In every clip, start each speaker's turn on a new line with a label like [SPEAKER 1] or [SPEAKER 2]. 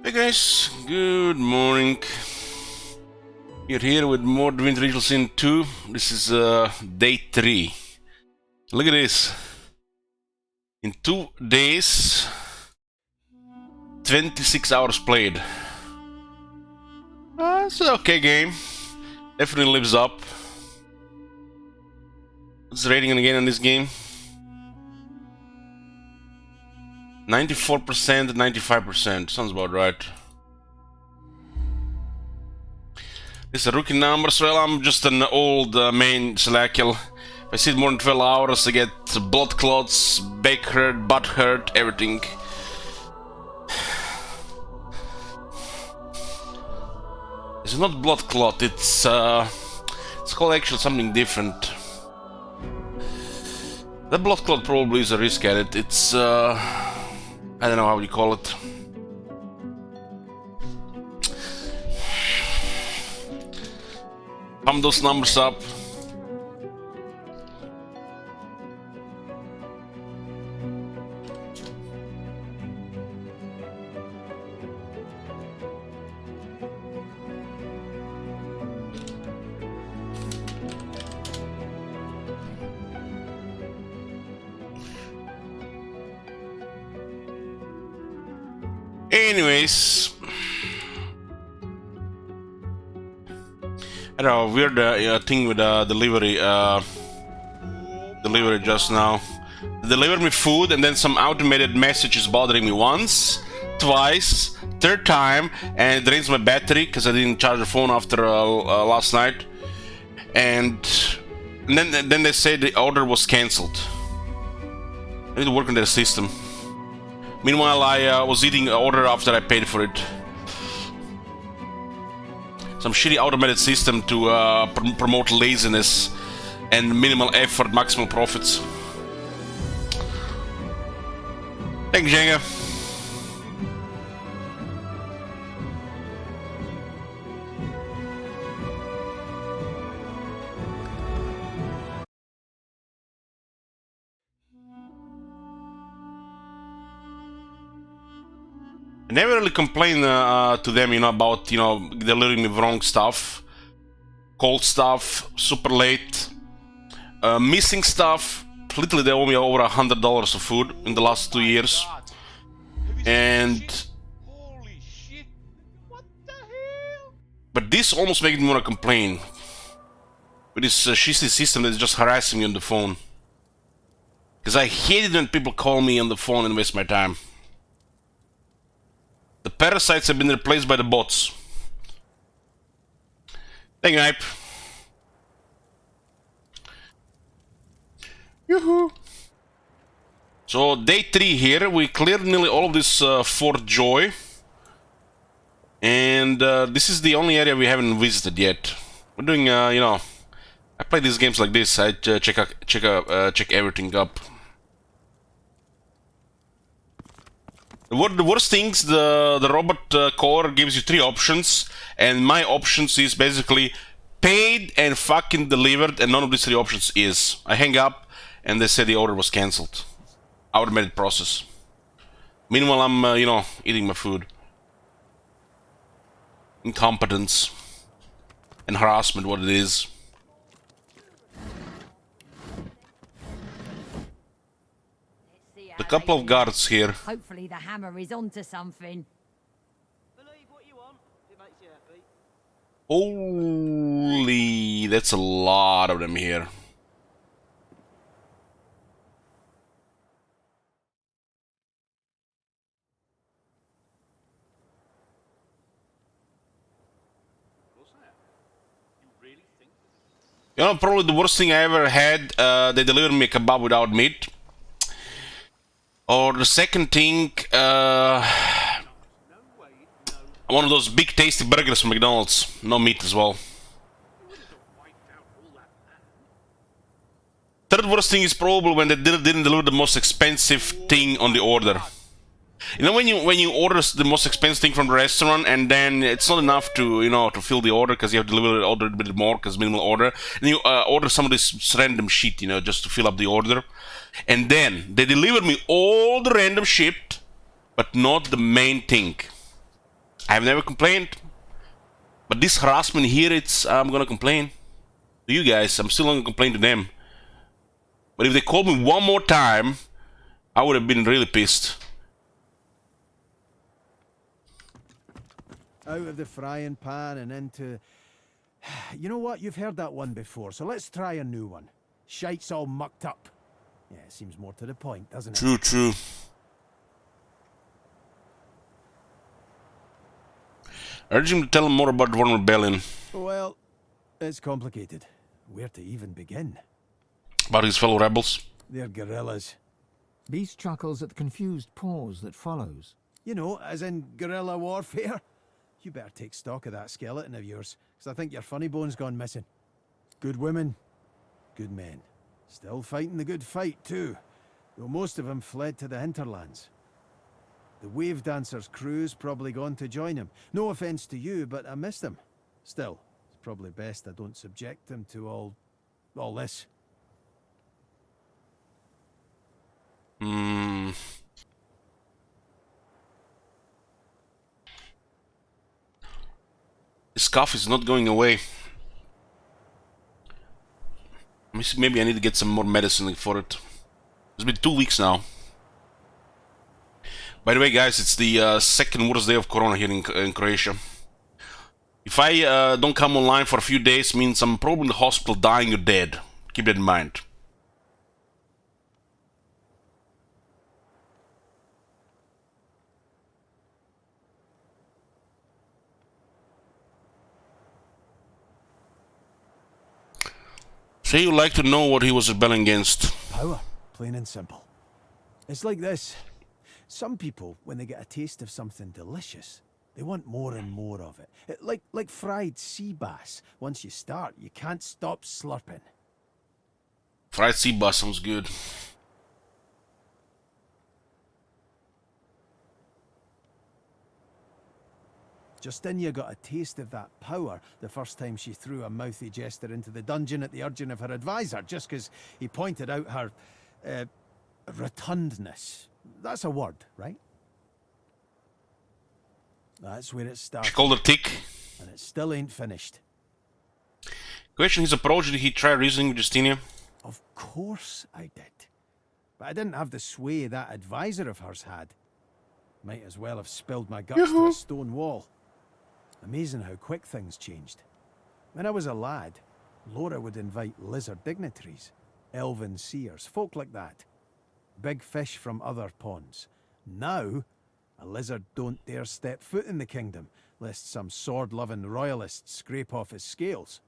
[SPEAKER 1] Hey guys, good morning. We're here with more Divinity Sin 2. This is day 3. Look at this. In 2 days, 26 hours played. It's an okay game. Definitely lives up. What's the rating again on this game? 94%, 95%. Sounds about right. This is a rookie numbers. Well, I'm just an old main Slackle. If I sit more than 12 hours, I get blood clots, back hurt, butt hurt, everything. It's not blood clot. It's called actually something different. The blood clot probably is a risk at it. It's I don't know how you call it. Pump those numbers up. Anyways, I don't know, weird thing with delivery just now. They delivered me food and then some automated message is bothering me once, twice, third time, and it drains my battery because I didn't charge the phone after last night. And then they say the order was cancelled. I need to work on their system. Meanwhile, I was eating an order after I paid for it. Some shitty automated system to promote laziness and minimal effort, maximal profits. Thanks, Jenga. I never really complain to them, about, delivering me wrong stuff, cold stuff, super late, missing stuff. Literally, they owe me over $100 of food in the last 2 years, and but this almost makes me want to complain. With this shitty system that's just harassing me on the phone, because I hate it when people call me on the phone and waste my time. The parasites have been replaced by the bots. Thank you, Hype. Yoo-hoo. So, day 3 here. We cleared nearly all of this Fort Joy. And this is the only area we haven't visited yet. We're doing, I play these games like this. I check everything up. The worst things, the robot core gives you 3 options, and my options is basically paid and fucking delivered, and none of these 3 options is. I hang up, and they say the order was cancelled. Automated process. Meanwhile, I'm, eating my food. Incompetence. And harassment, what it is. A couple of guards here.
[SPEAKER 2] Hopefully the hammer is onto something.
[SPEAKER 3] Believe what you want, if it makes you happy.
[SPEAKER 1] Holy, that's a lot of them here. Probably the worst thing I ever had, they delivered me a kebab without meat. Or the second thing, one of those big tasty burgers from McDonald's, no meat as well. Third worst thing is probably when they didn't deliver the most expensive thing on the order. When you order the most expensive thing from the restaurant, and then it's not enough to to fill the order because you have to deliver the order a bit more because minimal order, and you order some of this random shit just to fill up the order, and then they deliver me all the random shit, but not the main thing. I have never complained. But this harassment here, I'm gonna complain to you guys. I'm still gonna complain to them. But if they called me one more time, I would have been really pissed.
[SPEAKER 4] Out of the frying pan and into... You know what? You've heard that one before, so let's try a new one. Shite's all mucked up. Yeah, it seems more to the point, doesn't it?
[SPEAKER 1] True, true. Urge him to tell him more about the One Rebellion.
[SPEAKER 4] Well, it's complicated. Where to even begin?
[SPEAKER 1] About his fellow rebels.
[SPEAKER 4] They're guerrillas.
[SPEAKER 5] Beast chuckles at the confused pause that follows.
[SPEAKER 4] You know, as in guerrilla warfare. You better take stock of that skeleton of yours, because I think your funny bone's gone missing. Good women, good men. Still fighting the good fight, too. Though most of them fled to the hinterlands. The wave dancer's crew's probably gone to join him. No offence to you, but I missed him. Still, it's probably best I don't subject him to all this.
[SPEAKER 1] This cough is not going away. Let me see, maybe I need to get some more medicine for it. It's been 2 weeks now. By the way, guys, it's the second worst day of Corona here in Croatia. If I don't come online for a few days, means I'm probably in the hospital dying or dead. Keep that in mind. Say you'd like to know what he was rebelling against.
[SPEAKER 4] Power, plain and simple. It's like this. Some people, when they get a taste of something delicious, they want more and more of it. Like fried sea bass. Once you start, you can't stop slurping.
[SPEAKER 1] Fried sea bass sounds good.
[SPEAKER 4] Justinia got a taste of that power the first time she threw a mouthy jester into the dungeon at the urging of her advisor, just because he pointed out her rotundness. That's a word, right? That's where it started.
[SPEAKER 1] She called her tick.
[SPEAKER 4] And it still ain't finished.
[SPEAKER 1] Question his approach, did he try reasoning with Justinia?
[SPEAKER 4] Of course I did. But I didn't have the sway that advisor of hers had. Might as well have spilled my guts to a stone wall. Amazing how quick things changed. When I was a lad, Laura would invite lizard dignitaries, elven seers, folk like that. Big fish from other ponds. Now, a lizard don't dare step foot in the kingdom, lest some sword-loving royalist scrape off his scales.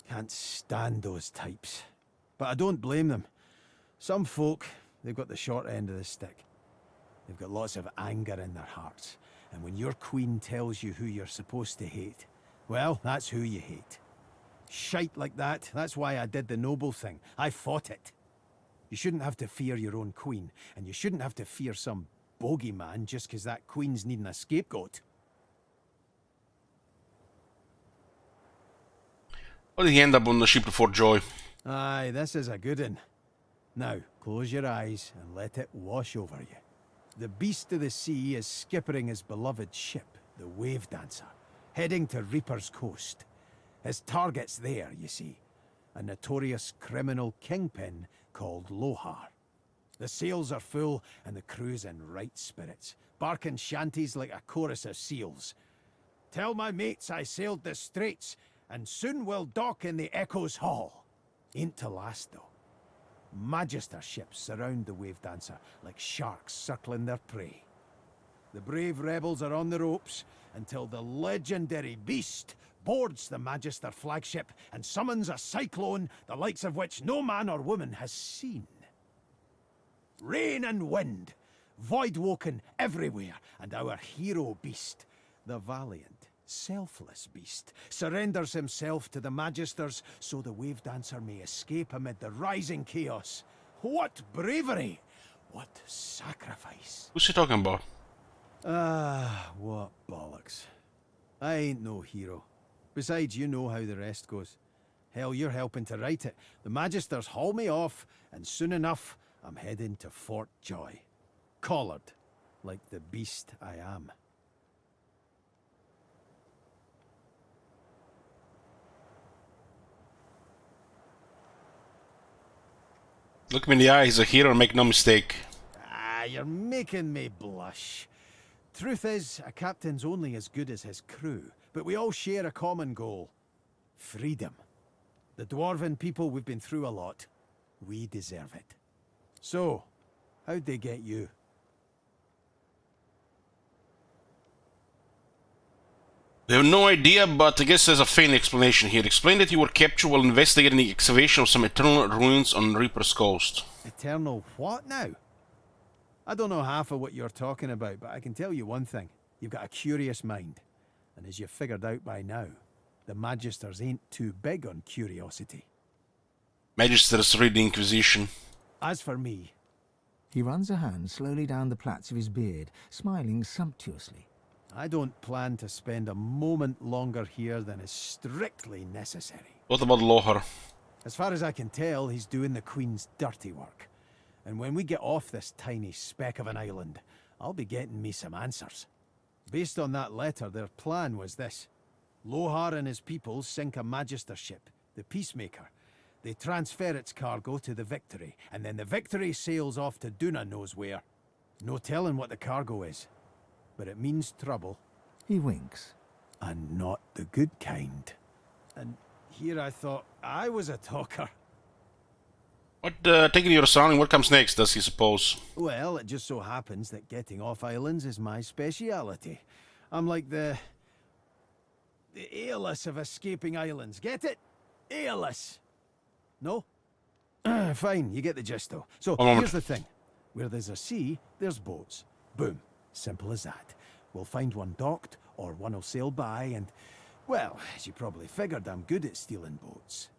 [SPEAKER 4] Can't stand those types. But I don't blame them. Some folk, they've got the short end of the stick. They've got lots of anger in their hearts. And when your queen tells you who you're supposed to hate, well, that's who you hate. Shite like that, that's why I did the noble thing. I fought it. You shouldn't have to fear your own queen, and you shouldn't have to fear some bogeyman just because that queen's needing a scapegoat.
[SPEAKER 1] How did he end up on the ship to Fort Joy?
[SPEAKER 4] Aye, this is a good one. Now, close your eyes and let it wash over you. The beast of the sea is skippering his beloved ship, the Wave Dancer, heading to Reaper's Coast. His target's there, you see, a notorious criminal kingpin called Lohar. The sails are full and the crew's in right spirits, barking shanties like a chorus of seals. Tell my mates I sailed the straits and soon will dock in the Echo's Hall. Ain't to last, though. Magister ships surround the Wave Dancer like sharks circling their prey. The brave rebels are on the ropes until the legendary beast boards the Magister flagship and summons a cyclone the likes of which no man or woman has seen. Rain and wind, void-woken everywhere, and our hero beast, the valiant, selfless beast, surrenders himself to the Magisters so the Wave Dancer may escape amid the rising chaos. What bravery! What sacrifice!
[SPEAKER 1] Who's he talking about?
[SPEAKER 4] Ah, what bollocks. I ain't no hero. Besides, you know how the rest goes. Hell, you're helping to write it. The Magisters haul me off, and soon enough, I'm heading to Fort Joy. Collared, like the beast I am.
[SPEAKER 1] Look me in the eye, he's a hero, make no mistake.
[SPEAKER 4] Ah, you're making me blush. Truth is, a captain's only as good as his crew, but we all share a common goal. Freedom. The dwarven people, we've been through a lot. We deserve it. So, how'd they get you?
[SPEAKER 1] We have no idea, but I guess there's a faint explanation here. Explain that you were captured while investigating the excavation of some eternal ruins on Reaper's Coast.
[SPEAKER 4] Eternal what now? I don't know half of what you're talking about, but I can tell you one thing. You've got a curious mind. And as you've figured out by now, the Magisters ain't too big on curiosity.
[SPEAKER 1] Magisters read the Inquisition.
[SPEAKER 4] As for me,
[SPEAKER 5] He runs a hand slowly down the plaits of his beard, smiling sumptuously.
[SPEAKER 4] I don't plan to spend a moment longer here than is strictly necessary.
[SPEAKER 1] What about Lohar?
[SPEAKER 4] As far as I can tell, he's doing the Queen's dirty work. And when we get off this tiny speck of an island, I'll be getting me some answers. Based on that letter, their plan was this. Lohar and his people sink a Magister ship, the Peacemaker. They transfer its cargo to the Victory, and then the Victory sails off to Duna knows where. No telling what the cargo is, but it means trouble.
[SPEAKER 5] He winks.
[SPEAKER 4] And not the good kind. And here I thought I was a talker.
[SPEAKER 1] What, taking your surrounding, what comes next, does he suppose?
[SPEAKER 4] Well, it just so happens that getting off islands is my speciality. I'm like the Aeolus of escaping islands. Get it? Aeolus. No? Fine, you get the gist though. So, here's the thing. Where there's a sea, there's boats. Boom. Simple as that. We'll find one docked, or one will sail by, and... Well, as you probably figured, I'm good at stealing boats.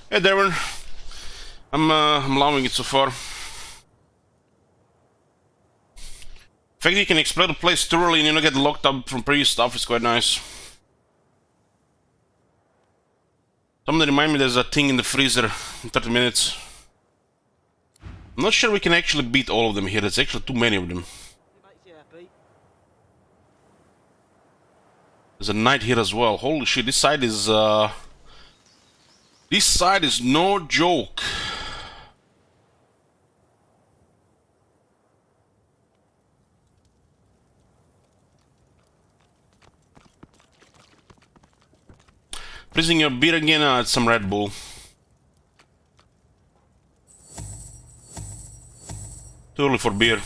[SPEAKER 1] Hey Darren, I'm loving it so far. The fact that you can explore the place thoroughly and you don't get locked up from previous stuff is quite nice. Something remind me there's a thing in the freezer in 30 minutes. I'm not sure we can actually beat all of them here, there's actually too many of them.
[SPEAKER 3] It makes you happy.
[SPEAKER 1] There's a knight here as well. Holy shit, this side is no joke. Freezing your beer again? It's some Red Bull. Too early for beer.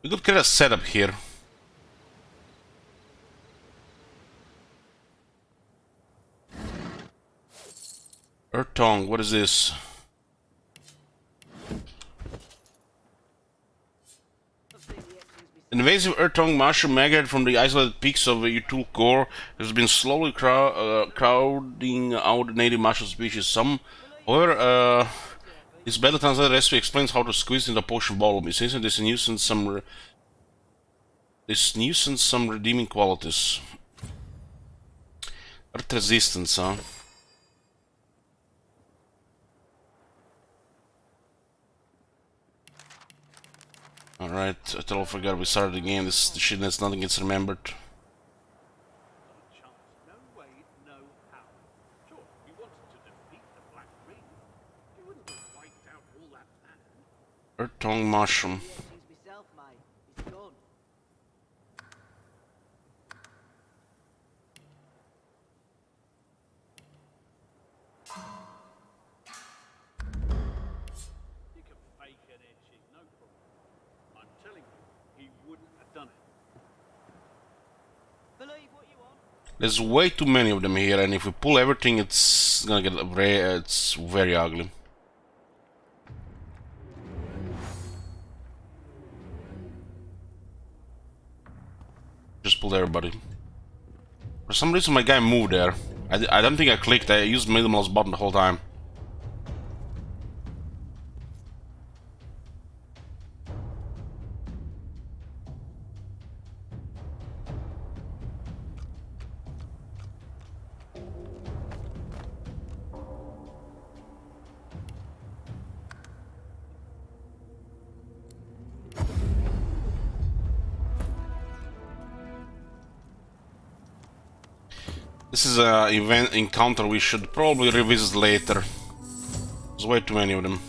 [SPEAKER 1] We could create a setup here. Earth Tongue, what is this? An invasive Earth Tongue mushroom maggot from the isolated peaks of Utul Core has been slowly crowding out native mushroom species. However, this better translated recipe explains how to squeeze in the potion bottle. It says that this nuisance some redeeming qualities. Earth resistance, huh? Alright, I totally forgot we started the game. This shit that's nothing gets remembered.
[SPEAKER 6] No way, no how. Sure, you wanted to defeat the Black Ring. You wouldn't have wiped out all that land.
[SPEAKER 1] Earth Tongue mushroom.
[SPEAKER 3] Yeah, things myself, mate. It's gone.
[SPEAKER 1] There's way too many of them here, and if we pull everything, it's gonna get it's very ugly. Just pulled everybody. For some reason, my guy moved there. I don't think I clicked. I used middle mouse button the whole time. This is an event encounter we should probably revisit later. There's way too many of them.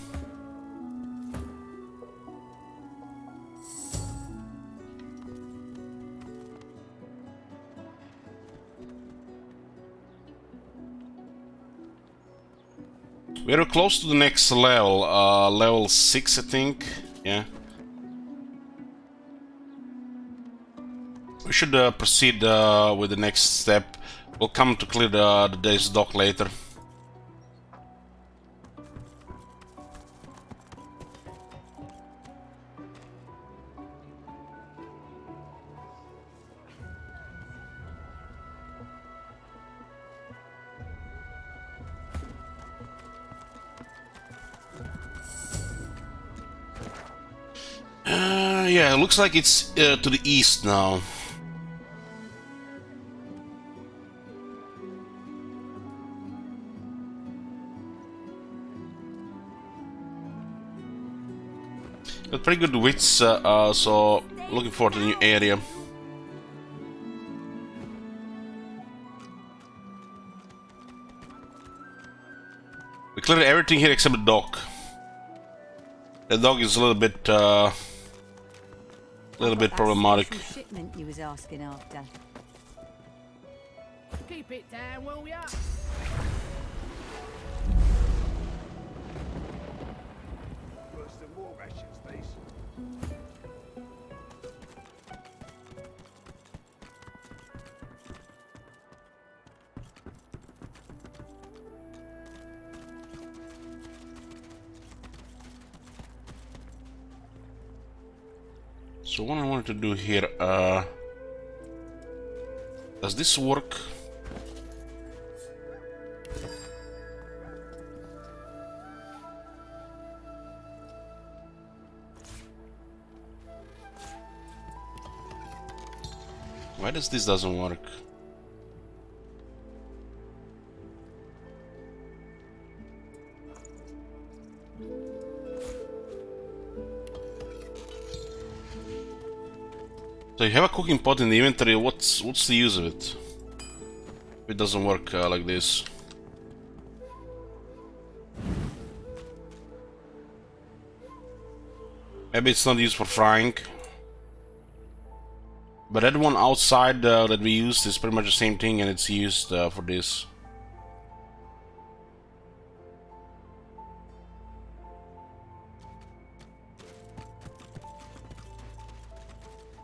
[SPEAKER 1] We're close to the next level, level 6 I think, yeah. We should proceed with the next step. We'll come to clear the day's dock later. Yeah, it looks like it's to the east now. Got pretty good wits, so looking forward to the new area. We cleared everything here except the dock. The dog is a little bit problematic.
[SPEAKER 2] Shipment you was asking after.
[SPEAKER 3] Keep it down, will ya?
[SPEAKER 6] Worse than war rations, these.
[SPEAKER 1] So what I wanted to do here, does this work? Why does this doesn't work? So you have a cooking pot in the inventory, what's the use of it? If it doesn't work like this. Maybe it's not used for frying. But that one outside that we used is pretty much the same thing, and it's used for this.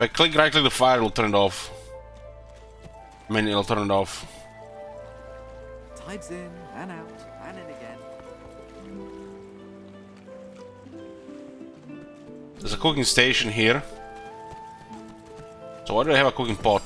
[SPEAKER 1] If I right click the fire, it'll turn it off. I mean, it'll turn it off.
[SPEAKER 7] Tides in and out and in again.
[SPEAKER 1] There's a cooking station here. So why do I have a cooking pot?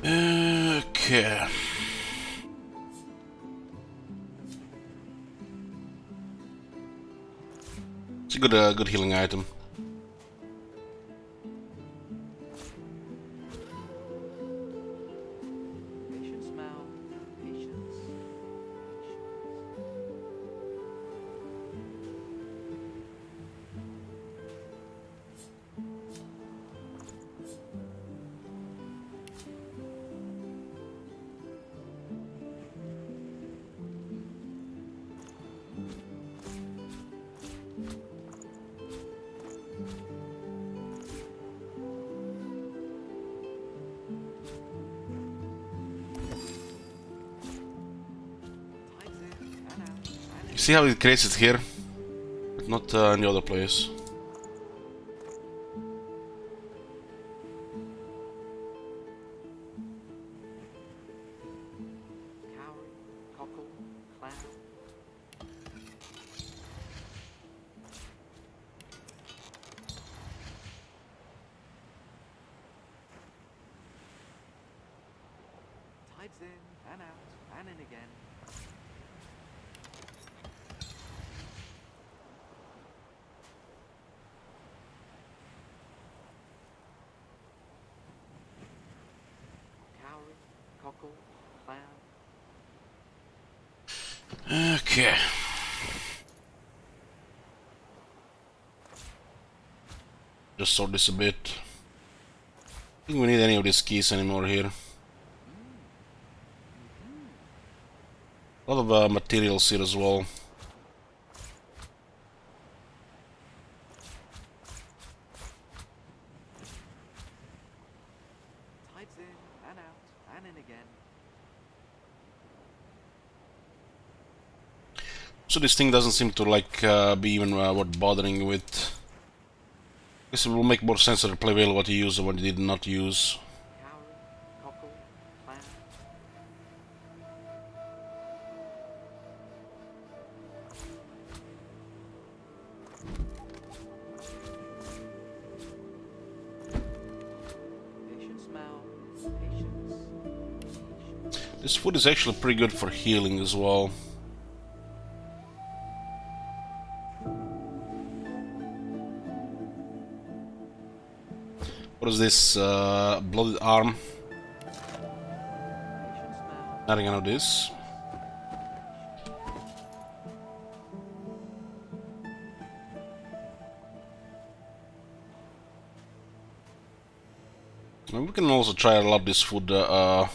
[SPEAKER 1] Okay. It's a good healing item.
[SPEAKER 7] Patience, Mal. Patience.
[SPEAKER 1] See how it creates it here, but not in the other place.
[SPEAKER 7] Cowrie, cockle, clown. Tides in and out and in again. Cowrie, cockle, clown.
[SPEAKER 1] Okay. Just sort this a bit. I think we need any of these keys anymore here. A lot of materials here as well.
[SPEAKER 7] Tides in and out and in again.
[SPEAKER 1] So this thing doesn't seem to like be even worth bothering you with. I guess it will make more sense to play well what you use and what you did not use.
[SPEAKER 7] Cowrie, cockle, clown. Patience, Mal. Patience.
[SPEAKER 1] This food is actually pretty good for healing as well. What is this? Blooded arm.
[SPEAKER 7] Patience, Mal.
[SPEAKER 1] Nothing out of this. And we can also try a lot of this food
[SPEAKER 7] Patience, Mal.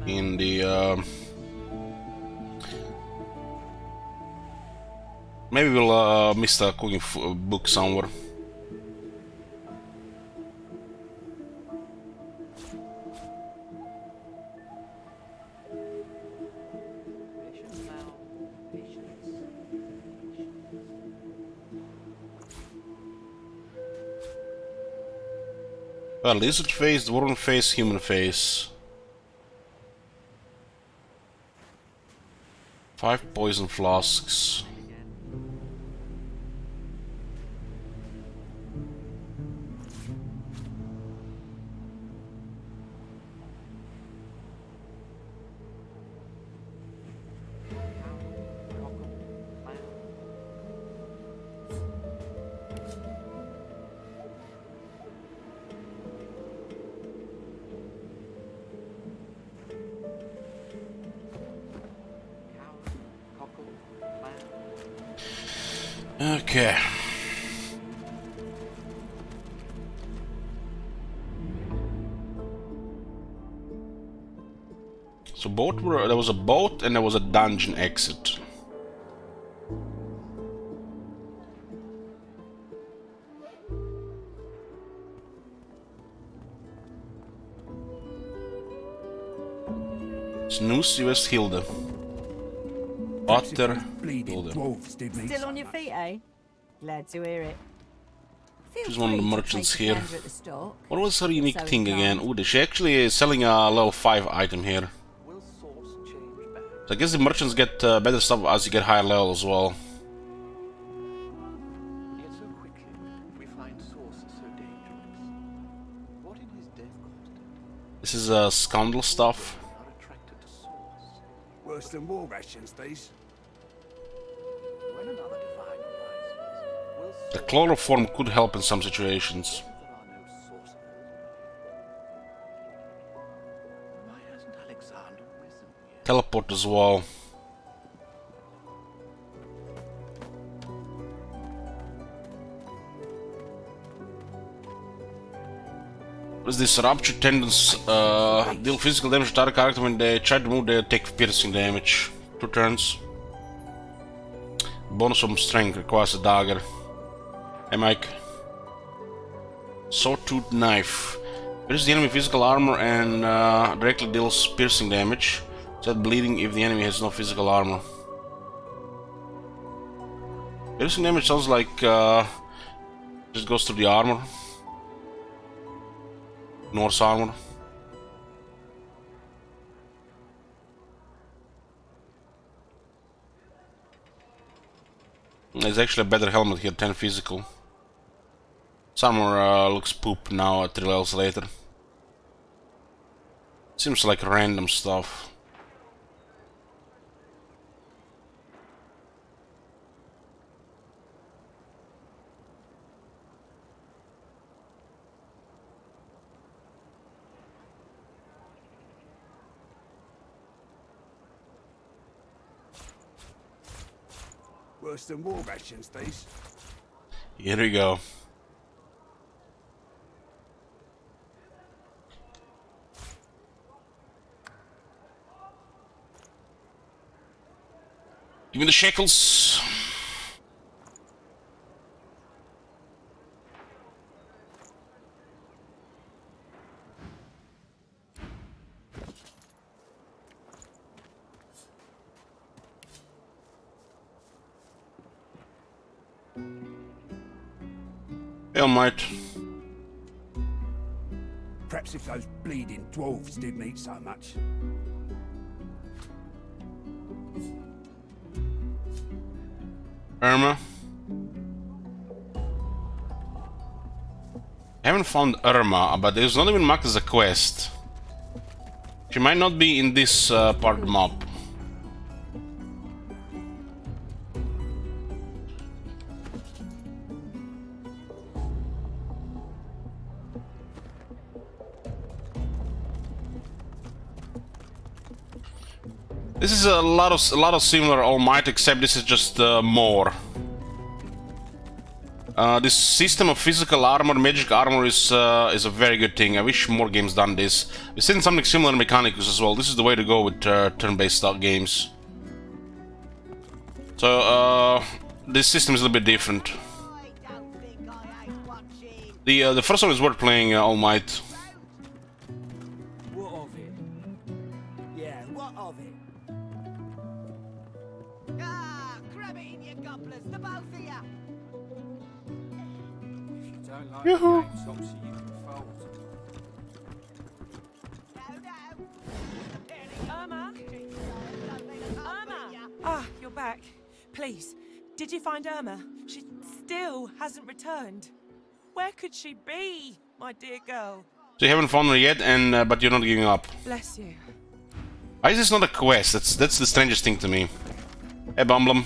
[SPEAKER 1] in the maybe we'll miss the cooking book somewhere.
[SPEAKER 7] Patience, Mal. Patience.
[SPEAKER 1] Well, lizard face, dwarven face, human face. 5 poison flasks. Okay. So both were, there was a boat and there was a dungeon exit. Snooze West Hilde. Butter Hilde.
[SPEAKER 2] Still on your feet, eh? Glad to hear it. Feel
[SPEAKER 1] She's one of the
[SPEAKER 2] free to
[SPEAKER 1] merchants
[SPEAKER 2] take a
[SPEAKER 1] here.
[SPEAKER 2] gander at the stock.
[SPEAKER 1] What was her unique
[SPEAKER 2] So
[SPEAKER 1] thing
[SPEAKER 2] done.
[SPEAKER 1] again? Ooh, she actually is selling a level 5 item here.
[SPEAKER 6] Will source change back?
[SPEAKER 1] So I guess the merchants get better stuff as you get higher level as well.
[SPEAKER 6] Yet so quickly, we find source so dangerous. What in his death caused it?
[SPEAKER 1] This is scoundrel stuff.
[SPEAKER 6] Not attracted to source.
[SPEAKER 8] Worse than war rations, these.
[SPEAKER 6] When another divine arises, will
[SPEAKER 1] The
[SPEAKER 6] source
[SPEAKER 1] chloroform could help in some situations.
[SPEAKER 6] there are no sources? Why hasn't Alexander risen yet?
[SPEAKER 1] Teleport as well. What is this? Rupture tendons deal physical damage to target character when they try to move, they take piercing damage. 2 turns. Bonus from strength requires a dagger. Hey Mike. Sawtooth knife. Pierces the enemy physical armor and directly deals piercing damage. Set bleeding if the enemy has no physical armor. Piercing damage sounds like just goes through the armor. Norse armor. There's actually a better helmet here, 10 physical. This armor looks poop now 3 levels later. Seems like random stuff.
[SPEAKER 8] Worse than war rations, these.
[SPEAKER 1] Here we go. Give me the shekels. Hell might.
[SPEAKER 8] Perhaps if those bleeding dwarves didn't eat so much.
[SPEAKER 1] Irma. I haven't found Irma, but it's not even marked as a quest. She might not be in this part of the map. This is a lot of similar All Might, except this is just more. This system of physical armor, magic armor is a very good thing. I wish more games done this. We've seen something similar in Mechanicus as well. This is the way to go with turn-based games. So this system is a little bit different. The first one is worth playing, All Might.
[SPEAKER 3] What of it? Yeah, what of it? Ah, grab it in your gobblers, the both of ya!
[SPEAKER 8] If you don't like
[SPEAKER 1] Yoo-hoo.
[SPEAKER 8] the games, obviously you can fold.
[SPEAKER 9] Irma? Irma! Ah, you're back. Please, did you find Irma? She still hasn't returned. Where could she be, my dear girl?
[SPEAKER 1] So you haven't found her yet, and but you're not giving up.
[SPEAKER 9] Bless you.
[SPEAKER 1] Why is this not a quest? That's the strangest thing to me. Hey, Bumblum.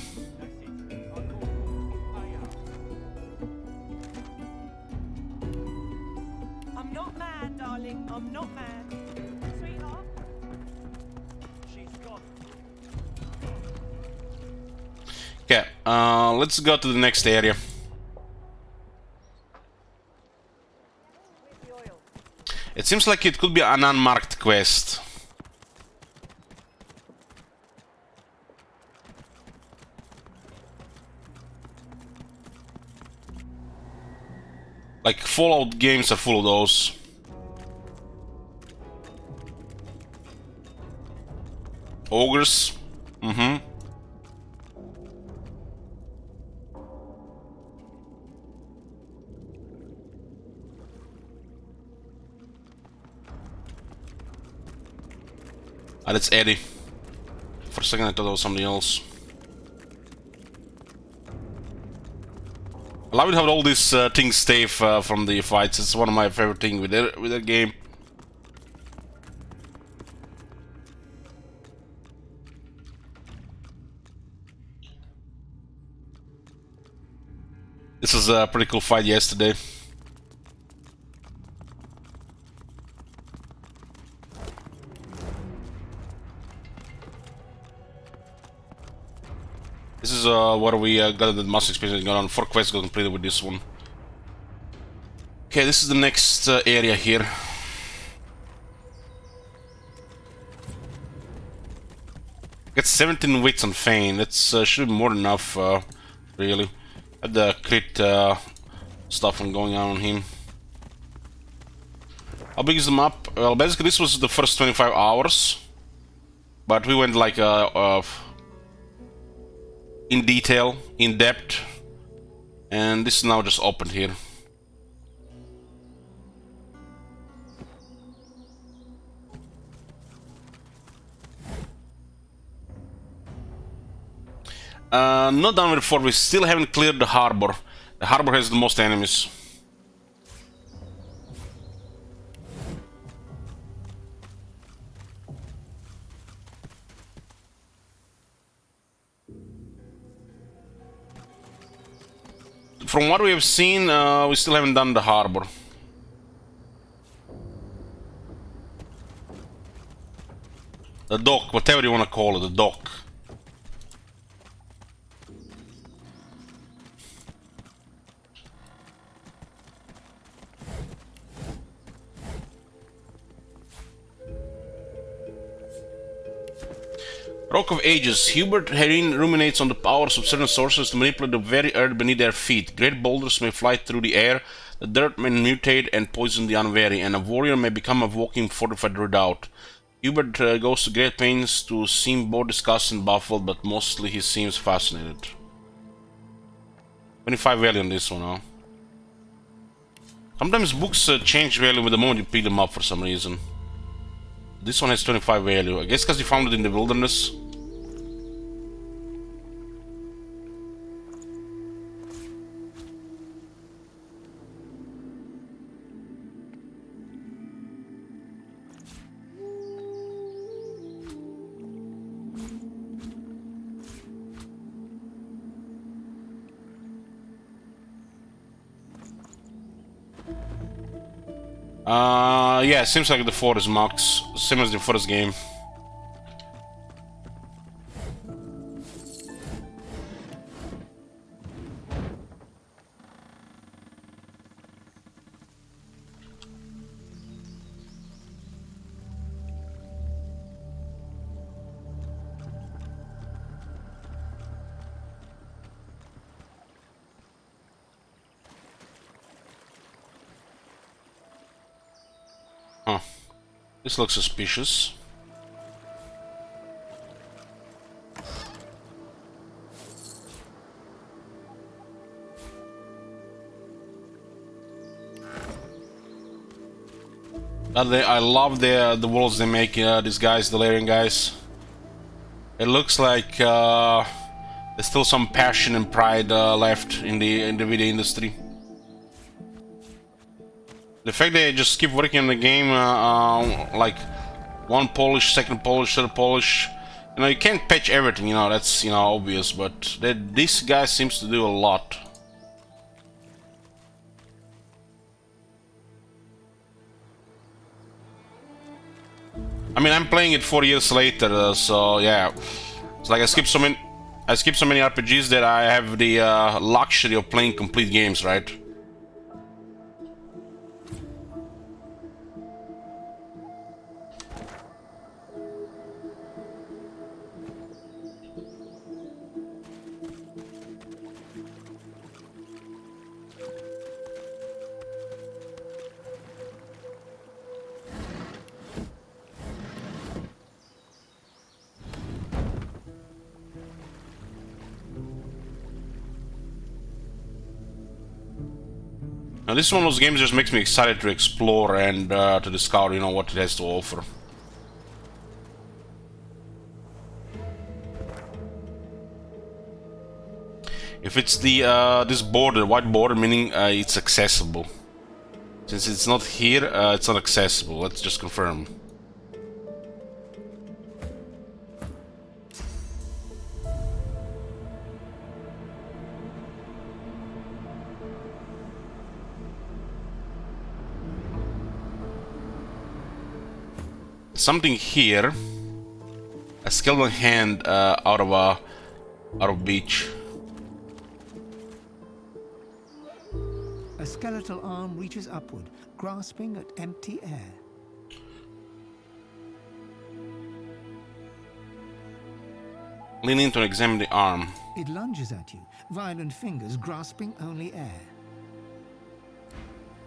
[SPEAKER 9] I'm not mad, darling. I'm not mad. Sweetheart?
[SPEAKER 6] She's gone.
[SPEAKER 1] Okay, let's go to the next area. It seems like it could be an unmarked quest. Like Fallout games are full of those. Ogres. Mm-hmm. Ah, that's Eddie. For a second I thought it was something else. I love it how all these things stay from the fights. It's one of my favorite things with that game. This was a pretty cool fight yesterday. This is what we got the master experience going on. 4 quests got completed with this one. Okay, this is the next area here. Get 17 wits on Feign. That's should be more than enough, really. Had the crit stuff going on him. How big is the map? Well, basically this was the first 25 hours, but we went like in detail, in depth, And this is now just opened here. Not done with the fort. We still haven't cleared the harbor. The harbor has the most enemies. From what we have seen, we still haven't done the harbor. The dock, whatever you want to call it, the dock. Rock of Ages. Hubert Herrin ruminates on the powers of certain sorcerers to manipulate the very earth beneath their feet. Great boulders may fly through the air, the dirt may mutate and poison the unwary, and a warrior may become a walking fortified redoubt. Hubert goes to great pains to seem both disgusted and baffled, but mostly he seems fascinated. 25 value on this one, huh? Sometimes books change value with the moment you pick them up for some reason. This one has 25 value, I guess because you found it in the wilderness. Yeah, seems like the fort is marked, same as the first game. Huh. This looks suspicious. I love the walls they make. These guys, the layering guys. It looks like there's still some passion and pride left in the video industry. The fact they just keep working on the game, like one polish, second polish, third polish. You know, you can't patch everything. You know, that's obvious. But this guy seems to do a lot. I mean, I'm playing it 4 years later, so yeah. It's like I skip so many RPGs that I have the luxury of playing complete games, right? Now, this is one of those games that just makes me excited to explore and to discover, what it has to offer. If it's the this border, white border, meaning it's accessible. Since it's not here, it's not accessible. Let's just confirm. Something here. A skeleton hand out of beach.
[SPEAKER 5] A skeletal arm reaches upward, grasping at empty air.
[SPEAKER 1] Lean in to examine the arm.
[SPEAKER 5] It lunges at you, violent fingers grasping only air.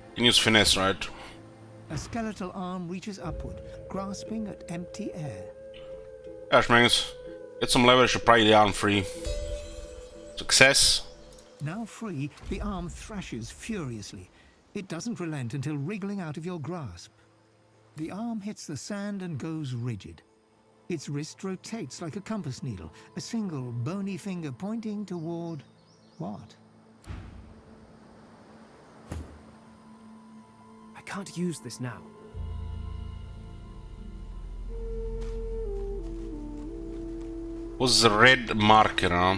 [SPEAKER 1] You can use finesse, right?
[SPEAKER 5] A skeletal arm reaches upward, grasping at empty air.
[SPEAKER 1] Gosh, man, get some leverage to pry the arm free. Success.
[SPEAKER 5] Now free, the arm thrashes furiously. It doesn't relent until wriggling out of your grasp. The arm hits the sand and goes rigid. Its wrist rotates like a compass needle, a single bony finger pointing toward what?
[SPEAKER 10] I can't use this now.
[SPEAKER 1] Was the red marker, huh?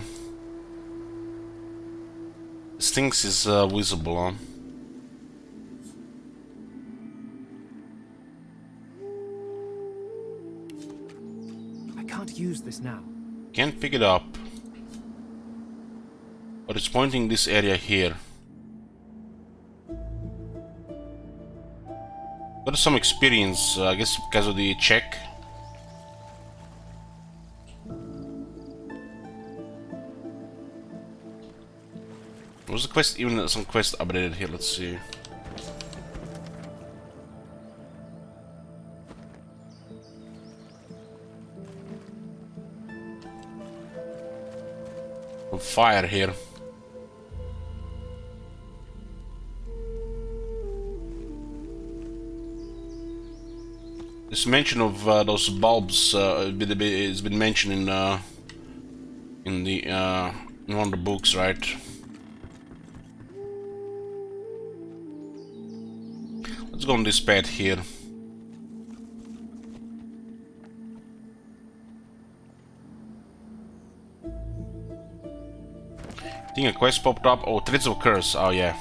[SPEAKER 1] This thing is visible, huh?
[SPEAKER 10] I can't use this now.
[SPEAKER 1] Can't pick it up. But it's pointing this area here. Got some experience, I guess because of the check. Was the quest even some quest updated here? Let's see. Some fire here. This mention of those bulbs has been mentioned in one of the books, right? Let's go on this path here. I think a quest popped up. Oh, Threads of Curse. Oh yeah.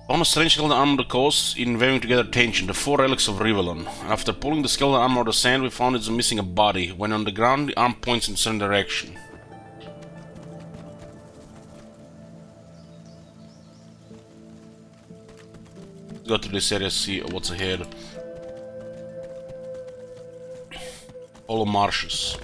[SPEAKER 1] On a strange skeleton arm on the coast, in weaving together tension, the 4 relics of Riverland. After pulling the skeleton arm out of the sand, we found it's missing a body. When on the ground, the arm points in a certain direction. Go to this area, see what's ahead. Hollow marshes.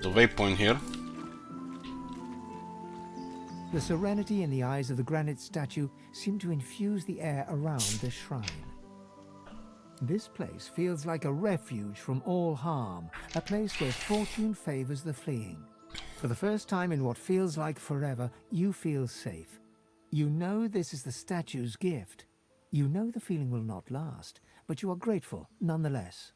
[SPEAKER 1] The waypoint here.
[SPEAKER 5] The serenity in the eyes of the granite statue seemed to infuse the air around the shrine. This place feels like a refuge from all harm, a place where fortune favors the fleeing. For the first time in what feels like forever, you feel safe. You know this is the statue's gift. You know the feeling will not last, but you are grateful nonetheless.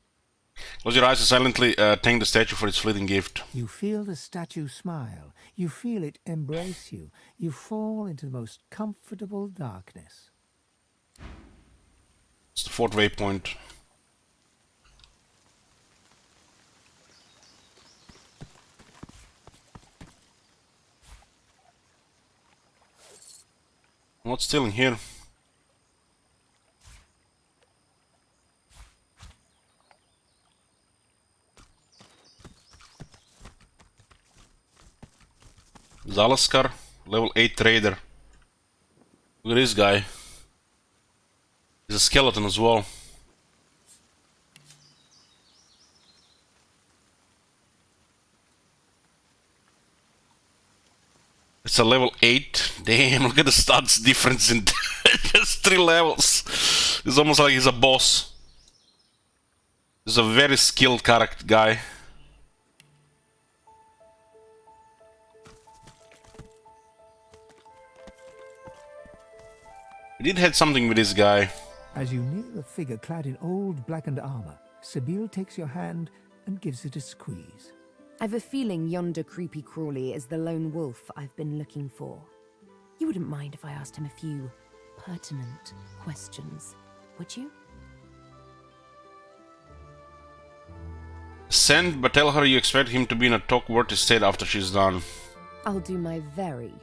[SPEAKER 1] Close your eyes and silently thank the statue for its fleeting gift.
[SPEAKER 5] You feel the statue smile. You feel it embrace you. You fall into the most comfortable darkness.
[SPEAKER 1] It's the 4th waypoint. What's still in here? Zalaskar, level 8 trader. Look at this guy. He's a skeleton as well. It's a level 8. Damn, look at the stats difference in just 3 levels. It's almost like he's a boss. He's a very skilled character guy. We did have something with this guy.
[SPEAKER 5] As you near the figure clad in old blackened armor, Sabine takes your hand and gives it a squeeze.
[SPEAKER 11] I've a feeling yonder creepy crawly is the lone wolf I've been looking for. You wouldn't mind if I asked him a few pertinent questions, would you?
[SPEAKER 1] Send, but tell her you expect him to be in a talk-worthy state after she's done.
[SPEAKER 11] I'll do my very,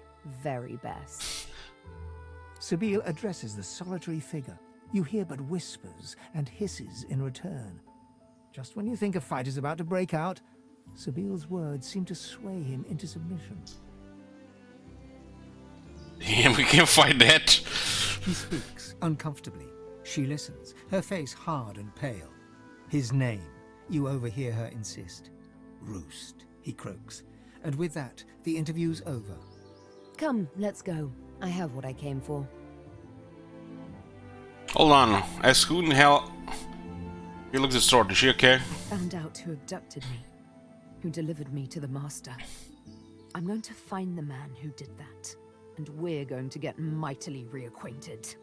[SPEAKER 11] very best.
[SPEAKER 5] Sabine addresses the solitary figure. You hear but whispers and hisses in return. Just when you think a fight is about to break out, Sabile's words seem to sway him into submission.
[SPEAKER 1] Damn, we can't fight that.
[SPEAKER 5] He speaks uncomfortably. She listens, her face hard and pale. His name, you overhear her insist. Roost, he croaks. And with that, the interview's over.
[SPEAKER 11] Come, let's go. I have what I came for.
[SPEAKER 1] Hold on. Ask who in hell... He looks distraught. Is she okay?
[SPEAKER 11] I found out who abducted me, who delivered me to the Master. I'm going to find the man who did that, and we're going to get mightily reacquainted.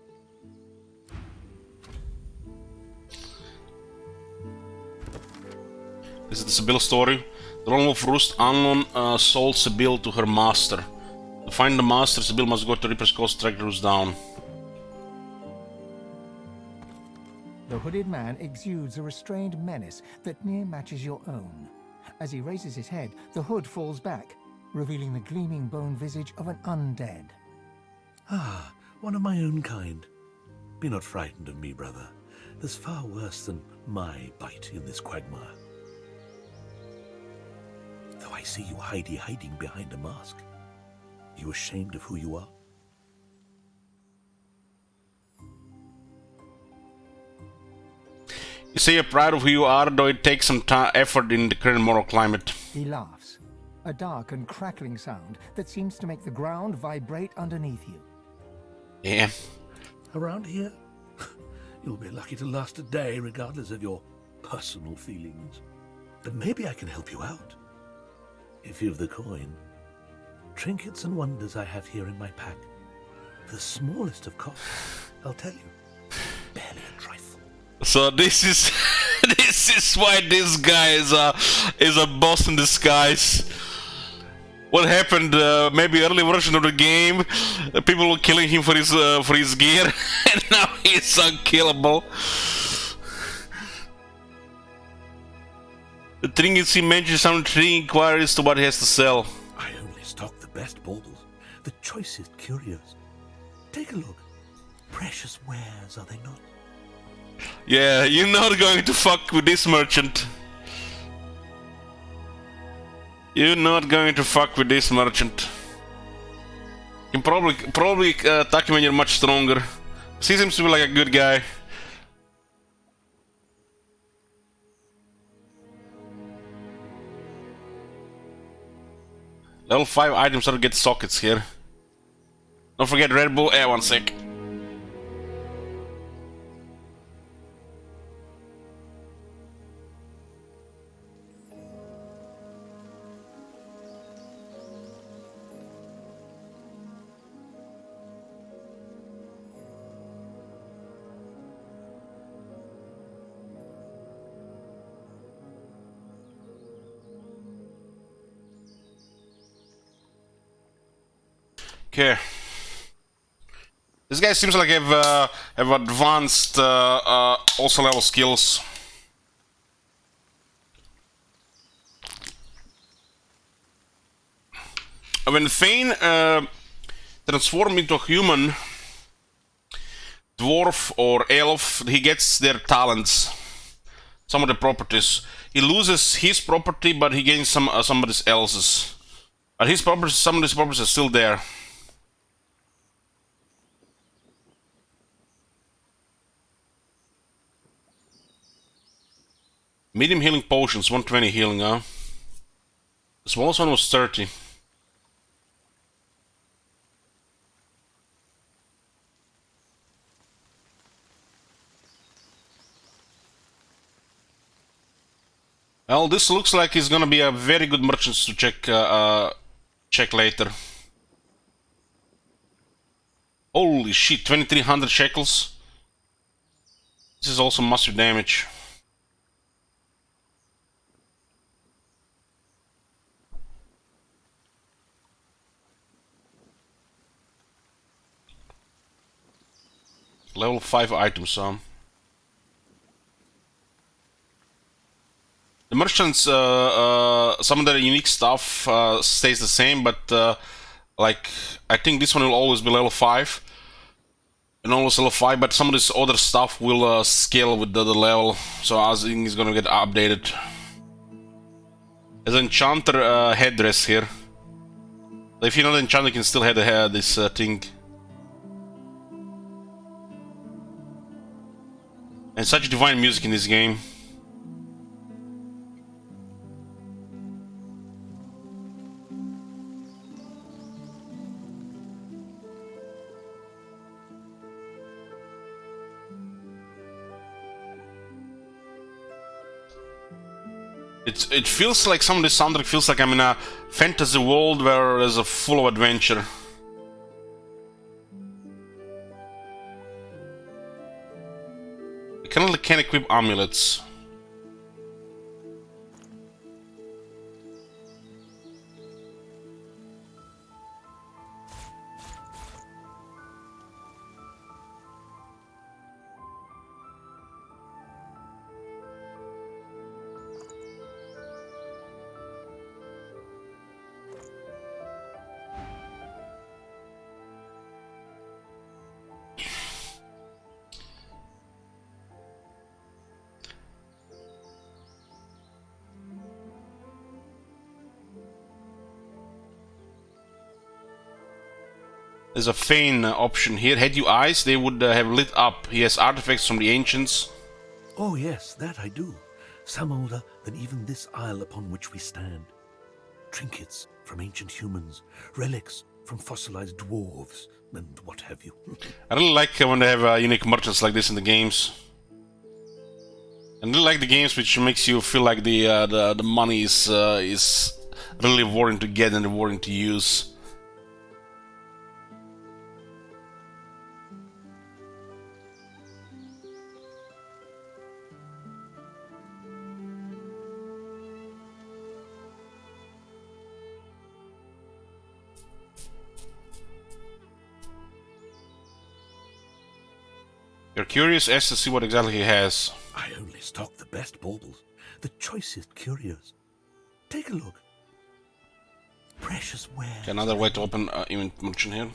[SPEAKER 1] This is the Sibyl story. The Lone Wolf Roost unknown sold Sibyl to her master. To find the master, Sibyl must go to Reaper's Coast, track the Roost down.
[SPEAKER 5] The hooded man exudes a restrained menace that near matches your own. As he raises his head, the hood falls back, revealing the gleaming bone visage of an undead.
[SPEAKER 12] Ah, one of my own kind. Be not frightened of me, brother. There's far worse than my bite in this quagmire. Though I see you hiding behind a mask. You ashamed of who you are?
[SPEAKER 1] You say you're proud of who you are, though it takes some effort in the current moral climate.
[SPEAKER 5] He laughs, a dark and crackling sound that seems to make the ground vibrate underneath you.
[SPEAKER 1] Yeah.
[SPEAKER 12] Around here, you'll be lucky to last a day, regardless of your personal feelings. But maybe I can help you out. If you've the coin. Trinkets and wonders I have here in my pack. The smallest of costs, I'll tell you. Barely a trifle.
[SPEAKER 1] So this is this is why this guy is a boss in disguise. What happened? Maybe early version of the game, people were killing him for his gear, and now he's unkillable. The thing is, he mentions some 3 inquiries to what he has to sell.
[SPEAKER 12] I only stock the best baubles, the choicest curios. Take a look. Precious wares, are they not?
[SPEAKER 1] Yeah, you're not going to fuck with this merchant. You're not going to fuck with this merchant. You can probably attack him when you're much stronger. He seems to be like a good guy. Level 5 items to get sockets here. Don't forget Red Bull. One sec. Okay. This guy seems like have advanced also level skills. When Thane transforms into a human, dwarf or elf, he gets their talents, some of the properties. He loses his property, but he gains somebody else's. But his properties, some of his properties are still there. Medium healing potions, 120 healing, huh? The smallest one was 30. Well, this looks like it's gonna be a very good merchant to check later. Holy shit, 2300 shekels. This is also massive damage. Level 5 items, some the merchants, some of the unique stuff stays the same, but like I think this one will always be level 5 and always level 5, but some of this other stuff will scale with the level, so I think it's gonna get updated. There's an enchanter headdress here. If you're not an enchanter, you can still have this thing. And such divine music in this game. It feels like some of this soundtrack feels like I'm in a fantasy world where there's a full of adventure. I kinda can equip amulets. There's a feign option here. Had you eyes, they would have lit up. He has artifacts from the ancients.
[SPEAKER 12] Oh yes, that I do. Some older than even this isle upon which we stand. Trinkets from ancient humans, relics from fossilized dwarves, and what have you.
[SPEAKER 1] I really like when they have unique merchants like this in the games. And I really like the games which makes you feel like the money is really worrying to get and worrying to use. You're curious as to see what exactly he has.
[SPEAKER 12] I only stock the best baubles, the choicest curios. Take a look. Precious wares.
[SPEAKER 1] Okay, another way to open event merchant here.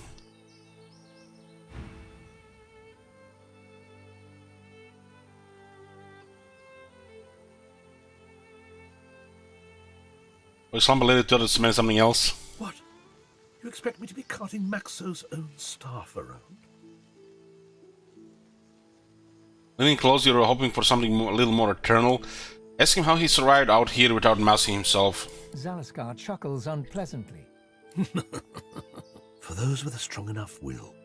[SPEAKER 1] Or slumber lady thought it's meant something else.
[SPEAKER 12] What? You expect me to be carting Maxo's own staff around?
[SPEAKER 1] Leaning close, you're hoping for something a little more eternal. Ask him how he survived out here without mousing himself.
[SPEAKER 5] Zalaskar chuckles unpleasantly.
[SPEAKER 12] For those with a strong enough will,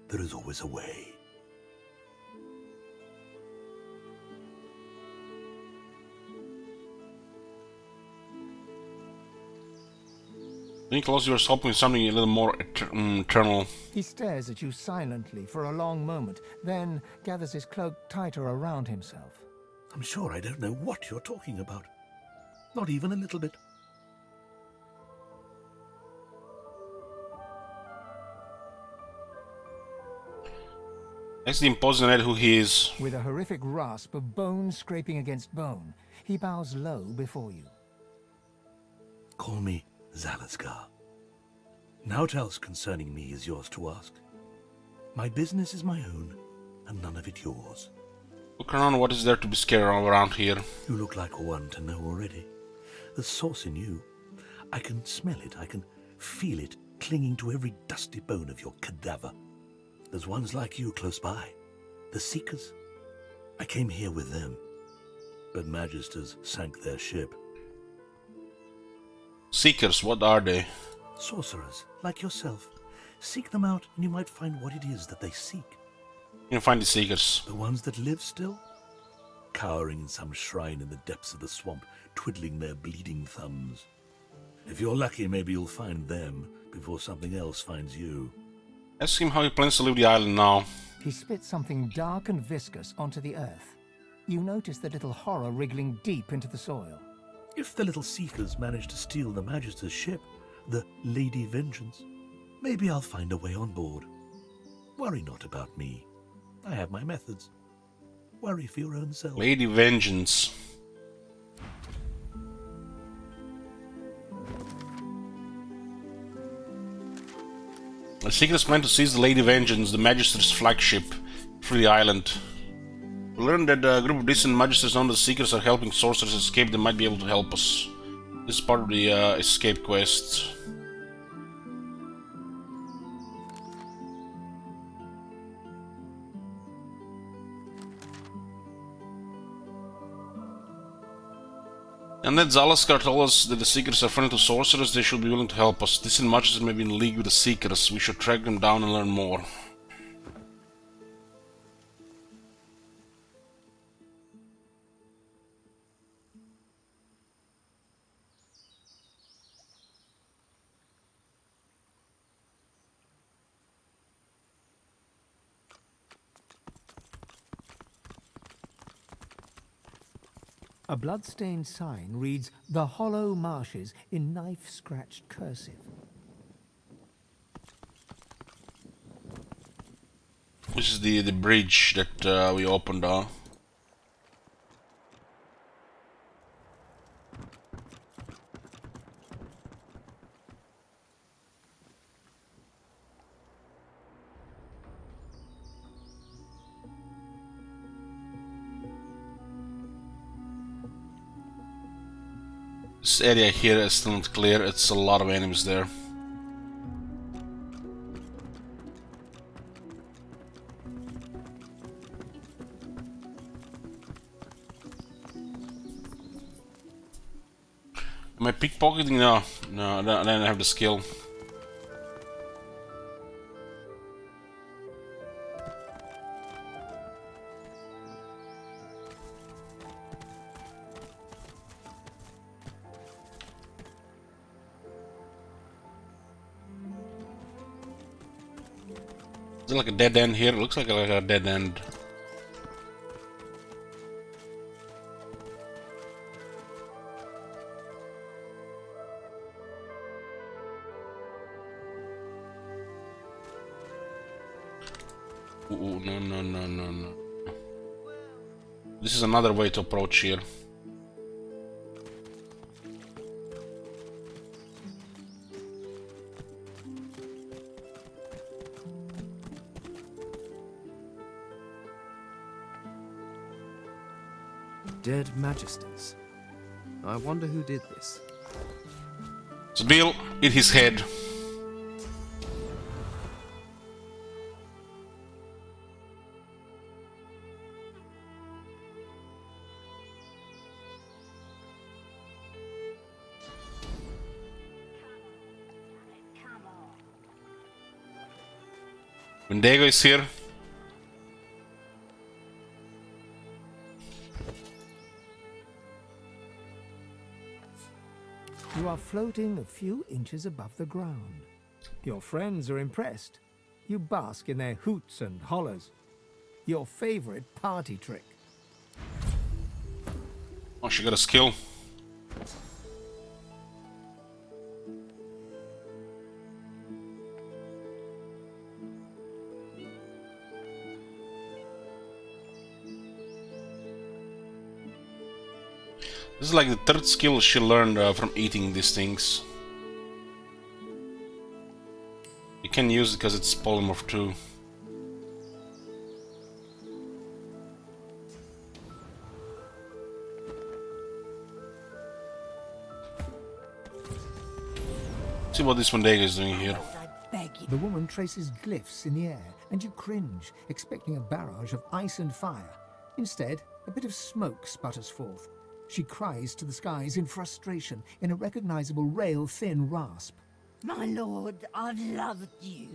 [SPEAKER 12] there is always a way.
[SPEAKER 1] Leaning close, you're hoping for something a little more eternal.
[SPEAKER 5] He stares at you silently for a long moment, then gathers his cloak tighter around himself.
[SPEAKER 12] I'm sure I don't know what you're talking about. Not even a little bit.
[SPEAKER 1] Ask the imposing lad who he is.
[SPEAKER 5] With a horrific rasp of bone scraping against bone, he bows low before you.
[SPEAKER 12] Call me Zalaskar. Naught else concerning me is yours to ask. My business is my own, and none of it yours.
[SPEAKER 1] Look around, what is there to be scared of around here?
[SPEAKER 12] You look like one to know already. The source in you. I can smell it, I can feel it clinging to every dusty bone of your cadaver. There's ones like you close by. The Seekers. I came here with them, but Magisters sank their ship.
[SPEAKER 1] Seekers, what are they?
[SPEAKER 12] Sorcerers, like yourself. Seek them out and you might find what it is that they seek.
[SPEAKER 1] You can find the Seekers.
[SPEAKER 12] The ones that live still? Cowering in some shrine in the depths of the swamp, twiddling their bleeding thumbs. If you're lucky, maybe you'll find them before something else finds you.
[SPEAKER 1] Ask him how he plans to leave the island now.
[SPEAKER 5] He spits something dark and viscous onto the earth. You notice the little horror wriggling deep into the soil.
[SPEAKER 12] If the little Seekers manage to steal the Magister's ship, the Lady Vengeance, maybe I'll find a way on board. Worry not about me. I have my methods. Worry for your own self.
[SPEAKER 1] Lady Vengeance. The Seekers plan to seize the Lady Vengeance, the Magister's flagship, through the island. We learned that a group of distant Magisters known as Seekers are helping sorcerers escape. They might be able to help us. This is part of the escape quest. And then Zalaskar told us that the Seekers are friendly to sorcerers. They should be willing to help us. Distant Magisters may be in league with the Seekers. We should track them down and learn more.
[SPEAKER 5] A blood-stained sign reads, "The Hollow Marshes," in knife-scratched cursive.
[SPEAKER 1] This is the bridge that we opened on. This area here is still not clear. It's a lot of enemies there. Am I pickpocketing? No, I don't have the skill. Is it like a dead end here? It looks like a dead end. Ooh, no. This is another way to approach here.
[SPEAKER 10] Dead Majesties. I wonder who did this.
[SPEAKER 1] So Bill, hit his head. Wendigo is here.
[SPEAKER 5] You are floating a few inches above the ground. Your friends are impressed. You bask in their hoots and hollers. Your favorite party trick.
[SPEAKER 1] Oh, she got a skill. This is like the third skill she learned from eating these things. You can use it because it's polymorph too. See what this Wendigo is doing here.
[SPEAKER 5] The woman traces glyphs in the air, and you cringe, expecting a barrage of ice and fire. Instead, a bit of smoke sputters forth. She cries to the skies in frustration, in a recognizable rail-thin rasp.
[SPEAKER 2] My lord, I've loved you.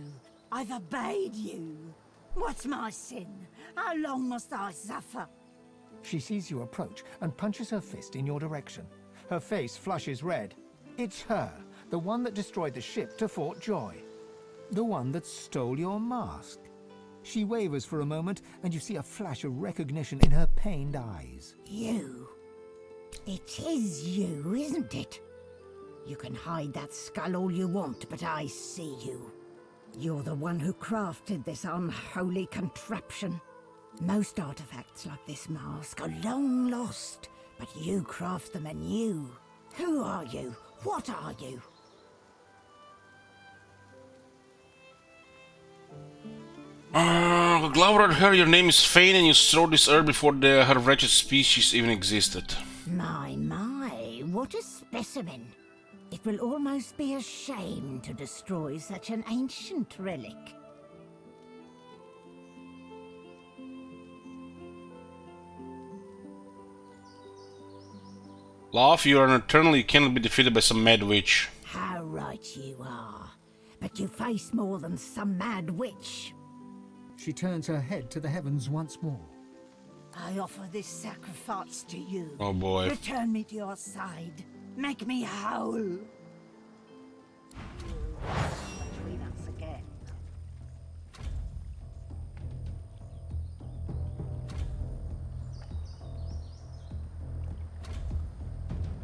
[SPEAKER 2] I've obeyed you. What's my sin? How long must I suffer?
[SPEAKER 5] She sees you approach and punches her fist in your direction. Her face flushes red. It's her, the one that destroyed the ship to Fort Joy. The one that stole your mask. She wavers for a moment, and you see a flash of recognition in her pained eyes.
[SPEAKER 2] You. It is you, isn't it? You can hide that skull all you want, but I see you. You're the one who crafted this unholy contraption. Most artifacts like this mask are long lost, but you craft them anew. Who are you? What are you?
[SPEAKER 1] Glowered her, your name is Fane, and you strode this earth before her wretched species even existed.
[SPEAKER 2] My, what a specimen. It will almost be a shame to destroy such an ancient relic.
[SPEAKER 1] Laugh, you are an eternal, you cannot be defeated by some mad witch.
[SPEAKER 2] How right you are. But you face more than some mad witch.
[SPEAKER 5] She turns her head to the heavens once more.
[SPEAKER 2] I offer this sacrifice to you.
[SPEAKER 1] Oh boy.
[SPEAKER 2] Return me to your side. Make me whole. Between us again.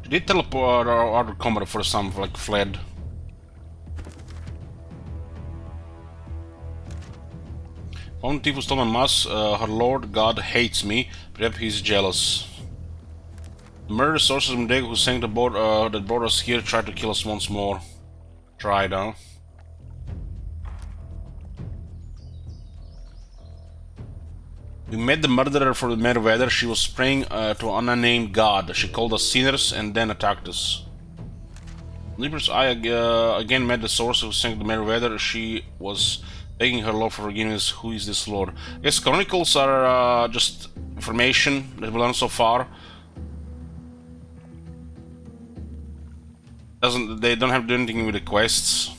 [SPEAKER 1] She did teleport our other combat for some, like, fled. One thief who stole my mask, her lord god hates me, perhaps he's jealous. The murdered sorceress Mdego who sank the boat that brought us here tried to kill us once more. Tried, huh? We met the murderer for the Meriwether. She was praying to an unnamed god. She called us sinners and then attacked us. Leapers, I again met the sorcerer who sank the Meriwether. She was begging her lord for forgiveness. Who is this lord? Yes, chronicles are just information that we learned so far. They don't have to do anything with the quests,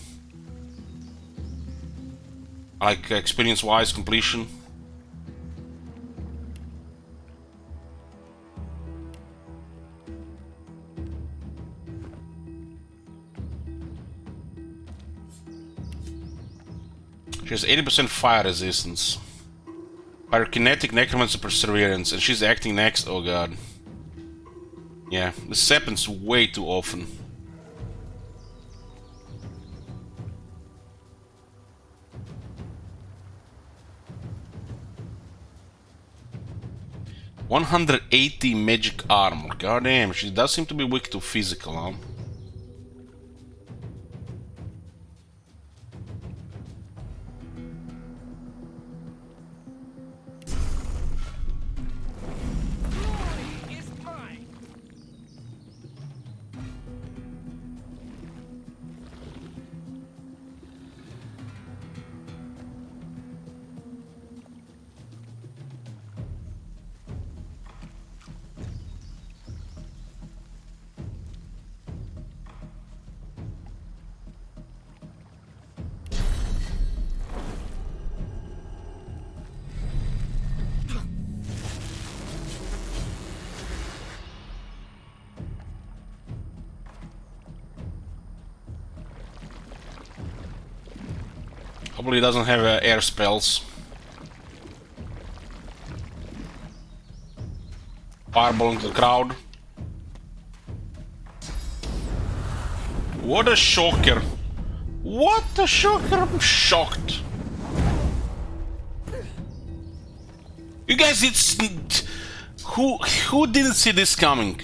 [SPEAKER 1] like experience-wise completion. She has 80% fire resistance. Pyrokinetic, necromancy, perseverance, and she's acting next. Oh god. Yeah, this happens way too often. $180 magic armor. God damn, she does seem to be weak to physical, huh? Hopefully he doesn't have air spells. Fireball into the crowd. What a shocker! What a shocker! I'm shocked. You guys, it's who didn't see this coming?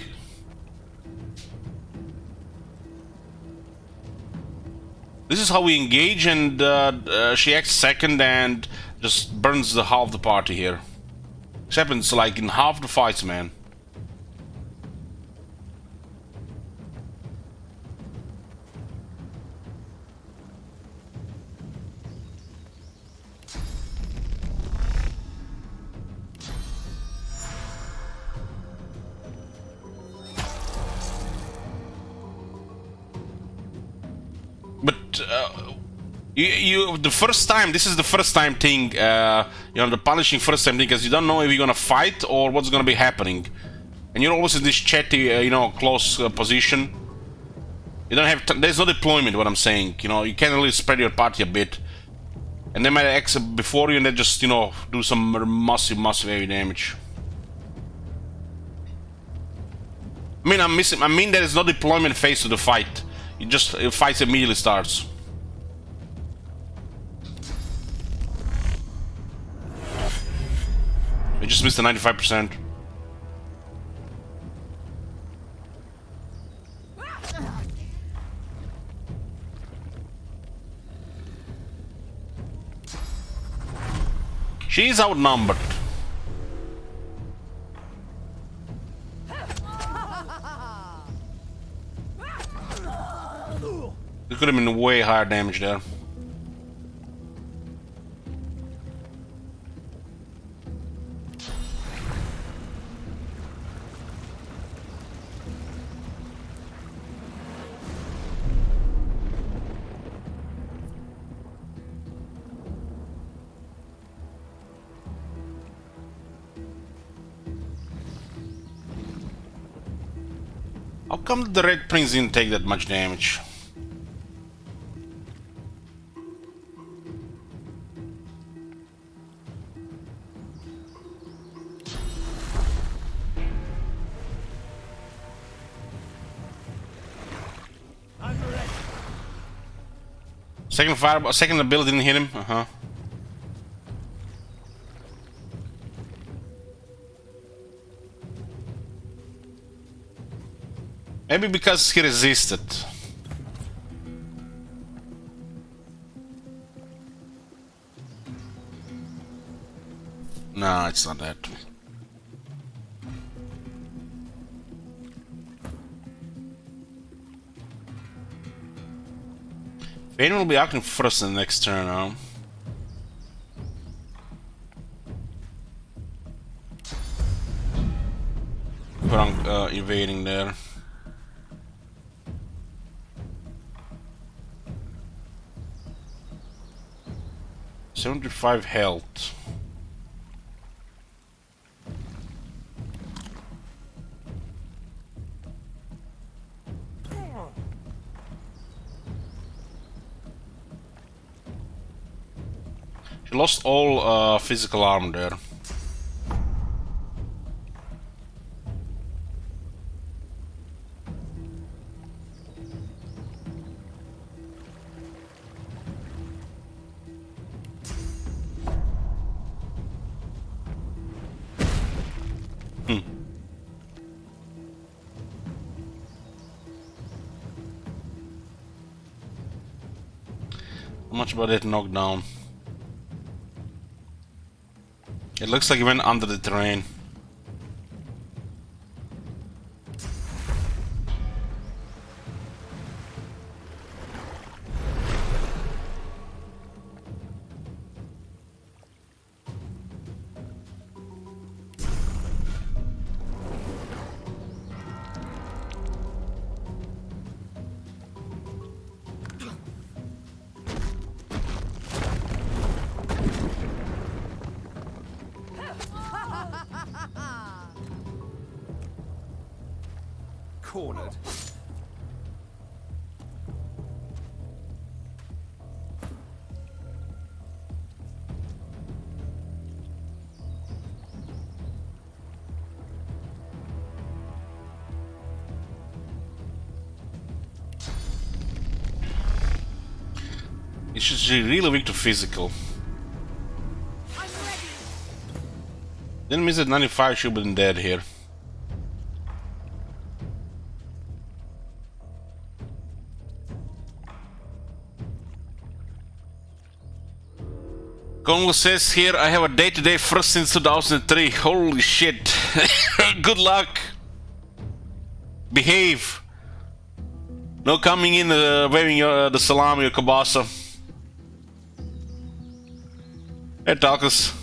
[SPEAKER 1] This is how we engage, and she acts second and just burns the half the party here. This happens like in half the fights, man. The first time, this is the first time thing, you know, the punishing first time thing, because you don't know if you're gonna fight or what's gonna be happening. And you're always in this chatty, you know, close position. You don't have, there's no deployment, what I'm saying, you know, you can't really spread your party a bit. And they might exit before you and then just, you know, do some massive heavy damage. I mean there is no deployment phase to the fight. You just, the fight immediately starts. We just missed the 95%. She's outnumbered. There could have been way higher damage there. How come the Red Prince didn't take that much damage? Second fire, second ability didn't hit him. Maybe because he resisted. No, it's not that. Vayne will be acting first in the next turn now. But I'm evading there. $75 health. She lost all physical armor there. How much about that knockdown? It looks like he went under the terrain.
[SPEAKER 10] Cornered.
[SPEAKER 1] It's just really weak to physical. Didn't miss that 95 should have been dead here. Congo says here, I have a day-to-day first since 2003. Holy shit. Good luck. Behave. No coming in waving the salami or kielbasa. Hey, Talkus.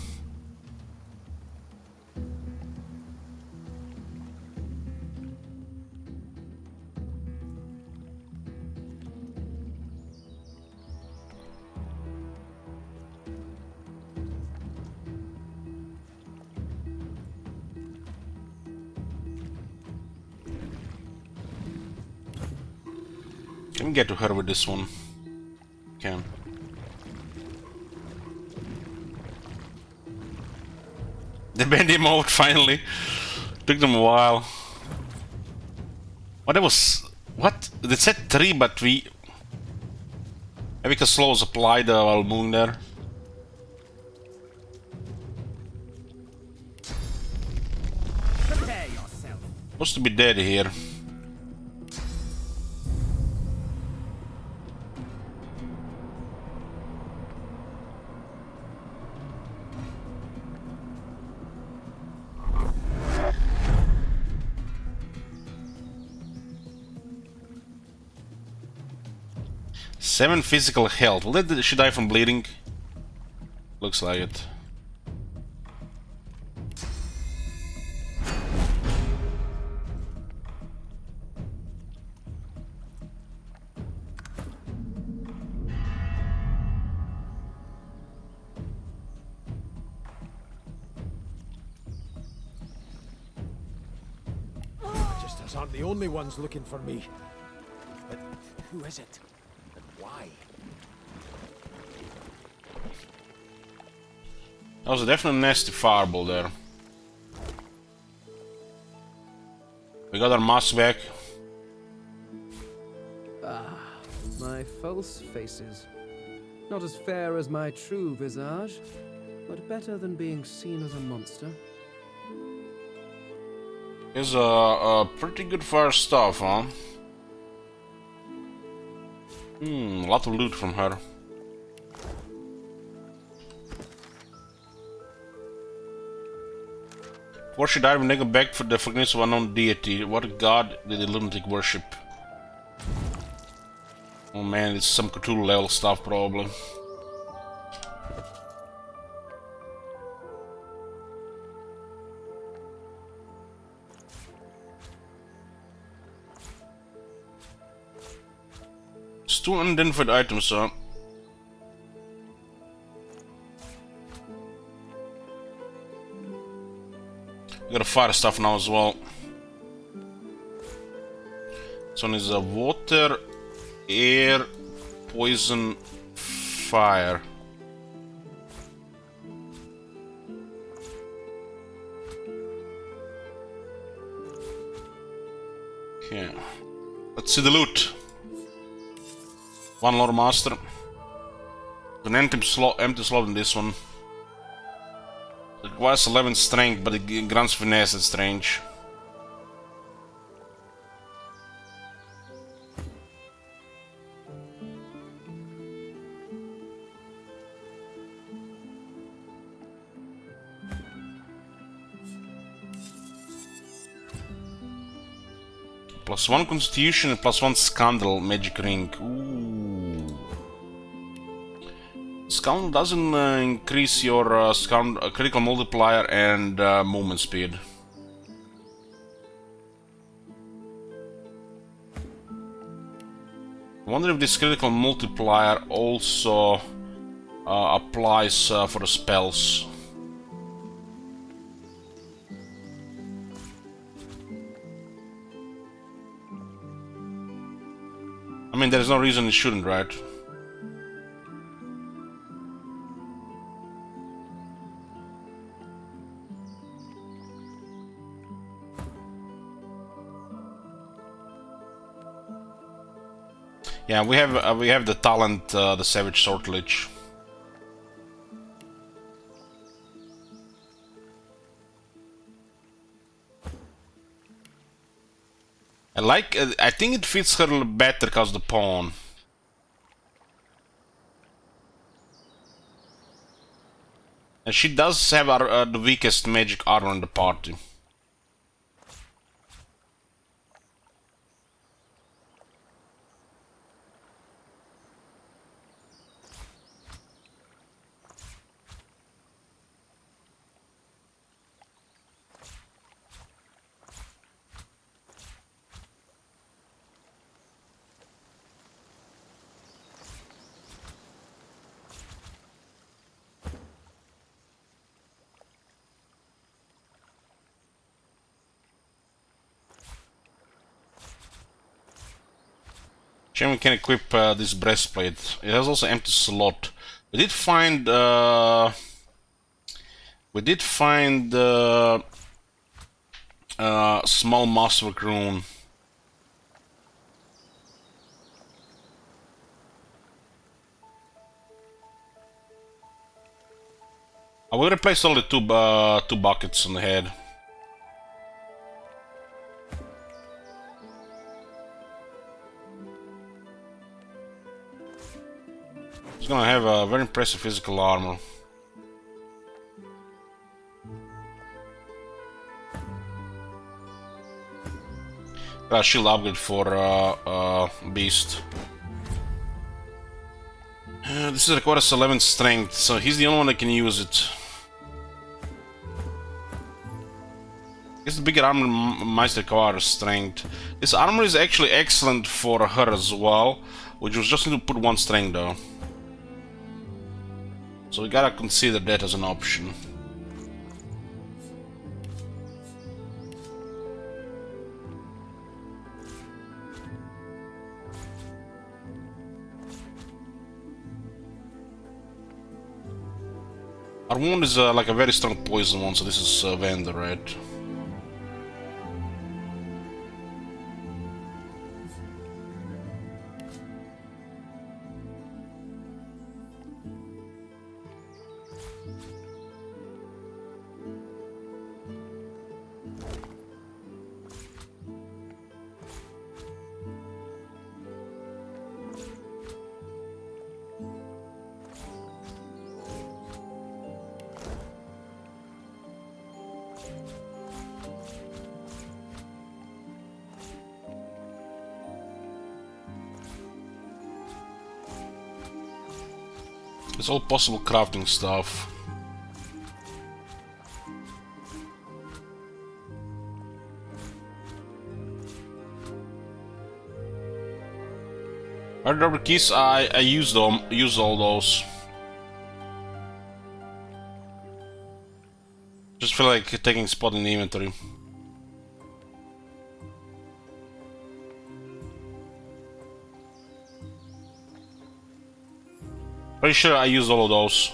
[SPEAKER 1] Can we get to her with this one? Can. They banned him out finally. Took them a while. What, that was... What? They said 3, but we... Maybe because slows applied while moving there.
[SPEAKER 8] Prepare yourself.
[SPEAKER 1] Supposed to be dead here. Seven physical health. Will she die from bleeding? Looks like it.
[SPEAKER 4] Magisters aren't the only ones looking for me. But who is it? And why?
[SPEAKER 1] That was a definitely nasty fireball there. We got our mask back.
[SPEAKER 10] Ah, my false faces. Not as fair as my true visage, but better than being seen as a monster.
[SPEAKER 1] Here's a pretty good fire stuff, huh? A lot of loot from her. Before she died, we never begged for the forgiveness of unknown deity. What god did the lunatic worship? Oh man, it's some Cthulhu level stuff probably. It's 2 unidentified items, huh? We gotta fire stuff now as well. This one is water, air, poison, fire. Okay. Let's see the loot. 1 lore master. An empty slot in this one. It requires 11 strength, but it grants finesse. It's strange. +1 constitution and +1 scandal magic ring. Ooh. Scandal doesn't increase your critical multiplier and movement speed. I wonder if this critical multiplier also applies for the spells. I mean, there's no reason it shouldn't, right? Yeah, we have the talent, the Savage Sortilege. I think it fits her a little better because the pawn. And she does have the weakest magic armor in the party. Shame we can equip this breastplate. It has also empty slot. We did find small masterwork rune. I will replace all the two buckets on the head. He's gonna have a very impressive physical armor. Shield upgrade for Beast. This requires 11 strength, so he's the only one that can use it. I guess the bigger armor might require strength. This armor is actually excellent for her as well, which was just need to put 1 strength though. So we gotta consider that as an option. Our wound is like a very strong poison one, so this is Vander, right? It's all possible crafting stuff. Hard rubber keys, I use them, use all those. Just feel like taking spot in the inventory. Pretty sure I used all of those.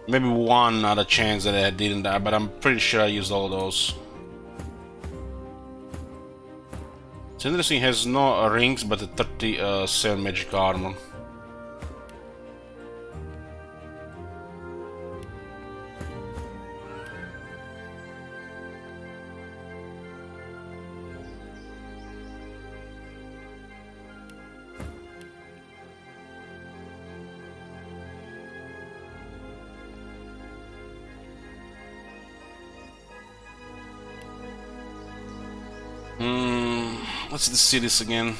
[SPEAKER 1] Maybe one other chance that I didn't, but I'm pretty sure I used all of those. It's interesting, it has no rings, but a 37 magic armor. Let's see this again.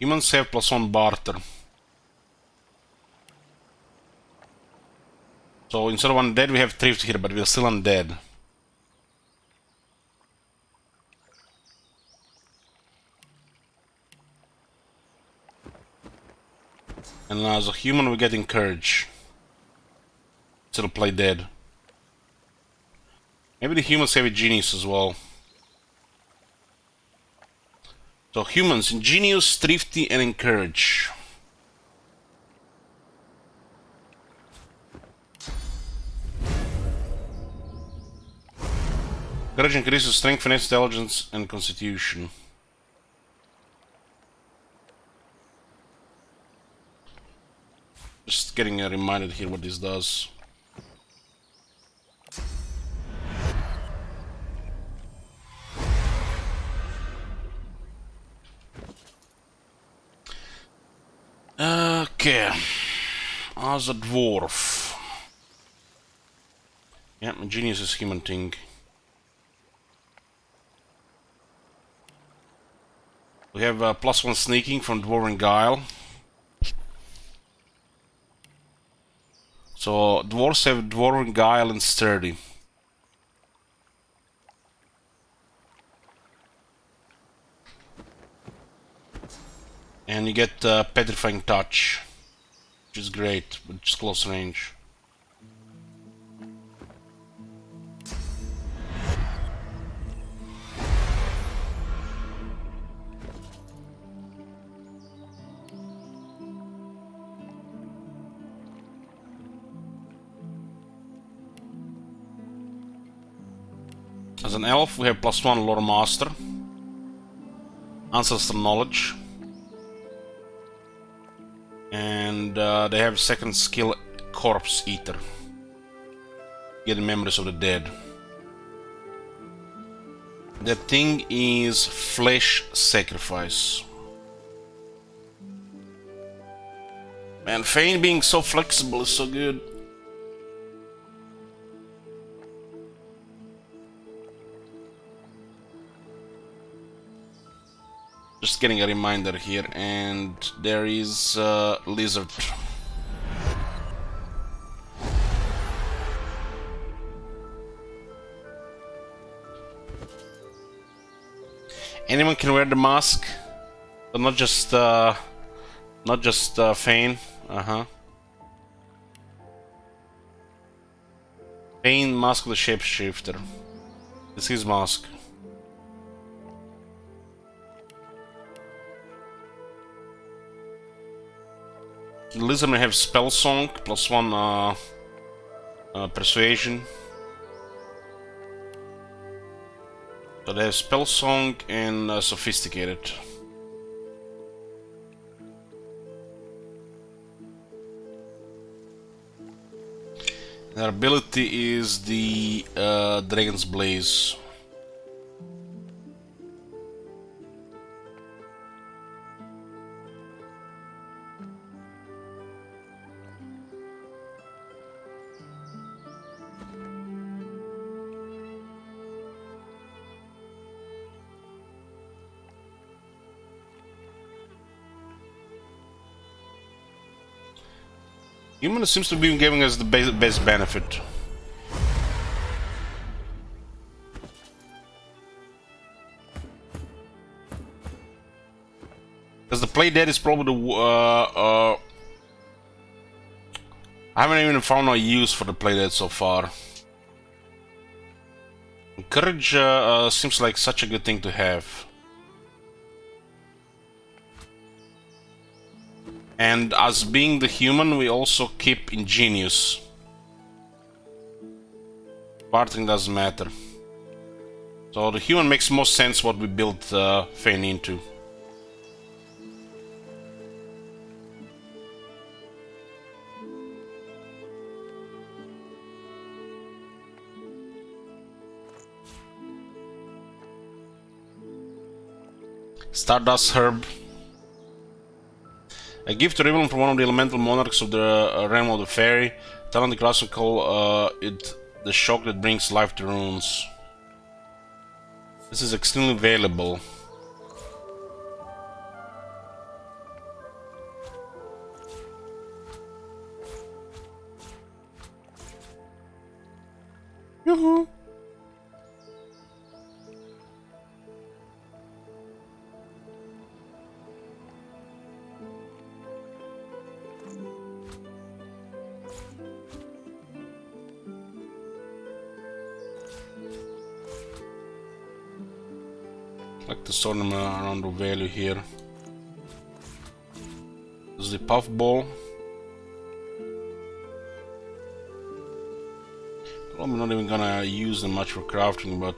[SPEAKER 1] Humans have +1 barter. So instead of undead, we have thrift here, but we're still undead. And as a human, we get encouraged. Still play dead. Maybe the humans have a genius as well. So humans, ingenious, thrifty, and encourage. Courage increases strength, finesse, intelligence, and constitution. Just getting reminded here what this does. Okay, as a dwarf. Yeah, my genius is human thing. We have +1 sneaking from Dwarven Guile. So dwarves have Dwarven Guile and Sturdy. And you get Petrifying Touch, which is great, but it's close range. As an elf, we have +1 Lore Master, Ancestor Knowledge, and they have second skill, Corpse Eater. Get the memories of the dead. That thing is Flesh Sacrifice. Man, Fane being so flexible is so good. Just getting a reminder here, and there is Lizard. Anyone can wear the mask, but not just Fane. Fane, mask of the shapeshifter. This is his mask. The lizard may have spell song +1 persuasion. So they have spell song and sophisticated. Their ability is the Dragon's Blaze. Human seems to be giving us the best benefit. Because the play dead is probably the I haven't even found a use for the play dead so far. Courage seems like such a good thing to have. And as being the human, we also keep ingenious. Bartering doesn't matter. So the human makes most sense what we built Fane into. Stardust Herb. A gift to Riverland from one of the elemental monarchs of the realm of the fairy. Talent the class and call it the shock that brings life to runes. This is extremely valuable. Yoo-hoo! Like to sort them around the value here. This is the puffball. Probably not even gonna use them much for crafting, but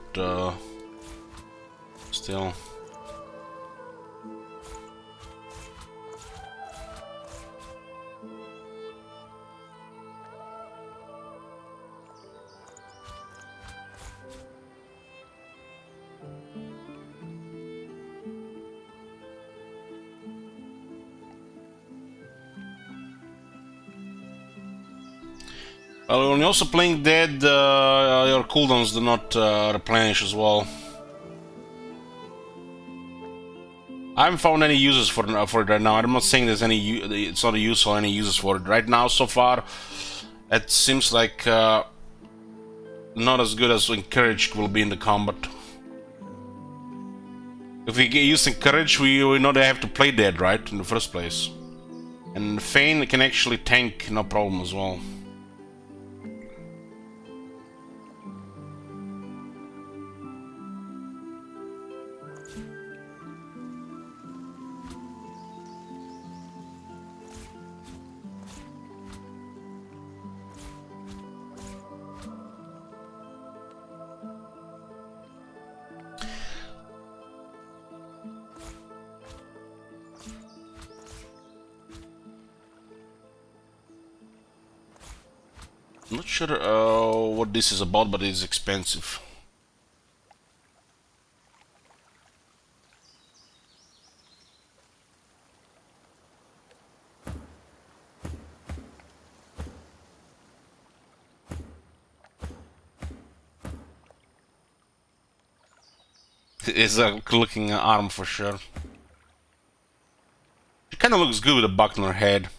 [SPEAKER 1] still. When you're also playing dead, your cooldowns do not replenish as well. I haven't found any uses for it right now. I'm not saying there's any. It's not a use or any uses for it right now. So far, it seems like not as good as Encouraged will be in the combat. If we get used Encouraged, we know they have to play dead, right, in the first place. And Fane can actually tank, no problem as well. I'm not sure what this is about, but it's expensive. It's a looking arm for sure. It kind of looks good with a buckle on her head.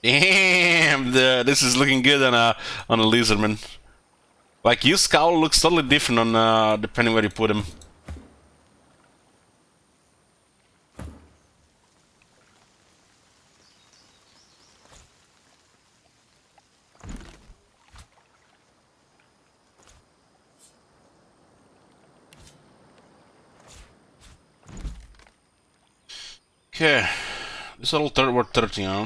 [SPEAKER 1] Damn! Damn, this is looking good on a lizardman. Like, your skull looks totally different on depending where you put him. Okay, this little worth 30, huh?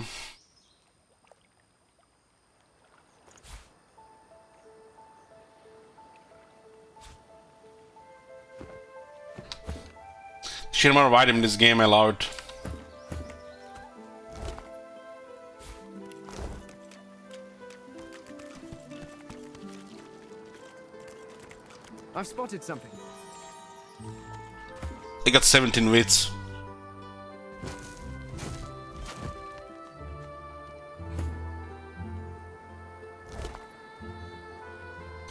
[SPEAKER 1] Sheer amount of item in this game I allowed.
[SPEAKER 10] I've spotted something.
[SPEAKER 1] I got 17 wits.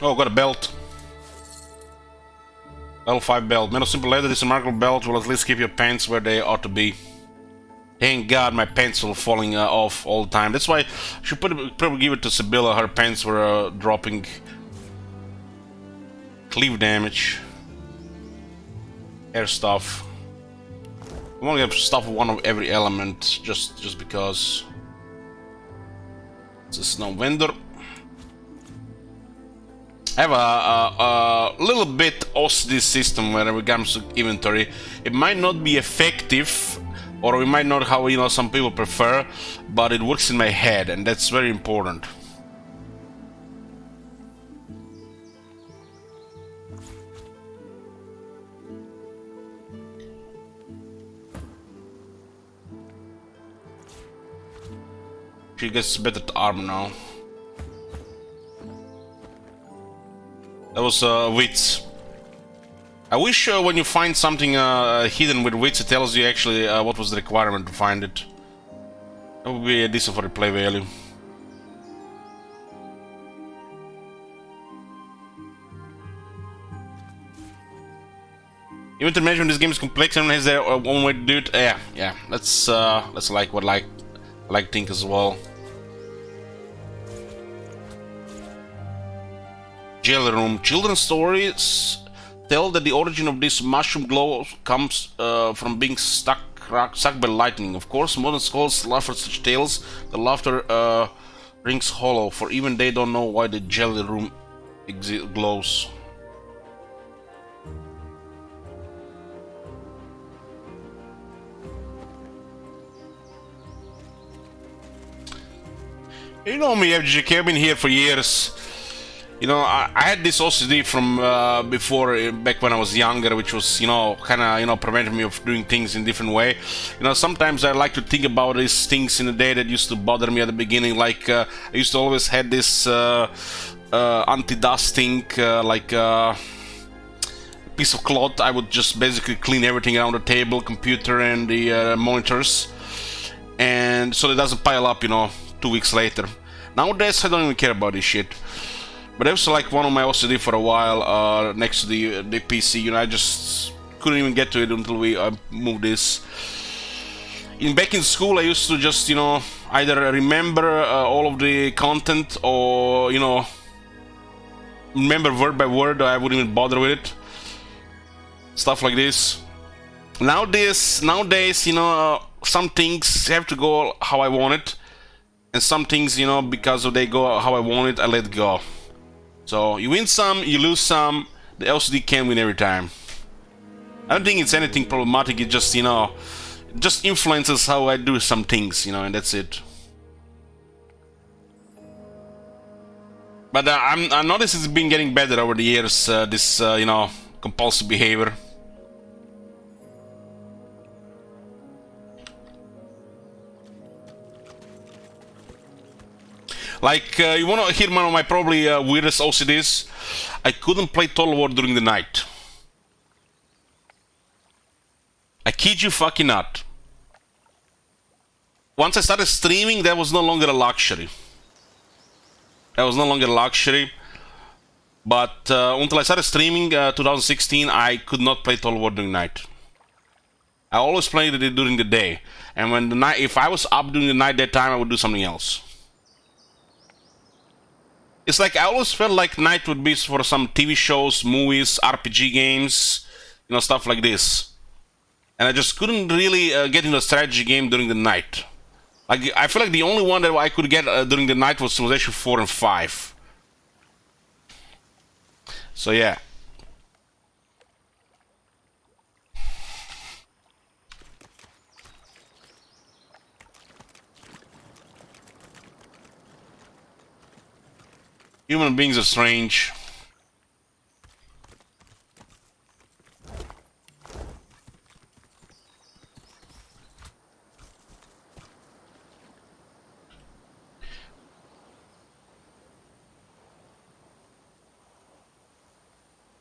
[SPEAKER 1] Oh, got a belt. Level 5 belt. Metal simple leather. This remarkable belt will at least keep your pants where they ought to be. Thank God my pants were falling off all the time. That's why I should probably give it to Sibylla. Her pants were dropping. Cleave damage. Air stuff. I want to get stuff of one of every element just because. This is no vendor. I have a little bit OCD system when it comes to inventory. It might not be effective, or it might not how some people prefer, but it works in my head, and that's very important. She gets better armor now. That was wits. I wish when you find something hidden with wits, it tells you actually what was the requirement to find it. That would be decent for the play value. Inventory management in this game is complex. Everyone has their own way to do it. Yeah. That's like what I like to think as well. Jelly room. Children's stories tell that the origin of this mushroom glow comes from being struck by lightning. Of course, modern scholars laugh at such tales. The laughter rings hollow, for even they don't know why the jelly room glows. You know me, FGK, I've been here for years. I had this OCD from before, back when I was younger, which was, kind of, prevented me of doing things in a different way. Sometimes I like to think about these things in the day that used to bother me at the beginning. Like, I used to always had this anti-dusting, like a piece of cloth. I would just basically clean everything around the table, computer, and the monitors. And so it doesn't pile up, 2 weeks later. Nowadays, I don't even care about this shit. But it was like one of my OCD for a while, next to the PC. I just couldn't even get to it until we moved this. Back in school, I used to just, either remember all of the content or, remember word by word. I wouldn't even bother with it. Stuff like this. Nowadays, some things have to go how I want it, and some things, because they go how I want it, I let go. So you win some, you lose some. The LCD can win every time. I don't think it's anything problematic. It just, just influences how I do some things, and that's it. But I noticed it's been getting better over the years. This, compulsive behavior. Like, you want to hear one of my probably weirdest OCDs? I couldn't play Total War during the night. I kid you fucking not. Once I started streaming, that was no longer a luxury. That was no longer a luxury. But until I started streaming 2016, I could not play Total War during the night. I always played it during the day. And when if I was up during the night that time, I would do something else. It's like I always felt like night would be for some TV shows, movies, RPG games, you know, stuff like this. And I just couldn't really get into a strategy game during the night. Like, I feel like the only one that I could get during the night was Civilization 4 and 5. So yeah. Human beings are strange.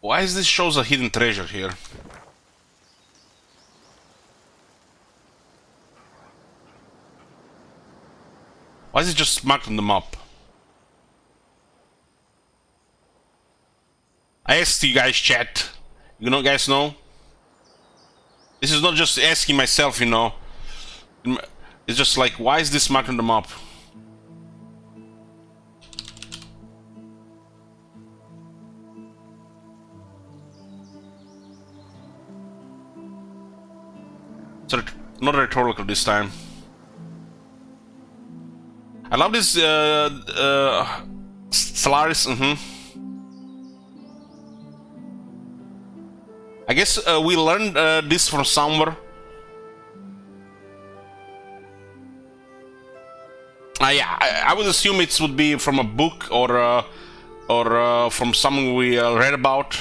[SPEAKER 1] Why is this shows a hidden treasure here? Why is it just marked on the map? I asked you guys, chat. You know, guys know? This is not just asking myself, you know. It's just like, why is this marked on the map? So, not rhetorical this time. I love this Stellaris. I guess we learned this from somewhere. Yeah, I would assume it would be from a book or from something we read about.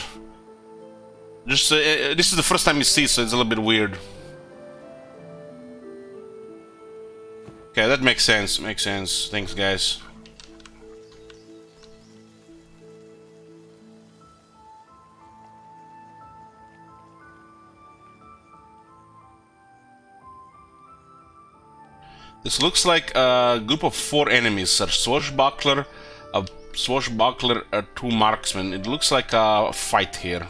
[SPEAKER 1] Just this is the first time you see, so it's a little bit weird. Okay, that makes sense. Makes sense. Thanks, guys. This looks like a group of 4 enemies: a swashbuckler, 2 marksmen. It looks like a fight here.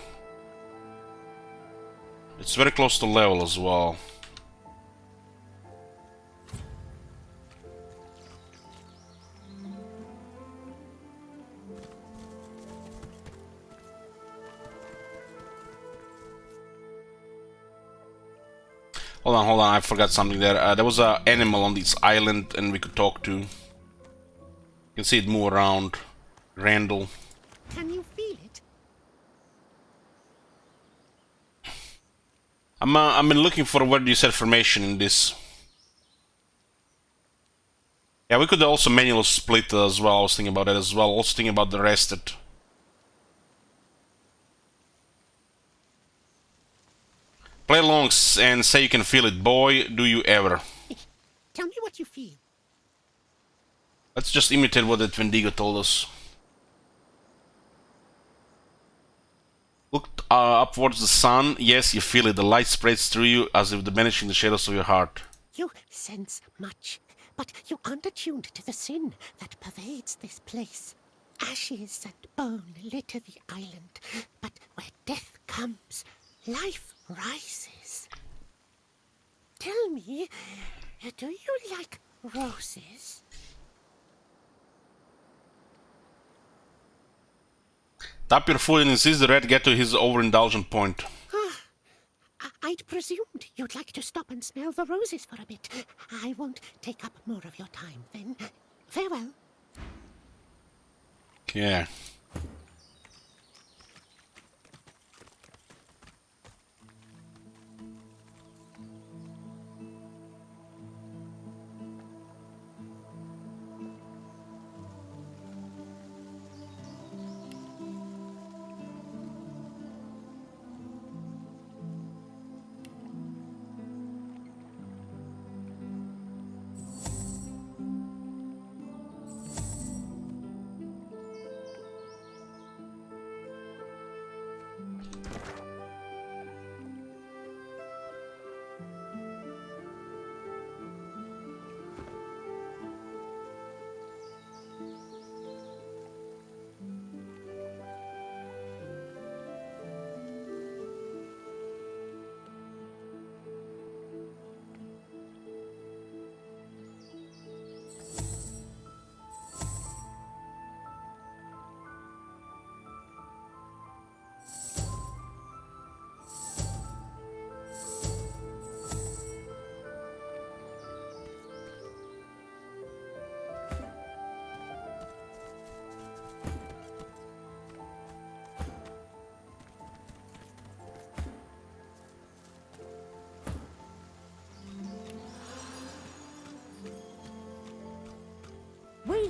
[SPEAKER 1] It's very close to level as well. Hold on, I forgot something there. There was an animal on this island and we could talk to. You can see it move around. Randall.
[SPEAKER 13] Can you feel it?
[SPEAKER 1] I've been looking for where you said formation in this. Yeah, we could also manual split as well. I was thinking about that as well. Also thinking about the rested. Play along and say you can feel it. Boy, do you ever.
[SPEAKER 13] Tell me what you feel.
[SPEAKER 1] Let's just imitate what that Wendigo told us. Look up towards the sun. Yes, you feel it. The light spreads through you as if banishing the shadows of your heart.
[SPEAKER 13] You sense much, but you aren't attuned to the sin that pervades this place. Ashes and bone litter the island, but where death comes, life rises. Tell me, do you like roses?
[SPEAKER 1] Tap your foot and insist the red get to his overindulgent point.
[SPEAKER 13] I'd presumed you'd like to stop and smell the roses for a bit. I won't take up more of your time then. Farewell.
[SPEAKER 1] Yeah.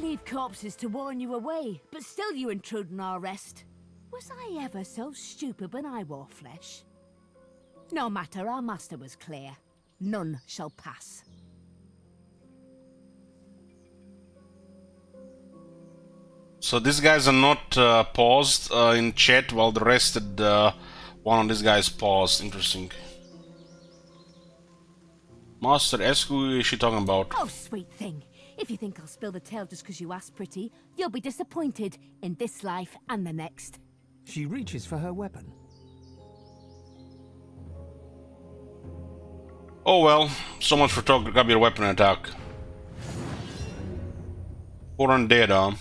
[SPEAKER 14] leave corpses to warn you away, but still you intrude on our rest. Was I ever so stupid when I wore flesh? No matter, our master was clear. None shall pass.
[SPEAKER 1] So these guys are not paused in chat, while the rest of one of these guys paused. Interesting. Master, ask who is she talking about?
[SPEAKER 14] Oh, sweet thing. If you think I'll spill the tale just because you asked pretty, you'll be disappointed in this life and the next.
[SPEAKER 5] She reaches for her weapon.
[SPEAKER 1] Oh well, so much for talking. Grab your weapon and attack. 4 undead, huh?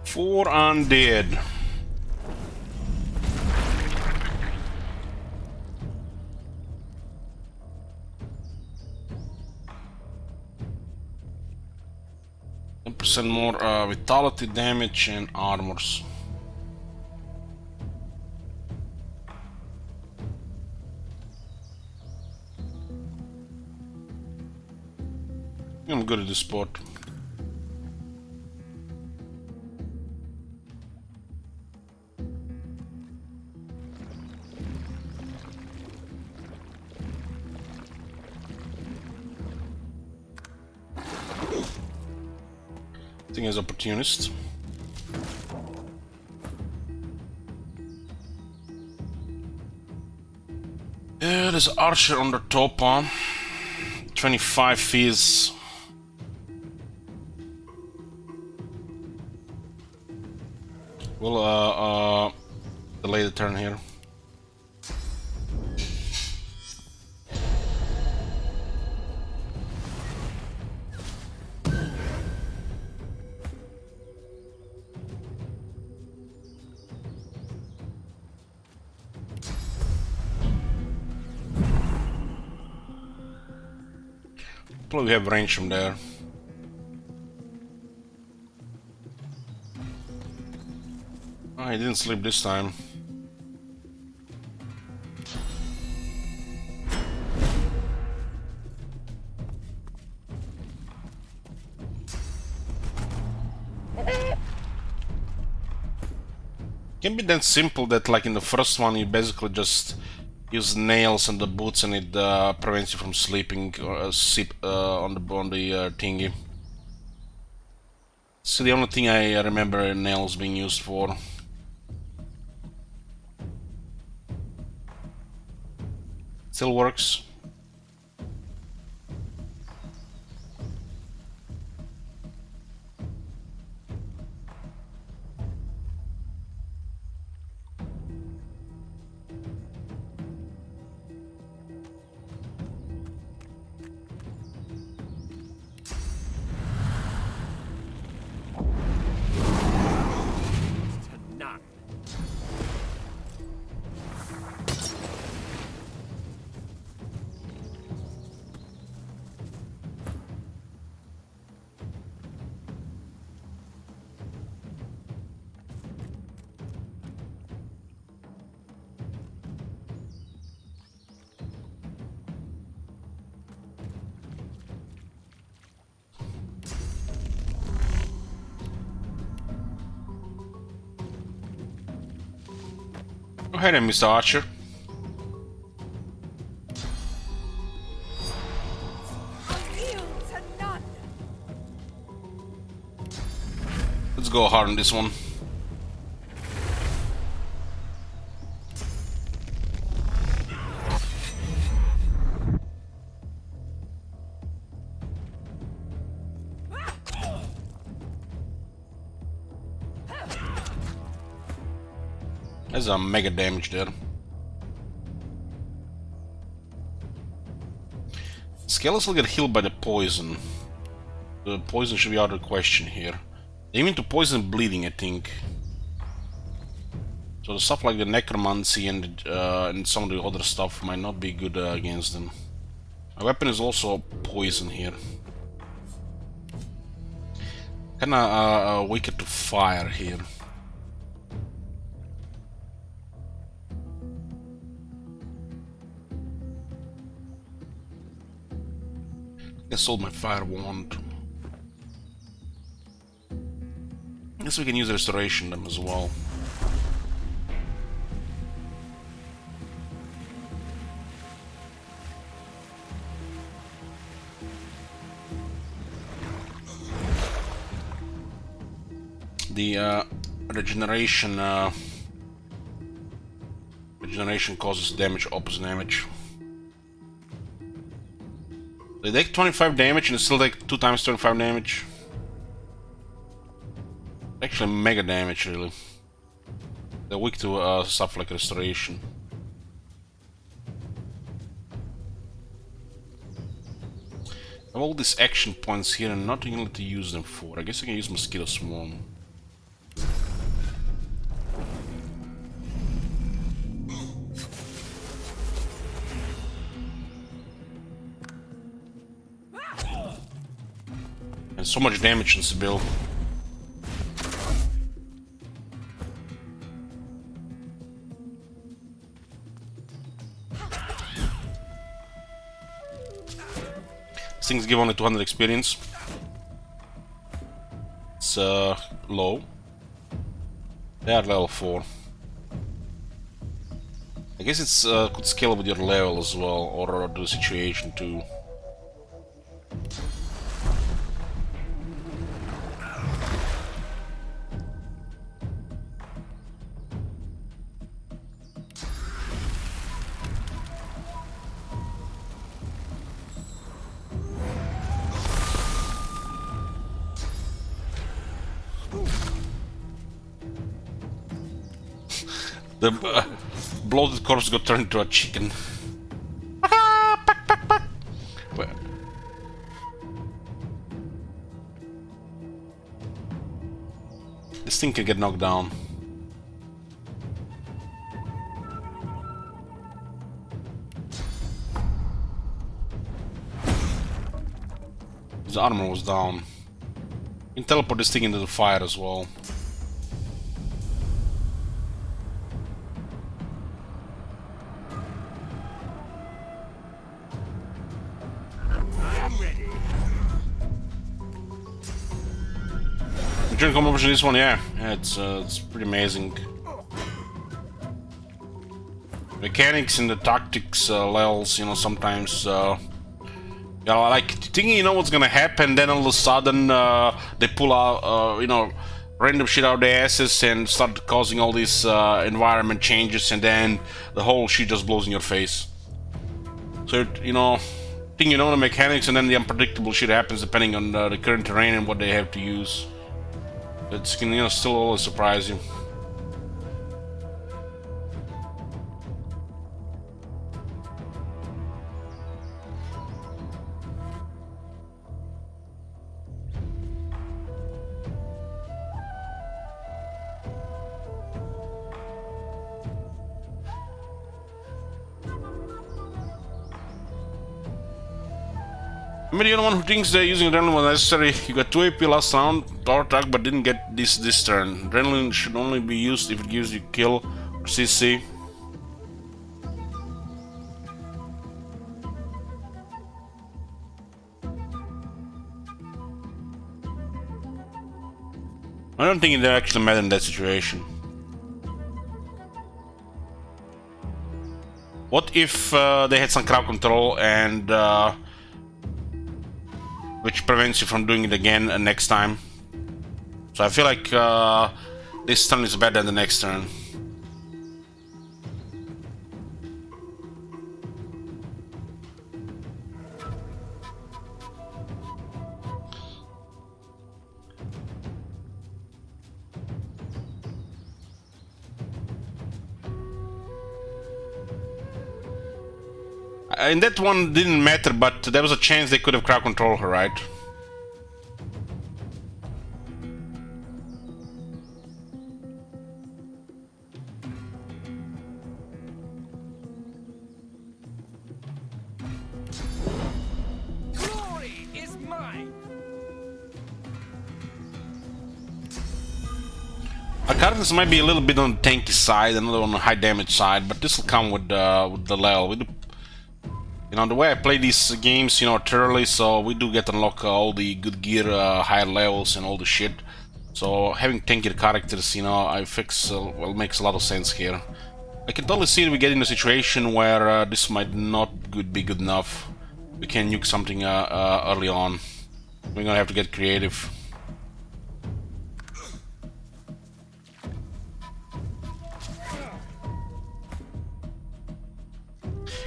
[SPEAKER 1] Four undead. % more vitality, damage, and armors. I'm good at this sport. As opportunist. Yeah, there's archer on the top, huh? 25 fees. We'll delay the turn here. We have range from there. Oh, he didn't sleep this time. Can be that simple that, like in the first one, you basically just use nails and the boots, and it prevents you from sleeping or on the thingy. So the only thing I remember nails being used for. Still works. Go ahead, Mr. Archer. Let's go hard on this one. There's a mega damage there. Skeletons will get healed by the poison. The poison should be out of the question here. Aiming to poison bleeding, I think. So the stuff like the necromancy and some of the other stuff might not be good against them. My weapon is also poison here. Kinda wicked to fire here. I sold my fire wand. Guess we can use restoration them as well. The regeneration causes damage, opposite damage. They take 25 damage and it's still like 2 times 25 damage. Actually mega damage really. They're weak to stuff like restoration. I have all these action points here and not really to use them for. I guess I can use Mosquito Swarm. And so much damage in Sibyl. These things give only 200 experience. It's low. They are level 4. I guess it's could scale with your level as well, or the situation too. The bloated corpse got turned into a chicken. This thing can get knocked down. His armor was down. You can teleport this thing into the fire as well. Return combo for this one, yeah, it's pretty amazing. Mechanics and the tactics levels, you know, sometimes you know, like thinking you know what's gonna happen, then all of a sudden they pull out you know, random shit out of their asses and start causing all these environment changes, and then the whole shit just blows in your face. So you know, think you know the mechanics, and then the unpredictable shit happens depending on the current terrain and what they have to use. It can, you know, still always surprise you. I'm the only one who thinks they're using adrenaline was necessary. You got 2 AP last round, power attack, but didn't get this turn. Adrenaline should only be used if it gives you kill or CC. I don't think it actually mattered in that situation. What if they had some crowd control and which prevents you from doing it again next time? So I feel like this turn is better than the next turn. In that one didn't matter, but there was a chance they could have crowd control her, right? Our characters might be a little bit on the tanky side, another on the high damage side, but this will come with the level. You know, the way I play these games, you know, thoroughly, so we do get to unlock all the good gear, higher levels, and all the shit. So having tankier characters, you know, well, makes a lot of sense here. I can totally see that we get in a situation where this might not be good enough. We can nuke something early on. We're gonna have to get creative.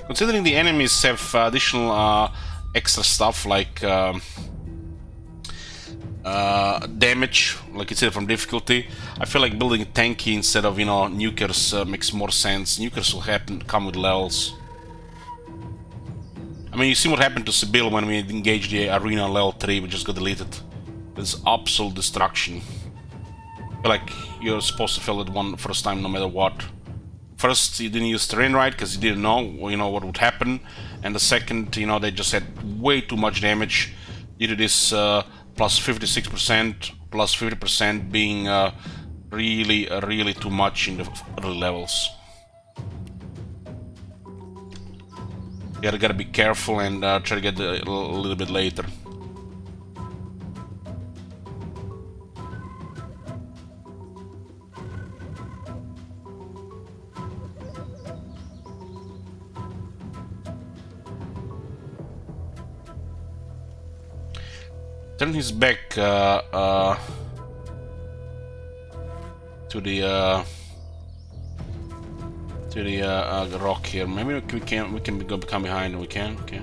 [SPEAKER 1] Considering the enemies have additional extra stuff like damage, like it's from difficulty, I feel like building tanky instead of, you know, nukers makes more sense. Nukers will come with levels. I mean, you see what happened to Sibyl when we engaged the arena level 3, which just got deleted. It's absolute destruction. I feel like you're supposed to fill it one first time no matter what. First, you didn't use terrain right because you didn't know, you know, what would happen, and the second, you know, they just had way too much damage due to this plus 56%, plus 50% being really too much in the early levels. You gotta be careful and try to get a little bit later. Turn his back to the rock here. Maybe we can go come behind. We can. Okay.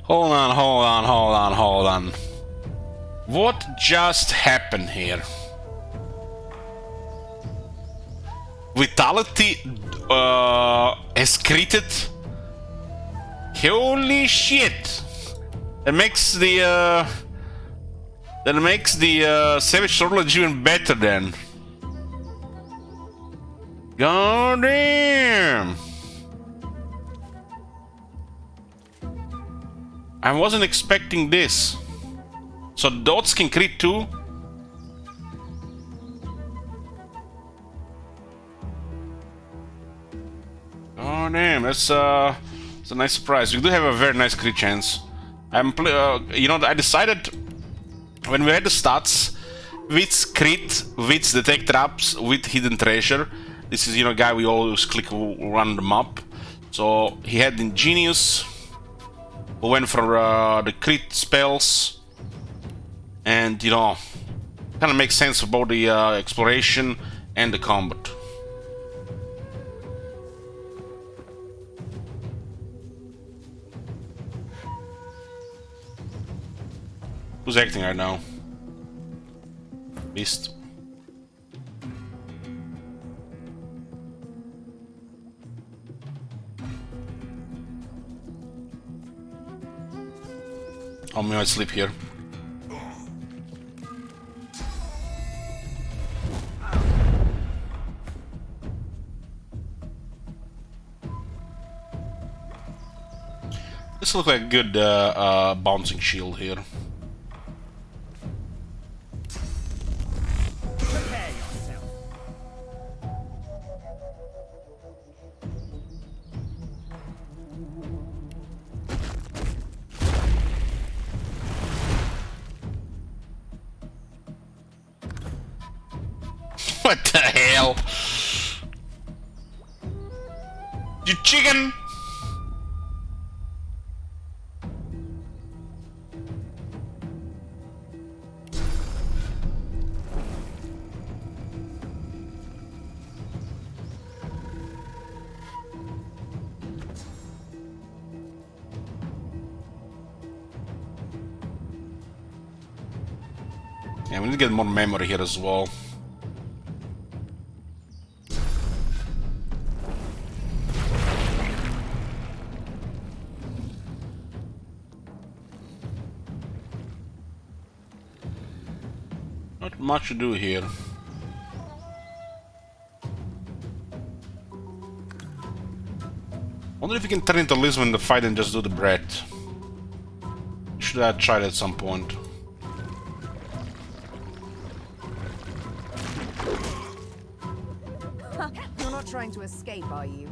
[SPEAKER 1] Hold on. What just happened here? Vitality has created. Holy shit! That makes the Savage Swordledge even better then. God damn! I wasn't expecting this. So dots can crit too? Oh damn, that's a nice surprise. We do have a very nice crit chance. You know, I decided when we had the stats with crit, with detect traps, with hidden treasure. This is, you know, guy we always click run them up. So he had ingenious. We went for the crit spells. And, you know, kind of makes sense about the exploration and the combat. Who's acting right now? Beast. Oh, maybe I sleep here. This looks like a good bouncing shield here.
[SPEAKER 15] Prepare yourself.
[SPEAKER 1] What the hell? You chicken! Yeah, we need to get more memory here as well. Not much to do here. Wonder if you can turn into Lisbon in the fight and just do the breath. Should I try it at some point?
[SPEAKER 11] You're not trying to escape, are you?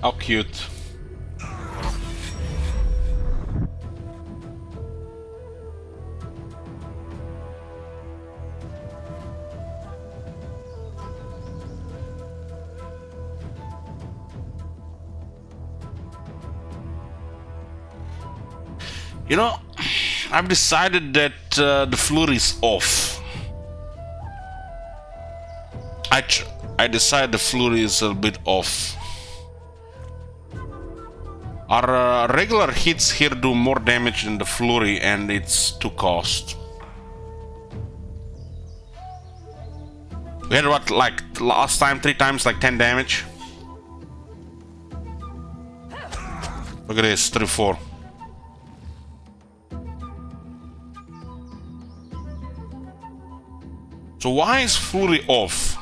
[SPEAKER 1] How cute. You know, I've decided that the flurry is off. I decided the flurry is a bit off. Our regular hits here do more damage than the flurry, and it's 2 cost. We had what, like last time, 3 times, like 10 damage. Look at this, 3-4. So why is flurry off?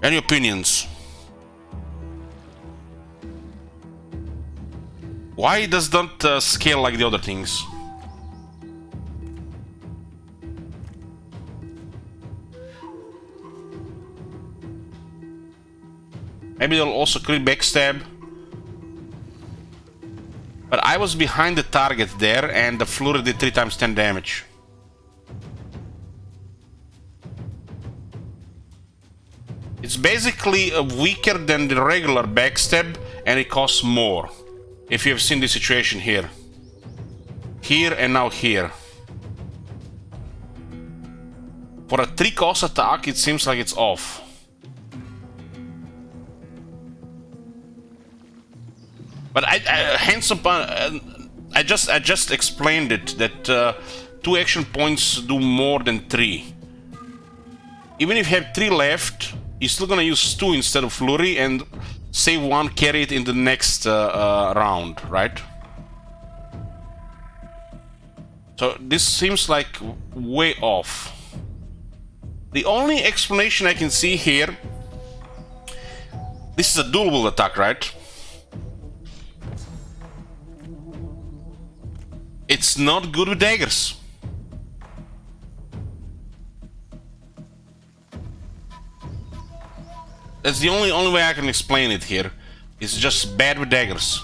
[SPEAKER 1] Any opinions? Why does that scale like the other things? Maybe they'll also crit backstab. But I was behind the target there and the flurry did 3 times 10 damage. It's basically weaker than the regular backstab and it costs more. If you have seen this situation here. Here and now here. For a 3 cost attack, it seems like it's off. But hands upon, I just explained it that 2 action points do more than 3. Even if you have 3 left, you're still gonna use 2 instead of flurry and save 1, carry it in the next round, right? So this seems like way off. The only explanation I can see here, this is a dual wield attack, right? It's not good with daggers. That's the only way I can explain it here. It's just bad with daggers.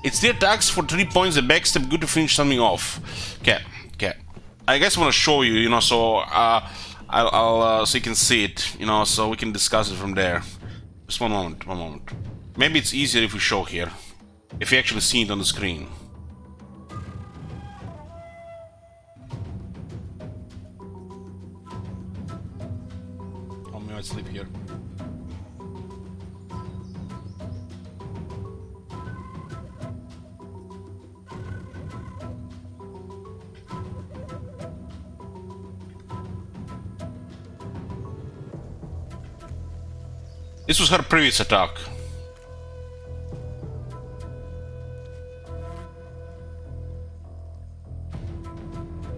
[SPEAKER 1] It's the attacks for 3 points, the backstab, good to finish something off. Okay. I guess I want to show you, so I'll so you can see it, so we can discuss it from there. Just one moment. Maybe it's easier if we show here, if you actually see it on the screen. Oh, maybe I sleep here. This was her previous attack.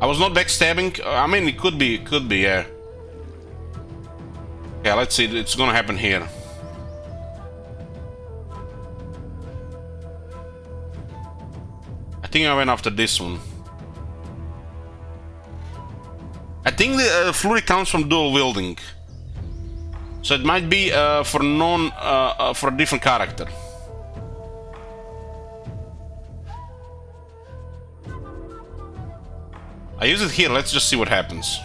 [SPEAKER 1] I was not backstabbing. I mean, it could be, yeah. Yeah, let's see. It's gonna happen here. I think I went after this one. I think the flurry comes from dual wielding. So it might be for a different character. I use it here, let's just see what happens.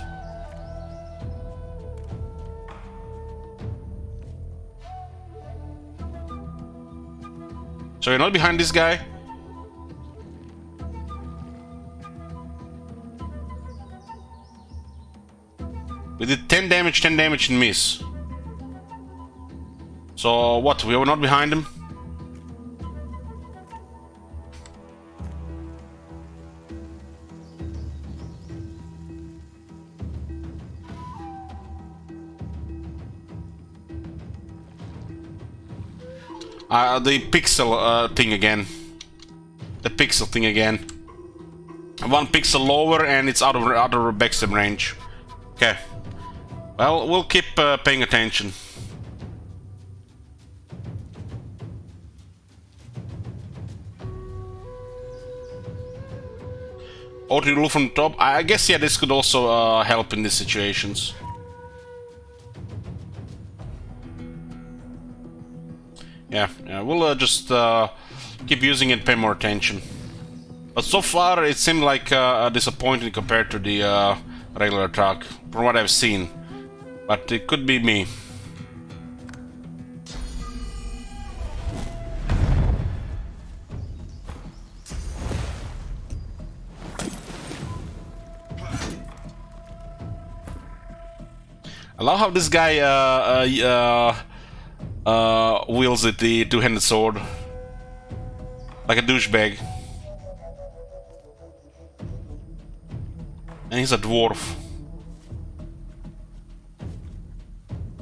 [SPEAKER 1] So you're not behind this guy? We did 10 damage and miss. So So what? We were not behind him? The pixel thing again. The pixel thing again. 1 pixel lower and it's out of backstab range. Okay. Well, we'll keep paying attention. Auto rule from the top. I guess, yeah, this could also help in these situations. Yeah, we'll just keep using it, pay more attention. But so far, it seemed like disappointing compared to the regular attack, from what I've seen. But it could be me. I love how this guy wields it, the two-handed sword. Like a douchebag. And he's a dwarf.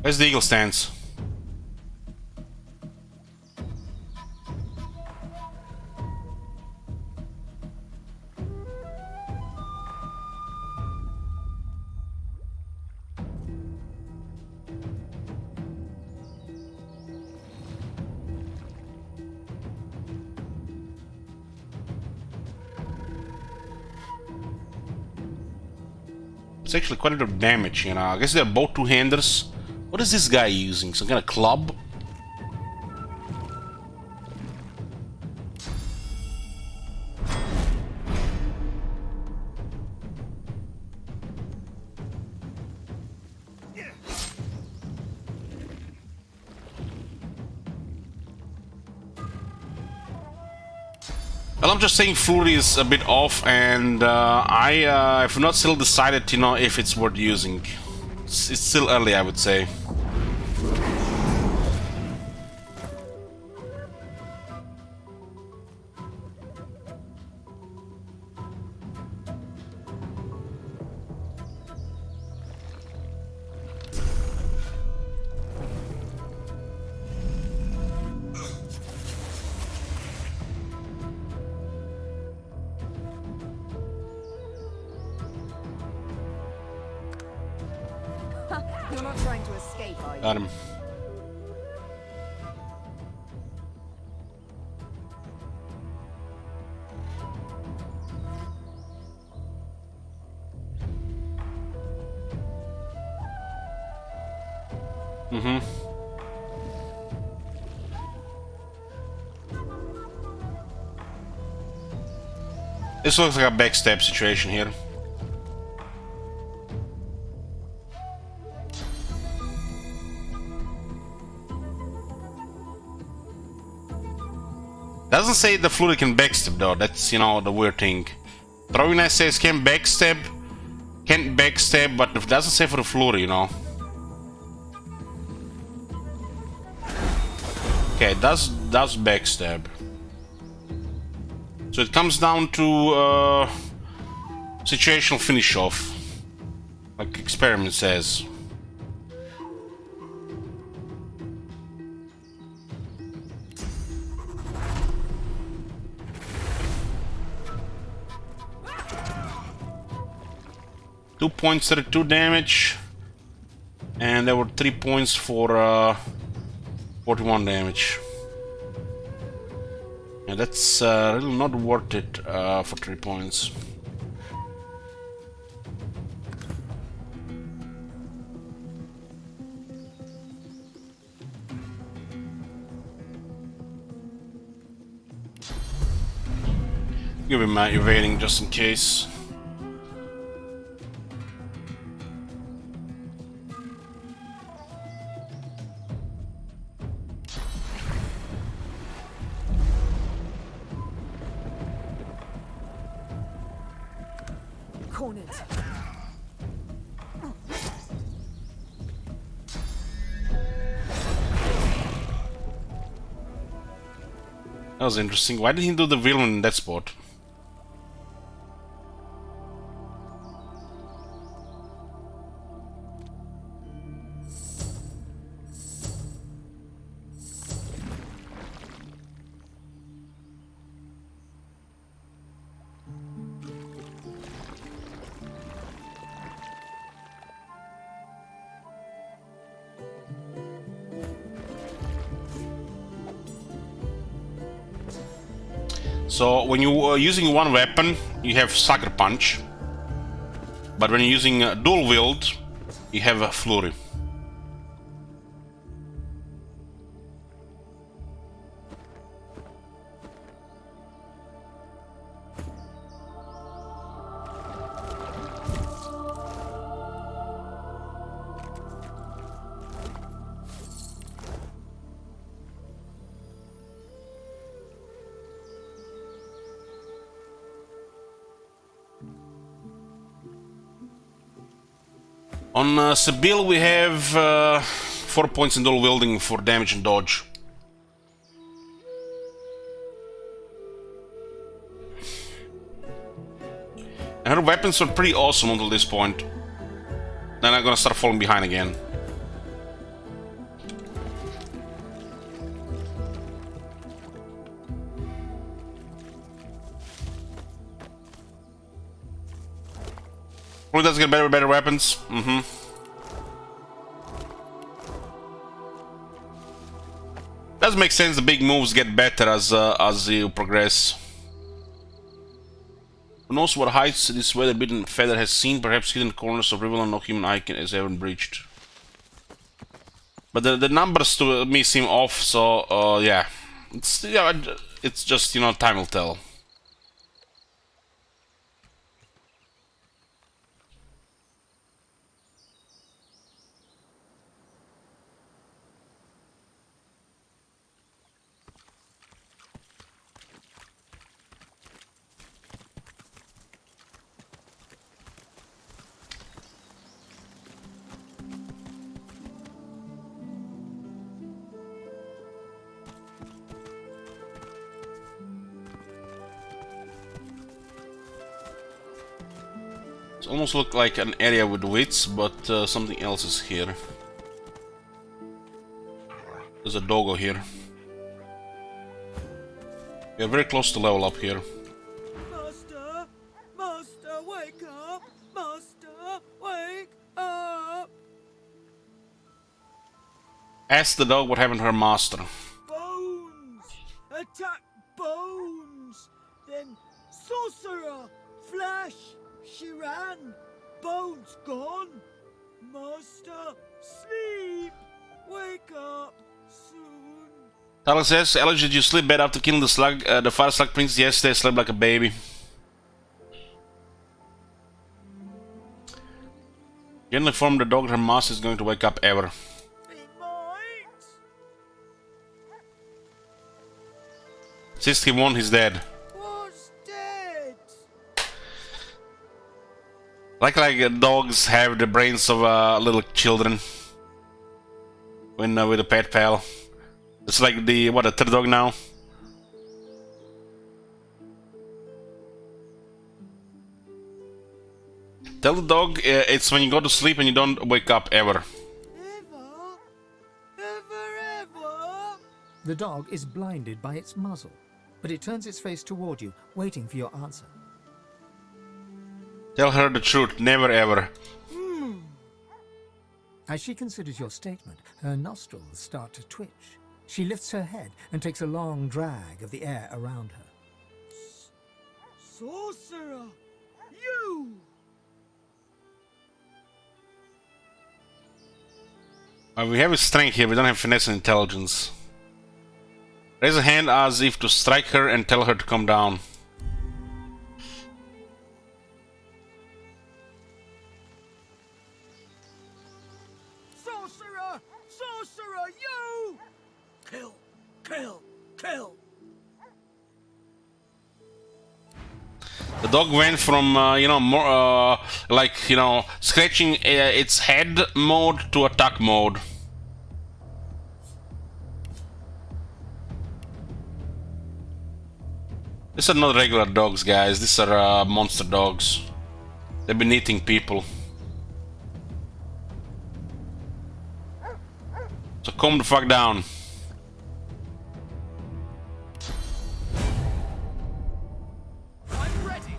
[SPEAKER 1] Where's the eagle stance? It's actually quite a bit of damage, you know. I guess they're both two-handers. What is this guy using? Some kind of club? Well, I'm just saying Flurry is a bit off, and I have not still decided, you know, if it's worth using. It's still early, I would say.
[SPEAKER 11] You're not trying to escape, are you?
[SPEAKER 1] Got him. This looks like a backstab situation here. Doesn't say the Flurry can backstab though, that's, you know, the weird thing. Throwing knife says can't backstab, but it doesn't say for the Flurry, you know. Okay, it does backstab. So it comes down to situational finish off, like experiment says. .32 damage, and there were 3 points for 41 damage. And that's really not worth it for 3 points. Give him evading just in case.
[SPEAKER 11] Cornered.
[SPEAKER 1] That was interesting. Why did he do the villain in that spot? So when you are using one weapon, you have Sucker Punch, but when you're using dual wield, you have a Flurry. On Sibyl we have 4 points in dual wielding for damage and dodge. And her weapons are pretty awesome until this point. Then I'm gonna start falling behind again. Who does get better weapons? Does make sense. The big moves get better as you progress. Who knows what heights this weather-beaten feather has seen? Perhaps hidden corners of Riverland no human eye has ever breached. But the numbers to me seem off. So yeah, it's just, you know, time will tell. It almost look like an area with wits, but something else is here. There's a doggo here. We are very close to level up here.
[SPEAKER 3] Master! Master, wake up! Master, wake up!
[SPEAKER 1] Ask the dog what happened to her master.
[SPEAKER 3] Bones! Attack bones! Then sorcerer! Flash! She ran! Bones gone! Master, sleep! Wake up soon!
[SPEAKER 1] Tyler says, Alex, did you sleep bad after killing the slug, the fire slug prince yesterday? I slept like a baby. Gently inform the dog her master is going to wake up ever. Since he won, he's dead.
[SPEAKER 3] What's dead?
[SPEAKER 1] Like dogs have the brains of little children. When with a pet pal. It's like the, what, a third dog now? Tell the dog it's when you go to sleep and you don't wake up ever.
[SPEAKER 5] The dog is blinded by its muzzle, but it turns its face toward you, waiting for your answer.
[SPEAKER 1] Tell her the truth, never ever.
[SPEAKER 5] As she considers your statement, her nostrils start to twitch. She lifts her head and takes a long drag of the air around her.
[SPEAKER 3] Sorcerer! You!
[SPEAKER 1] We have his strength here, we don't have finesse and intelligence. Raise a hand as if to strike her and tell her to come down.
[SPEAKER 3] Sorcerer! Sorcerer, you! Kill! Kill! Kill!
[SPEAKER 1] The dog went from, you know, more, like, you know, scratching its head mode to attack mode. These are not regular dogs, guys. These are monster dogs. They've been eating people. So calm the fuck down.
[SPEAKER 6] I'm ready.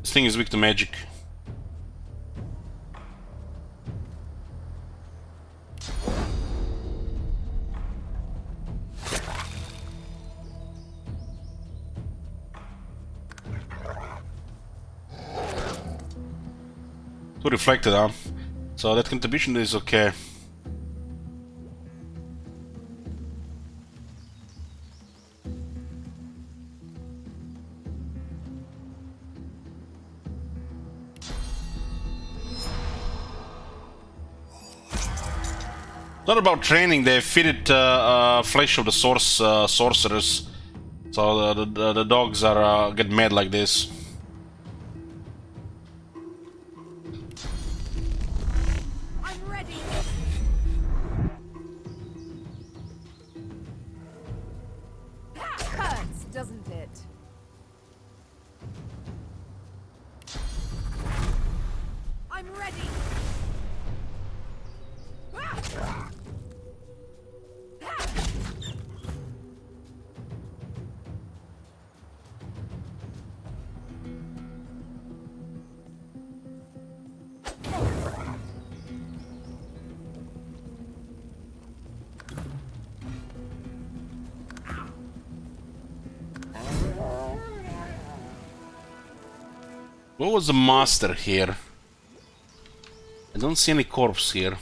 [SPEAKER 1] This thing is weak to magic. Too reflected, huh? So that contribution is okay. Not about training, they feed it flesh of the sorcerers. So the dogs are get mad like this.
[SPEAKER 11] Doesn't it? I'm ready.
[SPEAKER 1] What was the master here? I don't see any corpse here.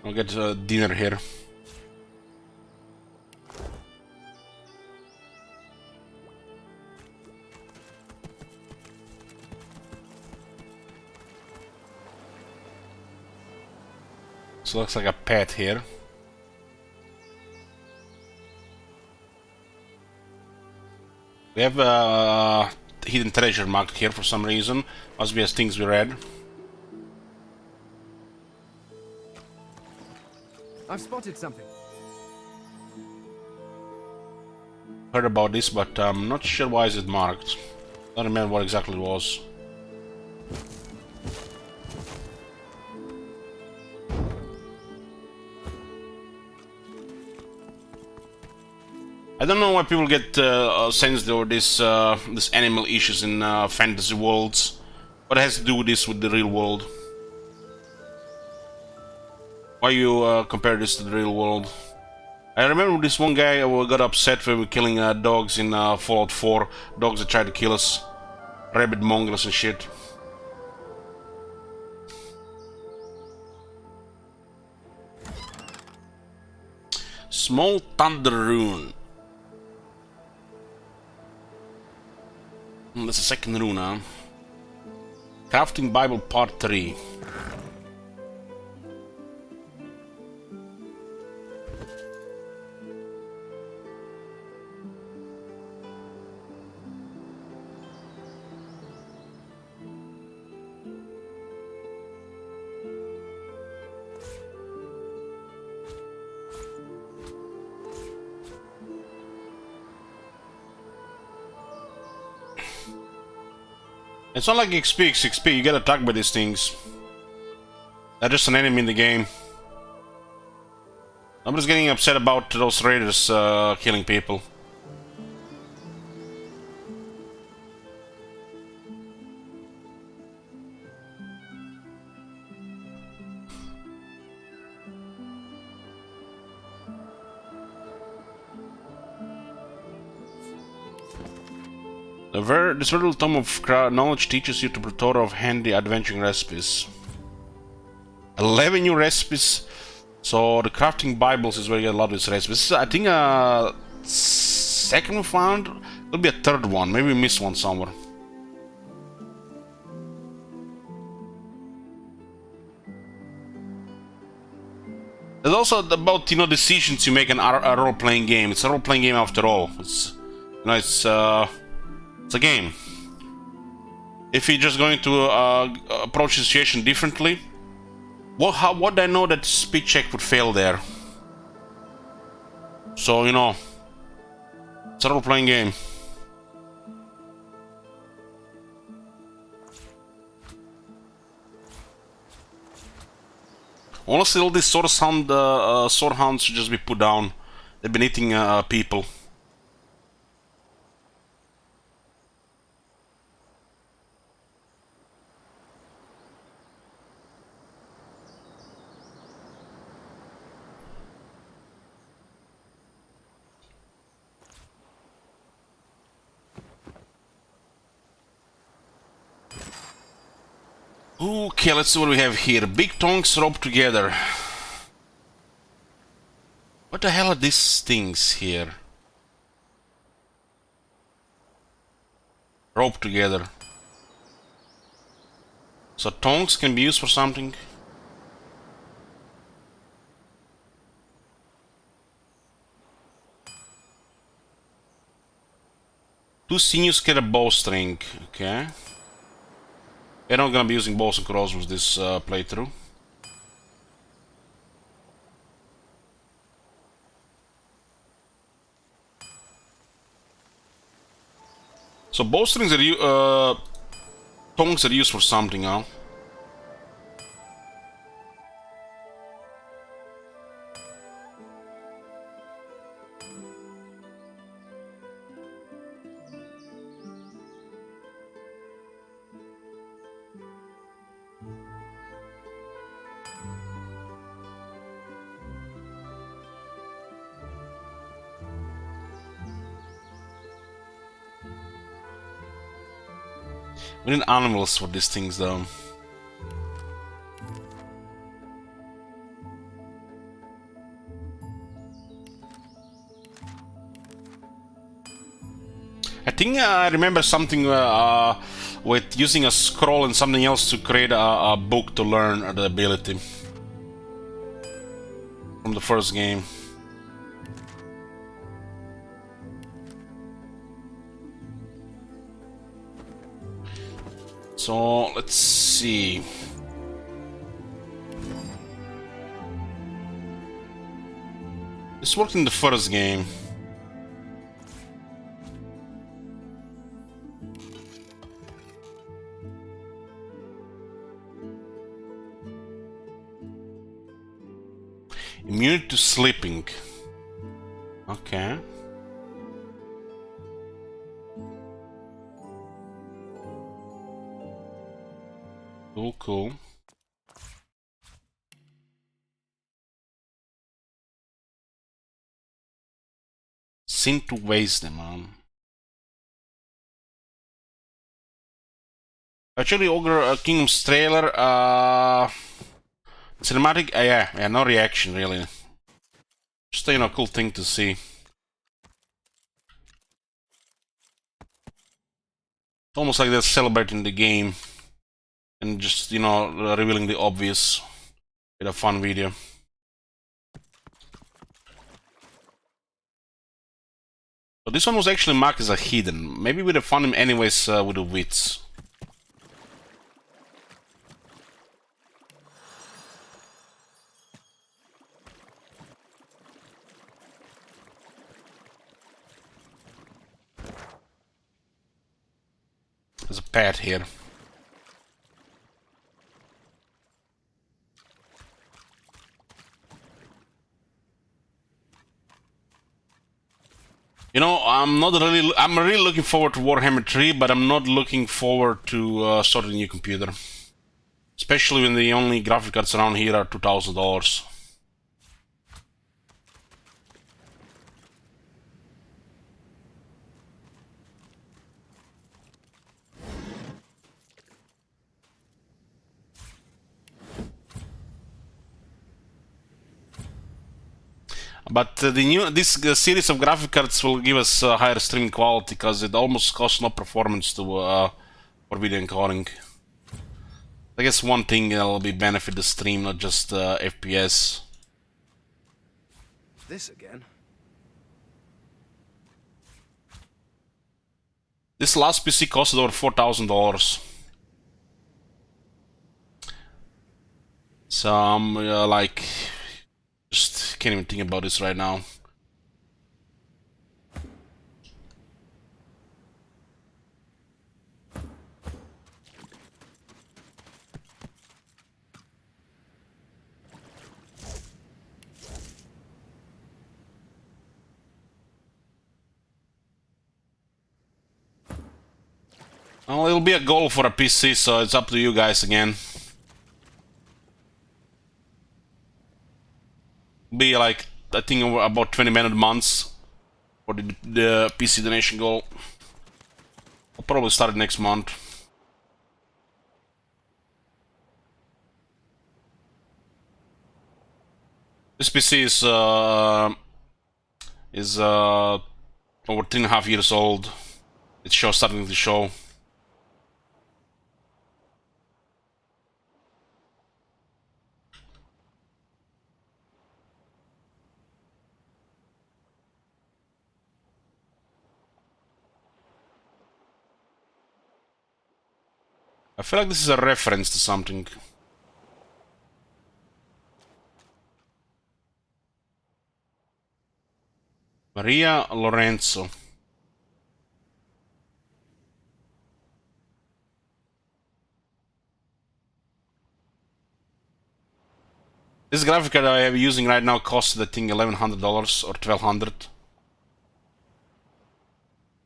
[SPEAKER 1] I'll get dinner here. So looks like a pet here. We have hidden treasure marked here for some reason. Must be as things we read.
[SPEAKER 10] I've spotted something.
[SPEAKER 1] Heard about this, but I'm not sure why is it marked. Don't remember what exactly it was. I don't know why people get sensitive over this this animal issues in fantasy worlds. What has to do with this with the real world? Why you compare this to the real world? I remember this one guy got upset when we were killing dogs in Fallout 4. Dogs that tried to kill us. Rabid mongrels and shit. Small Thunder Rune. That's the second rune, huh? Crafting Bible Part 3. It's not like XP, XP, you get attacked by these things. They're just an enemy in the game. I'm just getting upset about those raiders killing people. This little tome of knowledge teaches you to plethora of handy adventuring recipes. 11 new recipes. So the crafting Bibles is where you get a lot of these recipes. I think second we found. There'll be a third one. Maybe we missed one somewhere. There's also about decisions you make in a role-playing game. It's a role-playing game after all. It's it's a game. if you're just going to approach the situation differently. What did I know that speed check would fail there? So, you know, it's a role-playing game. Honestly, all these sword hounds should just be put down. They've been eating people. Okay, let's see what we have here. Big tongs roped together. What the hell are these things here? Roped together. So tongs can be used for something. Two sinews get a bowstring. Okay. We're not gonna be using bows and crossbows this playthrough. So bowstrings are tongs are used for something, huh? We need animals for these things, though. I think I remember something with using a scroll and something else to create a book to learn the ability from the first game. So let's see. This worked in the first game. Immunity to sleeping. Okay. Cool. Sin to waste them, man. Actually, Ogre Kingdom's trailer, cinematic, yeah, no reaction really. Just a cool thing to see. Almost like they're celebrating the game and just revealing the obvious with a fun video. But this one was actually marked as a hidden. Maybe we'd have found him anyways with the wits. There's a pet here. I'm really looking forward to Warhammer 3, but I'm not looking forward to starting a new computer. Especially when the only graphic cards around here are $2,000. But this series of graphic cards will give us higher streaming quality because it almost costs no performance to for video encoding. I guess one thing that'll be benefit the stream, not just FPS.
[SPEAKER 10] This again.
[SPEAKER 1] This last PC costed over $4,000. So I'm like, just can't even think about this right now. Well, it'll be a goal for a PC, so it's up to you guys again. Be like, I think about 20 months for the PC donation goal. I'll probably start it next month. This PC is over 3.5 years old. It's starting to show. I feel like this is a reference to something. Maria Lorenzo. This graphic card I am using right now costs, I think, $1,100 or $1,200.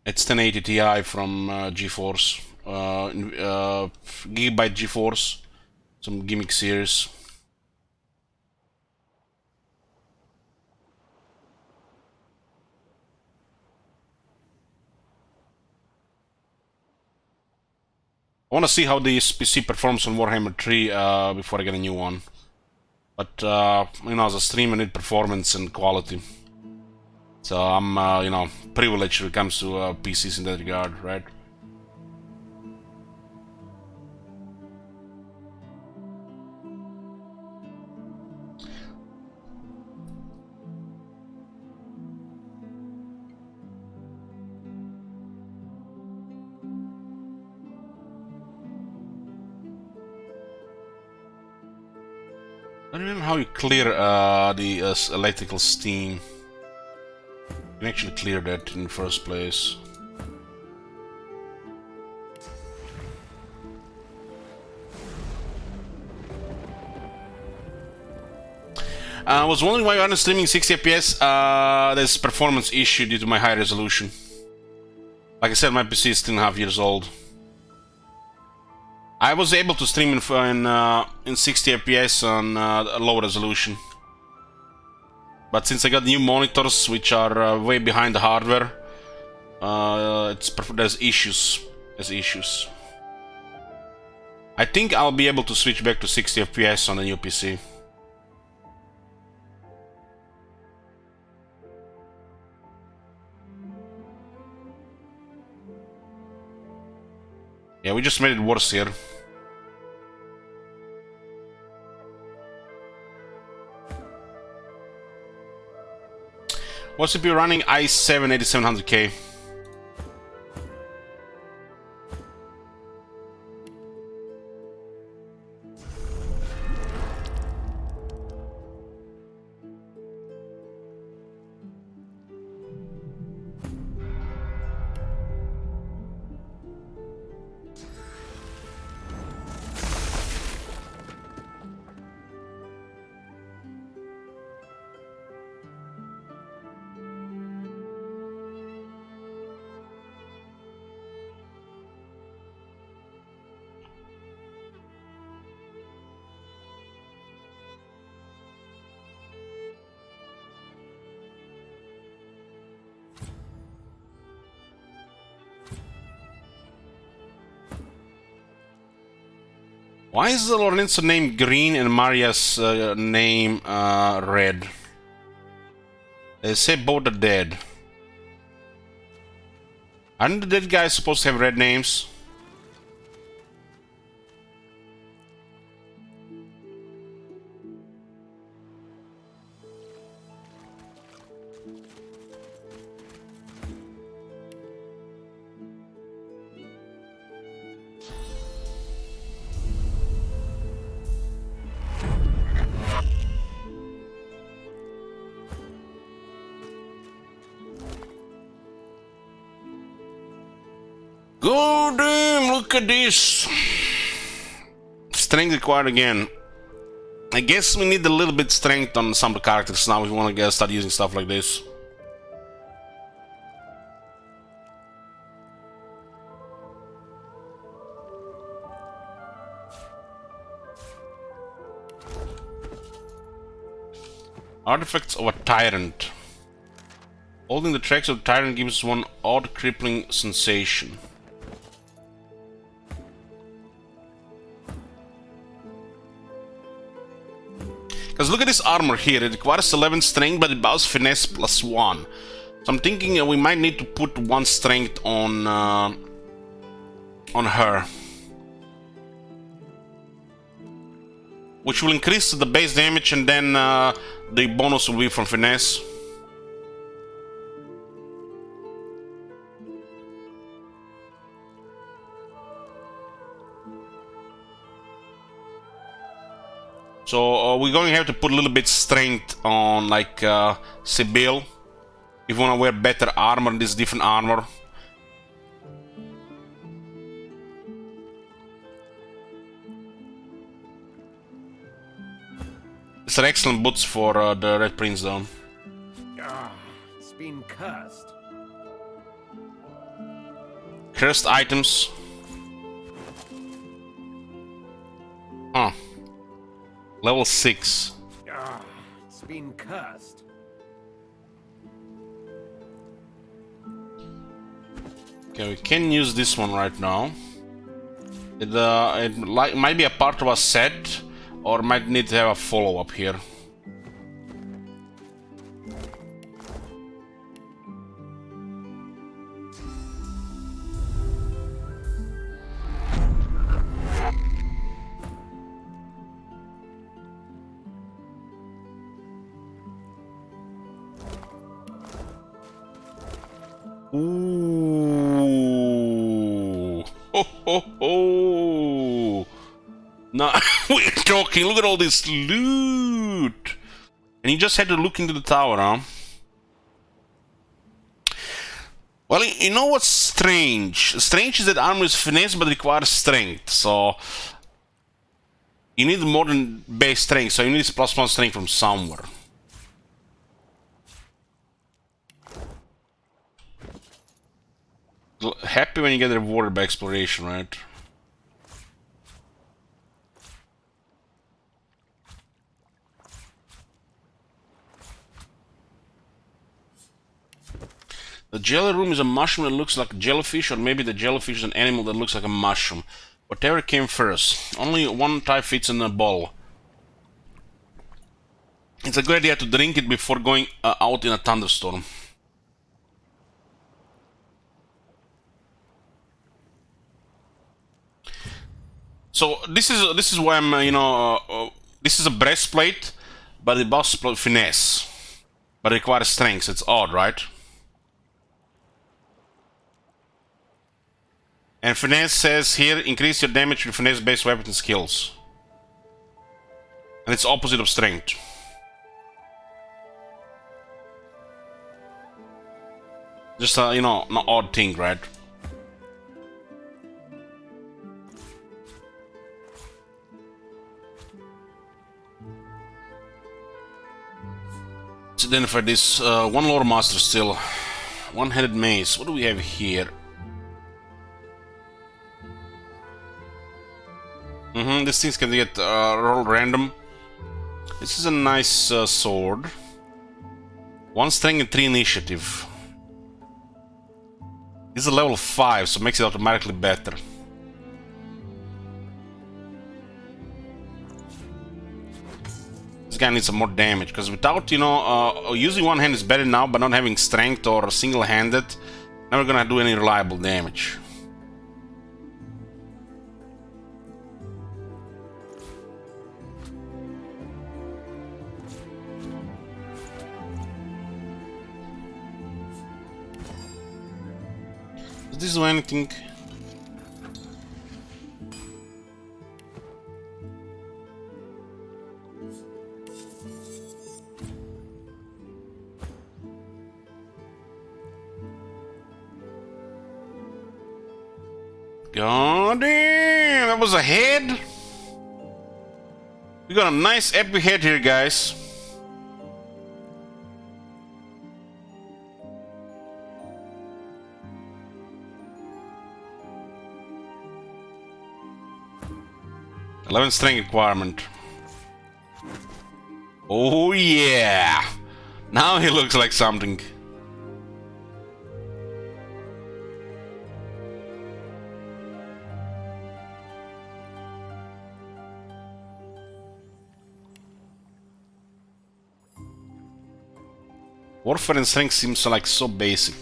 [SPEAKER 1] It's 1080 Ti from GeForce, Gigabyte GeForce, some gimmick series. I want to see how this PC performs on Warhammer 3 before I get a new one. But, you know, as a streamer, I need performance and quality. So I'm, you know, privileged when it comes to PCs in that regard, right? I don't remember how you clear the electrical steam. You can actually clear that in the first place. I was wondering why you aren't streaming 60 FPS. There's a performance issue due to my high resolution. Like I said, my PC is 3.5 years old. I was able to stream in 60 FPS on a low resolution. But since I got new monitors, which are way behind the hardware, there's issues. I think I'll be able to switch back to 60 FPS on the new PC. Yeah, we just made it worse here. What's CPU running? i7 8700K. Why is the Lorenzo name green and Maria's name red? They say both are dead. Aren't the dead guys supposed to have red names? Oh damn, look at this. Strength required again. I guess we need a little bit strength on some of the characters now if we want to start using stuff like this. Artifacts of a Tyrant. Holding the tracks of the Tyrant gives one odd crippling sensation. Because look at this armor here, it requires 11 strength but it bows finesse +1. So I'm thinking we might need to put 1 strength on her. Which will increase the base damage and then the bonus will be from finesse. So we're going to have to put a little bit strength on like Sibyl if we want to wear better armor, this different armor. These are excellent boots for the Red Prince though.
[SPEAKER 8] Ah, it's been cursed.
[SPEAKER 1] Cursed items. Huh. Level 6.
[SPEAKER 8] Ah, it's been cursed.
[SPEAKER 1] Okay, we can use this one right now. It might be a part of a set, or might need to have a follow-up here. Ooh. Ho, ho, ho. Now we're talking. Look at all this loot. And you just had to look into the tower, huh? Well, you know what's strange? Strange is that armor is finesse but requires strength. So you need more than base strength. So you need +1 strength from somewhere. Happy when you get rewarded by exploration, right? The jelly room is a mushroom that looks like a jellyfish, or maybe the jellyfish is an animal that looks like a mushroom. Whatever came first. Only one type fits in a bowl. It's a good idea to drink it before going out in a thunderstorm. So this is why I'm this is a breastplate, but it boss finesse, but it requires strength. It's odd, right? And finesse says here increase your damage with finesse-based weapons and skills, and it's opposite of strength. Just an odd thing, right? Let's identify this one lore master still. One-headed mace. What do we have here? These things can get rolled random. This is a nice sword. 1 strength and 3 initiative. This is a level 5, so it makes it automatically better. This guy needs some more damage, because without, using one hand is better now, but not having strength or single-handed, never gonna do any reliable damage. Does this do anything? God damn, that was a head. We got a nice epic head here, guys. $11 strength requirement. Oh yeah! Now he looks like something. Warfare and strength seems like so basic.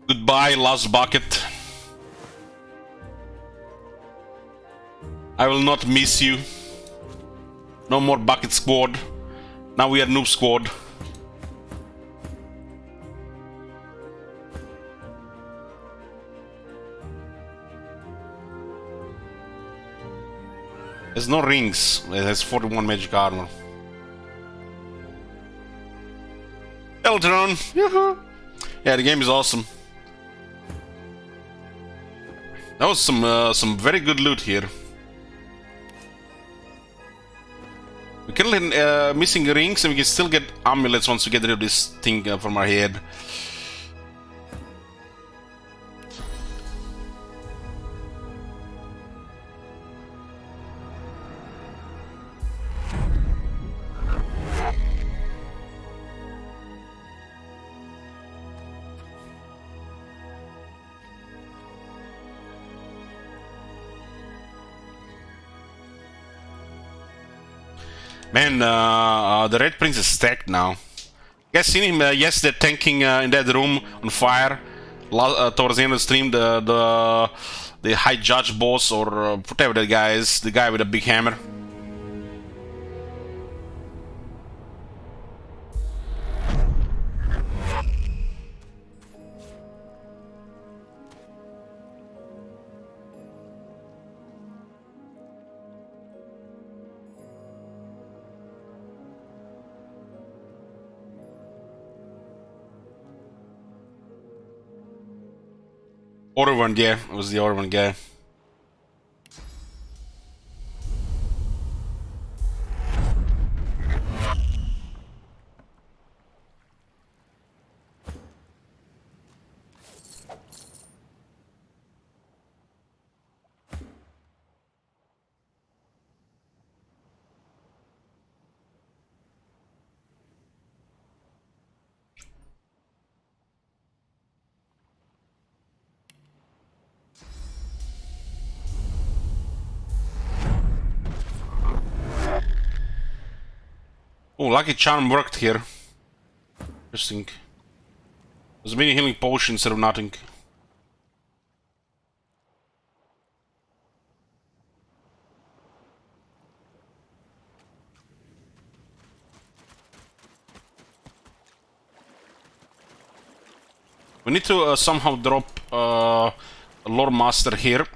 [SPEAKER 1] Goodbye, last bucket. I will not miss you. No more bucket squad. Now we are noob squad. There's no rings. It has 41 magic armor. Eltron. Yeah, the game is awesome. That was some very good loot here. We can missing rings and we can still get amulets once we get rid of this thing from our head. Man, the Red Prince is stacked now. You guys seen him yesterday tanking in that room on fire towards the end of the stream? The High Judge boss or whatever that guy is, the guy with a big hammer. Orvan, yeah, it was the Orvan guy. Oh, Lucky Charm worked here. Interesting. There's many healing potions instead of nothing. We need to somehow drop a Lore Master here.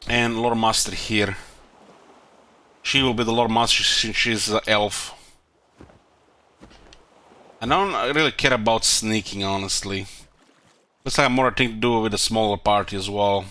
[SPEAKER 1] And Lore Master here. She will be the Lore Master since she's an elf. I don't really care about sneaking, honestly. Looks like I have more thing to do with a smaller party as well.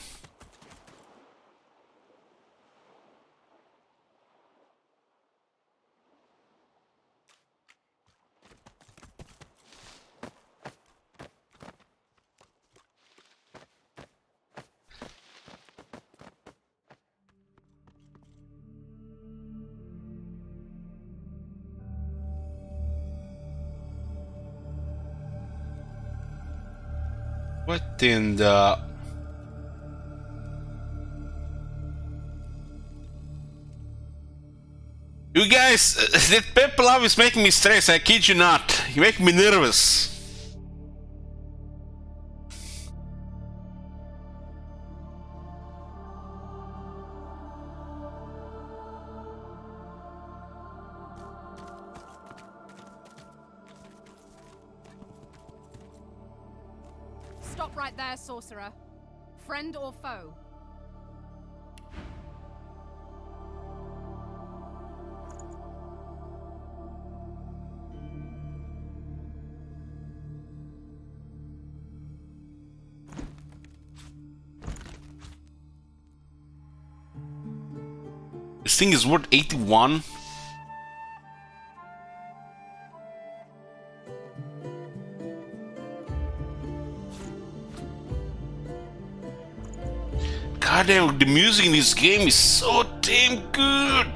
[SPEAKER 1] What in the... You guys, that pepper love is making me stress, I kid you not. You make me nervous.
[SPEAKER 15] Stop right there, sorcerer. Friend or foe?
[SPEAKER 1] thing is worth 81. God damn, the music in this game is so damn good.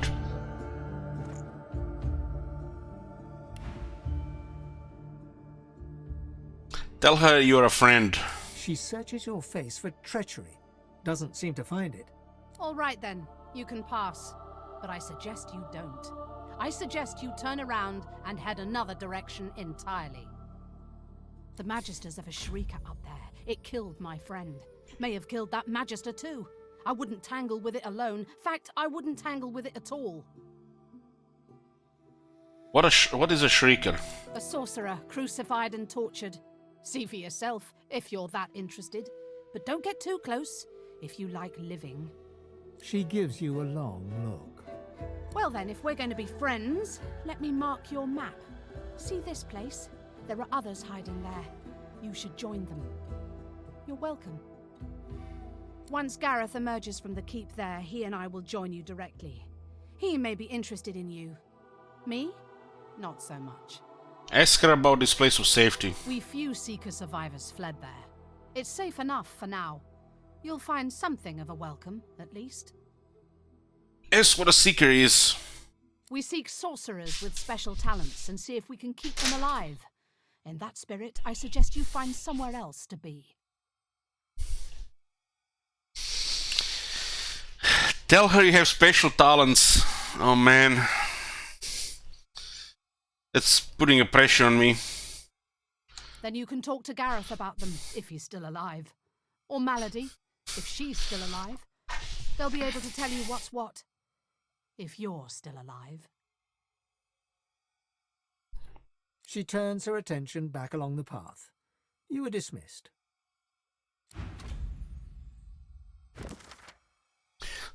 [SPEAKER 1] Tell her you're a friend.
[SPEAKER 5] She searches your face for treachery. Doesn't seem to find it.
[SPEAKER 15] All right then, you can pass. But I suggest you don't. I suggest you turn around and head another direction entirely. The Magisters of a Shrieker up there. It killed my friend. May have killed that Magister too. I wouldn't tangle with it alone. Fact, I wouldn't tangle with it at all.
[SPEAKER 1] What is a Shrieker?
[SPEAKER 15] A sorcerer, crucified and tortured. See for yourself, if you're that interested. But don't get too close, if you like living.
[SPEAKER 5] She gives you a long look.
[SPEAKER 15] Well then, if we're going to be friends, let me mark your map. See this place? There are others hiding there. You should join them. You're welcome. Once Gareth emerges from the keep there, he and I will join you directly. He may be interested in you. Me? Not so much.
[SPEAKER 1] Ask her about this place of safety.
[SPEAKER 15] We few Seeker survivors fled there. It's safe enough for now. You'll find something of a welcome, at least.
[SPEAKER 1] Ask what a Seeker is.
[SPEAKER 15] We seek sorcerers with special talents and see if we can keep them alive. In that spirit, I suggest you find somewhere else to be.
[SPEAKER 1] Tell her you have special talents. Oh man. It's putting a pressure on me.
[SPEAKER 15] Then you can talk to Gareth about them, if he's still alive. Or Malady, if she's still alive. They'll be able to tell you what's what. If you're still alive.
[SPEAKER 5] She turns her attention back along the path. You are dismissed.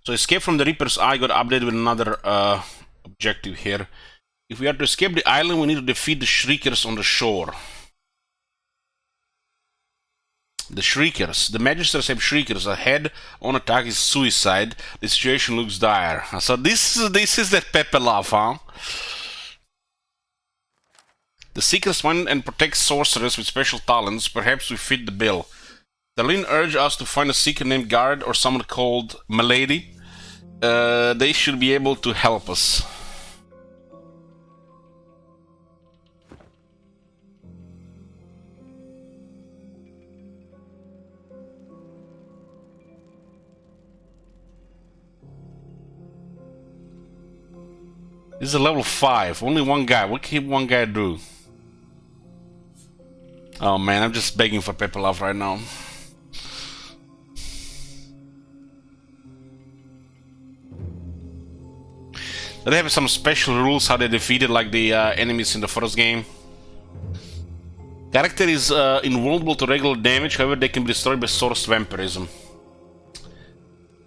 [SPEAKER 1] So escape from the Reaper's Eye got updated with another objective here. If we are to escape the island, we need to defeat the Shriekers on the shore. The Shriekers. The Magisters have Shriekers. A head-on attack is suicide. The situation looks dire. So this is that Pepe laugh, huh? The Seekers find and protect sorcerers with special talents. Perhaps we fit the bill. Darlene urged us to find a Seeker named Guard or someone called Milady. They should be able to help us. This is a level 5. Only one guy. What can one guy do? Oh man, I'm just begging for Pepe Love right now. Do they have some special rules how they defeated like the enemies in the first game? Character is invulnerable to regular damage, however they can be destroyed by source vampirism.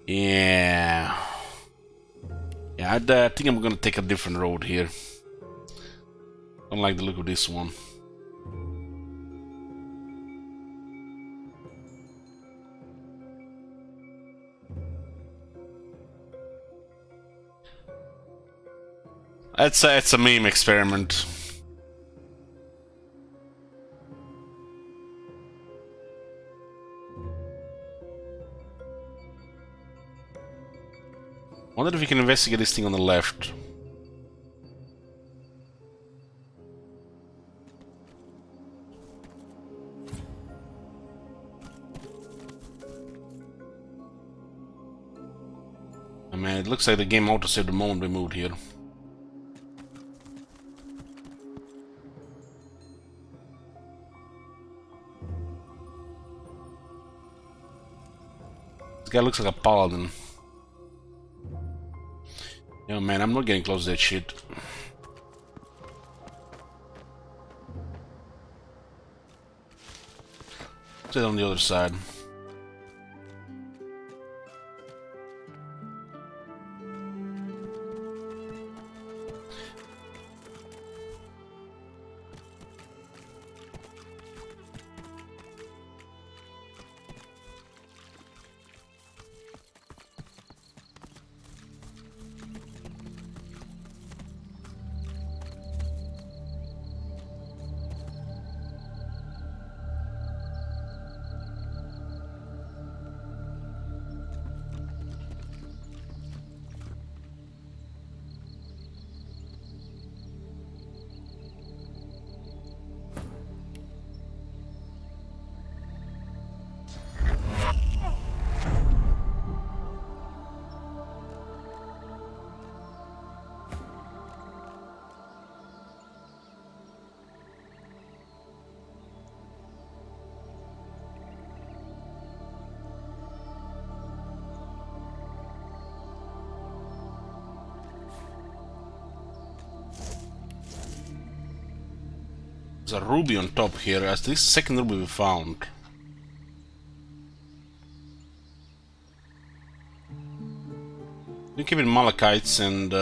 [SPEAKER 1] Yeah. Yeah, I think I'm gonna take a different road here. Don't like the look of this one. It's a meme experiment. Wonder if we can investigate this thing on the left. I mean, it looks like the game auto-saved the moment we moved here. This guy looks like a paladin. Yo man, I'm not getting close to that shit. Sit on the other side. There's a ruby on top here. That's the second ruby we found. We keep in malachites and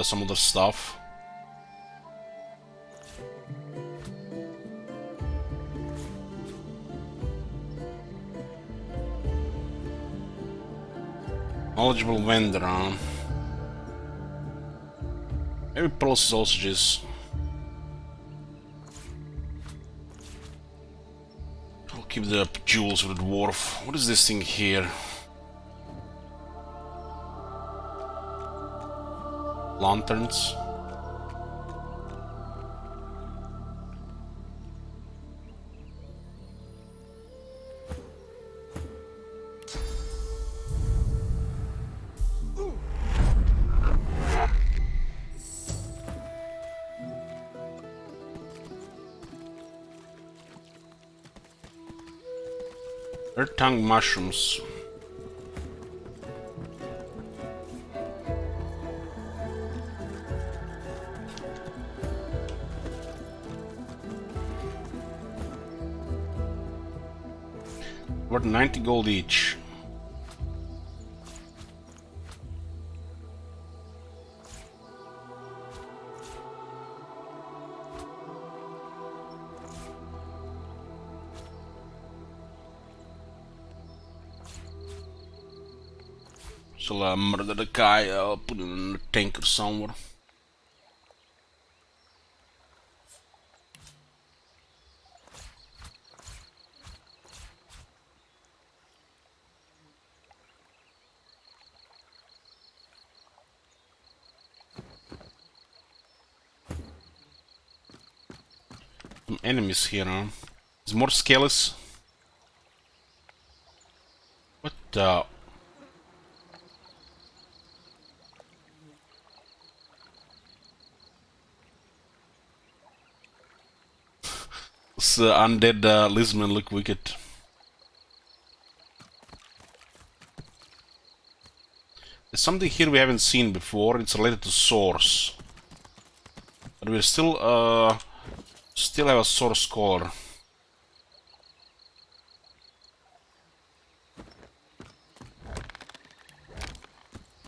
[SPEAKER 1] some other stuff. Knowledgeable vendor, huh? Maybe pearls sausages. I'll keep the jewels with the dwarf. What is this thing here? Lanterns. Earth tongue mushrooms. Worth 90 gold each. Shall I murder the guy? I'll put him in a tank or somewhere. Some enemies here, huh? There's more skellies. What the? This undead lizardmen look wicked. There's something here we haven't seen before. It's related to source, but we still have a source core.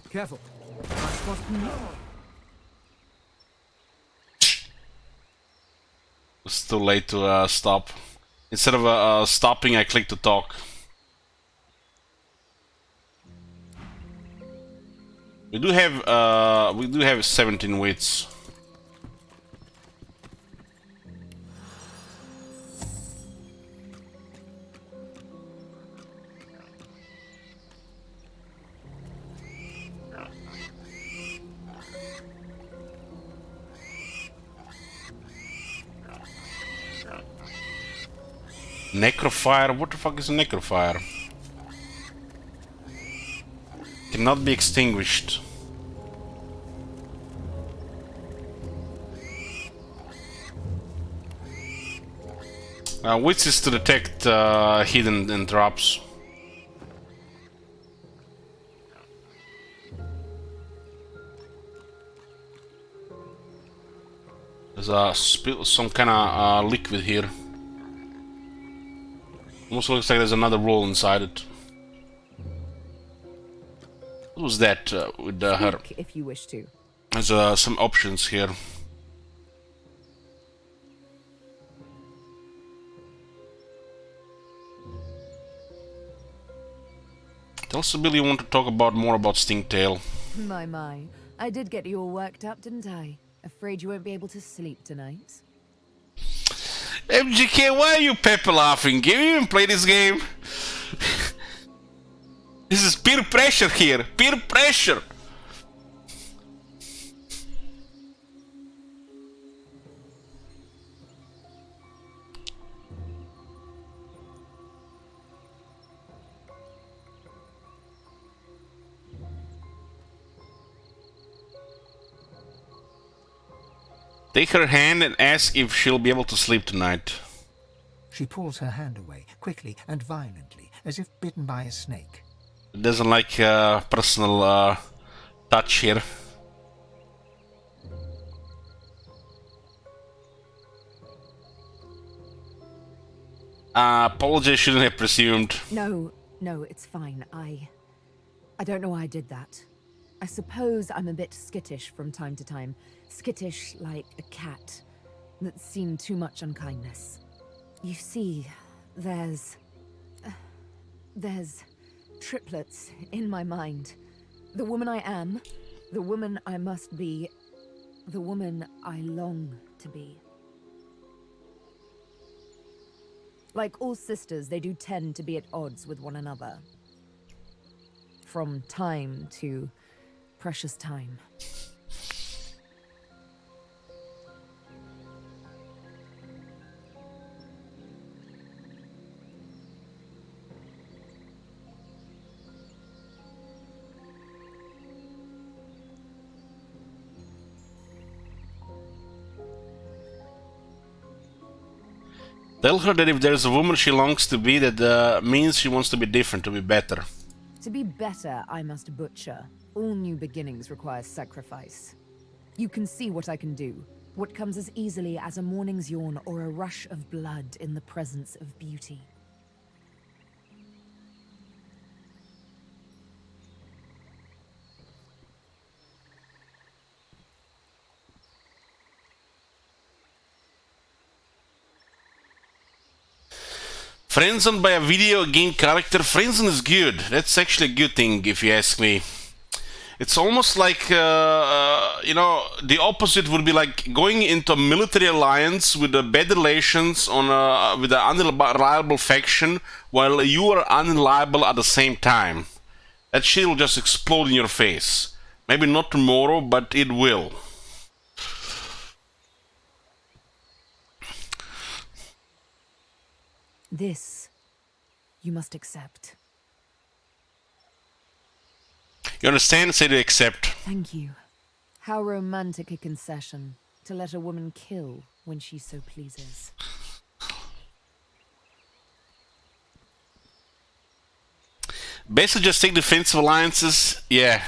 [SPEAKER 5] Careful.
[SPEAKER 1] It's too late to stop. Instead of stopping, I click to talk. We do have 17 wits. Necrofire? What the fuck is a necrofire? Cannot be extinguished. Which is to detect hidden traps. There's some kind of liquid here. Almost looks like there's another roll inside it. What was that with her?
[SPEAKER 11] If you wish to.
[SPEAKER 1] There's some options here. Tell Sibyl you want to talk more about Stinktail.
[SPEAKER 11] My. I did get you all worked up, didn't I? Afraid you won't be able to sleep tonight.
[SPEAKER 1] MGK, why are you pepper laughing? Can you even play this game? This is peer pressure here. Peer pressure. Take her hand and ask if she'll be able to sleep tonight.
[SPEAKER 5] She pulls her hand away, quickly and violently, as if bitten by a snake.
[SPEAKER 1] Doesn't like personal touch here. Apologies, shouldn't have presumed.
[SPEAKER 11] No, it's fine. I don't know why I did that. I suppose I'm a bit skittish from time to time. Skittish like a cat that's seen too much unkindness. You see, there's triplets in my mind. The woman I am, the woman I must be, the woman I long to be. Like all sisters, they do tend to be at odds with one another. From time to precious time.
[SPEAKER 1] Tell her that if there's a woman she longs to be, that means she wants to be different, to be better.
[SPEAKER 11] To be better, I must butcher. All new beginnings require sacrifice. You can see what I can do. What comes as easily as a morning's yawn or a rush of blood in the presence of beauty.
[SPEAKER 1] Friendzoned by a video game character, friendzone is good. That's actually a good thing, if you ask me. It's almost like, you know, the opposite would be like going into a military alliance with bad relations on with an unreliable faction, while you are unreliable at the same time. That shit will just explode in your face. Maybe not tomorrow, but it will.
[SPEAKER 11] This, you must accept.
[SPEAKER 1] You understand? Say to accept.
[SPEAKER 11] Thank you. How romantic a concession, to let a woman kill when she so pleases.
[SPEAKER 1] Best to just take defensive alliances, yeah.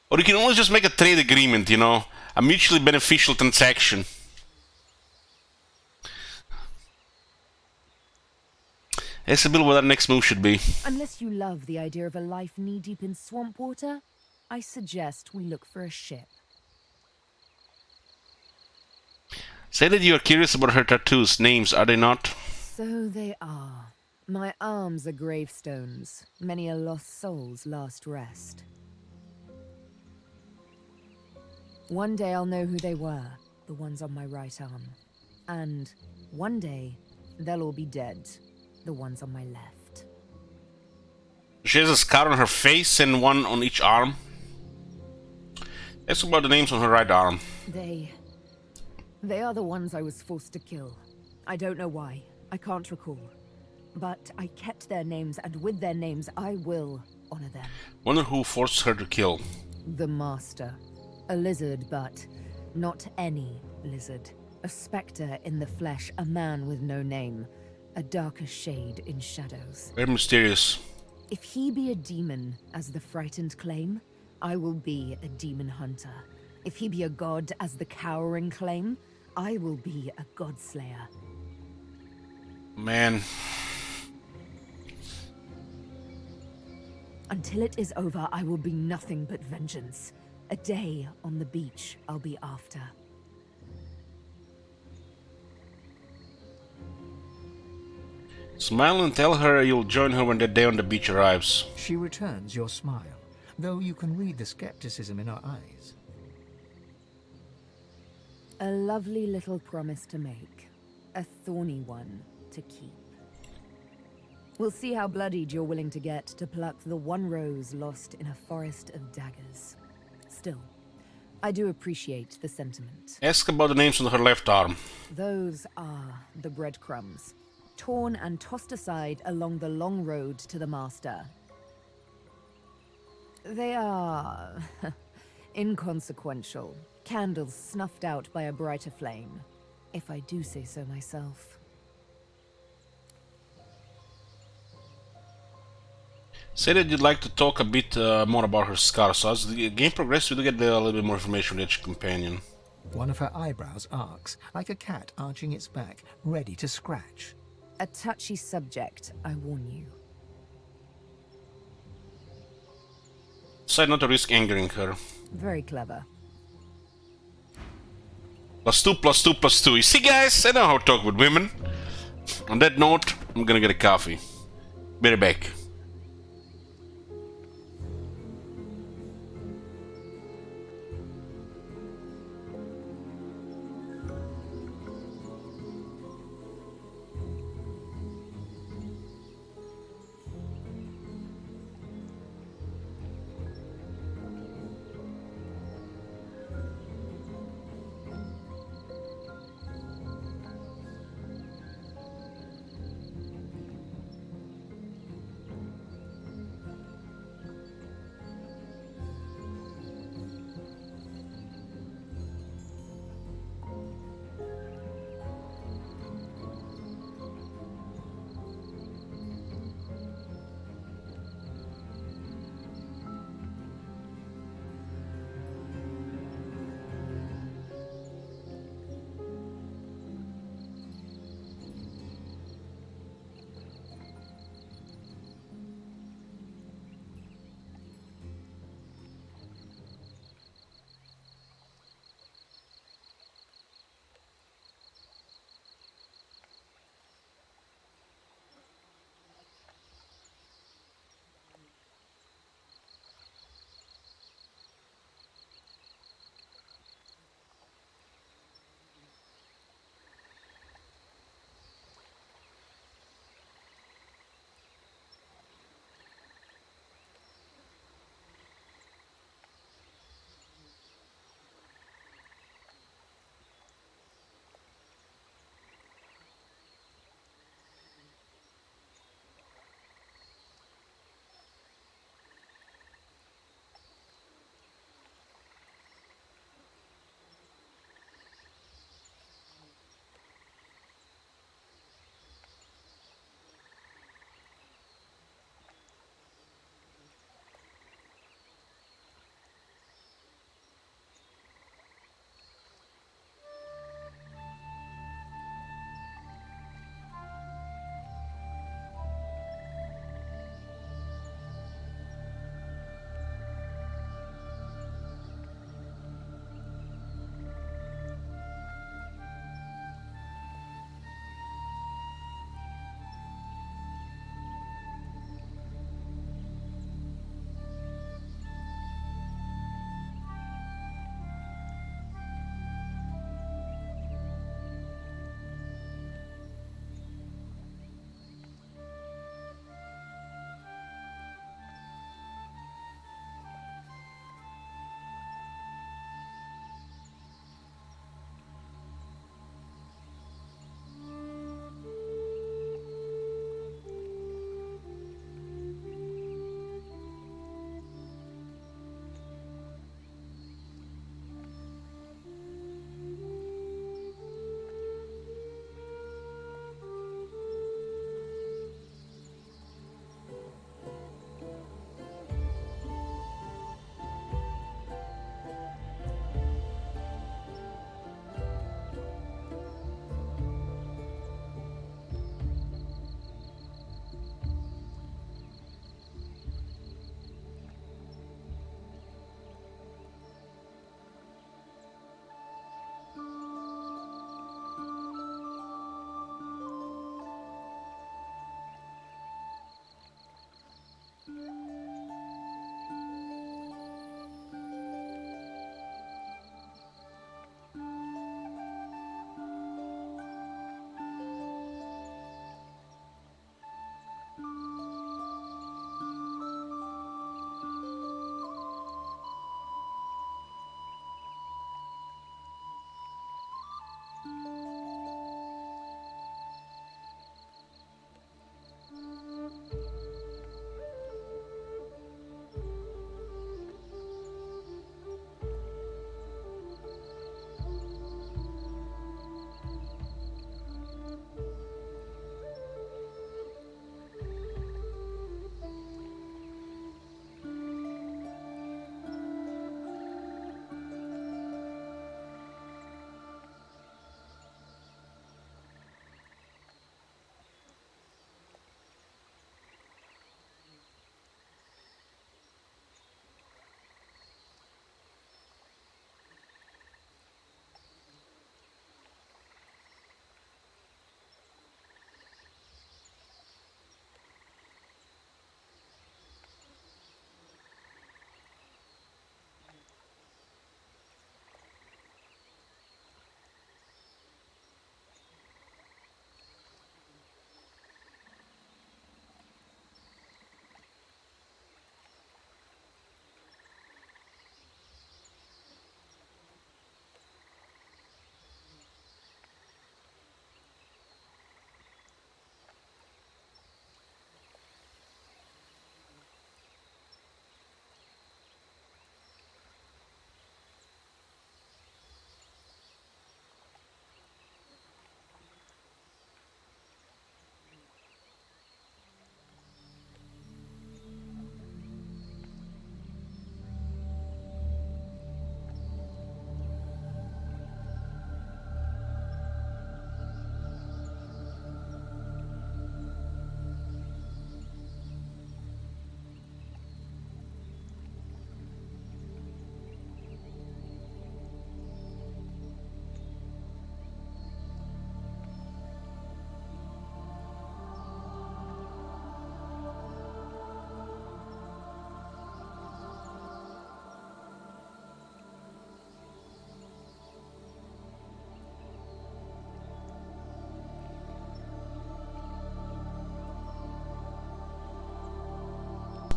[SPEAKER 1] Or you can always just make a trade agreement, you know? A mutually beneficial transaction. That's a bit what our next move should be.
[SPEAKER 11] Unless you love the idea of a life knee-deep in swamp water, I suggest we look for a ship.
[SPEAKER 1] Say that you are curious about her tattoos. Names, are they not?
[SPEAKER 11] So they are. My arms are gravestones. Many a lost soul's last rest. One day I'll know who they were, the ones on my right arm. And one day, they'll all be dead, the ones on my left.
[SPEAKER 1] She has a scar on her face and one on each arm. Ask about the names on her right arm.
[SPEAKER 11] They are the ones I was forced to kill. I don't know why. I can't recall. But I kept their names, and with their names, I will honor them.
[SPEAKER 1] Wonder who forced her to kill.
[SPEAKER 11] The Master. A lizard, but not any lizard. A spectre in the flesh, a man with no name. A darker shade in shadows.
[SPEAKER 1] Very mysterious.
[SPEAKER 11] If he be a demon, as the frightened claim, I will be a demon hunter. If he be a god, as the cowering claim, I will be a godslayer.
[SPEAKER 1] Man.
[SPEAKER 11] Until it is over, I will be nothing but vengeance. A day on the beach I'll be after.
[SPEAKER 1] Smile and tell her you'll join her when that day on the beach arrives.
[SPEAKER 5] She returns your smile, though you can read the skepticism in her eyes.
[SPEAKER 11] A lovely little promise to make. A thorny one to keep. We'll see how bloodied you're willing to get to pluck the one rose lost in a forest of daggers. Still, I do appreciate the sentiment.
[SPEAKER 1] Ask about the names on her left arm.
[SPEAKER 11] Those are the breadcrumbs, torn and tossed aside along the long road to the Master. They are inconsequential, candles snuffed out by a brighter flame, if I do say so myself.
[SPEAKER 1] Say that you'd like to talk a bit more about her scar, so as the game progresses we do get a little bit more information from each companion.
[SPEAKER 5] One of her eyebrows arcs, like a cat arching its back, ready to scratch.
[SPEAKER 11] A touchy subject, I warn you.
[SPEAKER 1] Decide not to risk angering her.
[SPEAKER 11] Very clever.
[SPEAKER 1] +2, +2, +2. You see, guys, I know how to talk with women. On that note, I'm gonna get a coffee. Be right back.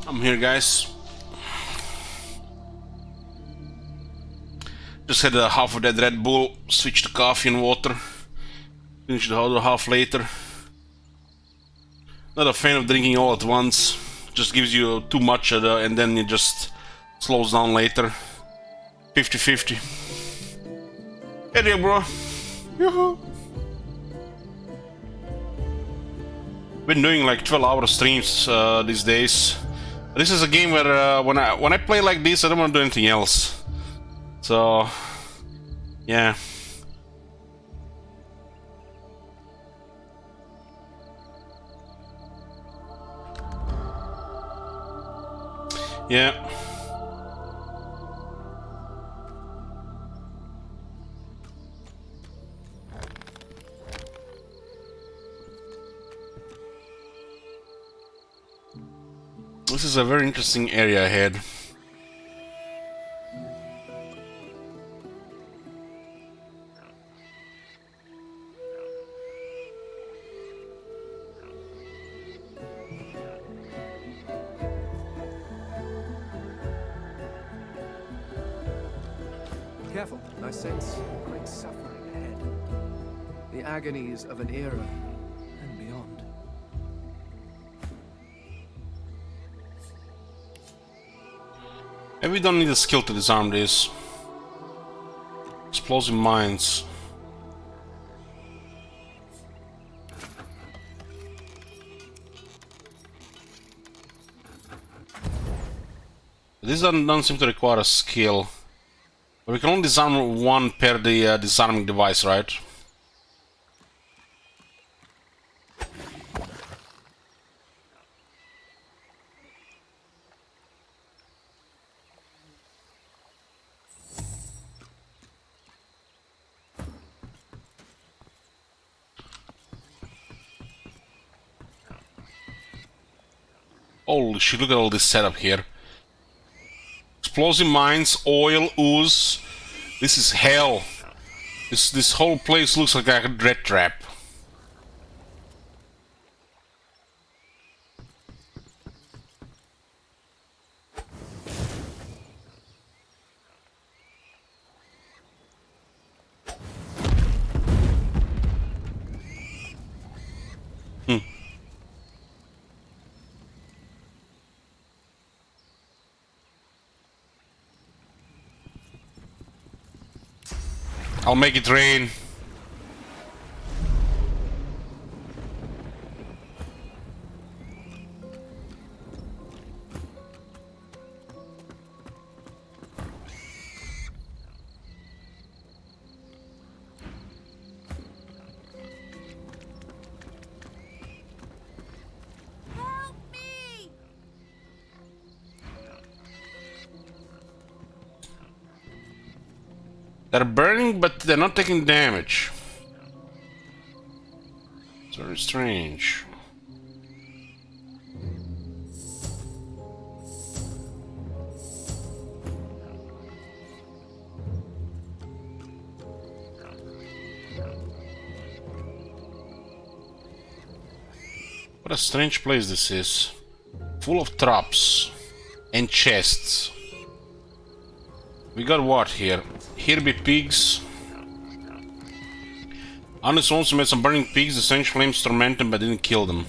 [SPEAKER 1] I'm here, guys. Just had a half of that Red Bull, switched to coffee and water. Finish the other half later. Not a fan of drinking all at once. Just gives you too much and then it just slows down later. 50-50. Hey there, bro. Yoo-hoo. Been doing like 12-hour streams these days. This is a game where when I play like this, I don't want to do anything else. So, yeah. Yeah. This is a very interesting area ahead.
[SPEAKER 10] Careful, I sense great suffering ahead. The agonies of an era and beyond.
[SPEAKER 1] Maybe we don't need a skill to disarm this. Explosive mines. This doesn't seem to require a skill. But we can only disarm one per the disarming device, right? Holy shit, look at all this setup here. Explosive mines, oil, ooze. This is hell. This whole place looks like a rat trap. I'll make it rain. They're burning, but they're not taking damage. It's very strange. What a strange place this is. Full of traps and chests. We got what here? Here be pigs. Honest also made some burning pigs. The strange flames torment them but didn't kill them.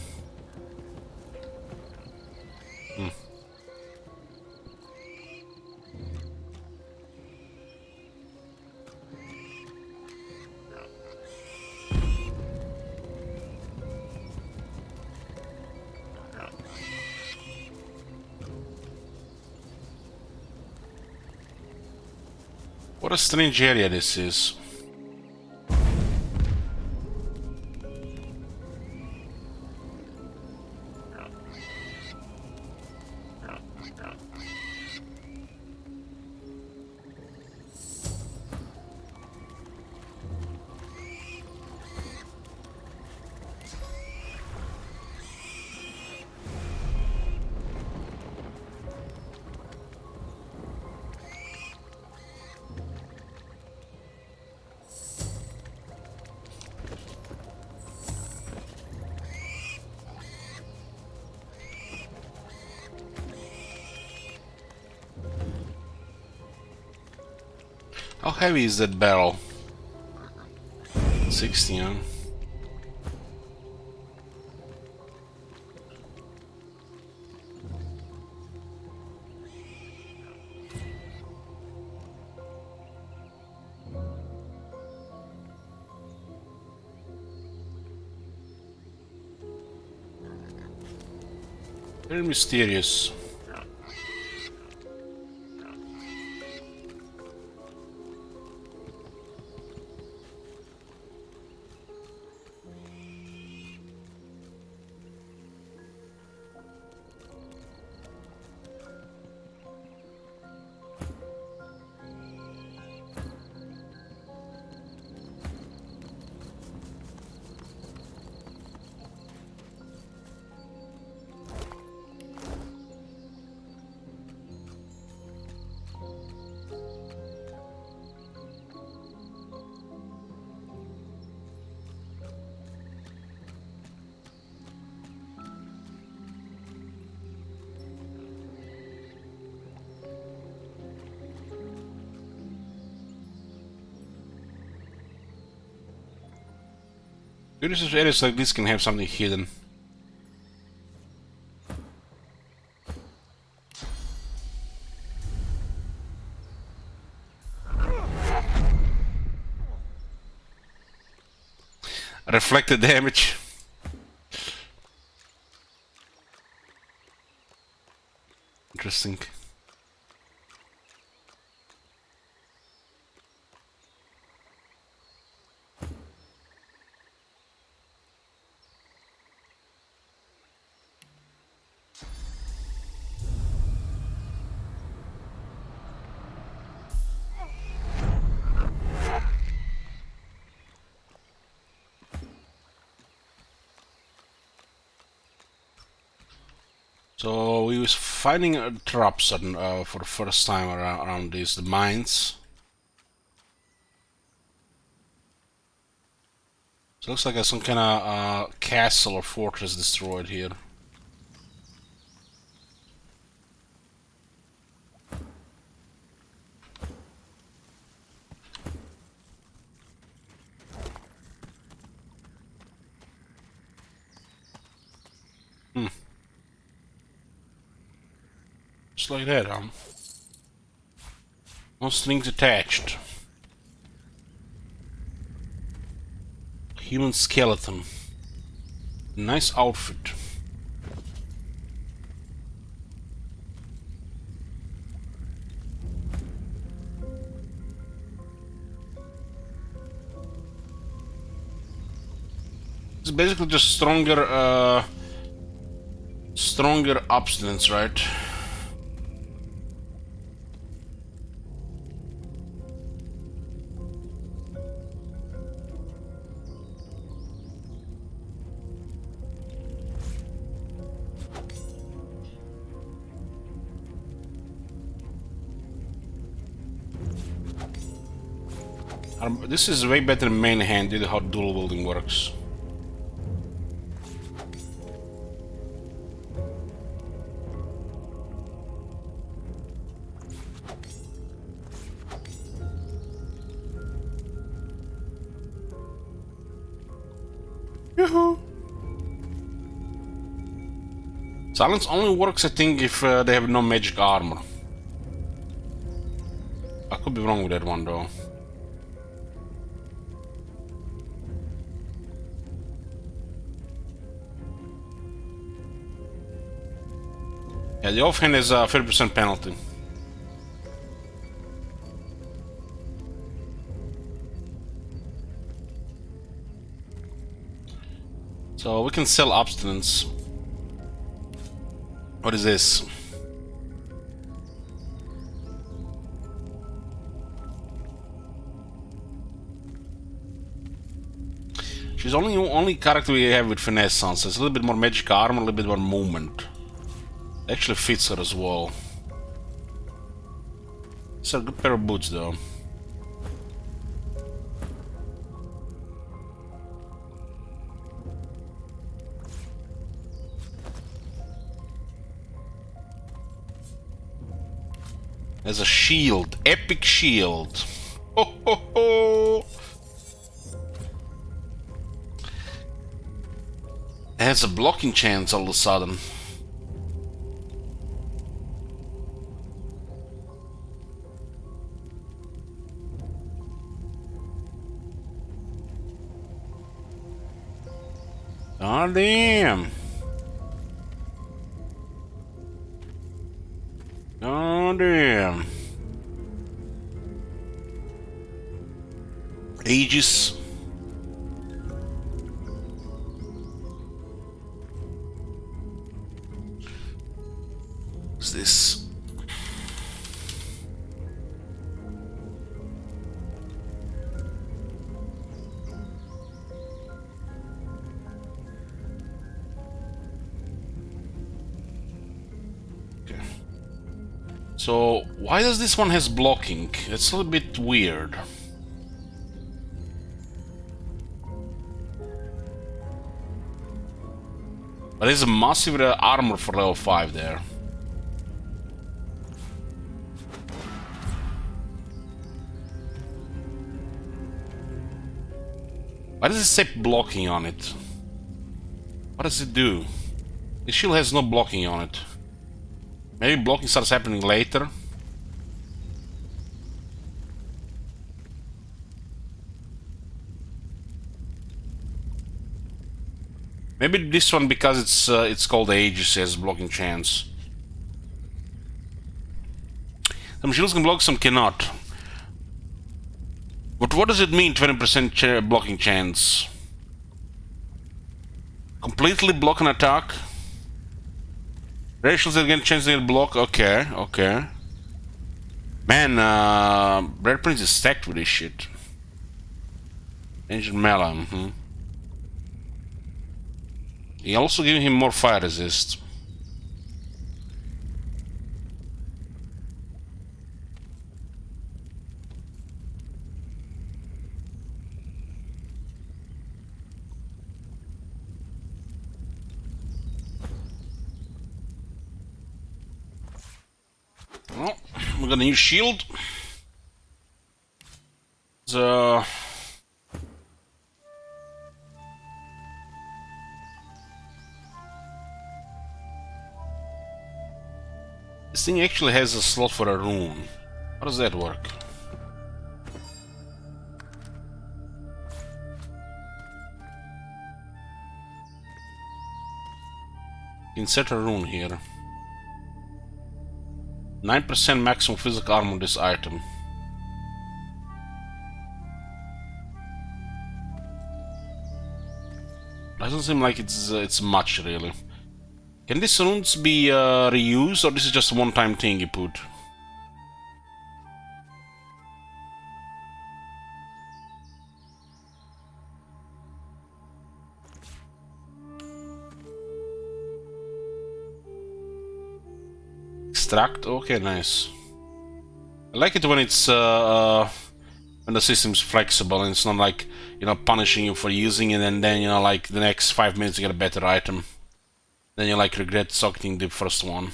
[SPEAKER 1] What a strange area this is. How heavy is that barrel? 60, huh? Very mysterious. Curious if areas like this can have something hidden. Reflected damage. Interesting. So we was finding traps for the first time around the mines. So it looks like some kind of castle or fortress destroyed here. Just like that, huh? No strings attached. Human skeleton. Nice outfit. It's basically just stronger abstinence, right? This is way better than main hand due to how dual wielding works. Yoo-hoo! Silence only works, I think, if they have no magic armor. I could be wrong with that one, though. Yeah, the offhand is a 30% penalty. So we can sell abstinence. What is this? She's only character we have with finesse on, so it's a little bit more magic armor, a little bit more movement. Actually fits her as well. It's a good pair of boots though. There's a shield, epic shield. Ho, ho, ho. It has a blocking chance all of a sudden. Oh damn. Oh damn. Aegis. What's this? Okay. So why does this one has blocking? It's a little bit weird. But there's a massive armor for level 5 there. Why does it say blocking on it? What does it do? The shield has no blocking on it. Maybe blocking starts happening later. Maybe this one, because it's called Aegis, has blocking chance. Some shields can block, some cannot. But what does it mean, 20% blocking chance? Completely block an attack? Rare shields that get a chance to get block? Okay, okay. Man, Red Prince is stacked with this shit. Ancient Melee, He also gave him more fire resist. Well, we got a new shield. So this thing actually has a slot for a rune. How does that work? Insert a rune here. 9% maximum physical armor on this item. Doesn't seem like it's much really. Can these runes be reused, or this is just a one-time thing you put? Extract? Okay, nice. I like it when it's when the system's flexible and it's not like, you know, punishing you for using it and then, you know, like the next 5 minutes you get a better item. Then you like regret socketing the first one.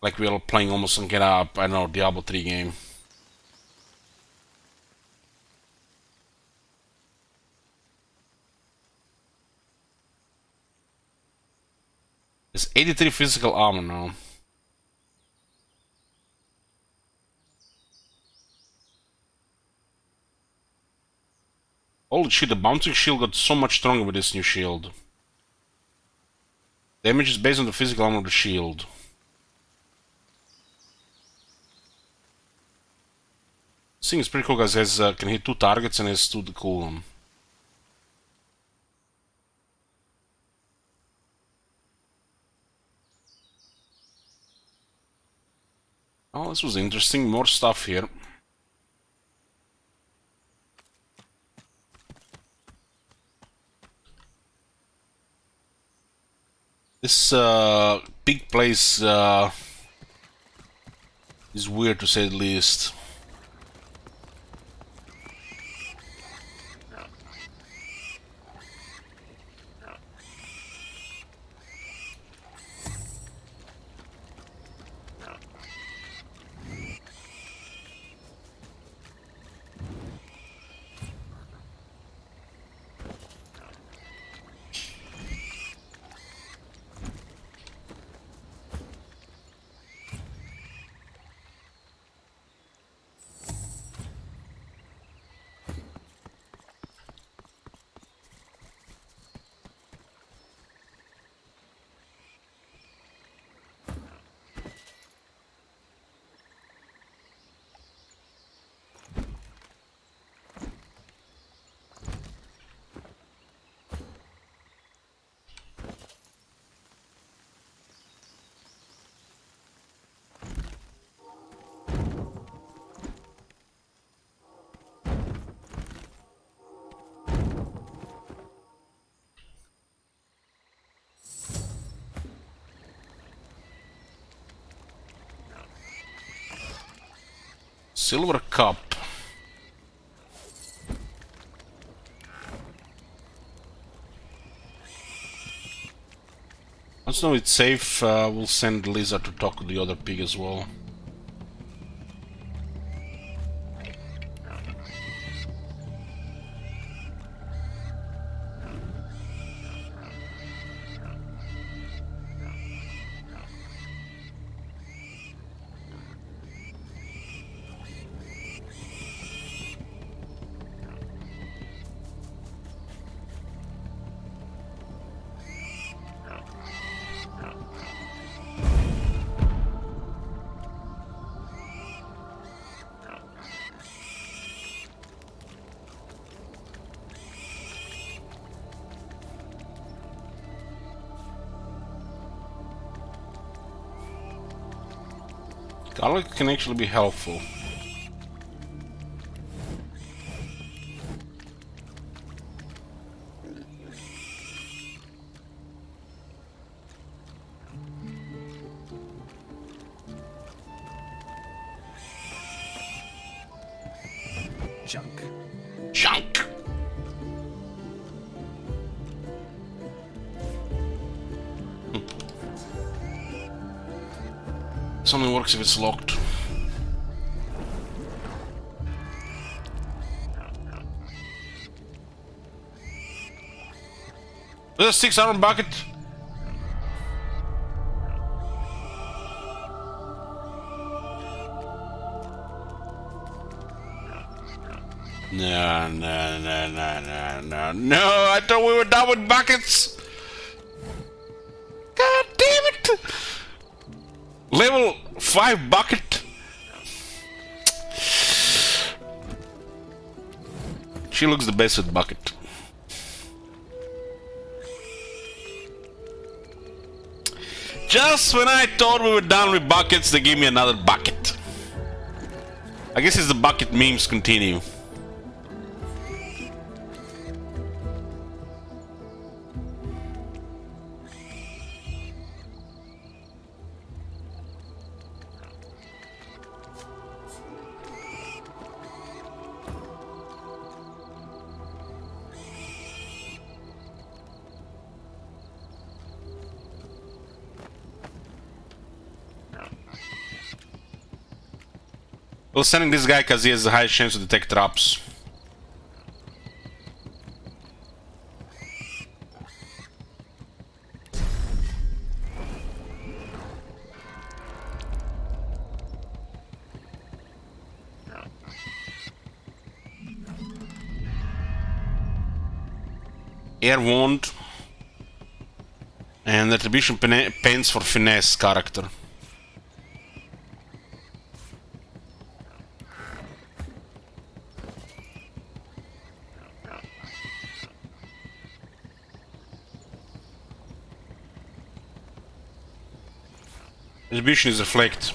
[SPEAKER 1] Like we are playing almost some kind of, I don't know, Diablo 3 game. It's 83 physical armor now. Holy shit, the bouncing shield got so much stronger with this new shield. Damage is based on the physical armor of the shield. This thing is pretty cool, guys. It has, can hit 2 targets and has 2 the cooldown. Oh, this was interesting. More stuff here. This big place is weird to say the least. Silver cup. Once know it's safe, we'll send Lizard to talk to the other pig as well. Garlic can actually be helpful.
[SPEAKER 4] Junk.
[SPEAKER 1] Junk! This only works if it's locked. There's a 6-iron bucket. No, I thought we were done with buckets. God damn it! Level 5 bucket. She looks the best with bucket. Just when I thought we were done with buckets, they gave me another bucket. I guess it's the bucket memes continue. We're sending this guy because he has the highest chance to detect traps. Air wound and attribution pens for finesse character. Attribution is reflect.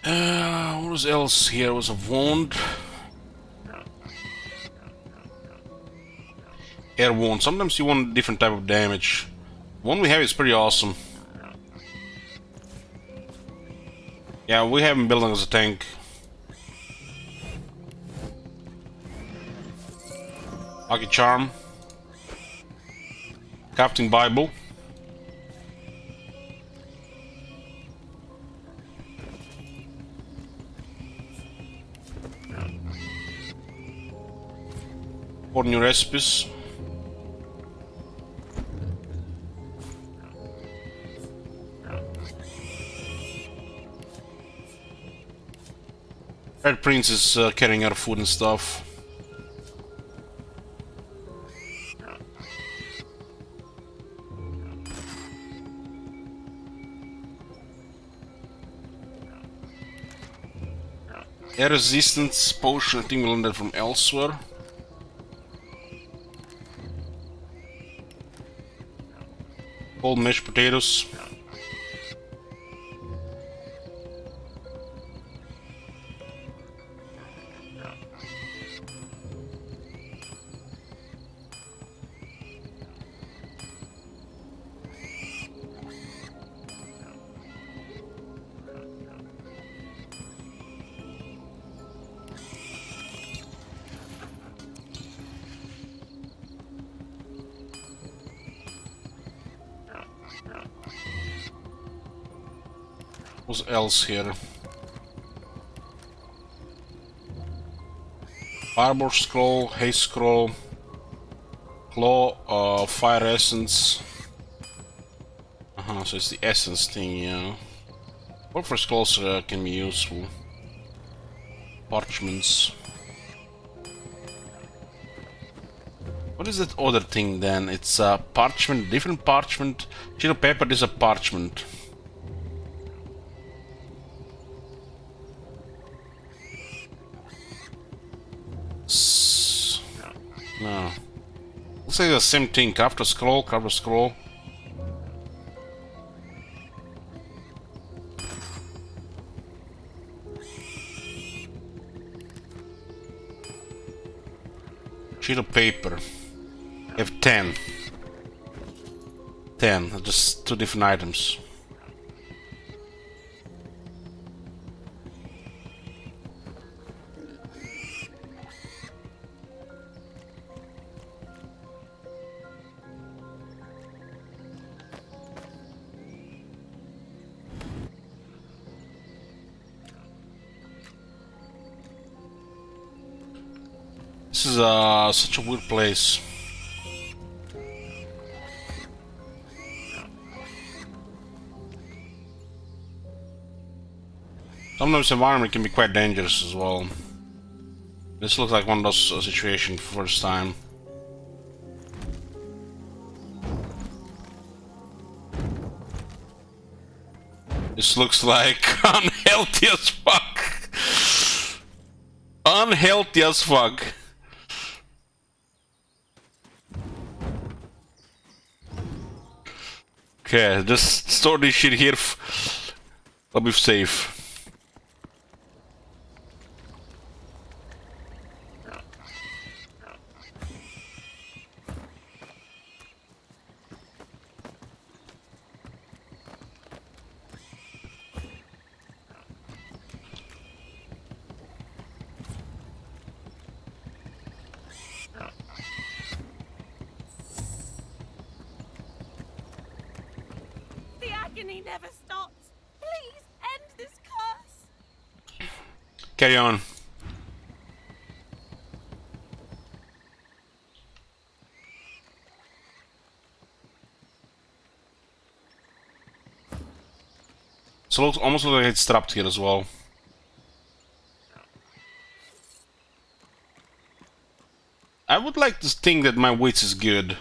[SPEAKER 1] What was else here? Was a wound. Air wound. Sometimes you want a different type of damage. The one we have is pretty awesome. Yeah, we have him building as a tank. Lucky Charm. Crafting Bible. Or new recipes. Red Prince is carrying our food and stuff. Air resistance potion, I think we learned that from elsewhere. Cold mashed potatoes. What else here? Arbor scroll, haze scroll, claw, fire essence. So it's the essence thing, yeah. Sulfur scrolls can be useful. Parchments. What is that other thing then? It's a parchment, different parchment. Sheet of paper is a parchment. No. Looks like the same thing. Craft a scroll, craft a scroll. Sheet of paper. I have 10. 10, just 2 different items. This is such a weird place. Sometimes the environment can be quite dangerous as well. This looks like one of those situations for first time. This looks like unhealthy as fuck. Unhealthy as fuck. Okay, just store this shit here. I'll be safe.
[SPEAKER 9] Never stops. Please end this curse.
[SPEAKER 1] Carry on. So it looks almost like it's trapped here as well. I would like to think that my wits is good.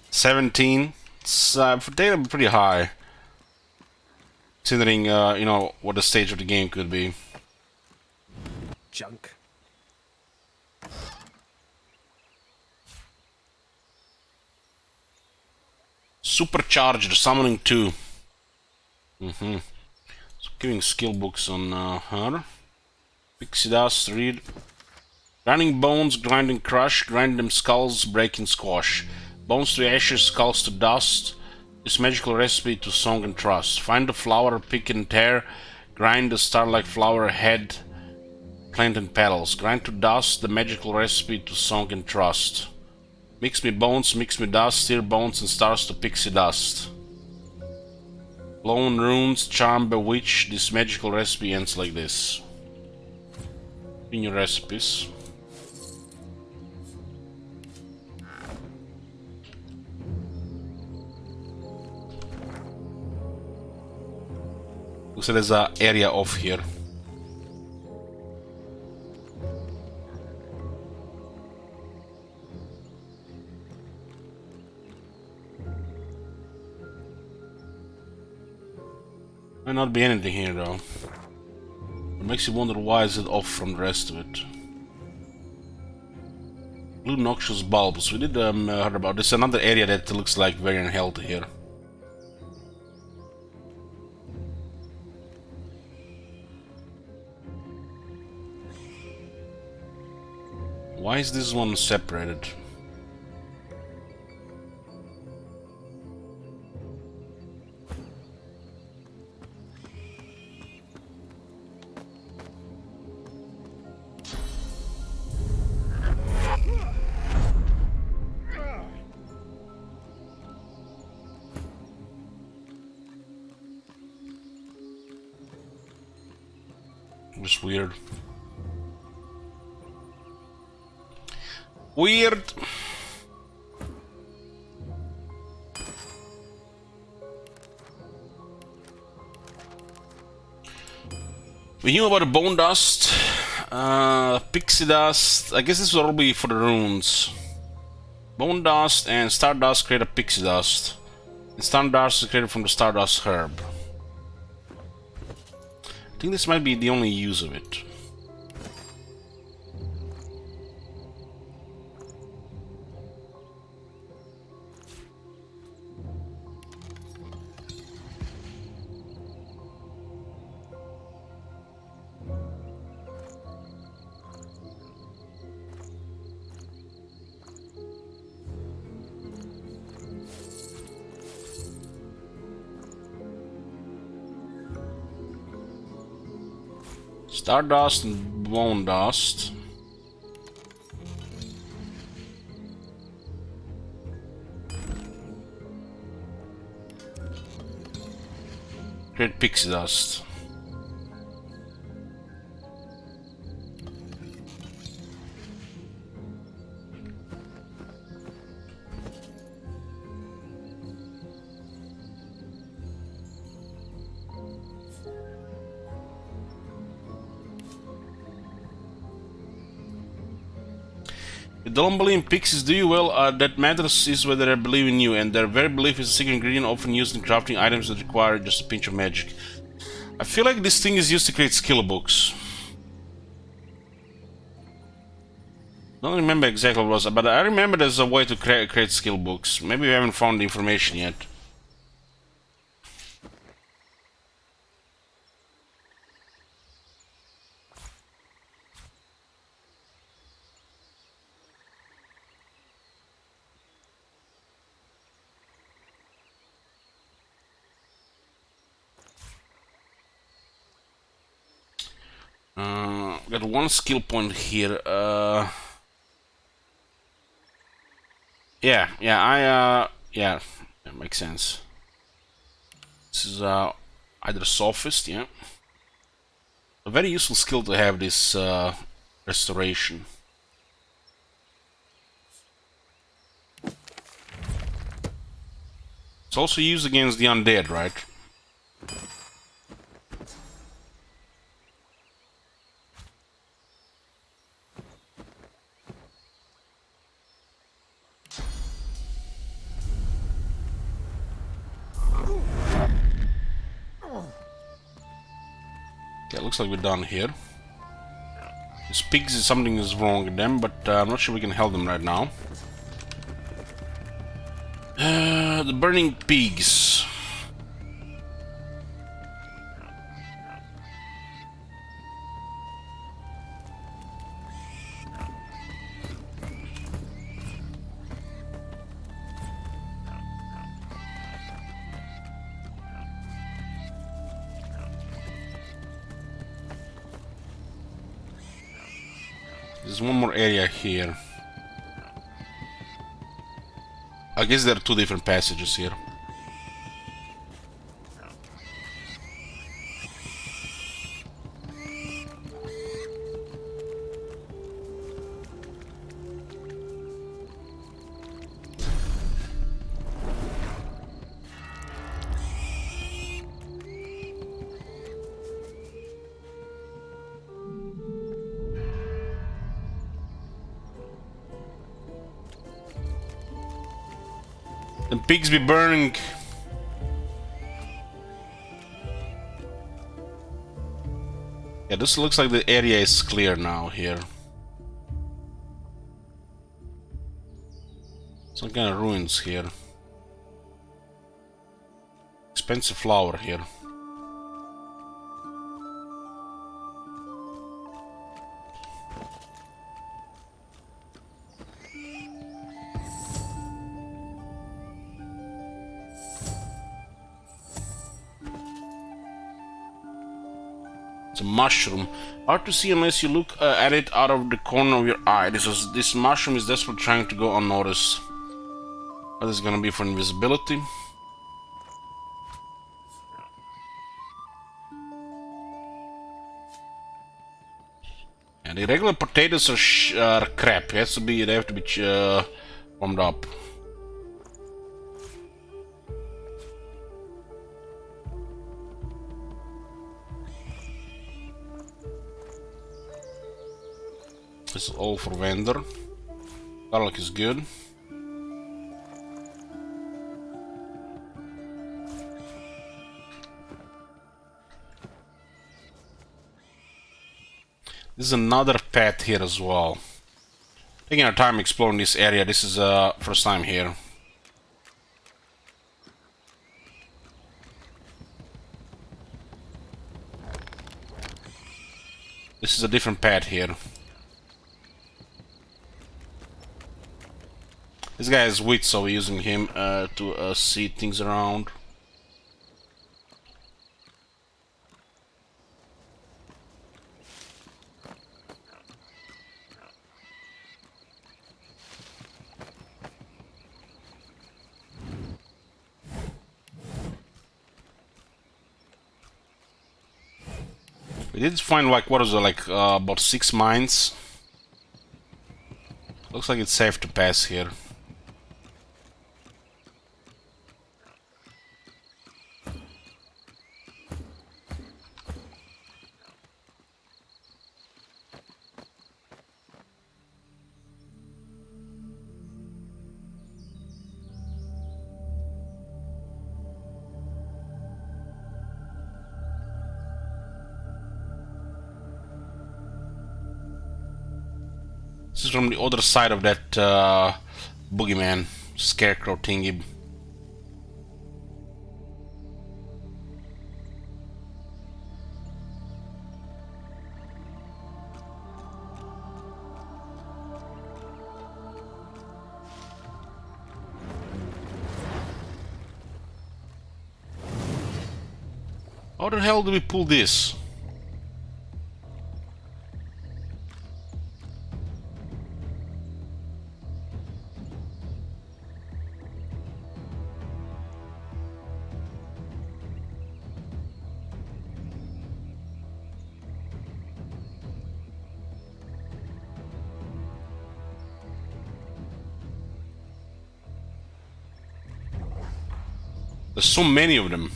[SPEAKER 1] 17. It's for data pretty high. Considering, you know, what the stage of the game could be.
[SPEAKER 10] Junk.
[SPEAKER 1] Supercharger, summoning 2. So giving skill books on her. Pixie dust, read. Grinding bones, grinding crush, grind them skulls, breaking squash. Bones to ashes, skulls to dust. This magical recipe to song and trust. Find the flower, pick and tear. Grind the star-like flower head, plant and petals. Grind to dust the magical recipe to song and trust. Mix me bones, mix me dust. Steer bones and stars to pixie dust. Lone runes, charm, bewitch. This magical recipe ends like this. In your recipes. Looks like there's an area off here. Might not be anything here though. It makes you wonder why is it off from the rest of it. Blue noxious bulbs. We did heard about this. Another area that looks like very unhealthy here. Why is this one separated? Just weird. Weird. We knew about the bone dust, pixie dust. I guess this will all be for the runes. Bone dust and stardust create a pixie dust. And stardust is created from the stardust herb. I think this might be the only use of it. Stardust and bone dust. Create pixie dust. If they don't believe in pixies, do you? Well, that matters is whether they believe in you, and their very belief is a secret ingredient often used in crafting items that require just a pinch of magic. I feel like this thing is used to create skill books. Don't remember exactly what it was, but I remember there's a way to create skill books. Maybe we haven't found the information yet. Got one skill point here. Yeah, that makes sense. This is either sophist, yeah. A very useful skill to have, this restoration. It's also used against the undead, right? Okay, looks like we're done here. These pigs, something is wrong with them, but I'm not sure we can help them right now. The burning pigs. There's one more area here. I guess there are two different passages here. The pigs be burning. Yeah, this looks like the area is clear now here. Some kind of ruins here. Expensive flower here. a mushroom. Hard to see unless you look at it out of the corner of your eye. This mushroom is desperately trying to go unnoticed. What is gonna be for invisibility? And the regular potatoes are crap. They have to be warmed up. This is all for vendor. Garlic is good. This is another path here as well. Taking our time exploring this area. This is first time here. This is a different path here. This guy is wit, so we're using him to see things around. We did find like, what was it, like about 6 mines. Looks like it's safe to pass here. This is from the other side of that boogeyman scarecrow thingy. How the hell do we pull this? There's so many of them.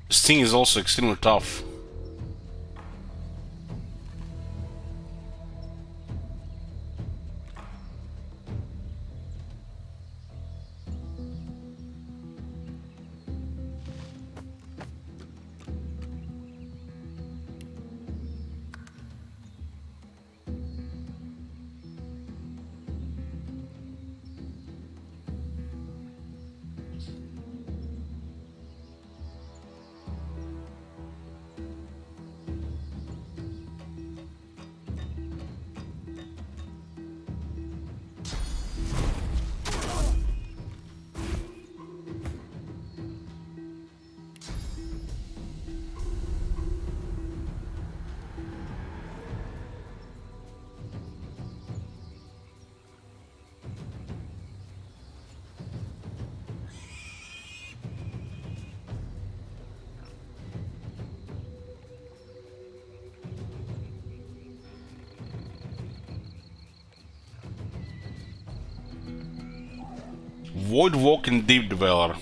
[SPEAKER 1] This thing is also extremely tough. Void Walking Deep Dweller.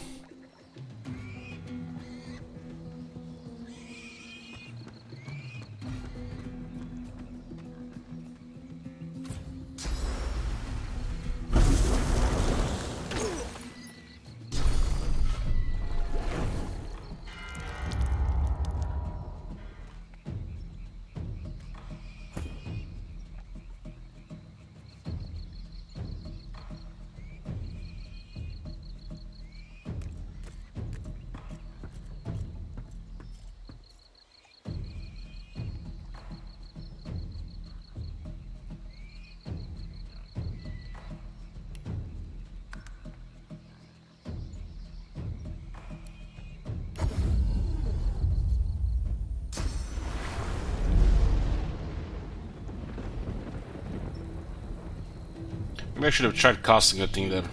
[SPEAKER 1] Maybe I should have tried casting that thing there.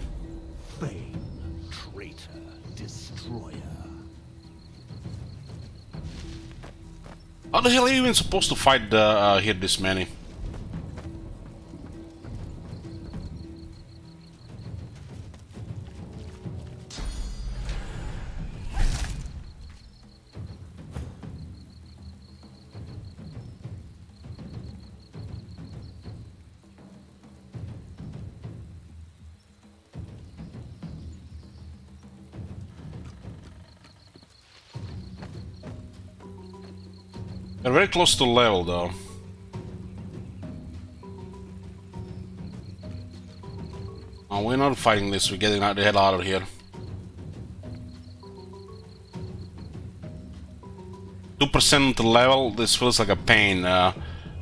[SPEAKER 12] Bane, traitor, destroyer.
[SPEAKER 1] How the hell are you even supposed to fight here this many? They're very close to level though. Oh, we're not fighting this, we're getting the hell out of here. 2% level, this feels like a pain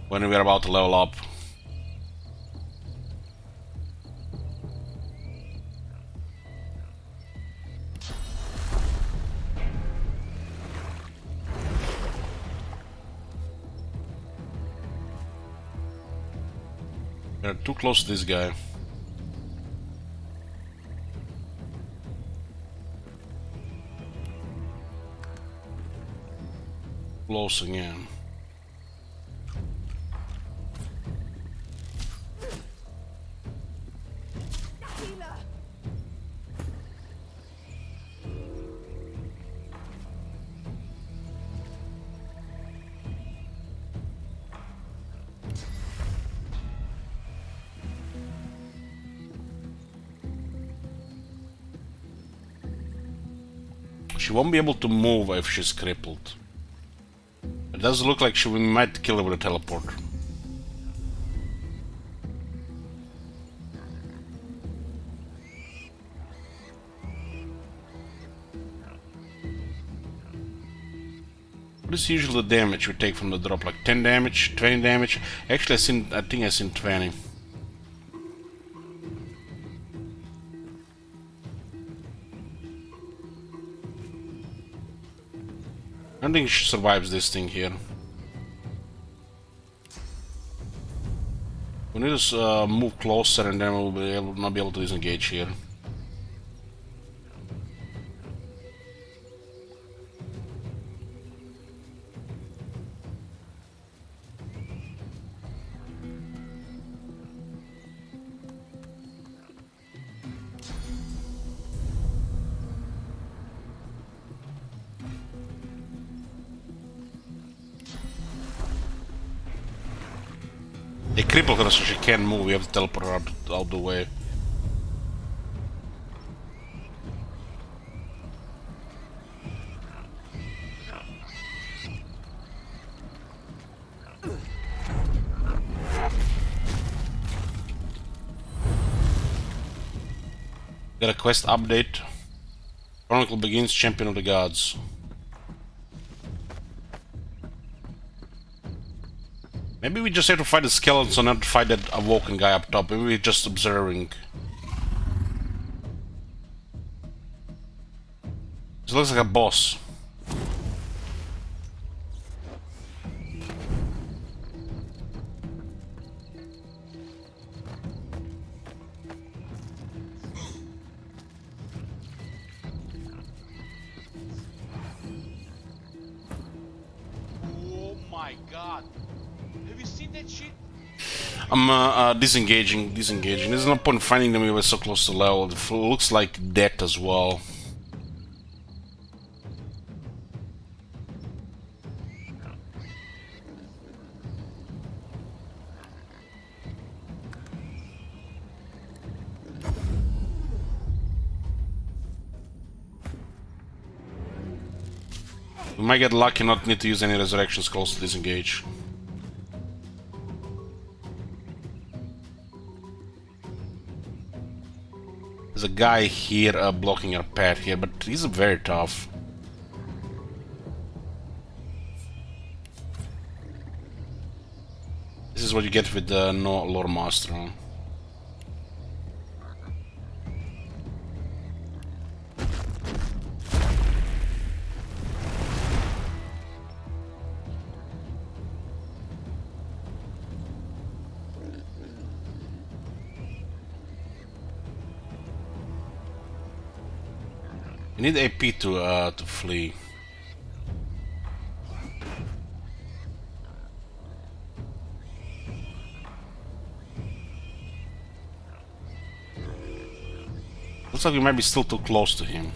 [SPEAKER 1] when we're about to level up. We're too close to this guy. Close again. She won't be able to move if she's crippled. It does look like we might kill her with a teleport. What is usually the damage we take from the drop? Like 10 damage, 20 damage? Actually, I think I seen 20. I don't think she survives this thing here. We need to move closer and then we'll not be able to disengage here. They cripple her so she can't move, we have to teleport her out the way. Got a quest update. Chronicle begins, Champion of the Gods. Maybe we just have to fight the skeletons and not to fight that awoken guy up top. Maybe we're just observing. This looks like a boss.
[SPEAKER 6] Oh my god. Have you seen that shit?
[SPEAKER 1] I'm disengaging. There's no point finding them if we're so close to level. It looks like death as well. We might get lucky, not need to use any resurrections close to disengage. There's a guy here blocking our path here, but he's very tough. This is what you get with the no lore master. Huh? Need AP to flee. Looks like we might be still too close to him.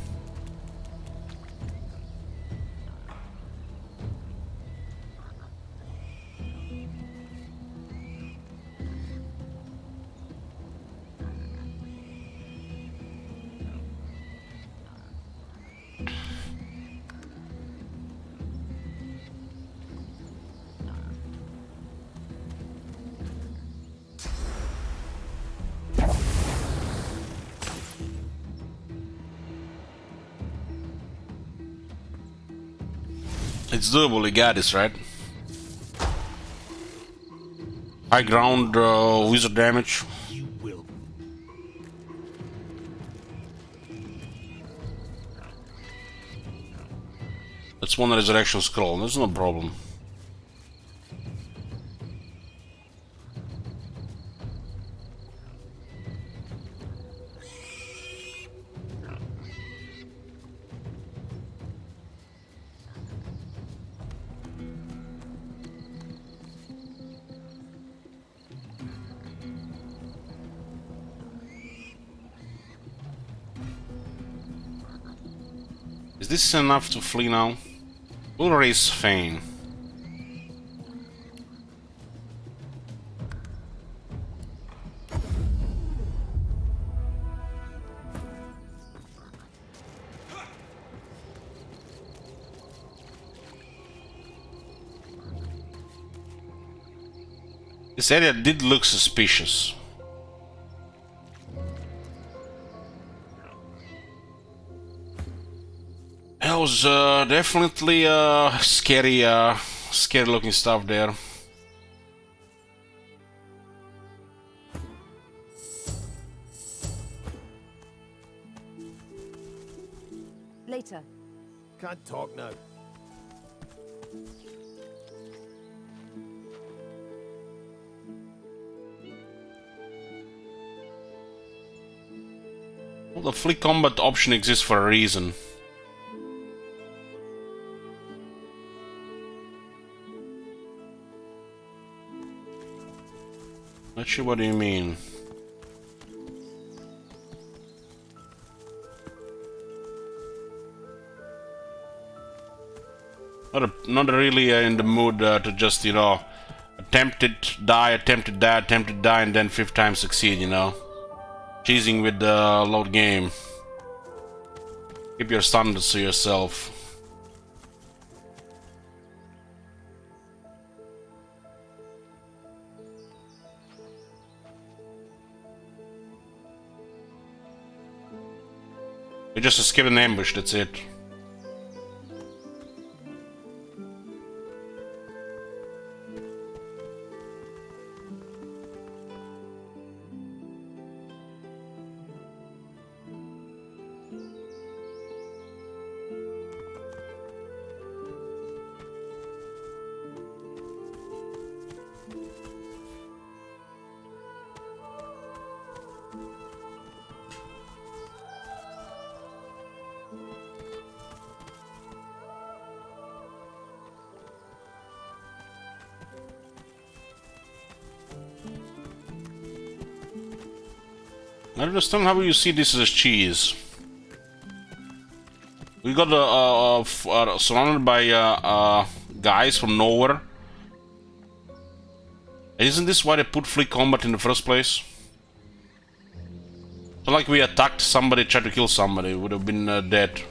[SPEAKER 1] It's doable, we got this, right? High ground wizard damage.
[SPEAKER 12] You will.
[SPEAKER 1] That's one resurrection scroll, that's no problem. Is this enough to flee now? We'll raise Fane. This area did look suspicious. That was definitely scary, scary looking stuff there.
[SPEAKER 11] Later.
[SPEAKER 4] Can't talk now.
[SPEAKER 1] Well, the flee combat option exists for a reason. Not sure what do you mean. Not really in the mood to just, you know, attempt it, die, attempt it, die, and then 5th time succeed, you know. Cheesing with the load game. Keep your standards to yourself. We just escaped an ambush, that's it. I don't understand how you see this as cheese. We got surrounded by guys from nowhere. And isn't this why they put flee combat in the first place? It's not like we attacked somebody, tried to kill somebody, would have been dead.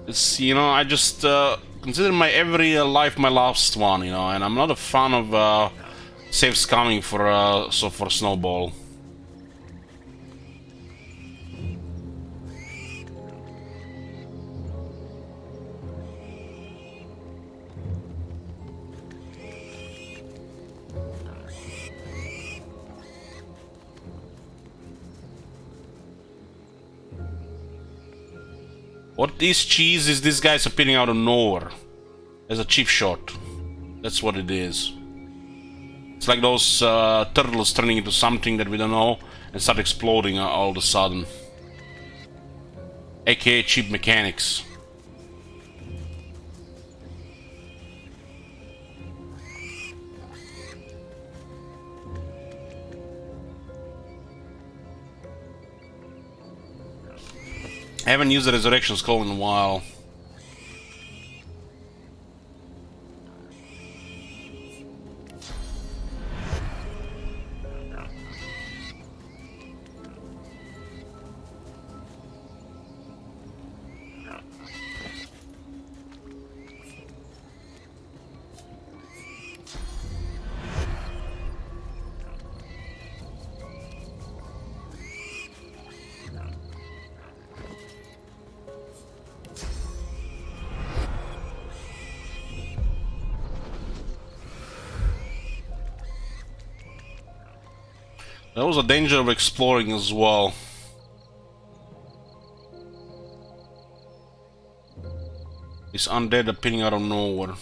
[SPEAKER 1] It's, you know, I just consider my every life my last one, you know, and I'm not a fan of safe scamming for Snowball. What is cheese is this guy's appearing out of nowhere as a cheap shot. That's what it is. It's like those turtles turning into something that we don't know and start exploding all of a sudden. AKA cheap mechanics. I haven't used the resurrection skull in a while. There was a danger of exploring as well. This undead appearing out of nowhere.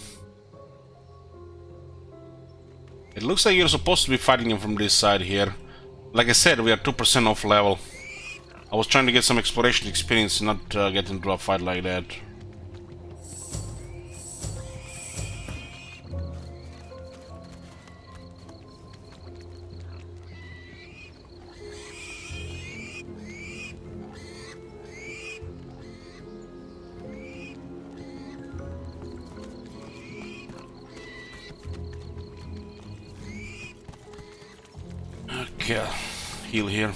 [SPEAKER 1] It looks like you're supposed to be fighting him from this side here. Like I said, we are 2% off level. I was trying to get some exploration experience and not get into a fight like that. Okay, heal here.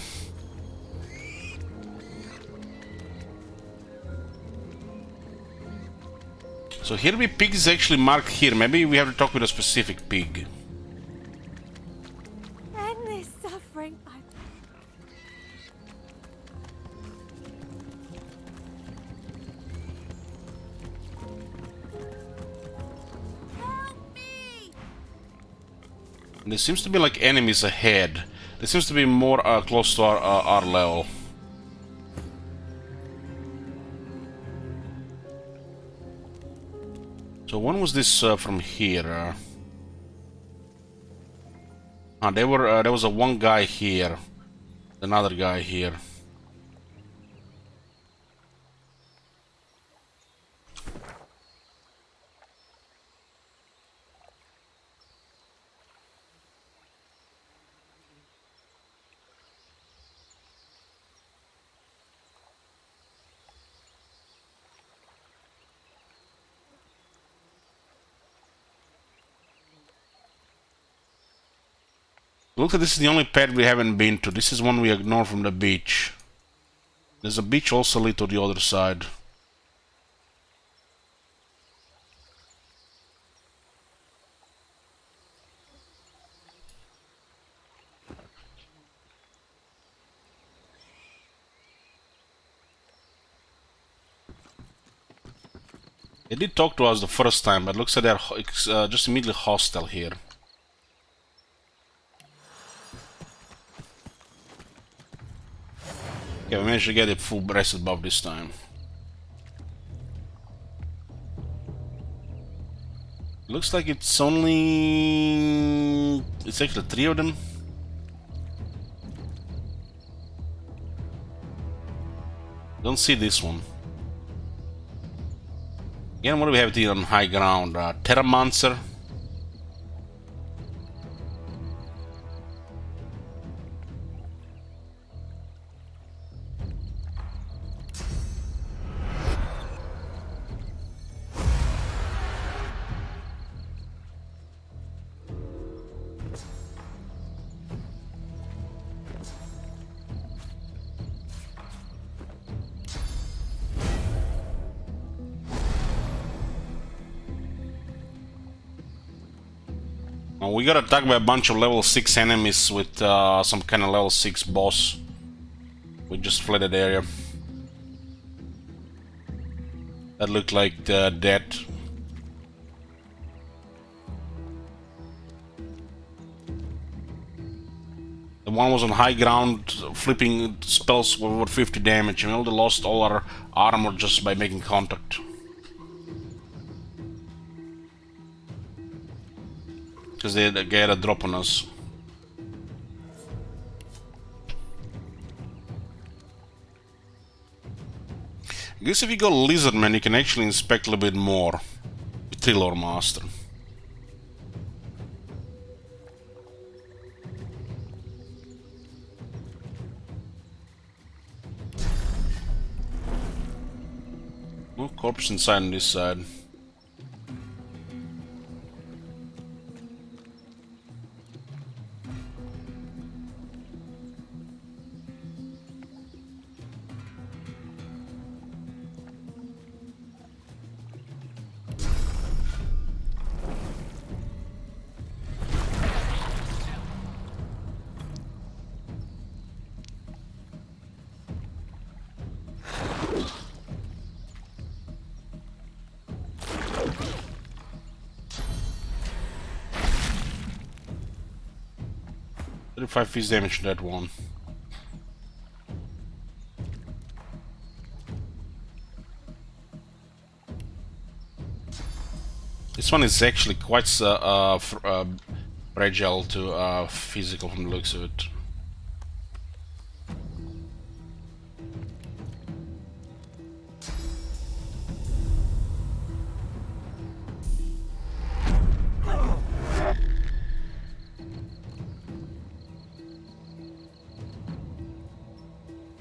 [SPEAKER 1] So here the pig is actually marked here. Maybe we have to talk with a specific pig.
[SPEAKER 16] Endless suffering.
[SPEAKER 1] And there seems to be like enemies ahead. There seems to be more close to our level. So when was this from here? There was a one guy here, another guy here. Looks like this is the only pad we haven't been to. This is one we ignored from the beach. There's a beach also lead to the other side. They did talk to us the first time, but looks like they're just immediately hostile here. Okay, we managed to get a full breasted buff this time. Looks like it's only... It's actually 3 of them. Don't see this one. Again, what do we have here on high ground? Terramancer. We got attacked by a bunch of level 6 enemies with some kind of level 6 boss. We just fled that area. That looked like dead. The one was on high ground, flipping spells with over 50 damage, and we only lost all our armor just by making contact. because they get a drop on us. I guess if you go Lizardman, you can actually inspect a little bit more with Trilor Master. No corpse inside on this side. Five piece damage to that one. This one is actually quite fragile to physical from the looks of it.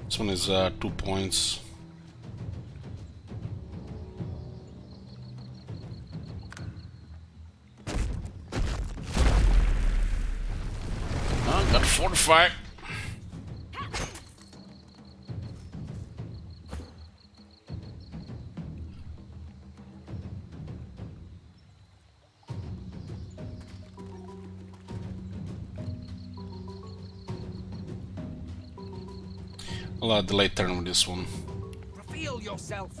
[SPEAKER 1] This one is 2 points. Oh, got fortified. I'll delay turn with this one.
[SPEAKER 8] Reveal yourself.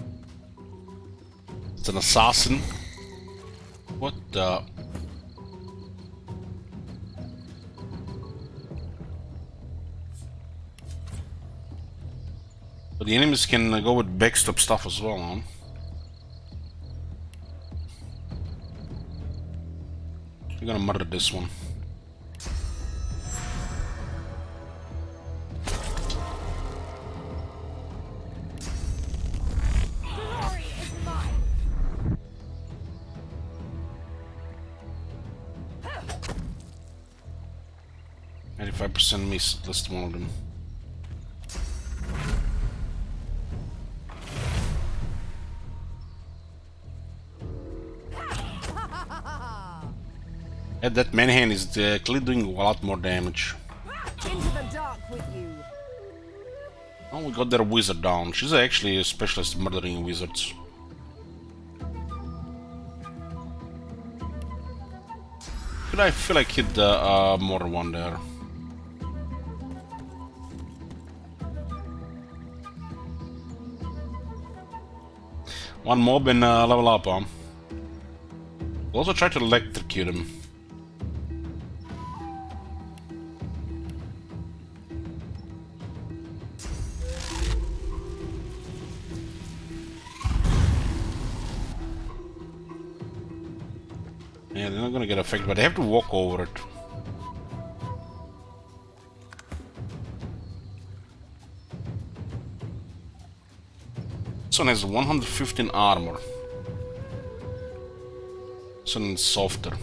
[SPEAKER 1] It's an assassin. What the? But the enemies can go with backstop stuff as well, huh? We're gonna murder this one. % miss at least one of them. And that manhand is clearly doing a lot more damage.
[SPEAKER 11] Into the dark with you.
[SPEAKER 1] Oh, we got their wizard down. She's actually a specialist murdering wizards. But I feel like hit more than one there. One mob and level up, huh? We'll also try to electrocute him. Yeah, they're not gonna get affected, but they have to walk over it. This one has 115 armor. This one is softer.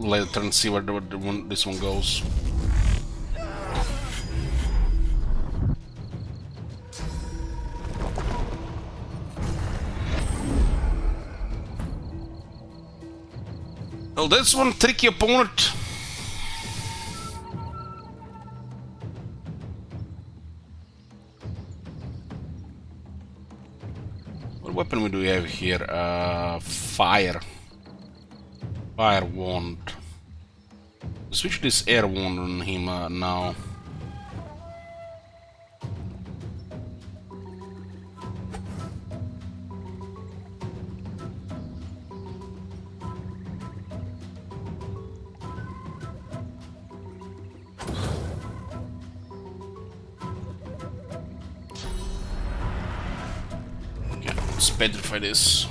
[SPEAKER 1] later and see where this one goes. Well, that's one tricky opponent. What weapon do we have here? Fire. Fire wand. Switch this air wand on him now. Okay, let's petrify this.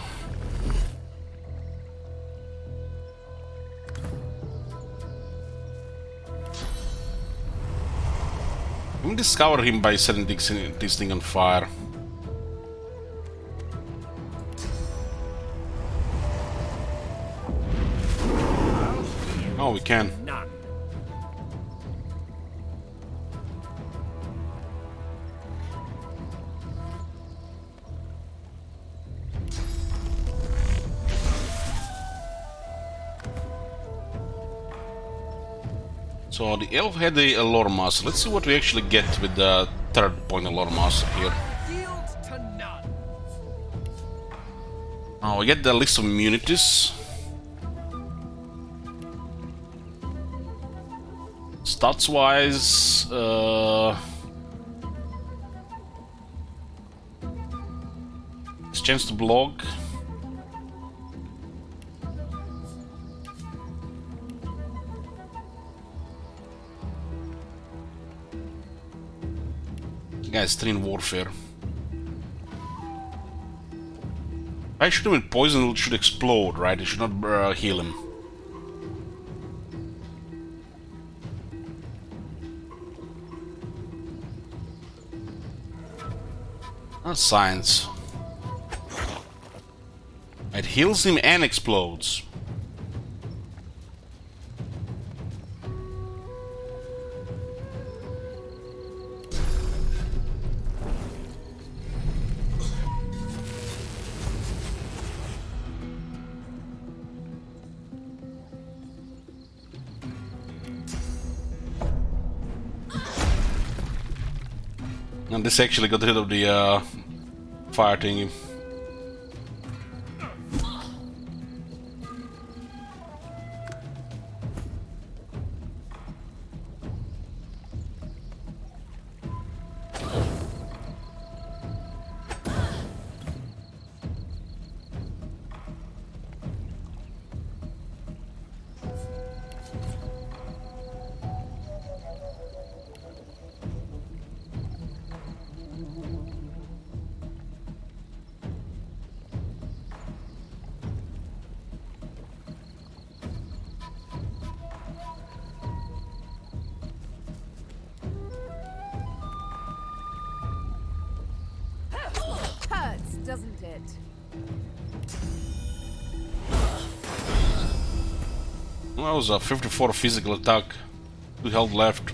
[SPEAKER 1] We can discover him by setting this thing on fire. Oh, we can. So the elf had the lore master. Let's see what we actually get with the third point lore master here. Oh, we get the list of immunities. Stats wise, his chance to block. Guys, train warfare. I shoot him with poison, it should explode, right? It should not heal him. That's science. It heals him and explodes. And this actually got rid of the fire thingy.
[SPEAKER 11] Hurts, doesn't it?
[SPEAKER 1] That was a 54 physical attack. 2 health left.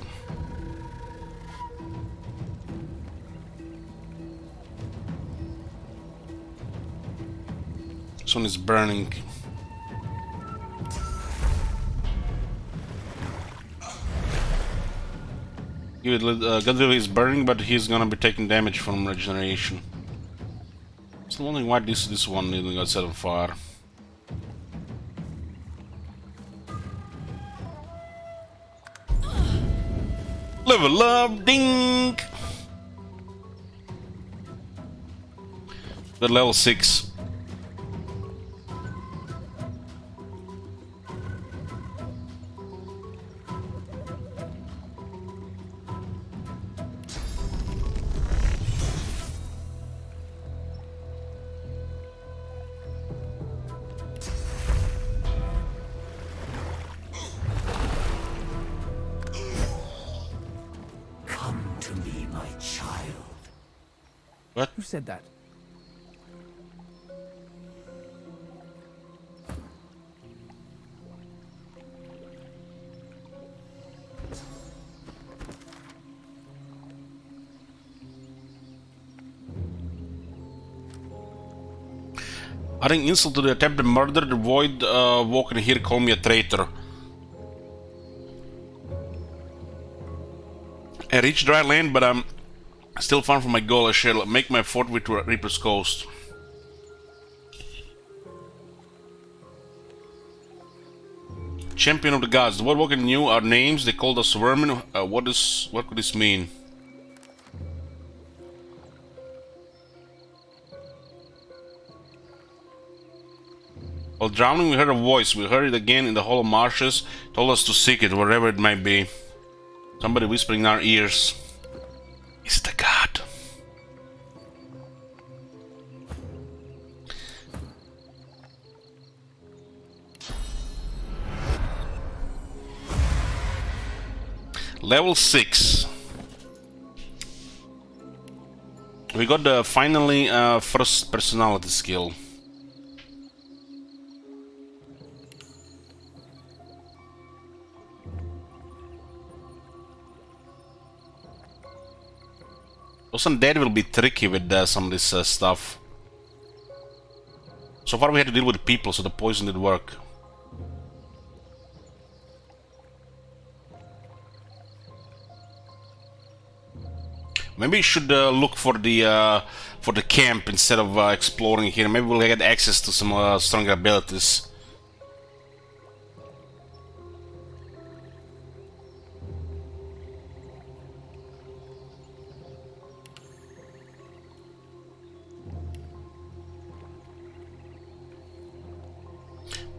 [SPEAKER 1] This one is burning. Godzilla is burning, but he's gonna be taking damage from regeneration. Still wondering why this one even got set on fire. Level up, ding! But level 6. What?
[SPEAKER 5] Who said that?
[SPEAKER 1] Adding insult to the attempted murder, the void walker here called me a traitor. I reached dry land, but I'm still far from my goal. I shall make my fort with Reaper's Coast. Champion of the gods. The void walker knew our names. They called us vermin. What could this mean? While drowning, we heard a voice. We heard it again in the hollow marshes. Told us to seek it, wherever it might be. Somebody whispering in our ears. Is it a god? Level 6. We got the finally first personality skill. Those undead will be tricky with some of this stuff. So far we had to deal with people, so the poison did work. Maybe we should look for the camp instead of exploring here. Maybe we'll get access to some stronger abilities.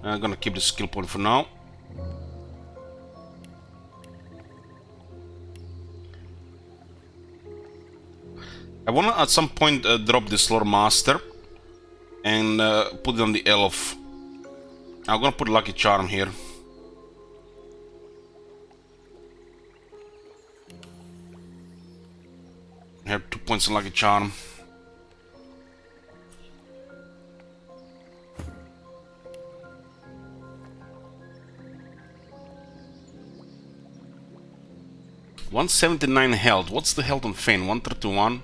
[SPEAKER 1] I'm gonna keep the skill point for now. I wanna at some point drop this lore master and put it on the elf. I'm gonna put lucky charm here. I have 2 points in lucky charm. $179 health. What's the health on Fane? 131.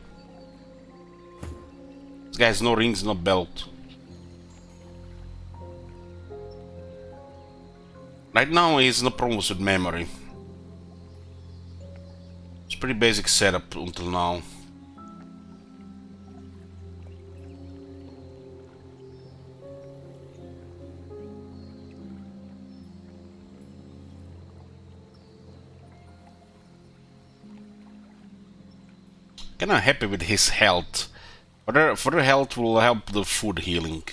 [SPEAKER 1] This guy has no rings, no belt. Right now he has no problems with memory. It's pretty basic setup until now. Kinda happy with his health. Further health will help the food healing.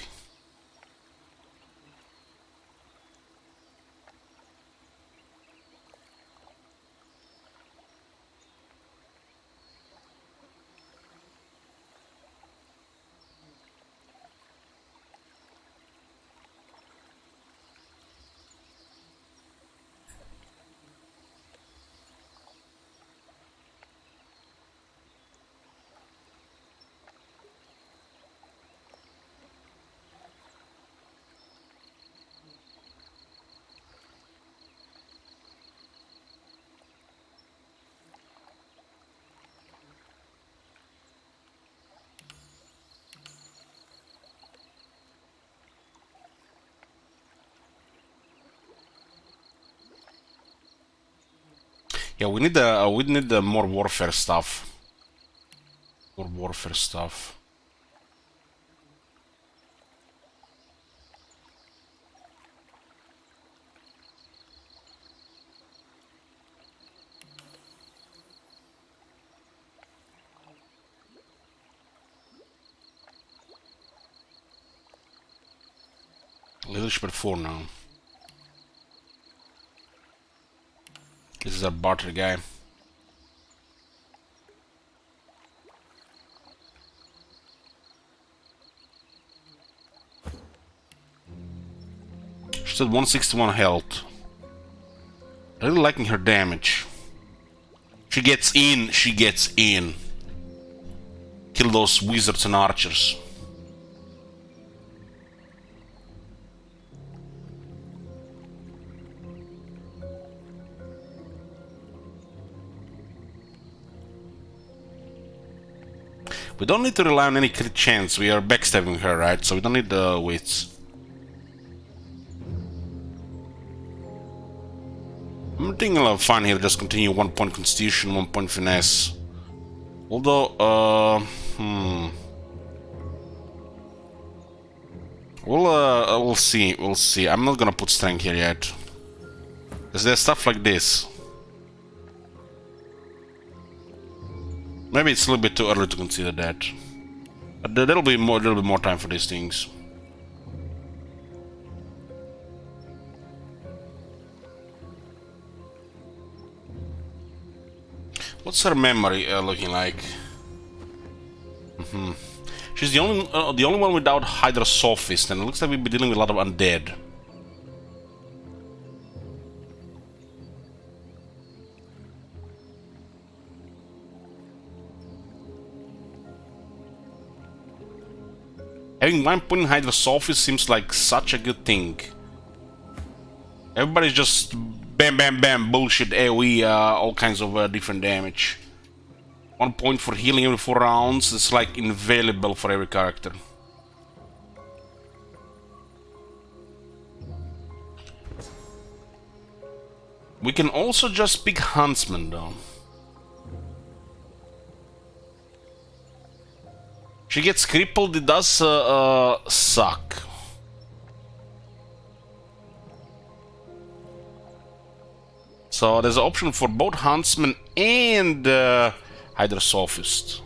[SPEAKER 1] Yeah, we need more warfare stuff. More warfare stuff. Leadership 4 now. This is our barter guy. She's at 161 health. Really liking her damage. She gets in, she gets in. Kill those wizards and archers. We don't need to rely on any crit chance. We are backstabbing her, right? So we don't need the wits. I'm thinking I'll fine here. Just continue 1 point constitution, 1 point finesse. Although, we'll see. We'll see. I'm not gonna put strength here yet. Because there's stuff like this. Maybe it's a little bit too early to consider that. But there'll be a little bit more time for these things. What's her memory looking like? She's the only one without Hydra Sophist, and it looks like we'll be dealing with a lot of undead. Having 1 point in Hydra Sophist seems like such a good thing. Everybody's just bam bam bam bullshit AoE, all kinds of different damage. 1 point for healing every 4 rounds. It's like invaluable for every character. We can also just pick Huntsman though. She gets crippled, it does suck. So there's an option for both Huntsman and Hydra Sophist.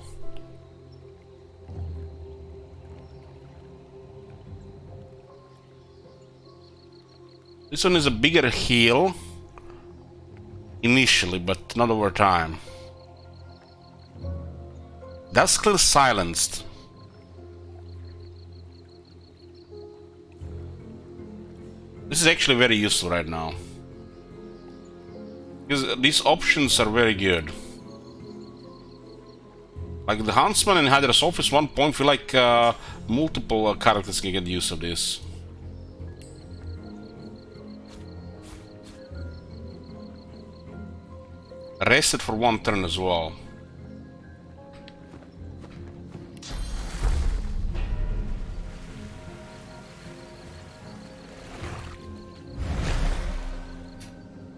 [SPEAKER 1] This one is a bigger heal initially, but not over time. That's clear silenced. This is actually very useful right now. Because these options are very good. Like the Huntsman and Hydra Sophist 1 point, feel like multiple characters can get use of this. Rested for 1 turn as well.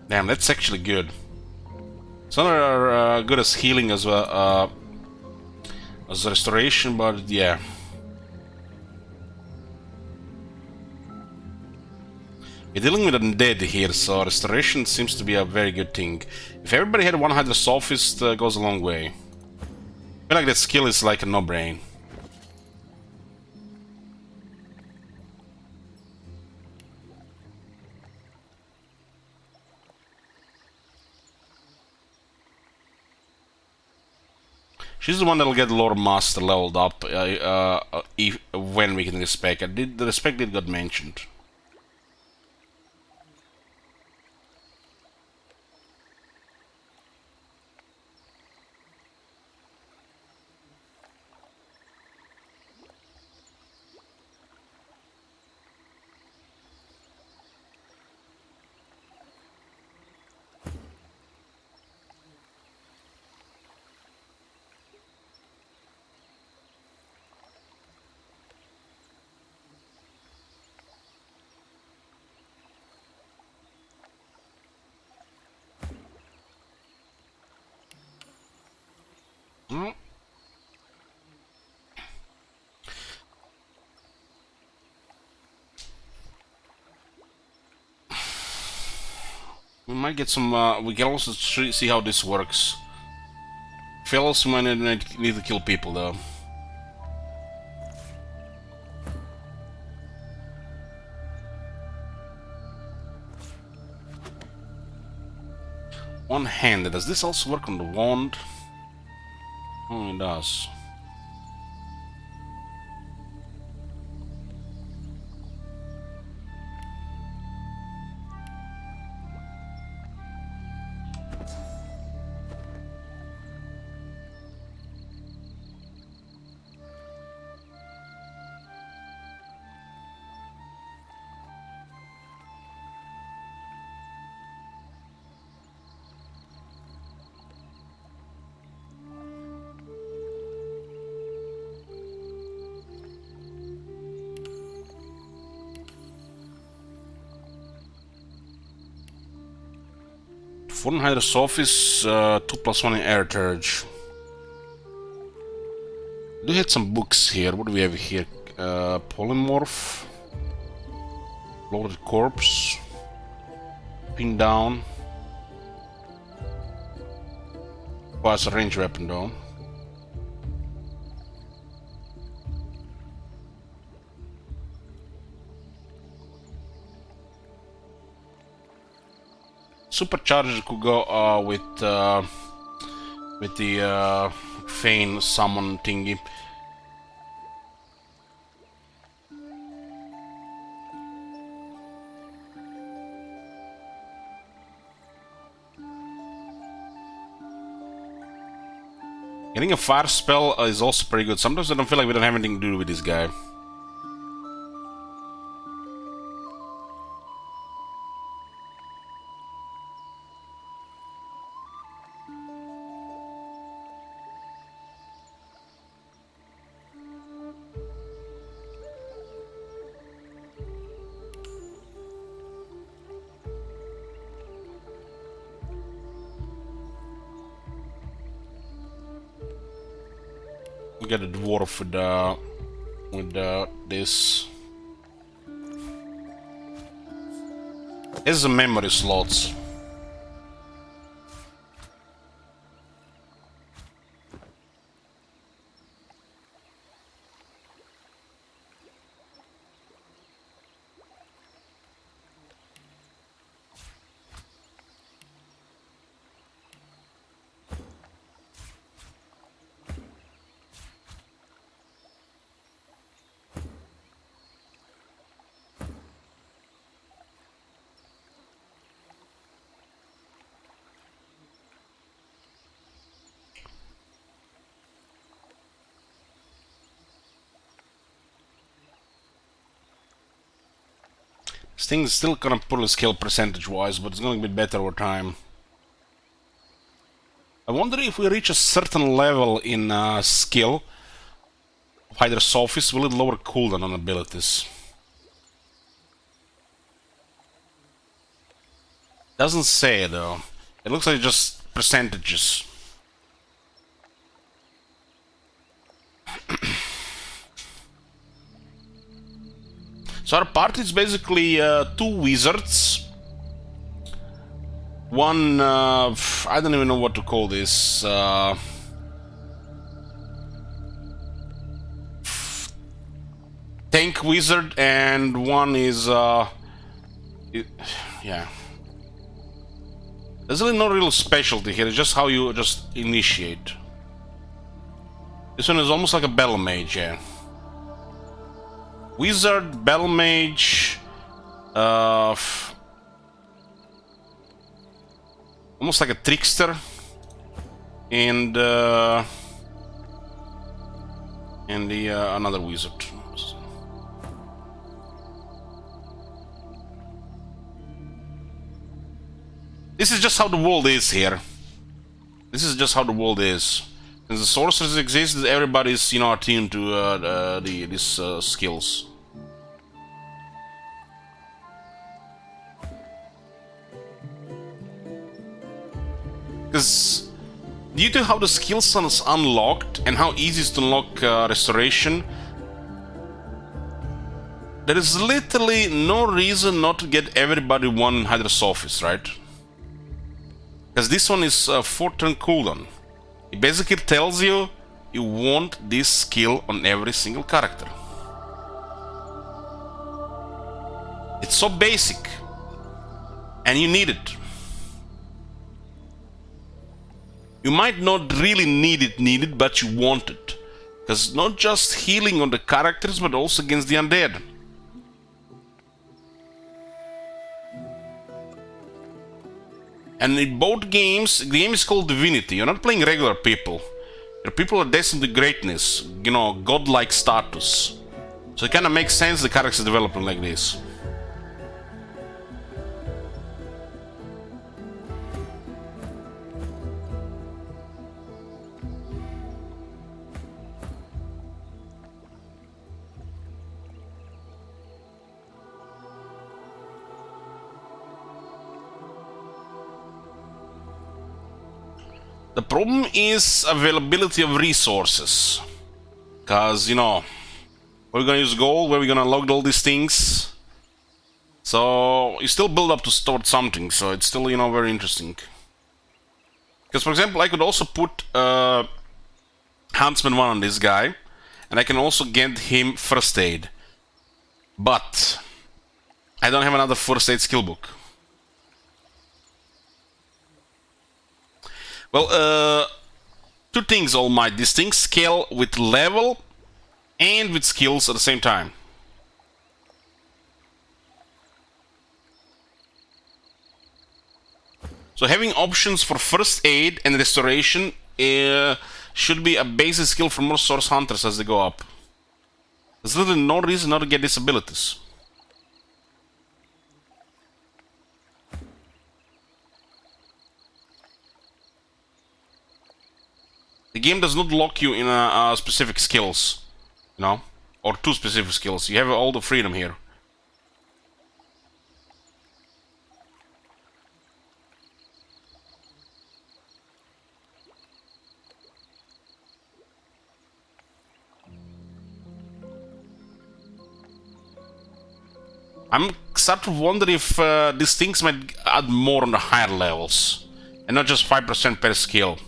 [SPEAKER 1] Damn, that's actually good. It's not good as healing as restoration, but yeah. We're dealing with undead here, so restoration seems to be a very good thing. If everybody had 1 Hydra Sophist, goes a long way. I feel like that skill is like a no-brain. She's the one that'll get Lore Master leveled up when we can respec. The respec did got mentioned. We might get some. We can also see how this works. Fellows might need to kill people though. One-handed. Does this also work on the wand? Oh, it does. 4 Hydros office, 2+1 in air charge. We had some books here. What do we have here? Polymorph. Loaded corpse. Pin down. Oh, it's a range weapon though. Supercharger could go with the Feign summon thingy. Getting a fire spell is also pretty good. Sometimes I don't feel like we don't have anything to do with this guy. We got a dwarf with this. This is a memory slots. This thing is still gonna pull a skill percentage wise, but it's gonna be better over time. I wonder if we reach a certain level in skill of Hydros office, will it lower cooldown on abilities? Doesn't say though. It looks like just percentages. So our party is basically 2 wizards. One, I don't even know what to call this. Tank wizard, and one is, yeah. There's really no real specialty here, it's just how you just initiate. This one is almost like a battle mage, yeah. Wizard, battle mage, almost like a trickster, and the another wizard. This is just how the world is here. This is just how the world is. Since the sorcerers exist, everybody's, you know, attuned to these skills. Because due to how the skill sun is unlocked and how easy it is to unlock restoration, there is literally no reason not to get everybody one in Hydros office, right? Because this one is 4-turn cooldown. It basically tells you you want this skill on every single character. It's so basic, and you need it. You might not really need it, but you want it. Because not just healing on the characters, but also against the undead. And in both games, the game is called Divinity. You're not playing regular people. Your people are destined to greatness, you know, godlike status. So it kind of makes sense the characters developing like this. The problem is availability of resources. Because, you know, we're gonna use gold, where we're gonna unlock all these things. So, you still build up to store something, so it's still, you know, very interesting. Because, for example, I could also put Huntsman 1 on this guy, and I can also get him first aid. But I don't have another first aid skill book. Well, two things, All Might. These things scale with level and with skills at the same time. So having options for first aid and restoration should be a basic skill for most source hunters as they go up. There's literally no reason not to get these abilities. The game does not lock you in a specific skills, you know, or two specific skills. You have all the freedom here. I'm start to wonder if these things might add more on the higher levels, and not just 5% per skill.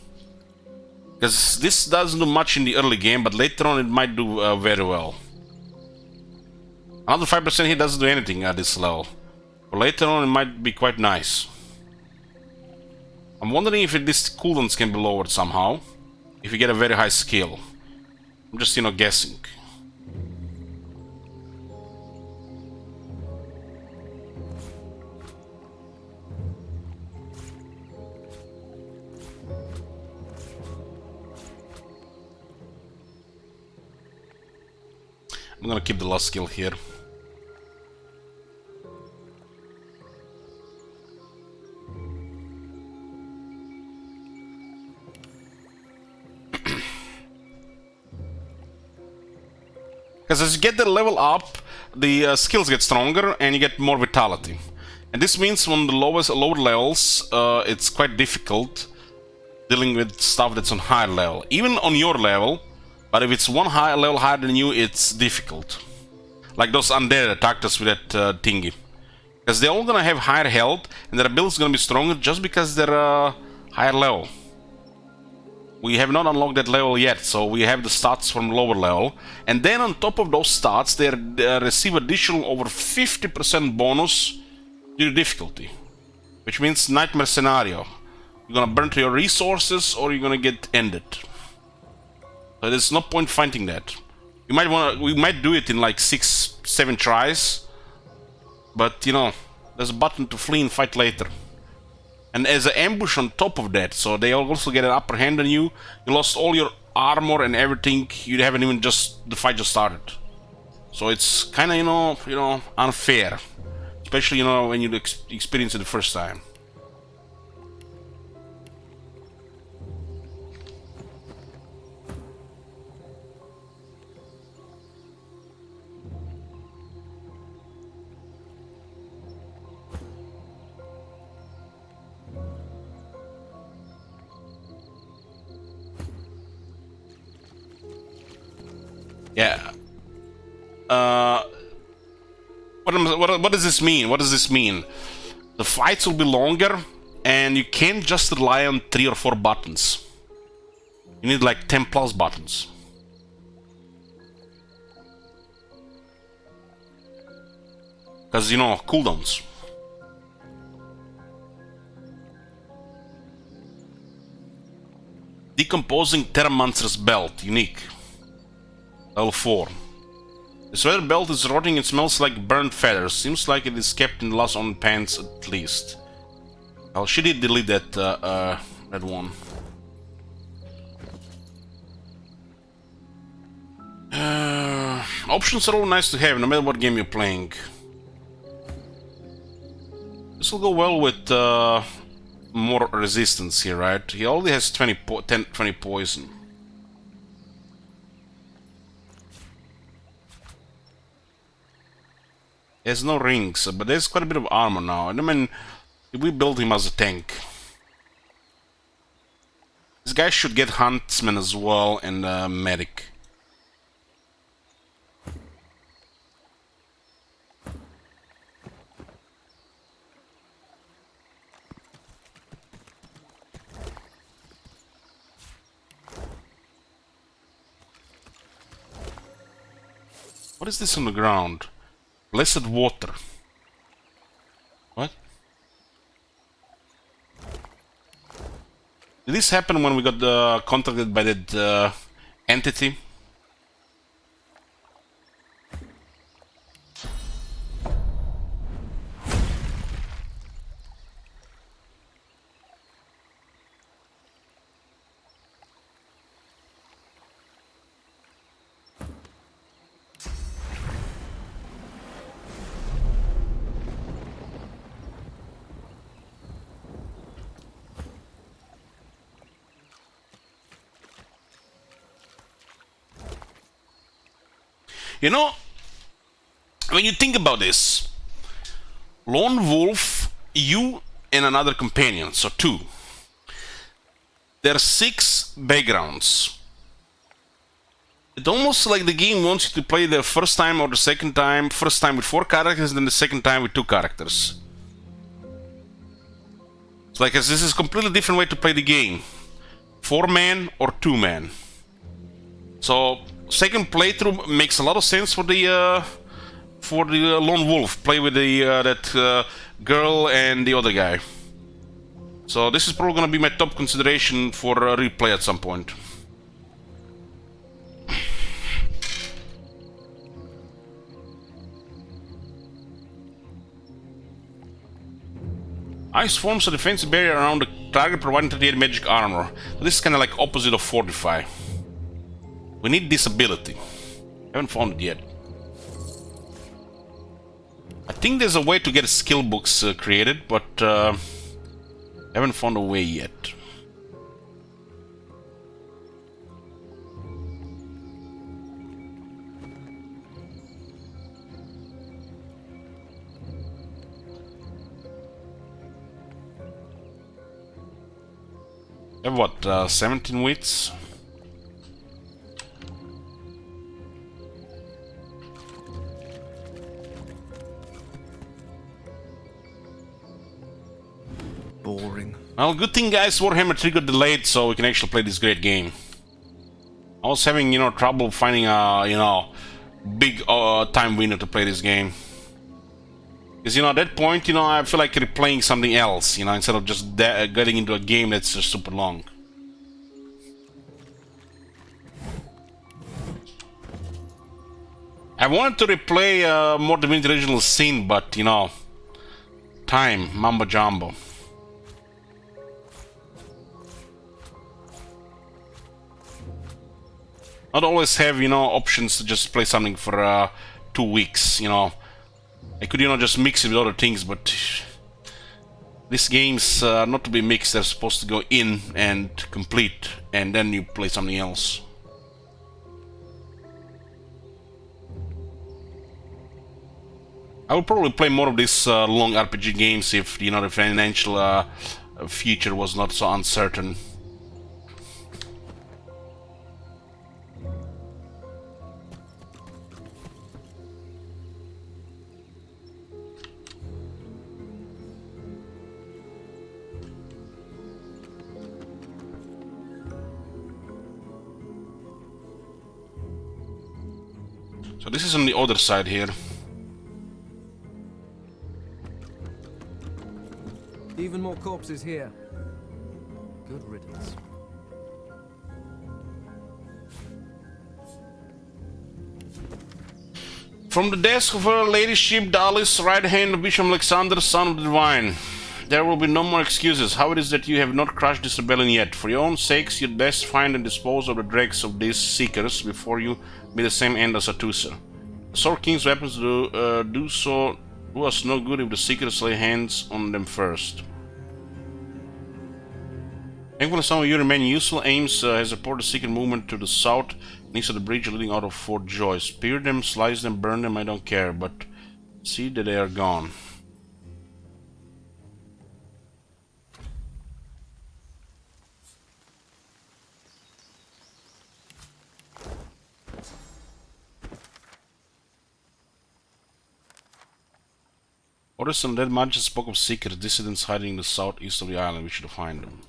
[SPEAKER 1] Because this doesn't do much in the early game, but later on it might do very well. Another 5% here doesn't do anything at this level, but later on it might be quite nice. I'm wondering if these cooldowns can be lowered somehow, if you get a very high skill. I'm just, you know, guessing. I'm gonna keep the last skill here. Because as you get the level up, the skills get stronger and you get more vitality. And this means on the lower levels, it's quite difficult dealing with stuff that's on higher level. Even on your level, but if it's one level higher than you, it's difficult. Like those undead attacked us with that thingy. Because they're all gonna have higher health, and their ability is gonna be stronger just because they're higher level. We have not unlocked that level yet, so we have the stats from lower level. And then on top of those stats, they receive additional over 50% bonus due to difficulty. Which means nightmare scenario. You're gonna burn through your resources, or you're gonna get ended. So there's no point fighting that. We might do it in like 6-7 tries, but you know, there's a button to flee and fight later. And as an ambush on top of that, so they also get an upper hand on you. You lost all your armor and everything. You haven't even the fight just started. So it's kind of you know unfair, especially you know when you experience it the first time. Yeah. What does this mean? What does this mean? The fights will be longer, and you can't just rely on 3 or 4 buttons. You need like 10 plus buttons. Because, you know, cooldowns. Decomposing Terramancer's Belt, unique. Level 4. The sweater belt is rotting and smells like burnt feathers. Seems like it is kept in lost on pants at least. Well, she did delete that one. Options are all nice to have, no matter what game you're playing. This will go well with more resistance here, right? He only has 20 poison. He has no rings, but there's quite a bit of armor now. And I mean, we build him as a tank. This guy should get Huntsman as well and Medic. What is this on the ground? Blessed water. What? Did this happen when we got contacted by that entity? You know, when you think about this, Lone Wolf, you and another companion, so 2. There are 6 backgrounds. It's almost like the game wants you to play the first time or the second time. First time with 4 characters, and then the second time with 2 characters. It's like this is a completely different way to play the game. 4-man or 2-man. So second playthrough makes a lot of sense for the Lone Wolf. Play with the that girl and the other guy. So this is probably gonna be my top consideration for a replay at some point. Ice forms a defensive barrier around the target, providing 38 magic armor. So this is kind of like opposite of Fortify. We need this ability. Haven't found it yet. I think there's a way to get skill books created, but haven't found a way yet. I have what, 17 wits?
[SPEAKER 10] Boring.
[SPEAKER 1] Well, good thing, guys, Warhammer 3 got delayed, so we can actually play this great game. I was having, trouble finding a, big time window to play this game. Because, at that point, I feel like replaying something else, instead of just getting into a game that's just super long. I wanted to replay more Divinity Original Sin, but, time, mambo jumbo. Not always have, options to just play something for 2 weeks, I could, just mix it with other things, but these games are not to be mixed. They're supposed to go in and complete, and then you play something else. I would probably play more of these long RPG games if, the financial future was not so uncertain. So this is on the other side here.
[SPEAKER 10] Even more corpses here. Good riddance.
[SPEAKER 1] From the desk of her ladyship Dallas, right hand of Bishop Alexander, son of the Divine. There will be no more excuses. How it is that you have not crushed this rebellion yet? For your own sakes, you'd best find and dispose of the dregs of these seekers before you meet the same end as Atusa. The Sword King's weapons do us no good if the seekers lay hands on them first. Thankfully, some of you remain useful. Ames has reported a secret movement to the south, east of the bridge leading out of Fort Joy. Spear them, slice them, burn them, I don't care, but see that they are gone. Orders and dead magicians spoke of secret dissidents hiding in the southeast of the island. We should find them.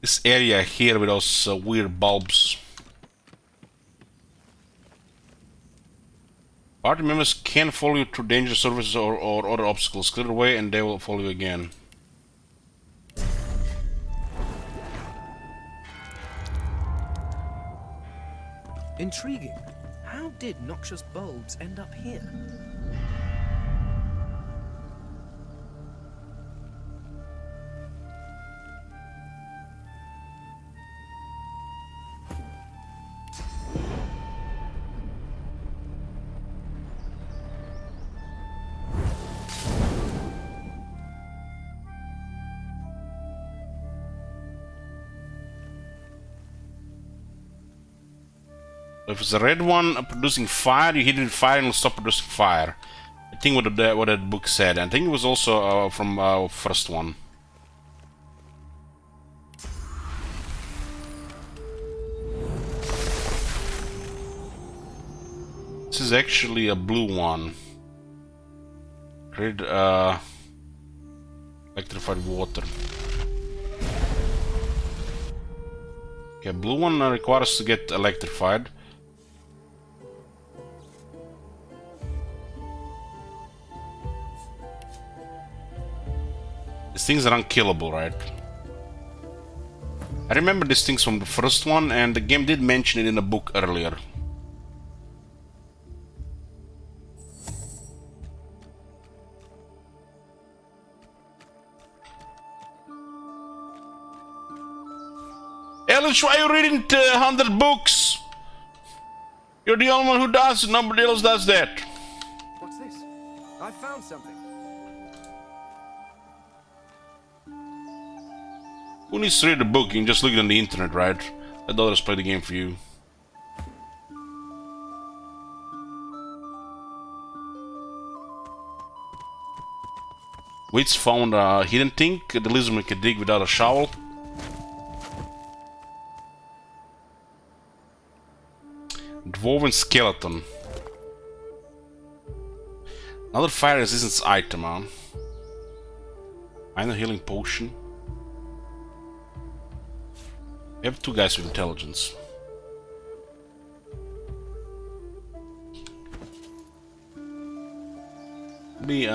[SPEAKER 1] This area here with those weird bulbs. Party members can follow you through dangerous surfaces or other obstacles. Clear the way and they will follow you again.
[SPEAKER 10] Intriguing. How did noxious bulbs end up here?
[SPEAKER 1] If it's a red one producing fire, you hit it with fire and it'll stop producing fire. I think what that book said. I think it was also from first one. This is actually a blue one. Red electrified water. Okay, blue one requires us to get electrified. These things are unkillable, right? I remember these things from the first one, and the game did mention it in the book earlier. Elish, why are you reading 100 books? You're the only one who does it, nobody else does that.
[SPEAKER 10] What's this? I found something.
[SPEAKER 1] Who needs to read the book? You can just look it on the internet, right? Let others play the game for you. Wits found a hidden thing. The lizardman can dig without a shovel. Dwarven skeleton. Another fire resistance item, man. Minor healing potion. We have two guys with intelligence. Be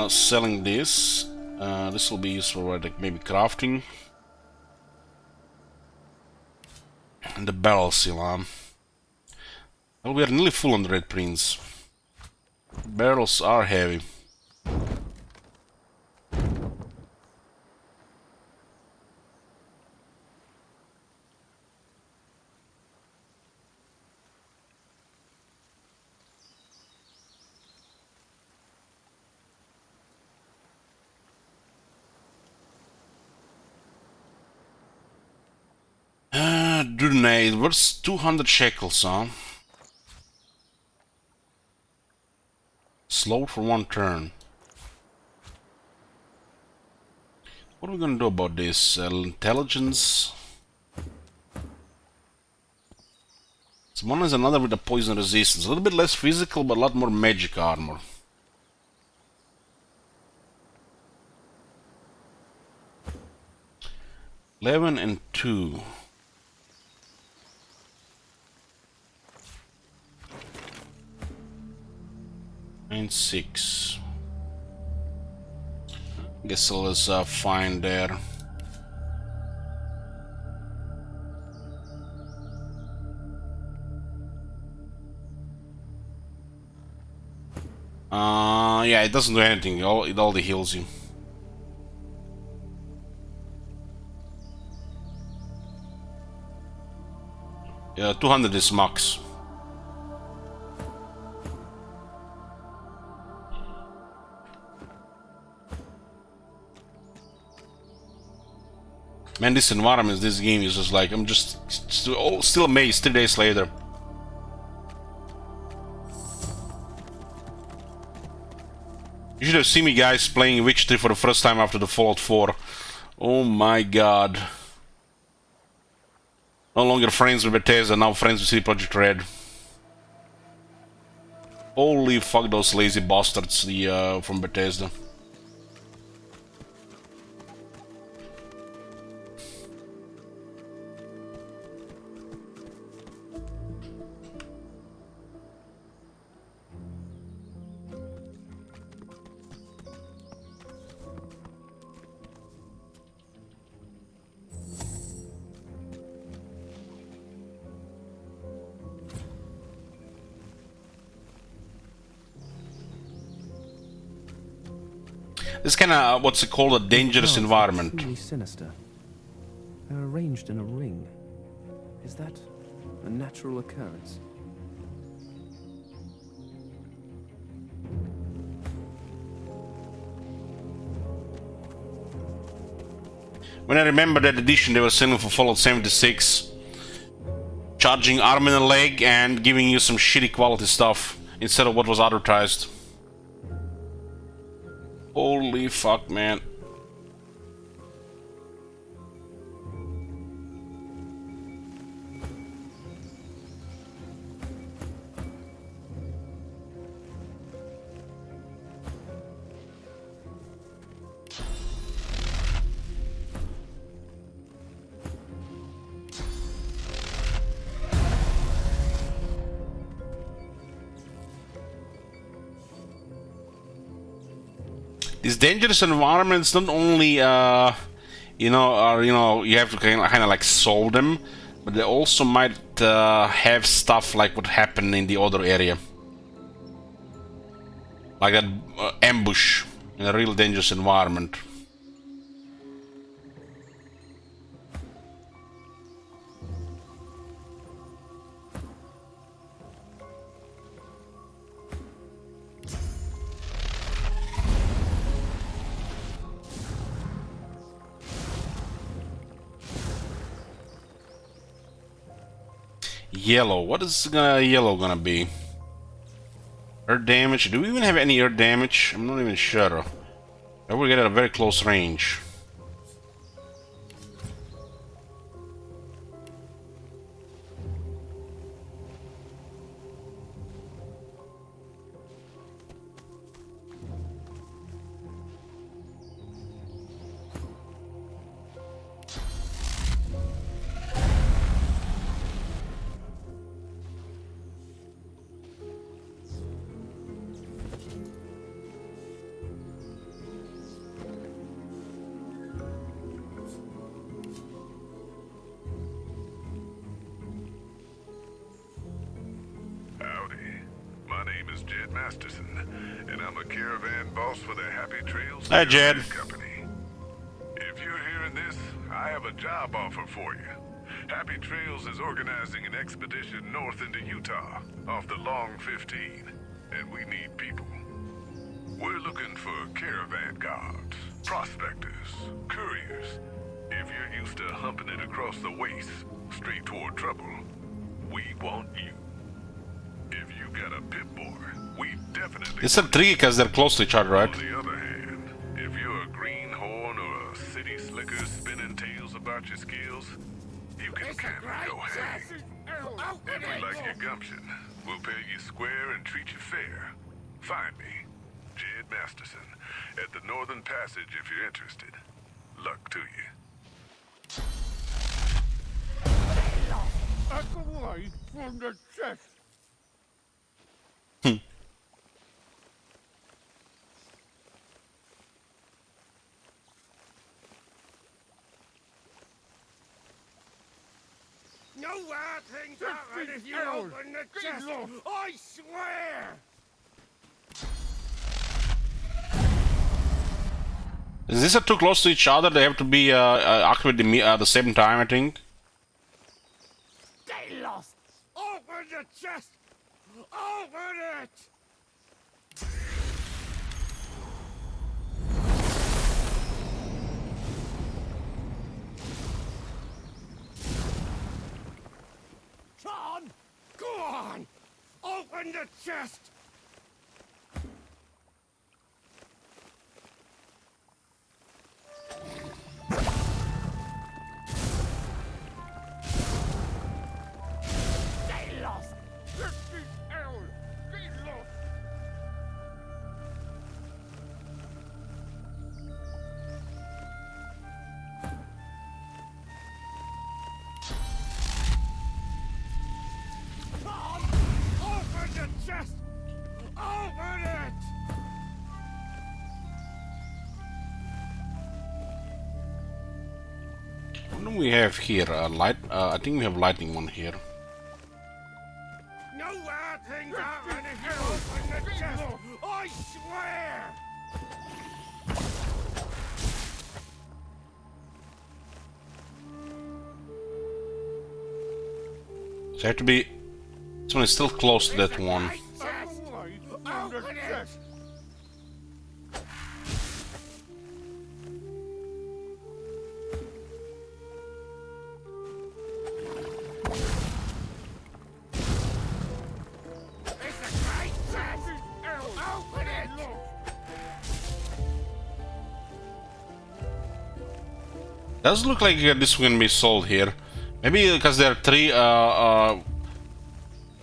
[SPEAKER 1] selling this. This will be used for like maybe crafting. And the barrel seal. Well, we are nearly full on the Red Prince. Barrels are heavy. Dunay, it was 200 shekels, huh? Slow for one turn. What are we gonna do about this? Intelligence. So one is another with a poison resistance. A little bit less physical, but a lot more magic armor. $11 and $2. And 6. Guess let's find there. Yeah, it doesn't do anything. It only heals you. Yeah, 200 is max. Man, this environment, this game is just like, I'm just still amazed 3 days later. You should have seen me, guys, playing Witcher 3 for the first time after the Fallout 4. Oh my god. No longer friends with Bethesda, now friends with CD Projekt Red. Holy fuck, those lazy bastards from Bethesda. It's kind of what's it called, a dangerous environment.
[SPEAKER 10] Truly sinister. They're arranged in a ring. Is that a natural occurrence?
[SPEAKER 1] When I remember that edition they were selling for Fallout 76, charging arm and a leg and giving you some shitty quality stuff instead of what was advertised. Holy fuck, man. These dangerous environments not only, you have to kind of like solve them, but they also might have stuff like what happened in the other area, like that ambush in a real dangerous environment. Yellow. What is yellow gonna be? Earth damage. Do we even have any earth damage? I'm not even sure. I will get at a very close range.
[SPEAKER 17] And I'm a caravan boss for the Happy Trails
[SPEAKER 1] Hi, Jed.
[SPEAKER 17] Company. If you're hearing this, I have a job offer for you. Happy Trails is organizing an expedition north into Utah, off the Long 15, and we need people. We're looking for caravan guards, prospectors, couriers. If you're used to humping it across the waste, straight toward trouble, we want you. If you got a pit boy, we definitely...
[SPEAKER 1] It's a tricky because they're close to each other, right?
[SPEAKER 17] On the other hand, if you're a greenhorn or a city slicker spinning tales about your skills, you can kind of go hang. If we like your gumption, we'll pay you square and treat you fair. Find me, Jed Masterson, at the Northern Passage if you're interested. Luck to you.
[SPEAKER 8] Back away from the chest.
[SPEAKER 18] No bad things happen if you open the chest. I swear.
[SPEAKER 1] Is this too close to each other? They have to be activated at the same time, I think.
[SPEAKER 18] Stay lost. Open the chest. Open it. Open the chest! Stay lost! This is hell! Stay lost! Tom! Open the chest! Open it!
[SPEAKER 1] What do we have here? Light. I think we have lightning one here.
[SPEAKER 18] No bad things happen if you open the chest! I swear!
[SPEAKER 1] So I have to be. This one is still close to that one.
[SPEAKER 18] Open it! It's a great chest! Open it!
[SPEAKER 1] Does look like this one can be sold here. Maybe because there are three.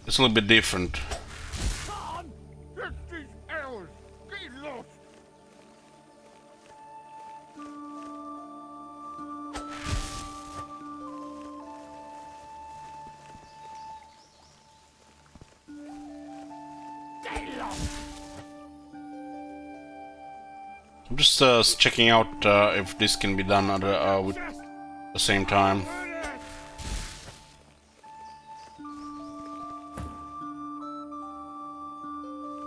[SPEAKER 1] It's a little bit different.
[SPEAKER 18] Tom! This is hell! Get lost! Stay lost!
[SPEAKER 1] I'm just checking out if this can be done at with the same time.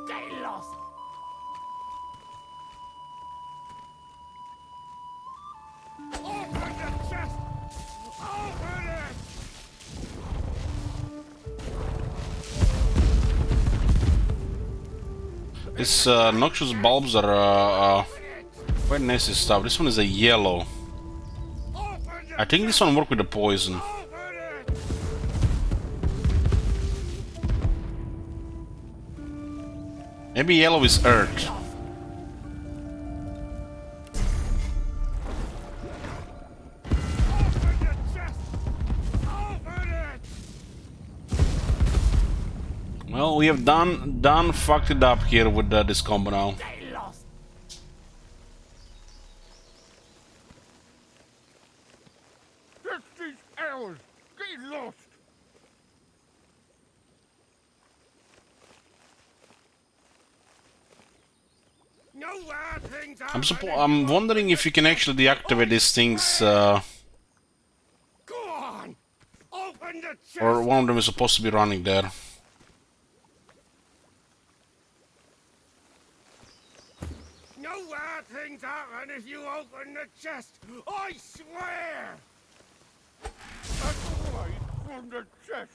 [SPEAKER 18] Stay lost! Open the chest! Open it!
[SPEAKER 1] These noxious bulbs are quite nasty stuff. This one is a yellow. I think this one works with the poison. Maybe yellow is earth. Well, we have done fucked it up here with this combo now.
[SPEAKER 18] This is hell! Get lost! No bad things happen.
[SPEAKER 1] I'm wondering if you can actually deactivate these things,
[SPEAKER 18] Go on! Open the chest!
[SPEAKER 1] or one of them is supposed to be running there.
[SPEAKER 18] No bad things happen if you open the chest! I swear! That's away from the chest!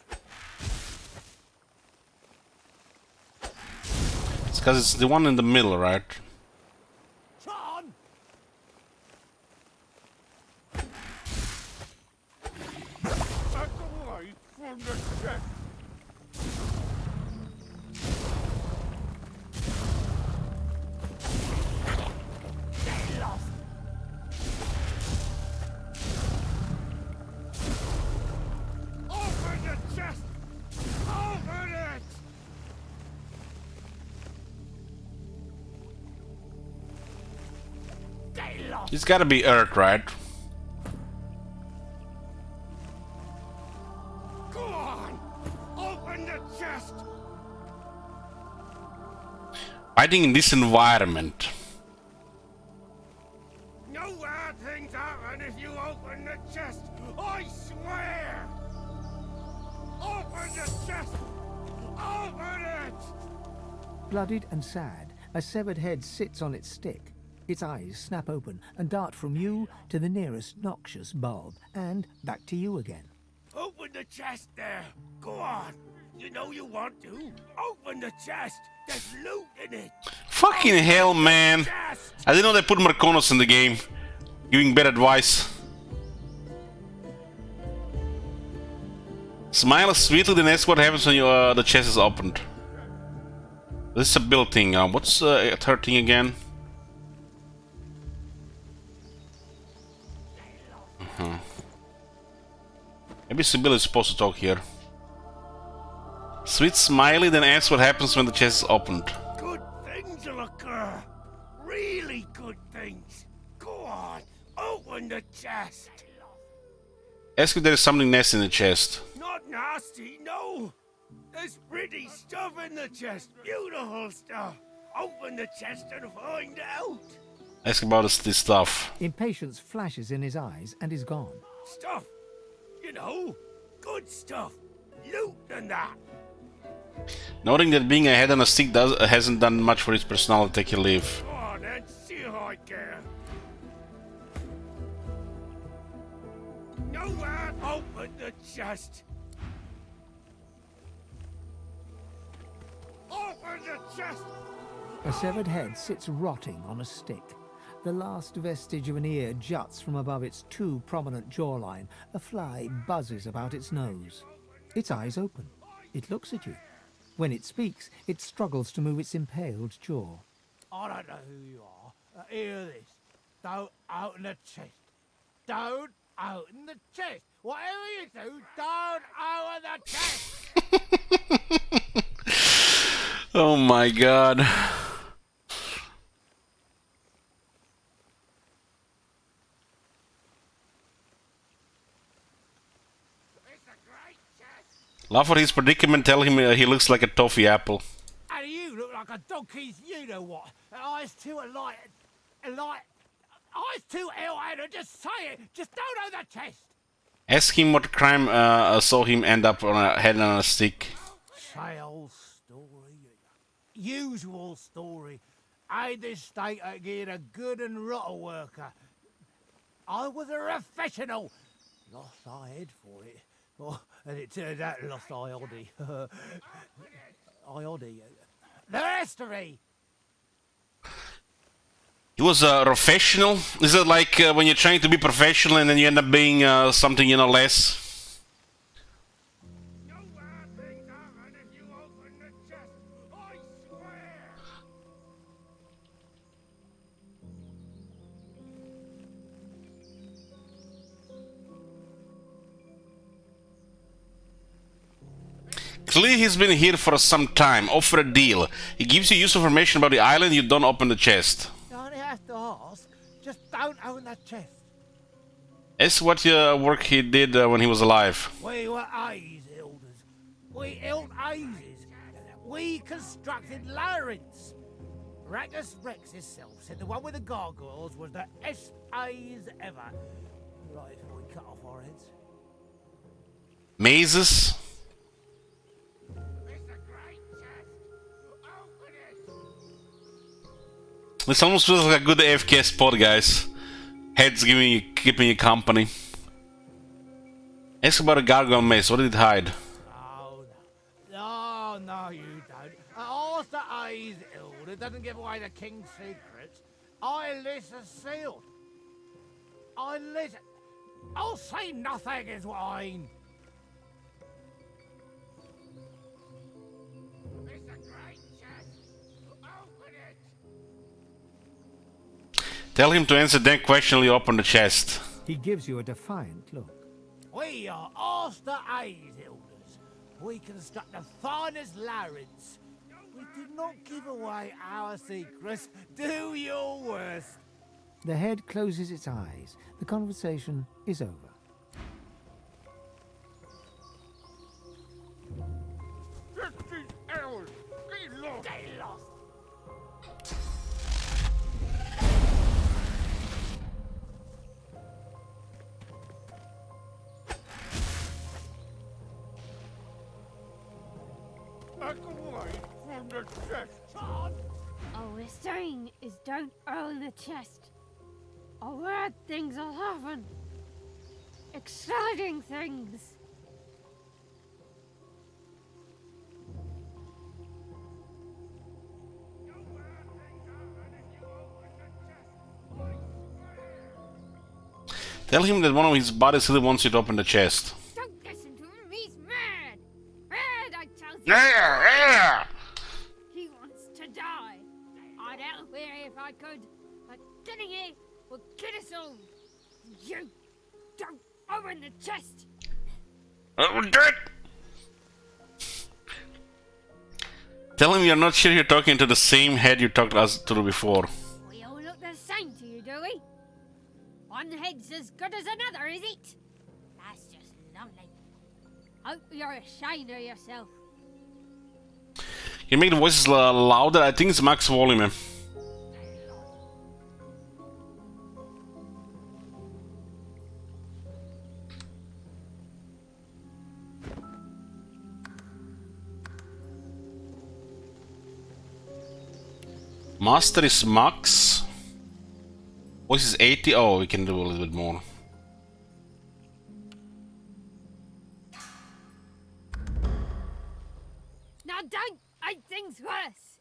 [SPEAKER 1] It's because it's the one in the middle, right?
[SPEAKER 18] John! That's away from the chest! Stay lost! Open the chest! Open it! Stay lost!
[SPEAKER 1] It's gotta be earth, right?
[SPEAKER 18] Go on! Open the chest!
[SPEAKER 1] Fighting in this environment.
[SPEAKER 18] No bad things happen if you open the chest! I swear! Open the chest! Open it!
[SPEAKER 5] Bloodied and sad, a severed head sits on its stick. Its eyes snap open and dart from you to the nearest noxious bulb, and back to you again.
[SPEAKER 18] Open the chest there! Go on! You know you want to! Open the chest! There's loot in it!
[SPEAKER 1] Fucking hell, man! I didn't know they put Marconos in the game. Giving bad advice. Smile sweetly, then ask what happens when the chest is opened. This is a build thing. What's third thing again? Maybe Sibyl is supposed to talk here. Sweet Smiley then asks what happens when the chest is opened.
[SPEAKER 18] Good things will occur. Really good things. Go on, open the chest.
[SPEAKER 1] Ask if there is something nasty in the chest.
[SPEAKER 18] Not nasty, no. There's pretty stuff in the chest. Beautiful stuff. Open the chest and find out.
[SPEAKER 1] Ask about this stuff.
[SPEAKER 5] Impatience flashes in his eyes and is gone.
[SPEAKER 18] Stuff. You know, good stuff. Loot and that.
[SPEAKER 1] Noting that being a head on a stick hasn't done much for his personality, take your leave.
[SPEAKER 18] Go on then, see if I can. Nowhere. Open the chest. Open the chest.
[SPEAKER 5] A severed head sits rotting on a stick. The last vestige of an ear juts from above its too prominent jawline. A fly buzzes about its nose. Its eyes open. It looks at you. When it speaks, it struggles to move its impaled jaw.
[SPEAKER 18] I don't know who you are. Hear this. Don't open the chest. Don't open the chest. Whatever you do, don't open the chest.
[SPEAKER 1] Oh my god. Laugh at his predicament, tell him he looks like a toffee apple.
[SPEAKER 18] And you look like a donkey's you-know-what. Eyes too alike. Eyes too ill-headed. Just say it. Just don't open the chest.
[SPEAKER 1] Ask him what crime saw him end up on a head on a stick.
[SPEAKER 18] Same story. Usual story. I this state again a good and rotten worker. I was a professional. Lost I head for it. Oh, and it turned out lost Iodi. Iodi. The history.
[SPEAKER 1] He was a professional? Is it like when you're trying to be professional and then you end up being something, you know, less? Clearly he's been here for some time. Offer a deal. He gives you useful information about the island, you don't open the chest.
[SPEAKER 18] You only have to ask. Just don't open that chest.
[SPEAKER 1] Ask what work he did when he was alive.
[SPEAKER 18] We were A's elders. We built A's. We constructed labyrinths. Ragus Rex himself said the one with the gargoyles was the best A's ever. Right if we cut off our heads.
[SPEAKER 1] Mazes? This almost feels like a good AFK spot, guys. Heads keeping you company. Ask about a gargoyle maze. What did it hide?
[SPEAKER 18] No, you don't. Ask the A's elder doesn't give away the king's secrets. I listen sealed. I listen. I'll say nothing is what I mean.
[SPEAKER 1] Tell him to answer that question while you open the chest.
[SPEAKER 5] He gives you a defiant look.
[SPEAKER 18] We are Aster A's elders. We construct the finest labyrinths. We did not give away our secrets. Do your worst.
[SPEAKER 5] The head closes its eyes. The conversation is over.
[SPEAKER 18] Get lost. Get lost. Back away from the chest, John.
[SPEAKER 16] All we're saying is don't own the chest. Or bad things will happen. Exciting things.
[SPEAKER 1] Tell him that one of his buddies really wants you to open the chest.
[SPEAKER 16] Don't listen to him, he's mad. Mad, I tell you.
[SPEAKER 1] Yeah.
[SPEAKER 16] He wants I could, but getting here will get us all. You don't open the chest.
[SPEAKER 1] Tell him you're not sure you're talking to the same head you talked to before.
[SPEAKER 16] We all look the same to you, do we? One head's as good as another, is it? That's just lovely. Hope you're ashamed of yourself.
[SPEAKER 1] Can you make the voices louder? I think it's max volume, man. Master is max. Voice is 80. Oh, we can do a little bit more.
[SPEAKER 16] Now don't make things worse.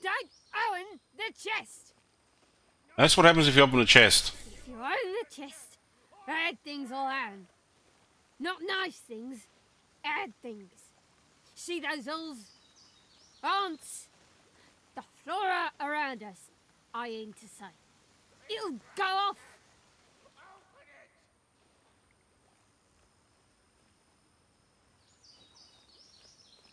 [SPEAKER 16] Don't open the chest.
[SPEAKER 1] That's what happens if you open the chest.
[SPEAKER 16] If you open the chest, bad things will happen. Not nice things, bad things. See those hills? Ants? The flora around us, I aim to say. It'll go off.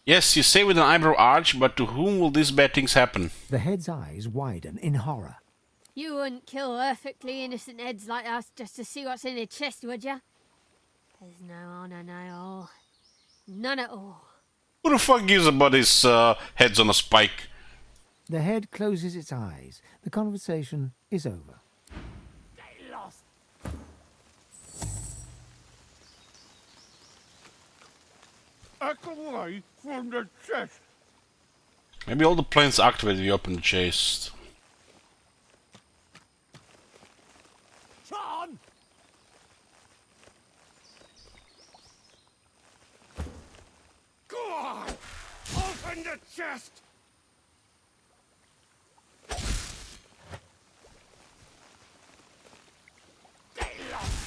[SPEAKER 1] Yes, you say with an eyebrow arch, but to whom will these bad things happen?
[SPEAKER 5] The head's eyes widen in horror.
[SPEAKER 16] You wouldn't kill perfectly innocent heads like us just to see what's in the chest, would you? There's no honor, no all. None at all.
[SPEAKER 1] Who the fuck gives about these heads on a spike?
[SPEAKER 5] The head closes its eyes. The conversation is over.
[SPEAKER 18] Get lost. Back away from the chest.
[SPEAKER 1] Maybe all the planes activate if you open the chest.
[SPEAKER 18] John! Go on! Open the chest! Get lost!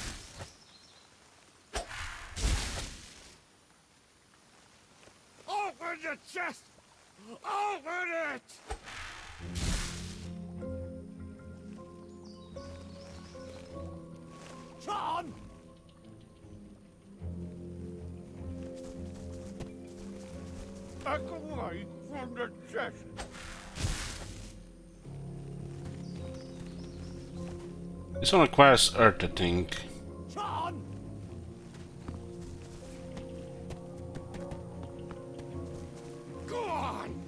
[SPEAKER 18] Open the chest! Open it! John! Back away from the chest.
[SPEAKER 1] This one requires Earth, I think.
[SPEAKER 18] John! Go on!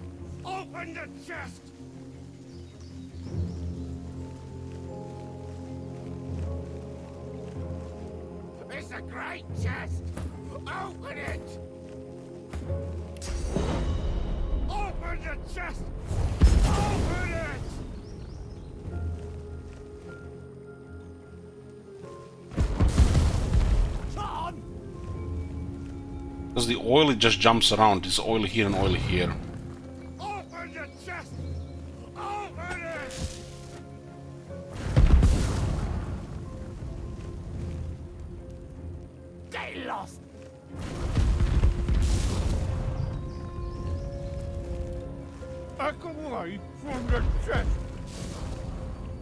[SPEAKER 18] Open the chest! It's a great chest! Open it! Open the chest! Open it! John!
[SPEAKER 1] Because the oil, it just jumps around. It's oil here and oil here.
[SPEAKER 18] Open the chest! Open it! Get lost! Back away from the chest!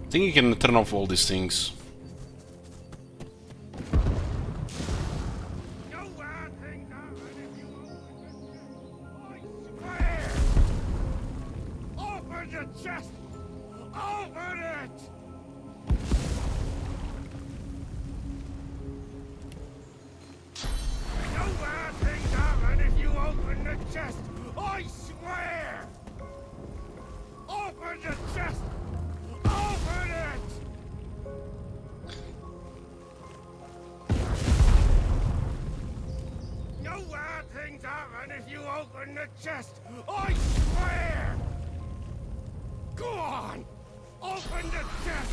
[SPEAKER 1] I think you can turn off all these things.
[SPEAKER 18] Open the chest! Open it! No bad things happen if you open the chest! I swear! Open the chest! Open it! No bad things happen if you open the chest! I swear! Go on! Open the chest!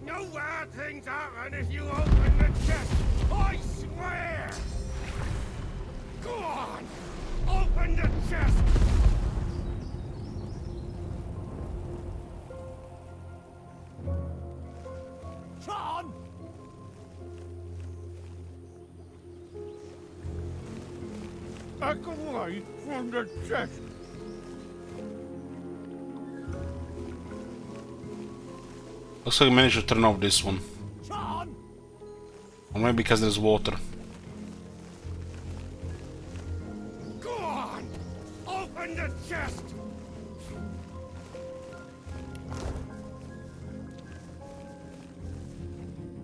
[SPEAKER 18] No bad things happen if you open the chest! I swear! Go on! Open the chest! John! Back away from the chest.
[SPEAKER 1] Looks like I managed to turn off this one.
[SPEAKER 18] John!
[SPEAKER 1] Or maybe because there's water.
[SPEAKER 18] Go on! Open the chest!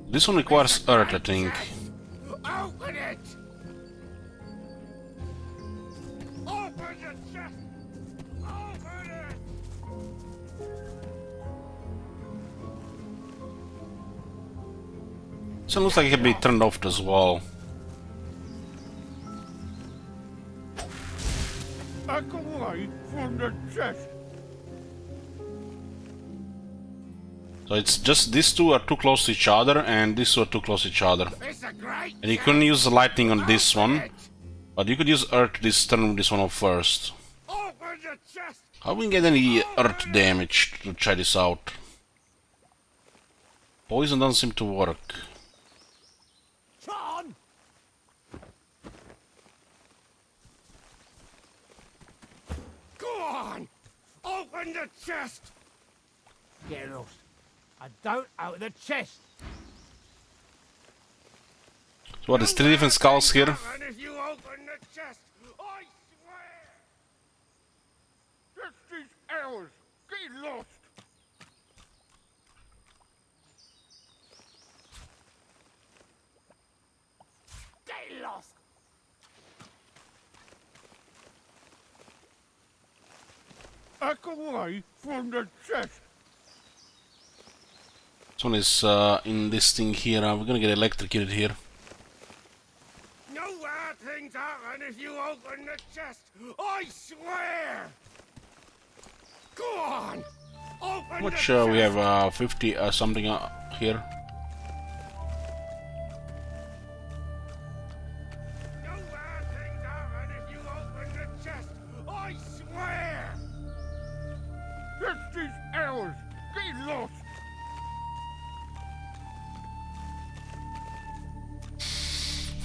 [SPEAKER 1] This one requires earth, I think.
[SPEAKER 18] Open it! Open the chest! Open it!
[SPEAKER 1] This one looks like it can be turned off as well.
[SPEAKER 18] Back away from the chest.
[SPEAKER 1] So it's just these two are too close to each other and these two are too close to each other. And you couldn't use the lightning on this one, but you could use earth this turn this one off first. How we can get any earth damage to try this out? Poison doesn't seem to work.
[SPEAKER 18] John! Go on! Open the chest! Get lost. I don't open the chest.
[SPEAKER 1] So what, there's 3 different skulls here?
[SPEAKER 18] And if you open the chest, I swear! Just these hours. Get lost. Get lost. Back away from the chest.
[SPEAKER 1] This one is in this thing here. We're gonna get electrocuted here.
[SPEAKER 18] No bad things happen if you open the chest. I swear. Go on. Open
[SPEAKER 1] How much
[SPEAKER 18] the
[SPEAKER 1] we
[SPEAKER 18] chest.
[SPEAKER 1] have 50 something here.
[SPEAKER 18] No bad things happen if you open the chest. I swear. Just these hours. Get lost.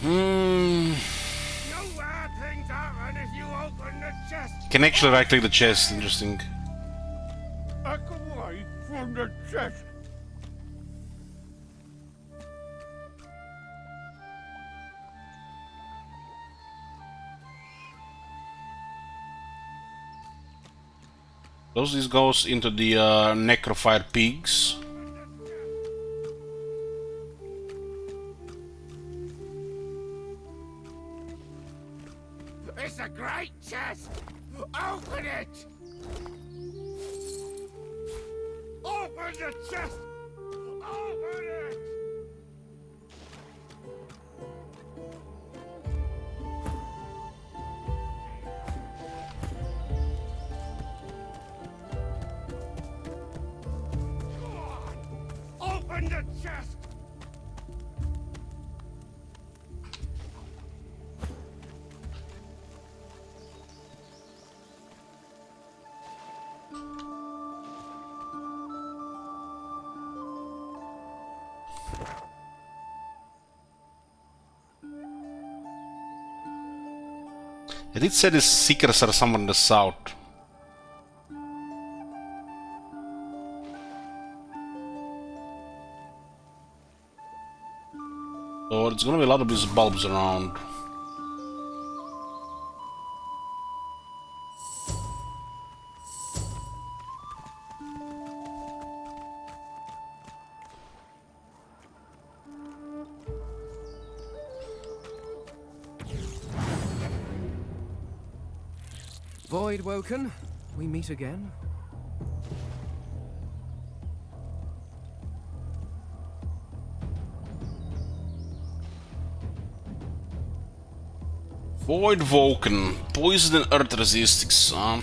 [SPEAKER 1] Hmm.
[SPEAKER 18] No bad things happen if you open the chest.
[SPEAKER 1] Can actually right click the chest, interesting.
[SPEAKER 18] Back away from the chest.
[SPEAKER 1] This goes into the necrophyre pigs.
[SPEAKER 18] It's a great chest. Open it. Open the chest. Open it. Go on. Open the chest.
[SPEAKER 1] I did say the seekers are somewhere in the south. So it's gonna be a lot of these bulbs around.
[SPEAKER 10] Void woken, we meet again.
[SPEAKER 1] Void Woken, poison and earth resistics. I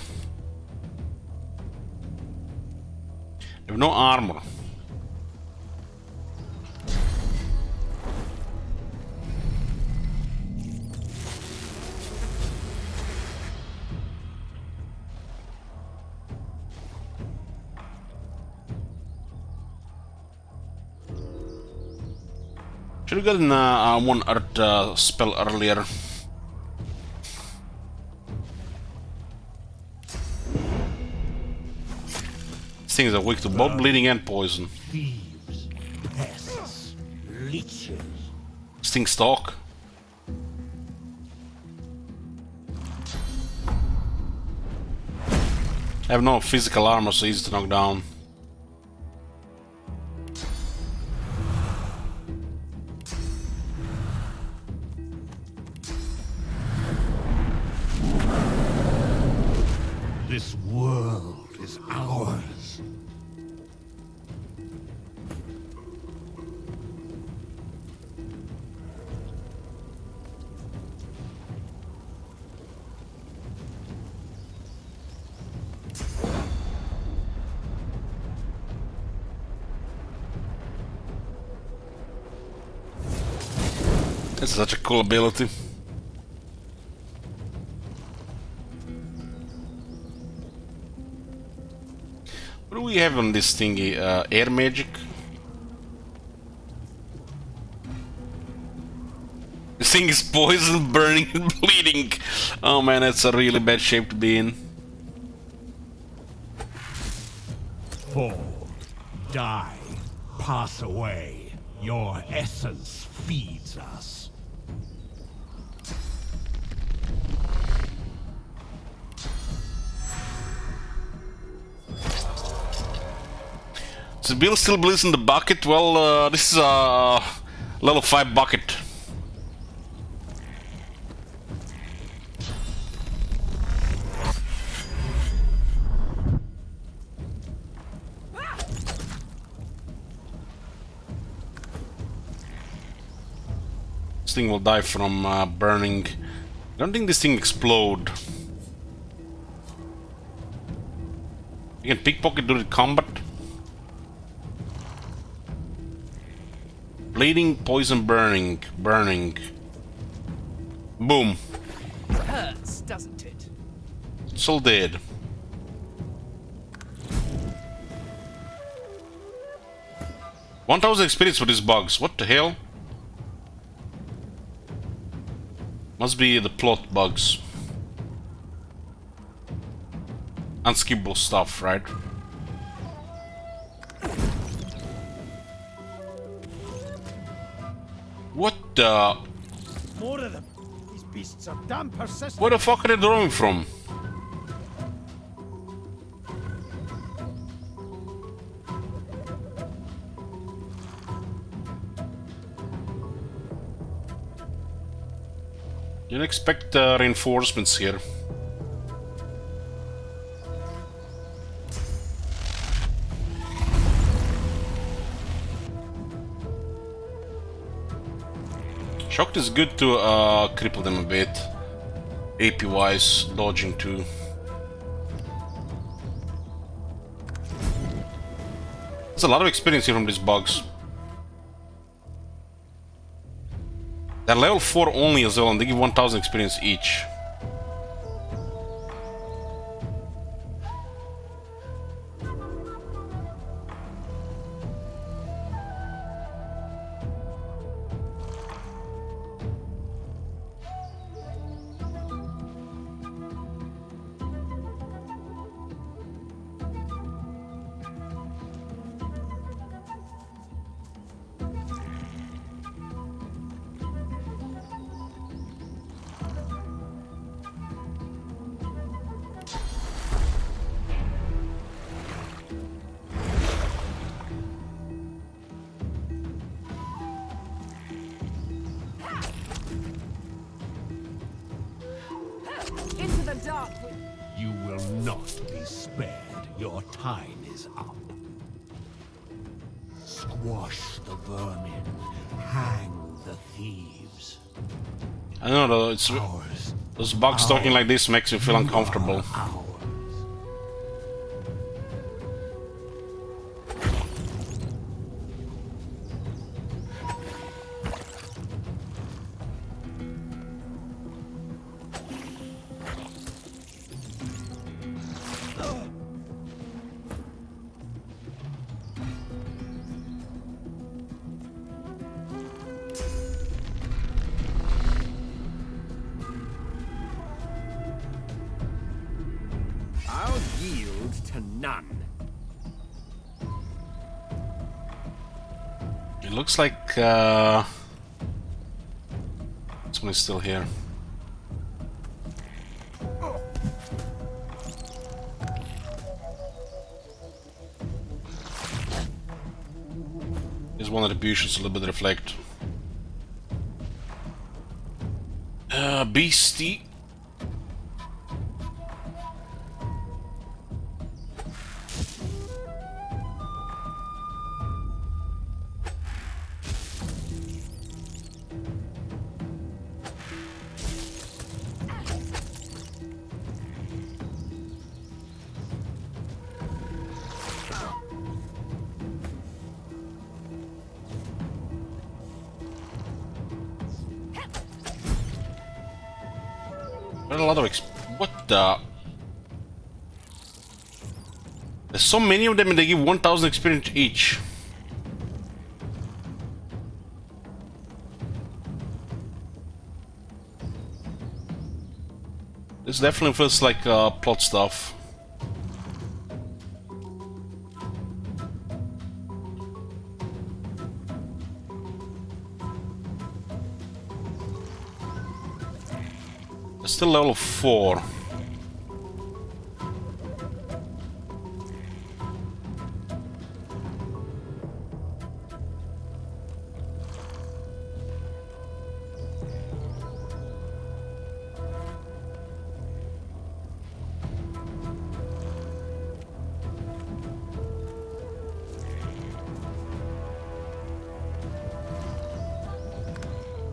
[SPEAKER 1] have no armor. Should have gotten one earth spell earlier. things are weak to both bleeding and poison.
[SPEAKER 8] Thieves, pests, leeches.
[SPEAKER 1] These things talk. I have no physical armor, so easy to knock down.
[SPEAKER 8] This world is ours.
[SPEAKER 1] That's such a cool ability. What do we have on this thingy? Air magic? This thing is poison, burning, and bleeding. Oh man, that's a really bad shape to be in.
[SPEAKER 8] Fall, die, pass away. Your essence feeds us.
[SPEAKER 1] So Bill still believes in the bucket. Well, this is a level 5 bucket. This thing will die from burning. I don't think this thing explode. You can pickpocket during combat. Bleeding, poison, burning. Boom.
[SPEAKER 10] Hurts, doesn't it?
[SPEAKER 1] It's all dead. $1,000 experience for these bugs. What the hell? Must be the plot bugs. Unskippable stuff, right? What the?
[SPEAKER 4] More of them. These beasts are damn persistent.
[SPEAKER 1] Where the fuck are they drawing from? Didn't expect reinforcements here. Shocked is good to cripple them a bit. AP wise, dodging too. There's a lot of experience here from these bugs. They're level 4 only as well, and they give 1,000 experience each.
[SPEAKER 14] Into the dark.
[SPEAKER 8] You will not be spared. Your time is up. Squash the vermin. Hang the thieves.
[SPEAKER 1] I don't know, it's those bugs talking like this makes you feel uncomfortable. It looks like someone is still here. There's one of the bushes a little bit reflect. Beastie. There's a lot of what the? There's so many of them and they give 1,000 experience each. This definitely feels like plot stuff. Still level 4.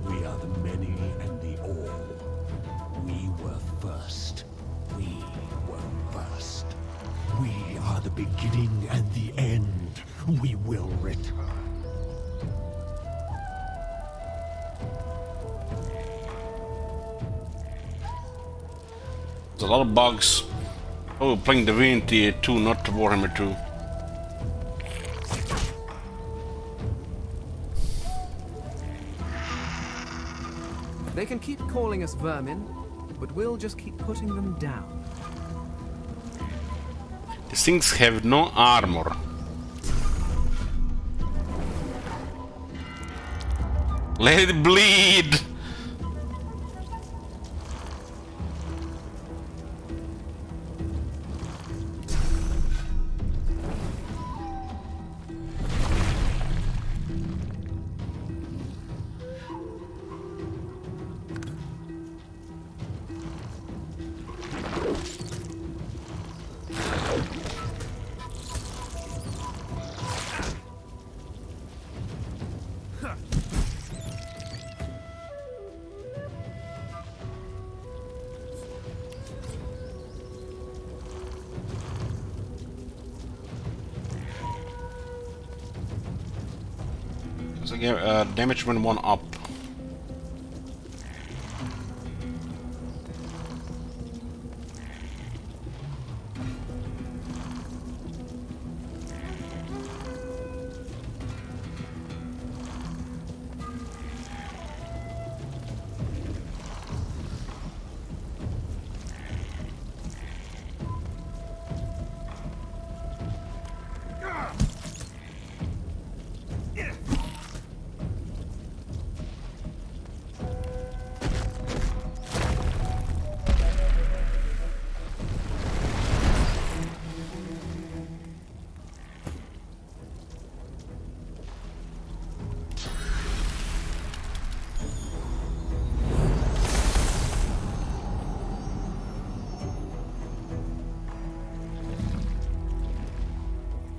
[SPEAKER 8] We are the many and the all. We were first. We were first. We are the beginning and the end. We will return.
[SPEAKER 1] There's a lot of bugs. Oh, we're playing Divinity 2, not Warhammer 2.
[SPEAKER 10] They can keep calling us vermin, but we'll just keep putting them down.
[SPEAKER 1] These things have no armor. Let it bleed! So damage when 1 up.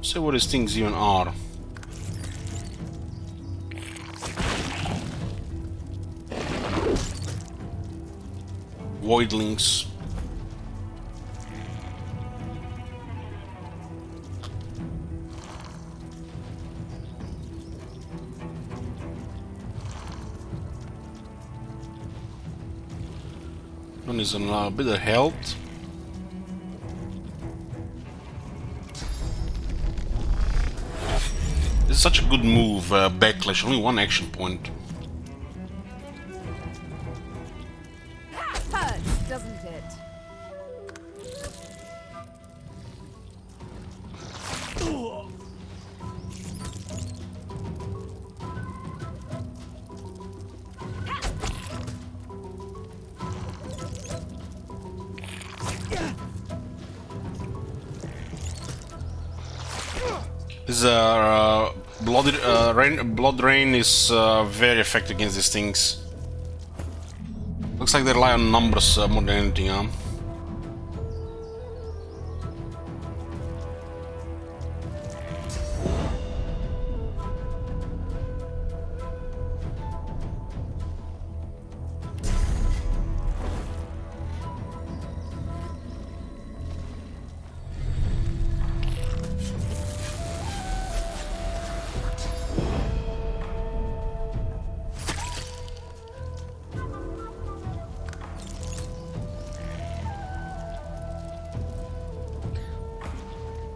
[SPEAKER 1] See what these things even are. Voidlings. One is on a bit of health. This is such a good move, backlash, only 1 action point.
[SPEAKER 11] Hurts, doesn't it?
[SPEAKER 1] This blood rain is very effective against these things. Looks like they rely on numbers more than anything, huh?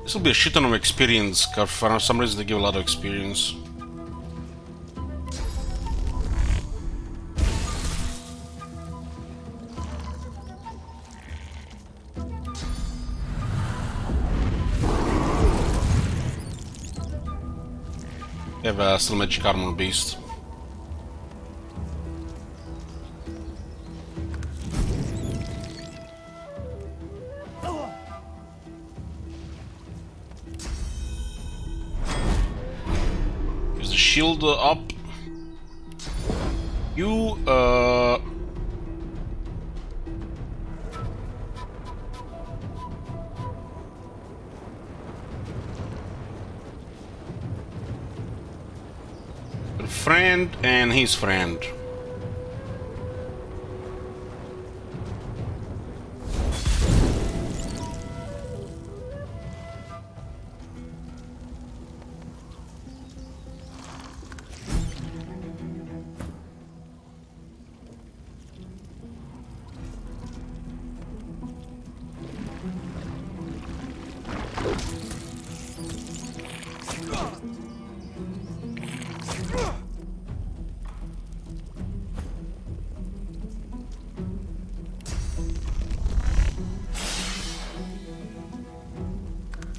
[SPEAKER 1] This will be a shit ton of experience, because for some reason they give a lot of experience. They have a still magic armor beast. Shield up. You friend and his friend.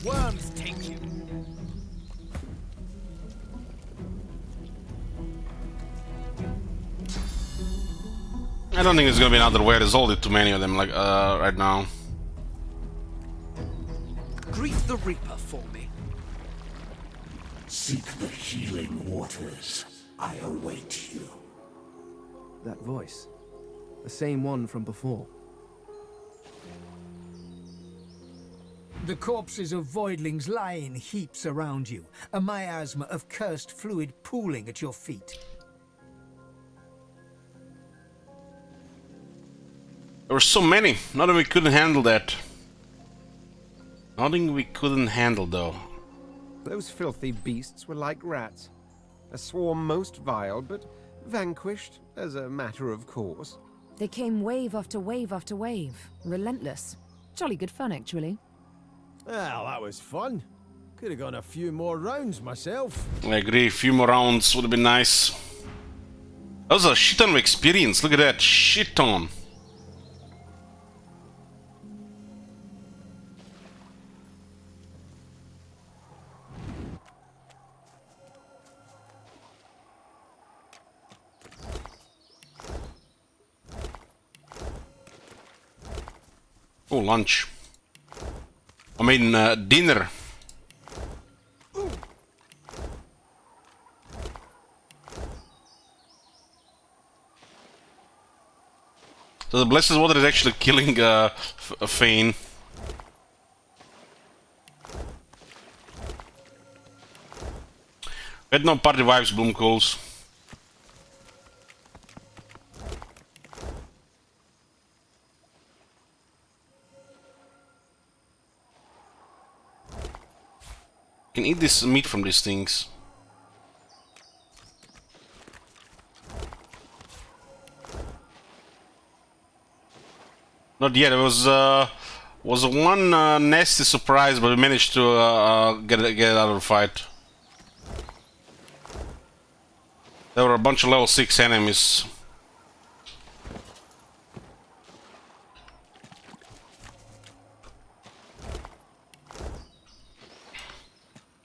[SPEAKER 18] Worms take you.
[SPEAKER 1] I don't think there's gonna be another way. There's already too many of them, like right now.
[SPEAKER 10] Greet the Reaper for me.
[SPEAKER 8] Seek the healing waters. I await you.
[SPEAKER 10] That voice. The same one from before.
[SPEAKER 5] The corpses of voidlings lie in heaps around you, a miasma of cursed fluid pooling at your feet.
[SPEAKER 1] There were so many. Nothing we couldn't handle that. Nothing we couldn't handle though.
[SPEAKER 19] Those filthy beasts were like rats. A swarm most vile, but vanquished as a matter of course.
[SPEAKER 11] They came wave after wave after wave. Relentless. Jolly good fun, actually.
[SPEAKER 4] Well, that was fun. Could have gone a few more rounds myself.
[SPEAKER 1] I agree, a few more rounds would have been nice. That was a shit ton of experience, look at that, shit ton. Oh, lunch. I mean, dinner. So the Blessed Water is actually killing Fane. Get no party vibes, Bloomcoals. Can eat this meat from these things. Not yet. It was one nasty surprise, but we managed to get it out of the fight. There were a bunch of level 6 enemies.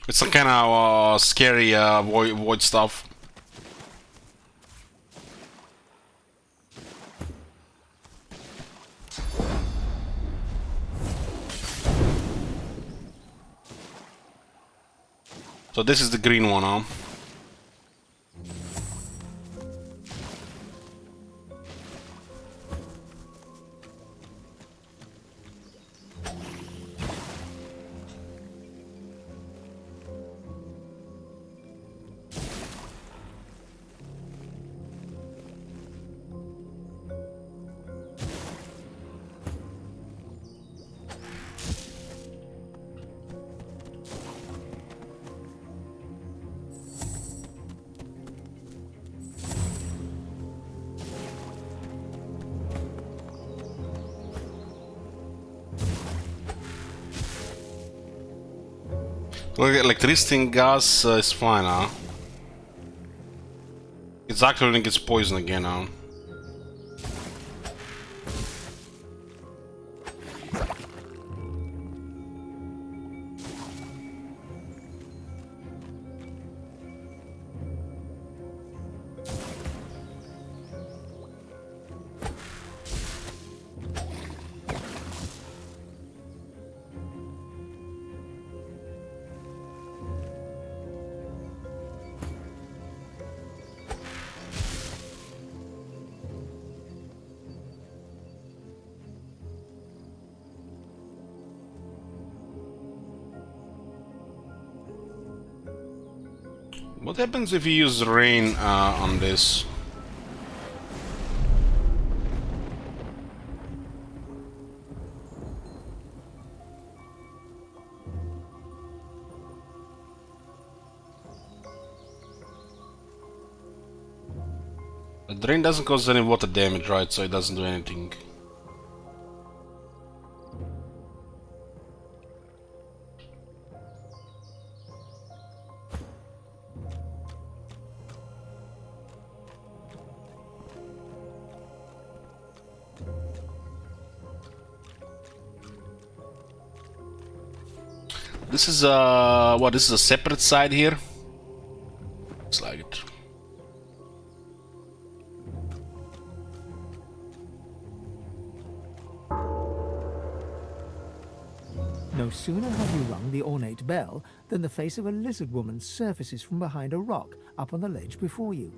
[SPEAKER 1] It's some kind of scary void stuff. So this is the green one, huh? Look, electricity and gas is fine, huh? It's actually when it gets poisoned again, huh? What happens if you use rain on this? The rain doesn't cause any water damage, right? So it doesn't do anything. This is what? This is a separate side here. Looks like it.
[SPEAKER 5] No sooner have you rung the ornate bell than the face of a lizard woman surfaces from behind a rock up on the ledge before you.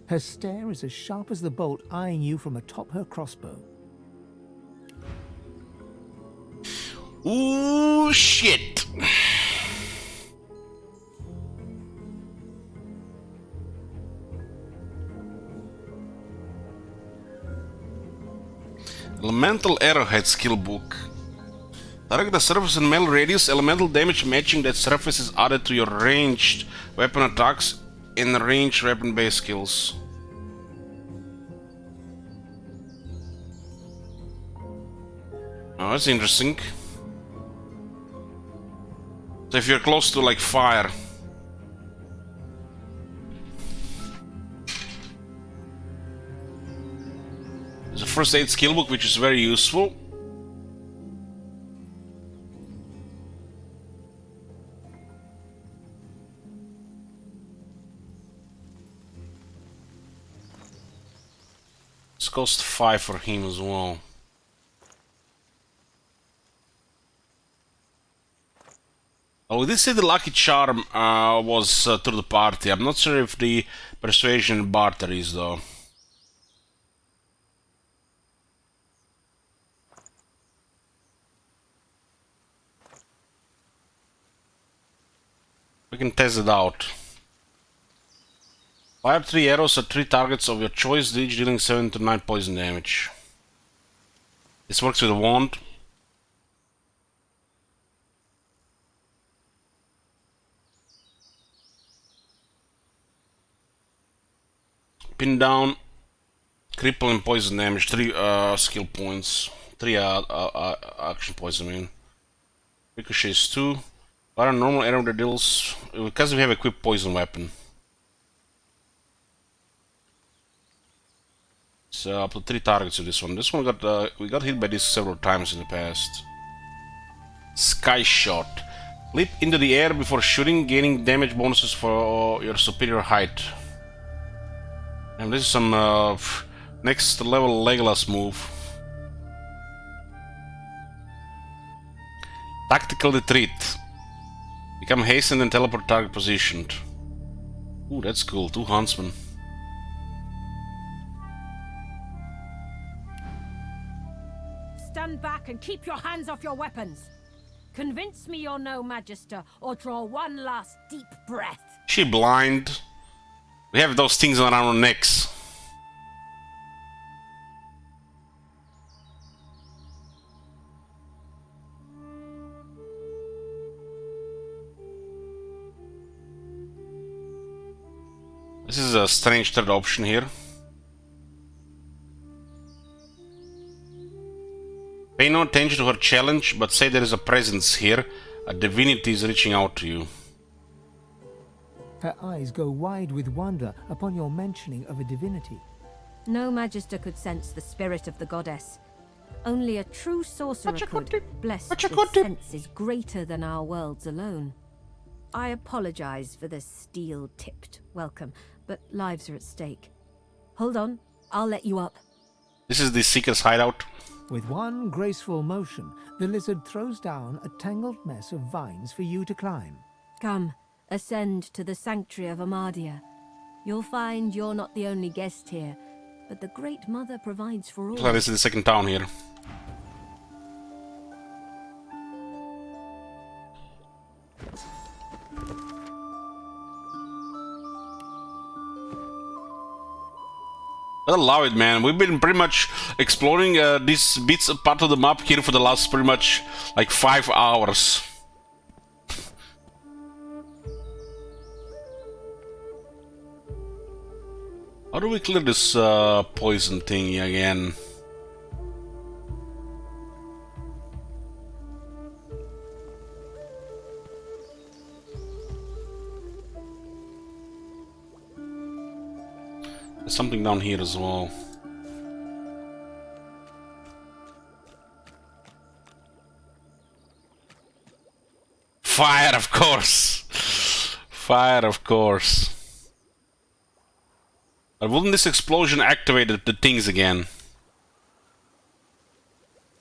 [SPEAKER 5] Her stare is as sharp as the bolt eyeing you from atop her crossbow.
[SPEAKER 1] Ooh, shit! Elemental Arrowhead skill book. Target the surface and melee radius. Elemental damage matching that surface is added to your ranged weapon attacks and ranged weapon base skills. Oh, that's interesting. So if you're close to like fire. There's a first aid skill book which is very useful. It's cost 5 for him as well. Oh, we did say the lucky charm was through the party. I'm not sure if the persuasion and barter is though. We can test it out. Fire 3 arrows at 3 targets of your choice, each dealing 7 to 9 poison damage. This works with a wand. Pin down, cripple and poison damage, 3 skill points, 3 action points, I mean. Ricochets 2. Fire a normal arrow that deals, because we have equipped poison weapon. So up to 3 targets with this one. This one got we got hit by this several times in the past. Sky shot. Leap into the air before shooting, gaining damage bonuses for your superior height. And this is some next level Legolas move. Tactical retreat. Become hastened and teleport target positioned. Ooh, that's cool. 2 huntsmen.
[SPEAKER 14] Stand back and keep your hands off your weapons. Convince me you're no magister, or draw one last deep breath.
[SPEAKER 1] She blind. We have those things around our necks. This is a strange third option here. Pay no attention to her challenge, but say there is a presence here. A divinity is reaching out to you.
[SPEAKER 5] Her eyes go wide with wonder upon your mentioning of a divinity.
[SPEAKER 11] No magister could sense the spirit of the goddess. Only a true sorcerer could, blessed with senses greater than our worlds alone. I apologize for this steel-tipped welcome, but lives are at stake. Hold on, I'll let you up.
[SPEAKER 1] This is the Seeker's hideout.
[SPEAKER 5] With one graceful motion, the lizard throws down a tangled mess of vines for you to climb.
[SPEAKER 11] Come, ascend to the sanctuary of Amadia. You'll find you're not the only guest here, but the Great Mother provides for all.
[SPEAKER 1] So this is the second town here. I love it, man. We've been pretty much exploring this bits part of the map here for the last pretty much like 5 hours. How do we clear this poison thing again? There's something down here as well. Fire, of course! Fire, of course. But wouldn't this explosion activate the things again?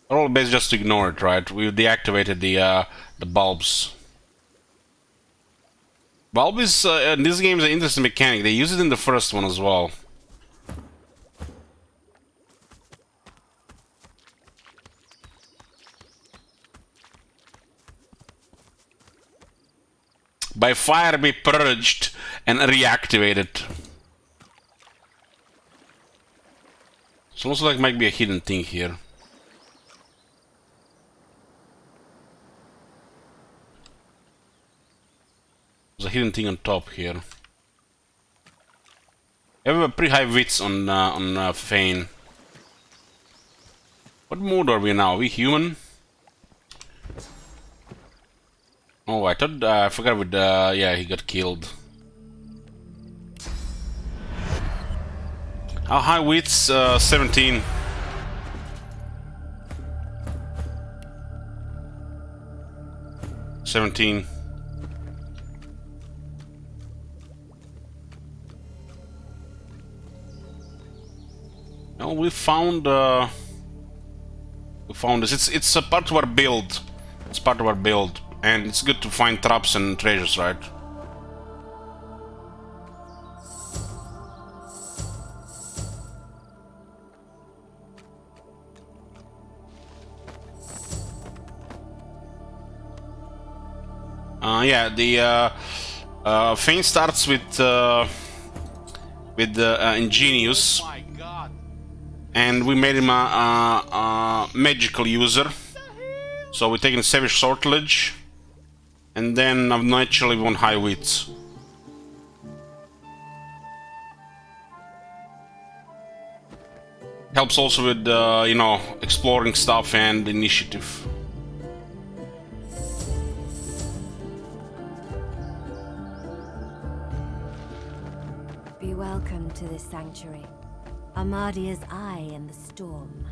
[SPEAKER 1] Or all best just to ignore it, right? We've deactivated the bulbs. Bulb is, in this game, is an interesting mechanic. They use it in the first one as well. By fire be purged and reactivated. It's almost like might be a hidden thing here. There's a hidden thing on top here. We have a pretty high wits on Fane. What mode are we now? Are we human? Oh, I thought I forgot with yeah, he got killed. How high wits? 17. No, we found this. It's a part of our build. It's part of our build, and it's good to find traps and treasures, right? Yeah, the Fane starts with Ingenious, and we made him a magical user. So we're taking Savage Sortilege, and then naturally we want High Wits. Helps also with you know, exploring stuff and initiative.
[SPEAKER 11] Be welcome to this sanctuary. Amadia's eye in the storm.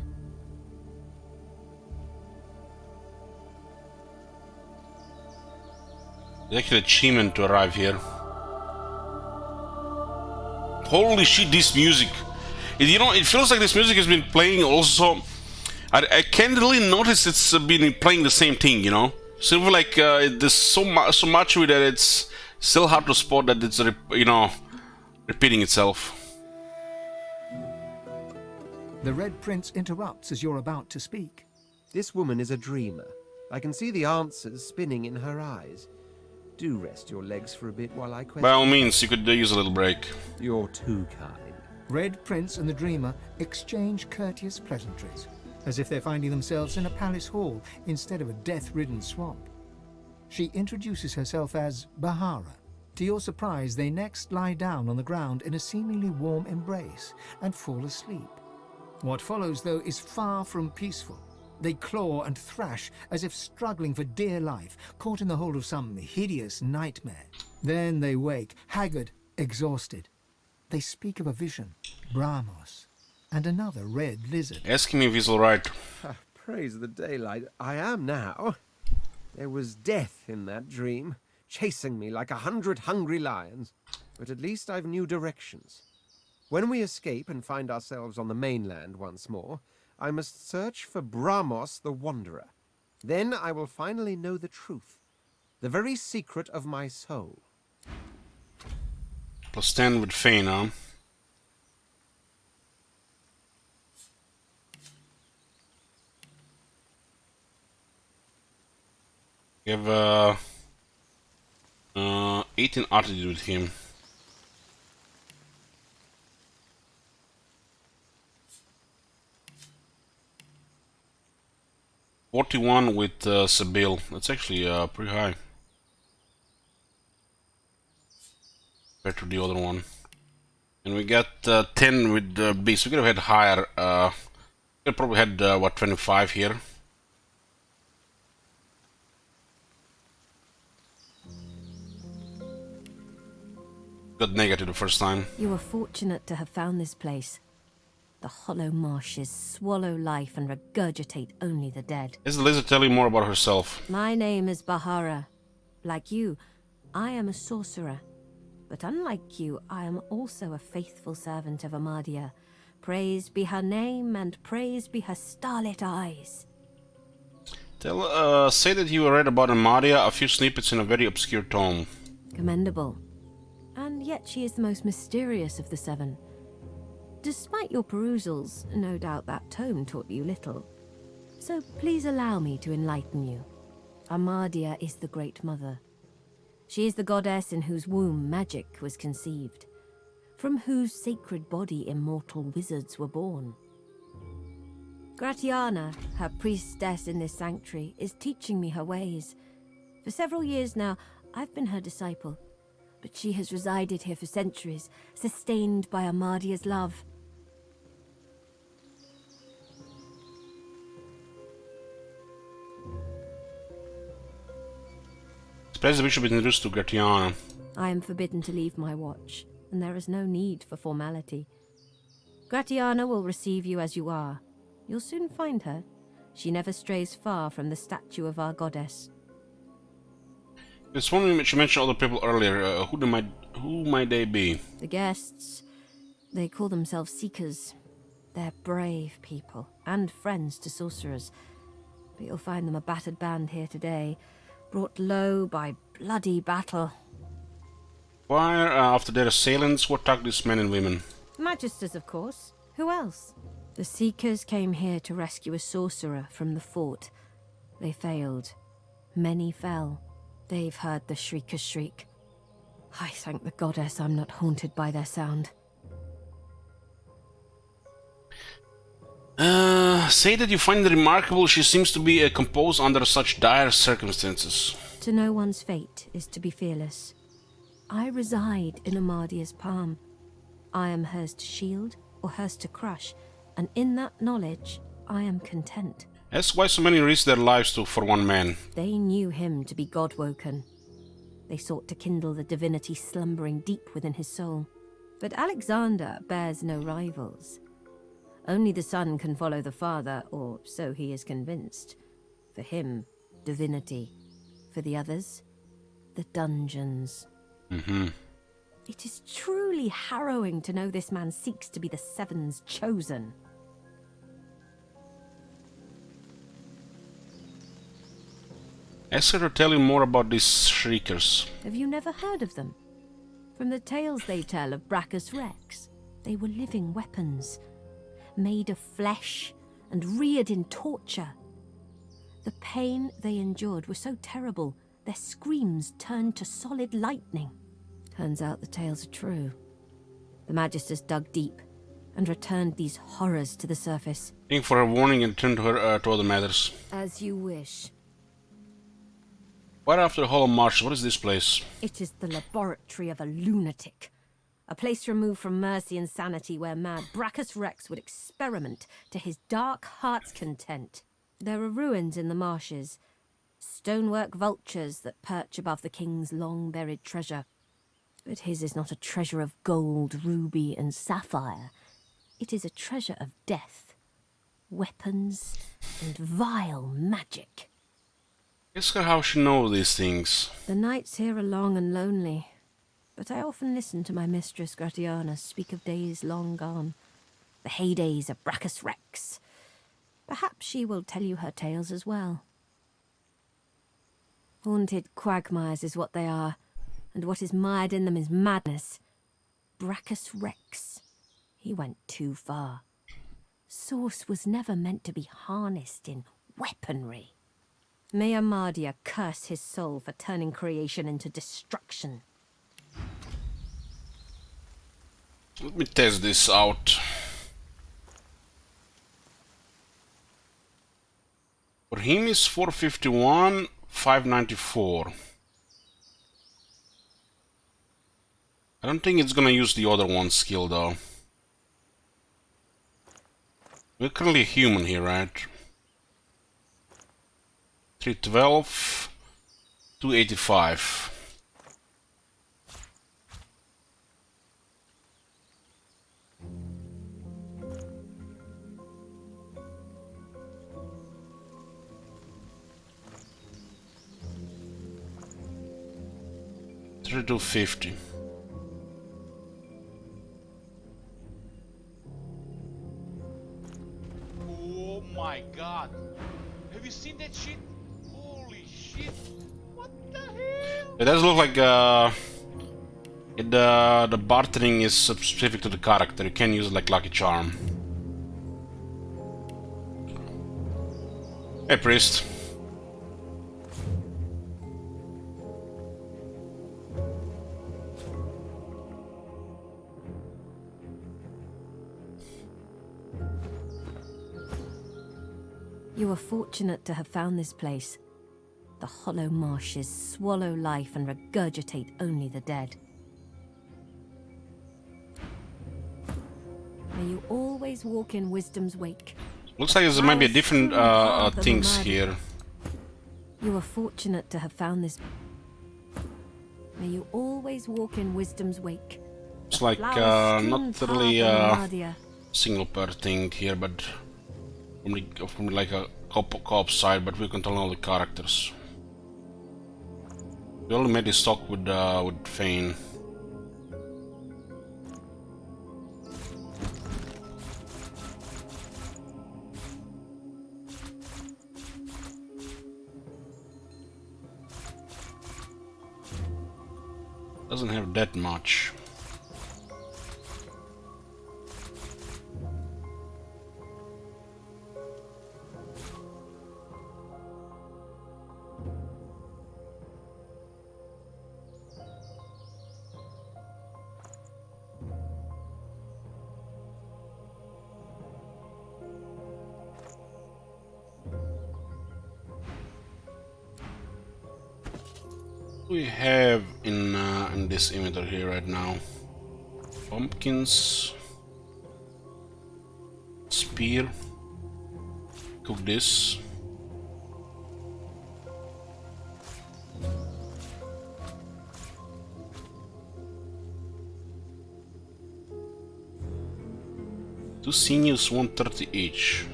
[SPEAKER 1] There's actually an achievement to arrive here. Holy shit, this music. You know, it feels like this music has been playing also. I can't really notice it's been playing the same thing, you know? So I feel like there's so much with it, it's still hard to spot that it's repeating itself.
[SPEAKER 5] The Red Prince interrupts as you're about to speak.
[SPEAKER 19] This woman is a dreamer. I can see the answers spinning in her eyes. Do rest your legs for a bit while I question.
[SPEAKER 1] By all means, you could use a little break.
[SPEAKER 19] You're too kind.
[SPEAKER 5] Red Prince and the Dreamer exchange courteous pleasantries, as if they're finding themselves in a palace hall instead of a death-ridden swamp. She introduces herself as Bahara. To your surprise, they next lie down on the ground in a seemingly warm embrace and fall asleep. What follows, though, is far from peaceful. They claw and thrash as if struggling for dear life, caught in the hold of some hideous nightmare. Then they wake, haggard, exhausted. They speak of a vision, Brahmos, and another red lizard.
[SPEAKER 1] Ask him if he's alright.
[SPEAKER 19] Praise the daylight. I am now. There was death in that dream, chasing me like 100 hungry lions. But at least I've new directions. When we escape and find ourselves on the mainland once more, I must search for Brahmos the Wanderer. Then I will finally know the truth, the very secret of my soul.
[SPEAKER 1] +10 with Fane, huh? You have 18 attitude with him. +41 with Sabil. That's actually pretty high compared to the other one. And we got 10 with Beast. We could have had higher. We could probably had what, 25 here. Got negative the first time.
[SPEAKER 20] You were fortunate to have found this place. The hollow marshes swallow life and regurgitate only the dead.
[SPEAKER 1] Is the lizard telling more about herself?
[SPEAKER 20] My name is Bahara. Like you, I am a sorcerer. But unlike you, I am also a faithful servant of Amadia. Praised be her name and praised be her starlit eyes.
[SPEAKER 1] Say that you read about Amadia, a few snippets in a very obscure tome.
[SPEAKER 20] Commendable. And yet she is the most mysterious of the seven. Despite your perusals, no doubt that tome taught you little. So please allow me to enlighten you. Amadia is the Great Mother. She is the goddess in whose womb magic was conceived, from whose sacred body immortal wizards were born. Gratiana, her priestess in this sanctuary, is teaching me her ways. For several years now, I've been her disciple, but she has resided here for centuries, sustained by Amadia's love.
[SPEAKER 1] Surprised the bishop is introduced to Gratiana.
[SPEAKER 20] I am forbidden to leave my watch, and there is no need for formality. Gratiana will receive you as you are. You'll soon find her. She never strays far from the statue of our goddess.
[SPEAKER 1] It's one you mentioned other people earlier. Who might they be?
[SPEAKER 20] The guests, they call themselves Seekers. They're brave people, and friends to sorcerers. But you'll find them a battered band here today, brought low by bloody battle.
[SPEAKER 1] Why, after their assailants, who attacked these men and women?
[SPEAKER 20] Magisters, of course. Who else? The Seekers came here to rescue a sorcerer from the fort. They failed. Many fell. They've heard the Shrieker's shriek. I thank the goddess I'm not haunted by their sound.
[SPEAKER 1] Say that you find it remarkable she seems to be composed under such dire circumstances.
[SPEAKER 20] To know one's fate is to be fearless. I reside in Amadia's palm. I am hers to shield or hers to crush, and in that knowledge, I am content.
[SPEAKER 1] That's why so many risked their lives for one man.
[SPEAKER 20] They knew him to be God-woken. They sought to kindle the divinity slumbering deep within his soul. But Alexander bears no rivals. Only the son can follow the father, or so he is convinced. For him, divinity. For the others, the dungeons. It is truly harrowing to know this man seeks to be the Seven's chosen.
[SPEAKER 1] Ask her to tell you more about these shriekers.
[SPEAKER 20] Have you never heard of them? From the tales they tell of Brachus Rex, they were living weapons, made of flesh and reared in torture. The pain they endured was so terrible, their screams turned to solid lightning. Turns out the tales are true. The Magisters dug deep and returned these horrors to the surface.
[SPEAKER 1] Thank for her warning and turn to her to other matters.
[SPEAKER 20] As you wish.
[SPEAKER 1] Right after the Hollow March, what is this place?
[SPEAKER 20] It is the laboratory of a lunatic. A place removed from mercy and sanity where mad Brachus Rex would experiment to his dark heart's content. There are ruins in the marshes, stonework vultures that perch above the king's long-buried treasure. But his is not a treasure of gold, ruby, and sapphire. It is a treasure of death, weapons, and vile magic.
[SPEAKER 1] Ask her how she knows these things.
[SPEAKER 20] The nights here are long and lonely, but I often listen to my mistress Gratiana speak of days long gone, the heydays of Brachus Rex. Perhaps she will tell you her tales as well. Haunted quagmires is what they are, and what is mired in them is madness. Brachus Rex, he went too far. Source was never meant to be harnessed in weaponry. May Amadia curse his soul for turning creation into destruction.
[SPEAKER 1] Let me test this out. For him is 451, 594. I don't think it's gonna use the other one skill though. We're currently a human here, right? 312, 285. $32.50.
[SPEAKER 6] Oh my god! Have you seen that shit? Holy shit! What the hell?
[SPEAKER 1] It does look like the bartering is specific to the character. You can use it like Lucky Charm. Hey, priest.
[SPEAKER 20] You are fortunate to have found this place. The hollow marshes swallow life and regurgitate only the dead. May you always walk in wisdom's wake.
[SPEAKER 1] Looks like there might be different things here.
[SPEAKER 20] You are fortunate to have found this. May you always walk in wisdom's wake.
[SPEAKER 1] It's like not really a single per thing here, but from like a co-op side, but we control all the characters. We only made this talk with Fane. Doesn't have that much. We have in this inventory here right now. Pumpkins, spear. Cook this. Two sinews, 130 each.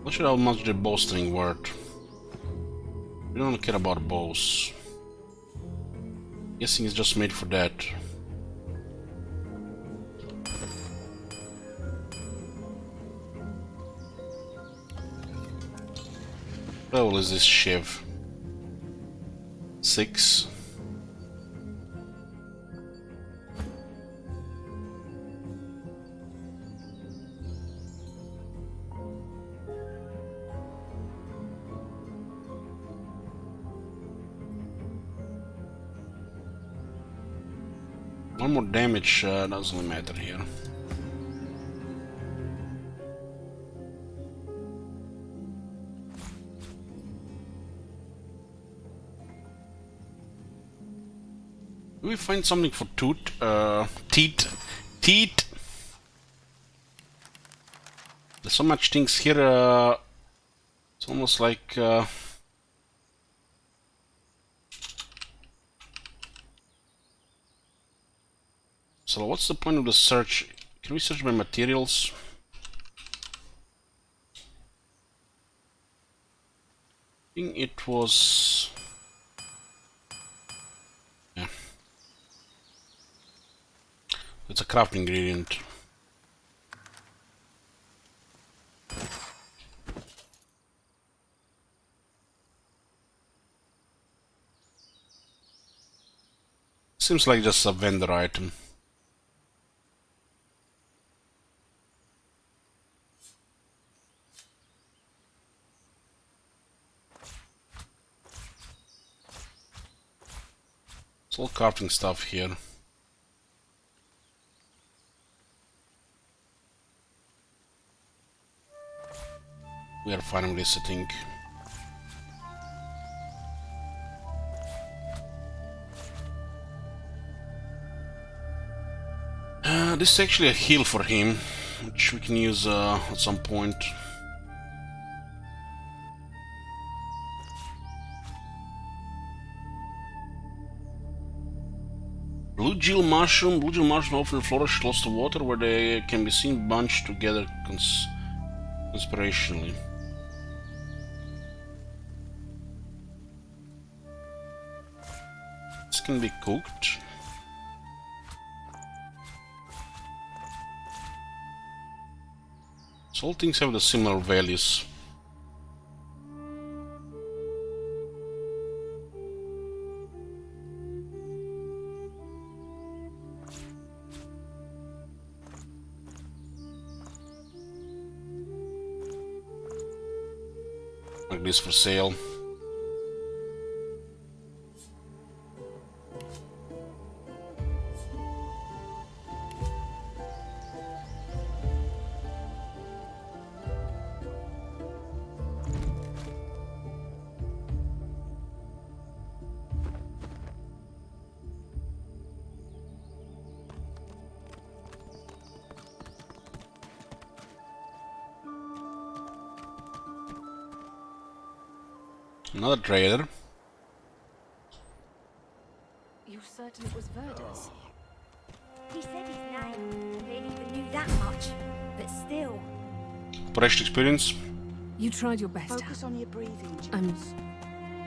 [SPEAKER 1] Not sure how much the bowstring worth. We don't care about bows. Guessing it's just made for that. How old is this Shiv? 6. One more damage doesn't really matter here. Do we find something for teeth? Teeth? There's so much things here, it's almost like... So what's the point of the search? Can we search by materials? I think it was... Yeah. It's a craft ingredient. Seems like just a vendor item. It's all crafting stuff here. We are finding this, I think. This is actually a heal for him, which we can use at some point. Blue gill mushroom. Blue gill mushroom often flourish close to water, where they can be seen bunched together conspirationally. This can be cooked. So all things have the similar values. Like this for sale. Another trader.
[SPEAKER 11] You're certain it was Verda's? He said his name. I didn't even knew that much. But still.
[SPEAKER 1] Fresh experience.
[SPEAKER 15] You tried your best.
[SPEAKER 2] Focus on your breathing,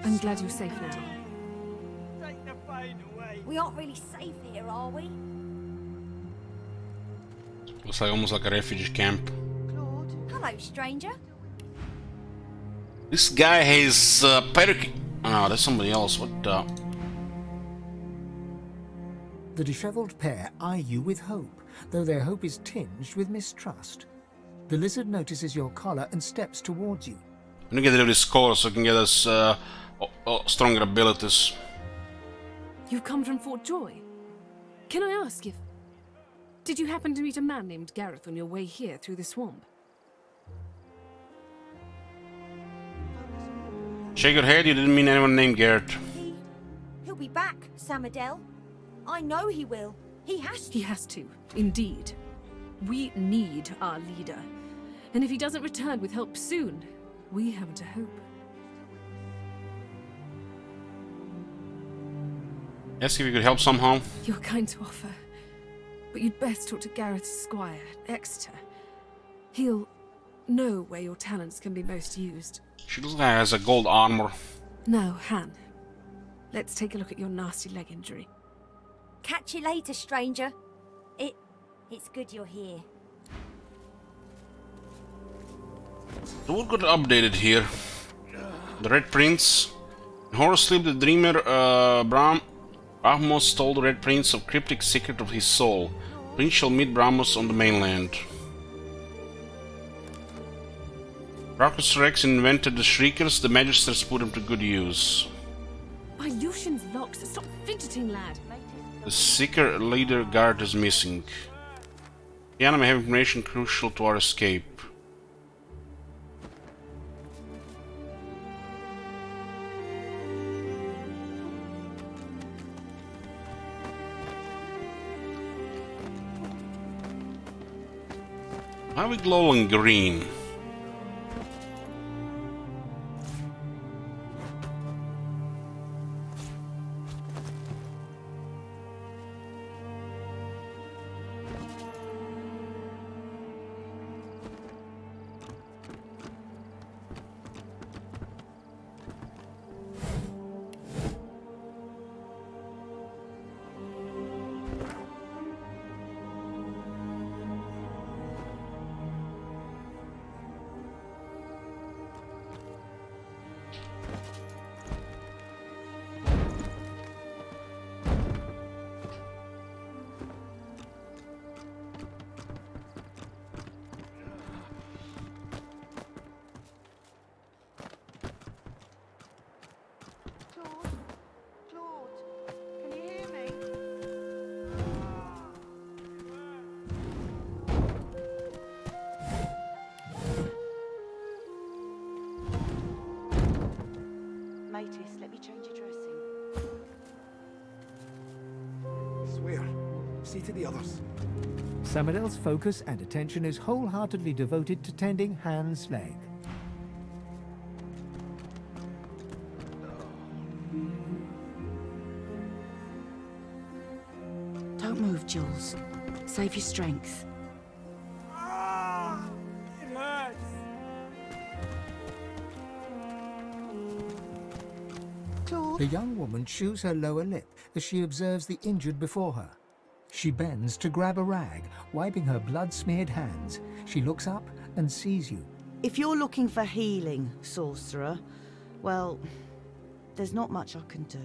[SPEAKER 15] I'm glad you're safe now.
[SPEAKER 18] Take the pain away.
[SPEAKER 14] We aren't really safe here, are we?
[SPEAKER 1] Looks like almost like a refugee camp.
[SPEAKER 14] Hello, stranger.
[SPEAKER 1] This guy has parakeet. Oh, no, that's somebody else. What the?
[SPEAKER 5] The disheveled pair eye you with hope, though their hope is tinged with mistrust. The lizard notices your collar and steps towards you.
[SPEAKER 1] I'm gonna get rid of this collar so I can get us stronger abilities.
[SPEAKER 15] You've come from Fort Joy. Can I ask if... Did you happen to meet a man named Gareth on your way here through the swamp?
[SPEAKER 1] Shake your head, you didn't mean anyone named Garrett.
[SPEAKER 14] He'll be back, Samadel. I know he will. He has to.
[SPEAKER 15] He has to, indeed. We need our leader. And if he doesn't return with help soon, we haven't a hope.
[SPEAKER 1] Ask if you could help somehow.
[SPEAKER 15] You're kind to offer. But you'd best talk to Gareth's squire, Exeter. He'll know where your talents can be most used.
[SPEAKER 1] She looks like she has a gold armor.
[SPEAKER 15] Now, Han, let's take a look at your nasty leg injury.
[SPEAKER 14] Catch you later, stranger. It's good you're here.
[SPEAKER 1] So what got updated here? The Red Prince. In horror sleep, the dreamer Brahmos told the Red Prince of cryptic secret of his soul. Prince shall meet Brahmos on the mainland. Brachus Rex invented the Shriekers. The Magisters put them to good use.
[SPEAKER 15] My Lucian's locks. Stop fidgeting, lad.
[SPEAKER 1] The Seeker leader guard is missing. Diana may have information crucial to our escape. Why are we glowing green?
[SPEAKER 3] Matis, let me change your dressing.
[SPEAKER 7] Swear. See to the others.
[SPEAKER 5] Samadel's focus and attention is wholeheartedly devoted to tending Han's leg.
[SPEAKER 14] Don't move, Jules. Save your strength.
[SPEAKER 18] It hurts.
[SPEAKER 5] The young woman chews her lower lip as she observes the injured before her. She bends to grab a rag, wiping her blood-smeared hands. She looks up and sees you.
[SPEAKER 3] If you're looking for healing, sorcerer, well, there's not much I can do.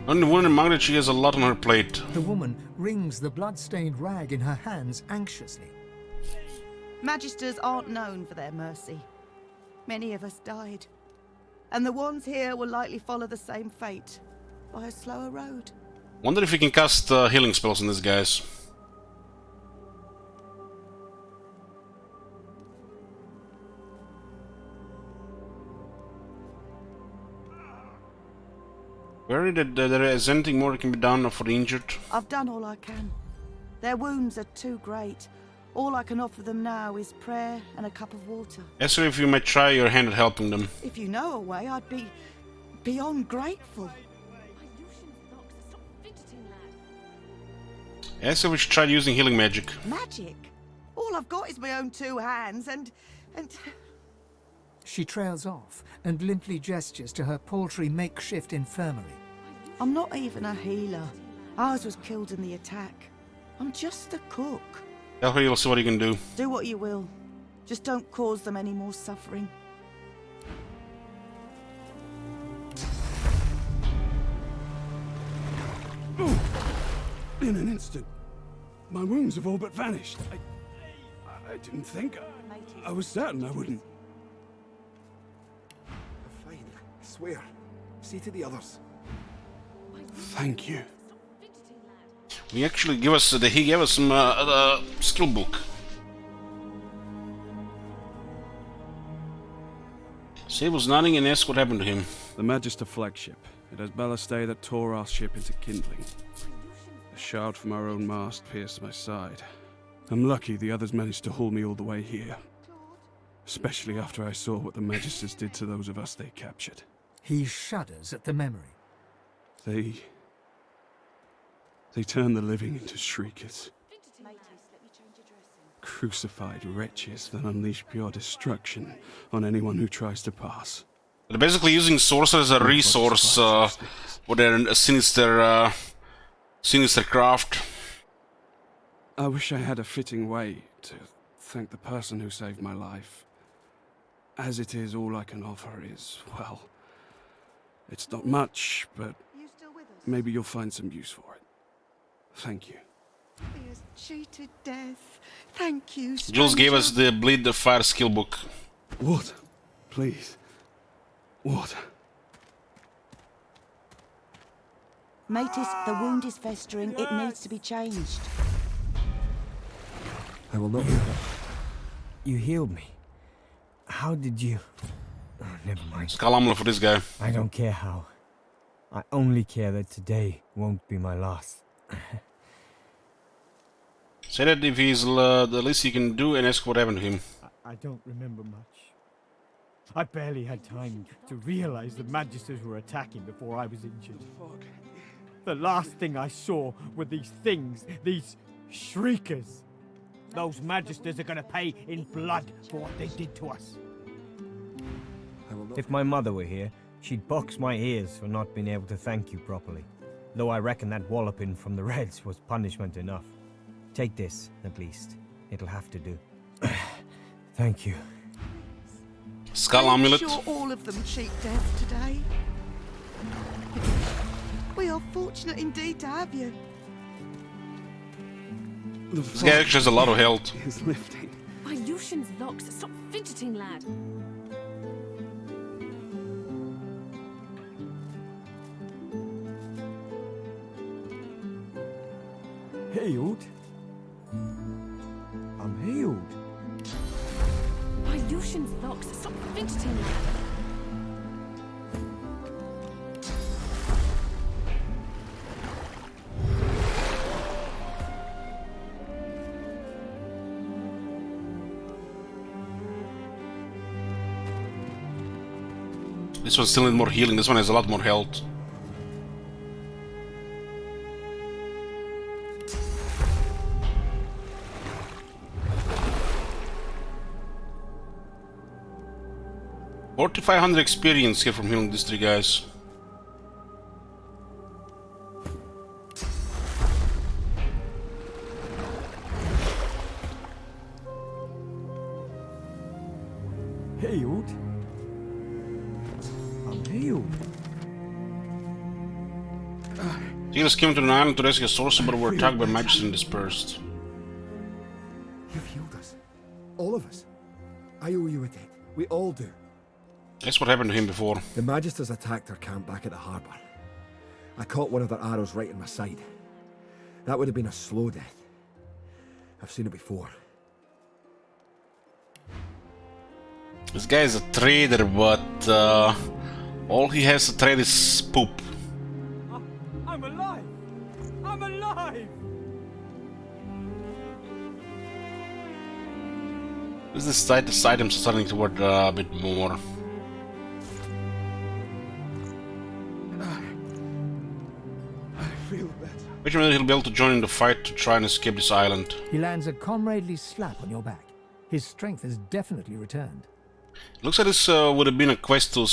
[SPEAKER 1] Only one among that she has a lot on her plate.
[SPEAKER 5] The woman wrings the blood-stained rag in her hands anxiously.
[SPEAKER 3] Magisters aren't known for their mercy. Many of us died. And the ones here will likely follow the same fate, by a slower road.
[SPEAKER 1] Wonder if we can cast healing spells on these guys. Worried that there is anything more that can be done for the injured?
[SPEAKER 3] I've done all I can. Their wounds are too great. All I can offer them now is prayer and a cup of water.
[SPEAKER 1] Ask her if you might try your hand at helping them.
[SPEAKER 3] If you know a way, I'd be beyond grateful.
[SPEAKER 1] Ask her if she tried using healing magic.
[SPEAKER 3] Magic? All I've got is my own two hands and...
[SPEAKER 5] She trails off and limply gestures to her paltry makeshift infirmary.
[SPEAKER 3] I'm not even a healer. Ours was killed in the attack. I'm just a cook.
[SPEAKER 1] Tell her you'll see what you can do.
[SPEAKER 3] Do what you will. Just don't cause them any more suffering.
[SPEAKER 21] In an instant, my wounds have all but vanished. I didn't think. I was certain I wouldn't.
[SPEAKER 7] Fine. Swear. See to the others.
[SPEAKER 21] Thank you.
[SPEAKER 1] He actually gave us he gave us some skill book. Say was nodding and asked what happened to him.
[SPEAKER 21] The Magister flagship. It has ballastay that tore our ship into kindling. A shard from our own mast pierced my side. I'm lucky the others managed to haul me all the way here. Especially after I saw what the Magisters did to those of us they captured.
[SPEAKER 5] He shudders at the memory.
[SPEAKER 21] They turn the living into shriekers. Crucified wretches that unleash pure destruction on anyone who tries to pass.
[SPEAKER 1] They're basically using sorcerer as a resource for their sinister craft.
[SPEAKER 21] I wish I had a fitting way to thank the person who saved my life. As it is, all I can offer is, well, it's not much, but maybe you'll find some use for it. Thank you.
[SPEAKER 3] He has cheated death. Thank you,
[SPEAKER 1] Jules gave us the Bleed the Fire skill book.
[SPEAKER 21] Water, please. Water.
[SPEAKER 3] Matis, the wound is festering. It needs to be changed.
[SPEAKER 13] I will not. You healed me. How did you? Oh, never mind.
[SPEAKER 1] Skalamla for this guy.
[SPEAKER 13] I don't care how. I only care that today won't be my last.
[SPEAKER 1] Say that if he's the least he can do and ask what happened to him.
[SPEAKER 13] I don't remember much. I barely had time to realize the Magisters were attacking before I was injured. The last thing I saw were these things, these shriekers. Those Magisters are gonna pay in blood for what they did to us. If my mother were here, she'd box my ears for not being able to thank you properly. Though I reckon that walloping from the Reds was punishment enough. Take this, at least. It'll have to do. Thank you.
[SPEAKER 1] Skull amulet.
[SPEAKER 3] I'm sure all of them cheat death today. We are fortunate indeed to have you.
[SPEAKER 1] This guy actually has a lot of health.
[SPEAKER 21] He's lifting.
[SPEAKER 14] My Lucian's locks. Stop fidgeting, lad.
[SPEAKER 13] Healed? I'm healed.
[SPEAKER 14] My Lucian's locks. Stop fidgeting, lad.
[SPEAKER 1] This one still needs more healing. This one has a lot more health. $4,500 experience here from healing these three guys.
[SPEAKER 13] Healed? I'm healed.
[SPEAKER 1] Healers came to an island to rescue a sorcerer but were attacked by magicians and dispersed.
[SPEAKER 22] You've healed us. All of us. I owe you a debt. We all do.
[SPEAKER 1] That's what happened to him before.
[SPEAKER 22] The Magisters attacked our camp back at the harbour. I caught one of their arrows right in my side. That would have been a slow death. I've seen it before.
[SPEAKER 1] This guy is a trader, but all he has to trade is poop.
[SPEAKER 13] I'm alive! I'm alive!
[SPEAKER 1] This items are starting to work a bit more. Which means he'll be able to join in the fight to try and escape this island.
[SPEAKER 5] He lands a comradely slap on your back. His strength has definitely returned.
[SPEAKER 1] Looks like this would have been a quest to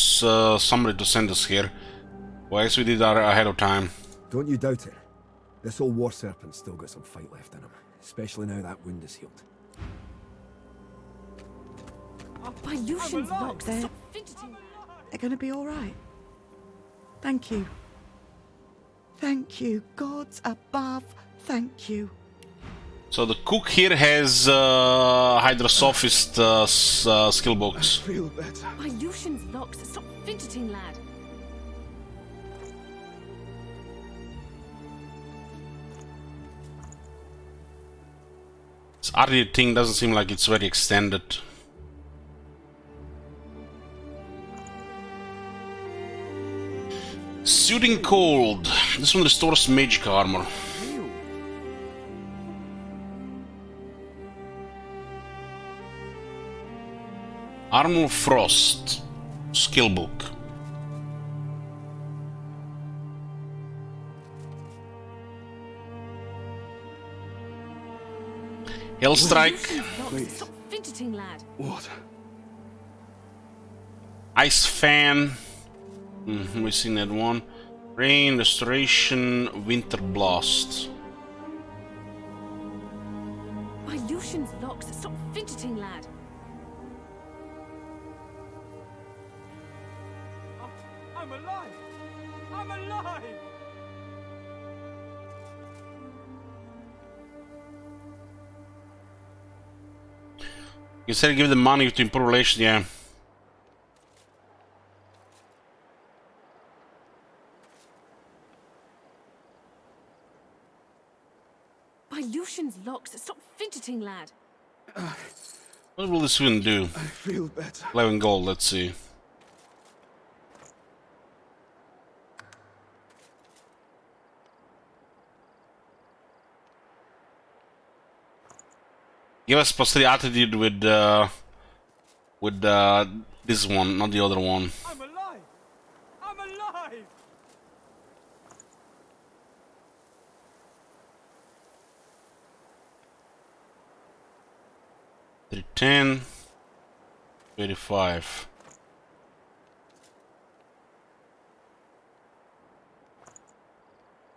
[SPEAKER 1] somebody to send us here. Well, I guess we did that ahead of time.
[SPEAKER 22] Don't you doubt it. This old war serpent's still got some fight left in him. Especially now that wound is healed.
[SPEAKER 3] My Lucian's locks. They're going to be all right. Thank you. Thank you. Gods above, thank you.
[SPEAKER 1] So the cook here has Hydrosophist skill books.
[SPEAKER 21] Feel better.
[SPEAKER 14] My Lucian's locks. Stop fidgeting, lad.
[SPEAKER 1] This arty thing doesn't seem like it's very extended. Soothing Cold. This one restores magic armor. Armor Frost. Skill book. Hell Strike.
[SPEAKER 14] Stop fidgeting, lad.
[SPEAKER 21] Water.
[SPEAKER 1] Ice Fan. We've seen that one. Rain, Restoration, Winter Blast.
[SPEAKER 14] locks. Stop fidgeting, lad.
[SPEAKER 13] I'm alive! I'm alive!
[SPEAKER 1] You said give them money to improve relations, yeah.
[SPEAKER 14] By Lucian's locks. Stop fidgeting, lad.
[SPEAKER 1] What will this win do?
[SPEAKER 22] I feel better.
[SPEAKER 1] 11 gold, let's see. Give us +3 attitude with this one, not the other one.
[SPEAKER 13] I'm alive! I'm alive!
[SPEAKER 1] $310, 35.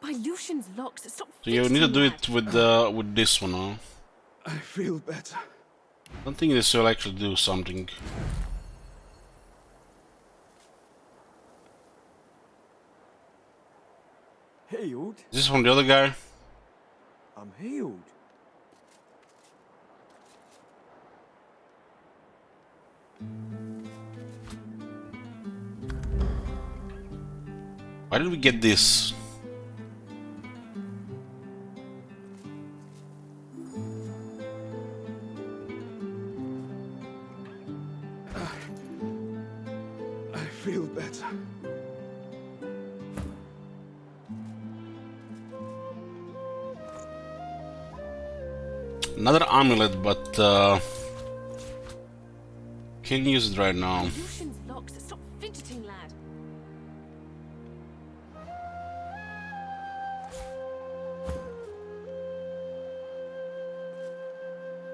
[SPEAKER 14] By Lucian's locks. Stop.
[SPEAKER 1] So you need to do it with this one, huh?
[SPEAKER 22] I feel better.
[SPEAKER 1] I don't think this will actually do something.
[SPEAKER 22] Healed?
[SPEAKER 1] Is this from the other guy?
[SPEAKER 22] I'm healed.
[SPEAKER 1] Why did we get this?
[SPEAKER 22] I feel better.
[SPEAKER 1] Another amulet, but can't use it right now.
[SPEAKER 14] Lucian's locks. Stop fidgeting, lad.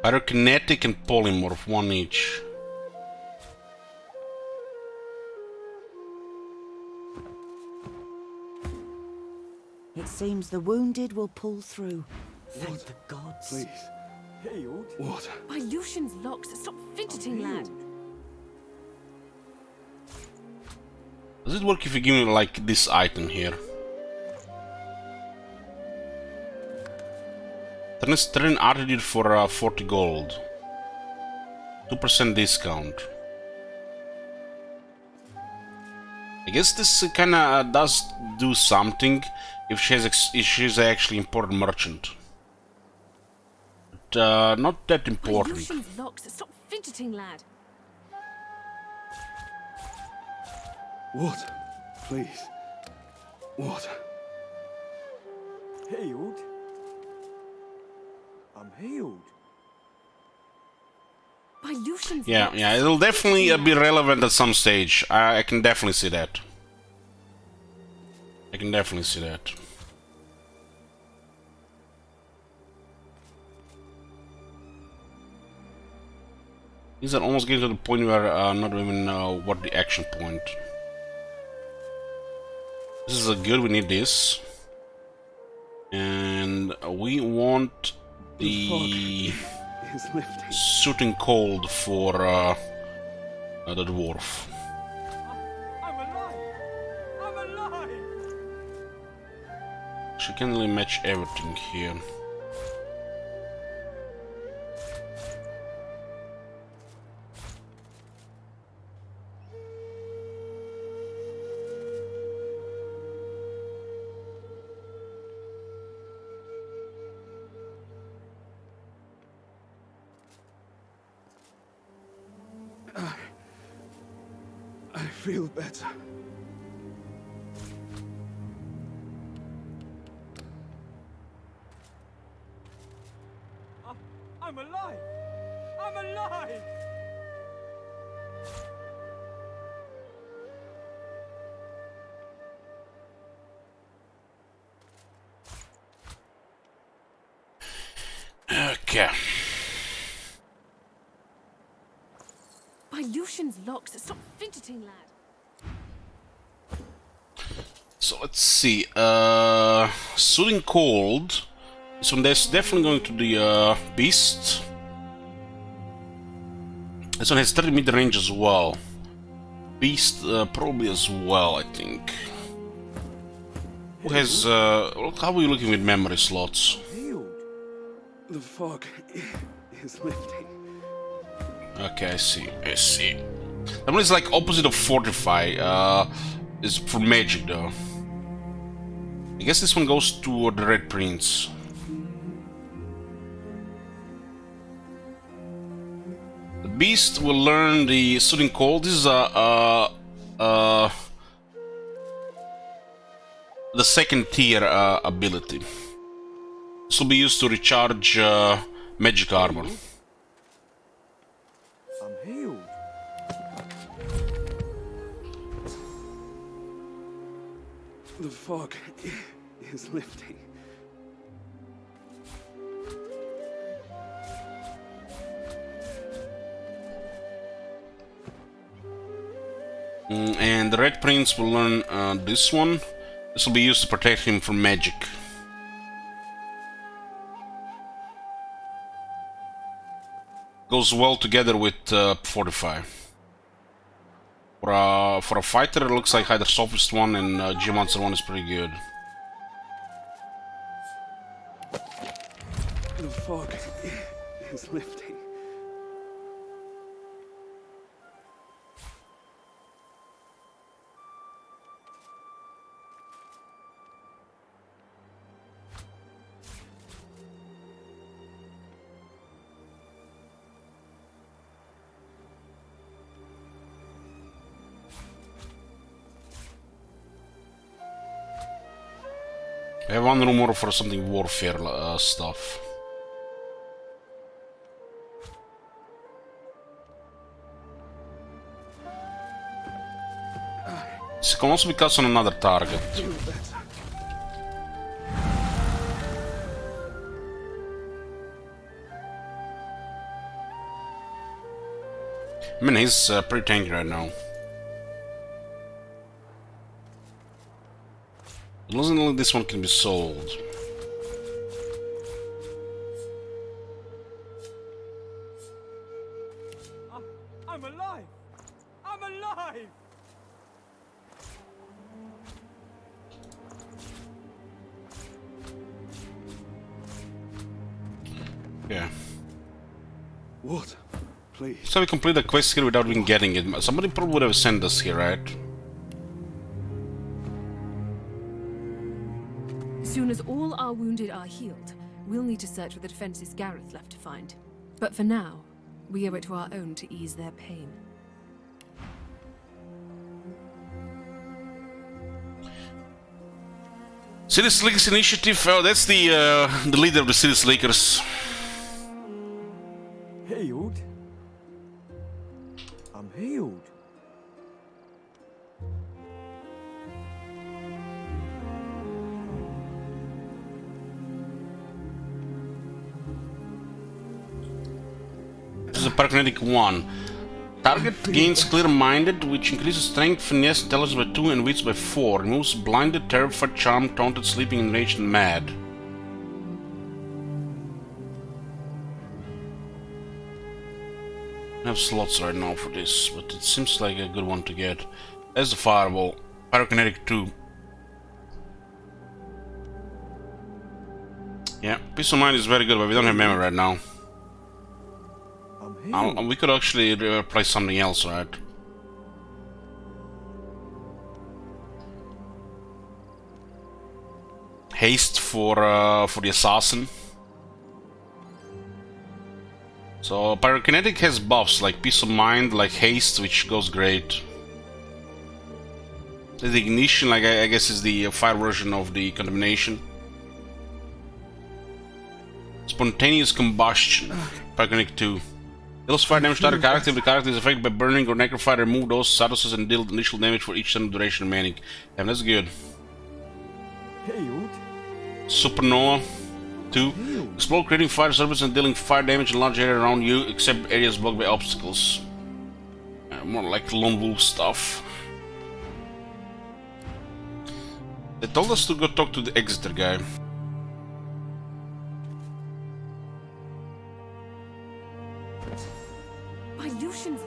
[SPEAKER 1] Pyrokinetic and polymorph, one each.
[SPEAKER 3] It seems the wounded will pull through. Thank the gods.
[SPEAKER 22] Please.
[SPEAKER 13] Healed?
[SPEAKER 22] What?
[SPEAKER 14] By Lucian's locks. Stop fidgeting, lad.
[SPEAKER 1] Does it work if you give me like this item here? Turn attitude for 40 gold. 2% discount. I guess this kinda does do something if she's actually important merchant. But not that important.
[SPEAKER 14] Lucian's locks. Stop fidgeting, lad.
[SPEAKER 22] What? Please. What?
[SPEAKER 13] Healed?
[SPEAKER 22] I'm healed.
[SPEAKER 14] By Lucian's
[SPEAKER 1] Yeah, it'll definitely be relevant at some stage. I can definitely see that. I can definitely see that. These are almost getting to the point where not even what the action point. This is good. We need this, and we want the shooting cold for the dwarf.
[SPEAKER 13] I'm alive! I'm alive!
[SPEAKER 1] She can really match everything here.
[SPEAKER 22] I feel better.
[SPEAKER 13] I'm alive! I'm alive!
[SPEAKER 1] Okay.
[SPEAKER 14] By Lucian's locks. Stop fidgeting, lad.
[SPEAKER 1] So let's see. Soothing cold. This one that's definitely going to the beast. This one has 30-meter range as well. Beast probably as well, I think. Who has how are we looking with memory slots?
[SPEAKER 21] The fog is lifting.
[SPEAKER 1] Okay, I see. That one is like opposite of Fortify. Is for magic though. I guess this one goes to the Red Prince. The Beast will learn the Soothing Cold. This is the second tier ability. This will be used to recharge magic armor.
[SPEAKER 21] I'm healed. The fog is lifting.
[SPEAKER 1] And the Red Prince will learn this one. This will be used to protect him from magic. Goes well together with Fortify. For a fighter, it looks like either Sophist one and Geomancer one is pretty good.
[SPEAKER 21] The fog is lifting.
[SPEAKER 1] I have one room more for something warfare stuff. This can also be cast on another target. I mean, he's pretty tanky right now. It doesn't look like this one can be sold.
[SPEAKER 13] I'm alive! I'm alive!
[SPEAKER 1] Yeah.
[SPEAKER 21] What? Please.
[SPEAKER 1] So we complete the quest here without even getting it. Somebody probably would have sent us here, right?
[SPEAKER 11] As soon as all our wounded are healed, we'll need to search for the defenses Gareth left to find. But for now, we owe it to our own to ease their pain.
[SPEAKER 1] City Slickers Initiative. Oh, that's the leader of the City Slickers.
[SPEAKER 13] Healed? I'm healed.
[SPEAKER 1] This is a Parakinetic 1. Target gains Clear-Minded, which increases Strength, Finesse, Intelligence by 2 and Wits by 4. Removes Blinded, Terrified, Charmed, Taunted, Sleeping, Enraged, and Mad. I have slots right now for this, but it seems like a good one to get. There's the Fireball. Pyrokinetic 2. Yeah, Peace of Mind is very good, but we don't have memory right now. We could actually play something else, right? Haste for the Assassin. So Pyrokinetic has buffs like Peace of Mind, like Haste, which goes great. The Ignition, like I guess, is the fire version of the Contamination. Spontaneous Combustion, Pyrokinetic 2. Deals fire damage to other character if the character is affected by burning or necrofied. Remove those statuses and deal initial damage for each turn of duration remaining. Damn, that's good.
[SPEAKER 13] Healed?
[SPEAKER 1] Supernova 2. Explode, creating fire surface and dealing fire damage in a large area around you, except areas blocked by obstacles. More like lone wolf stuff. They told us to go talk to the Exeter guy.
[SPEAKER 11] By Lucian's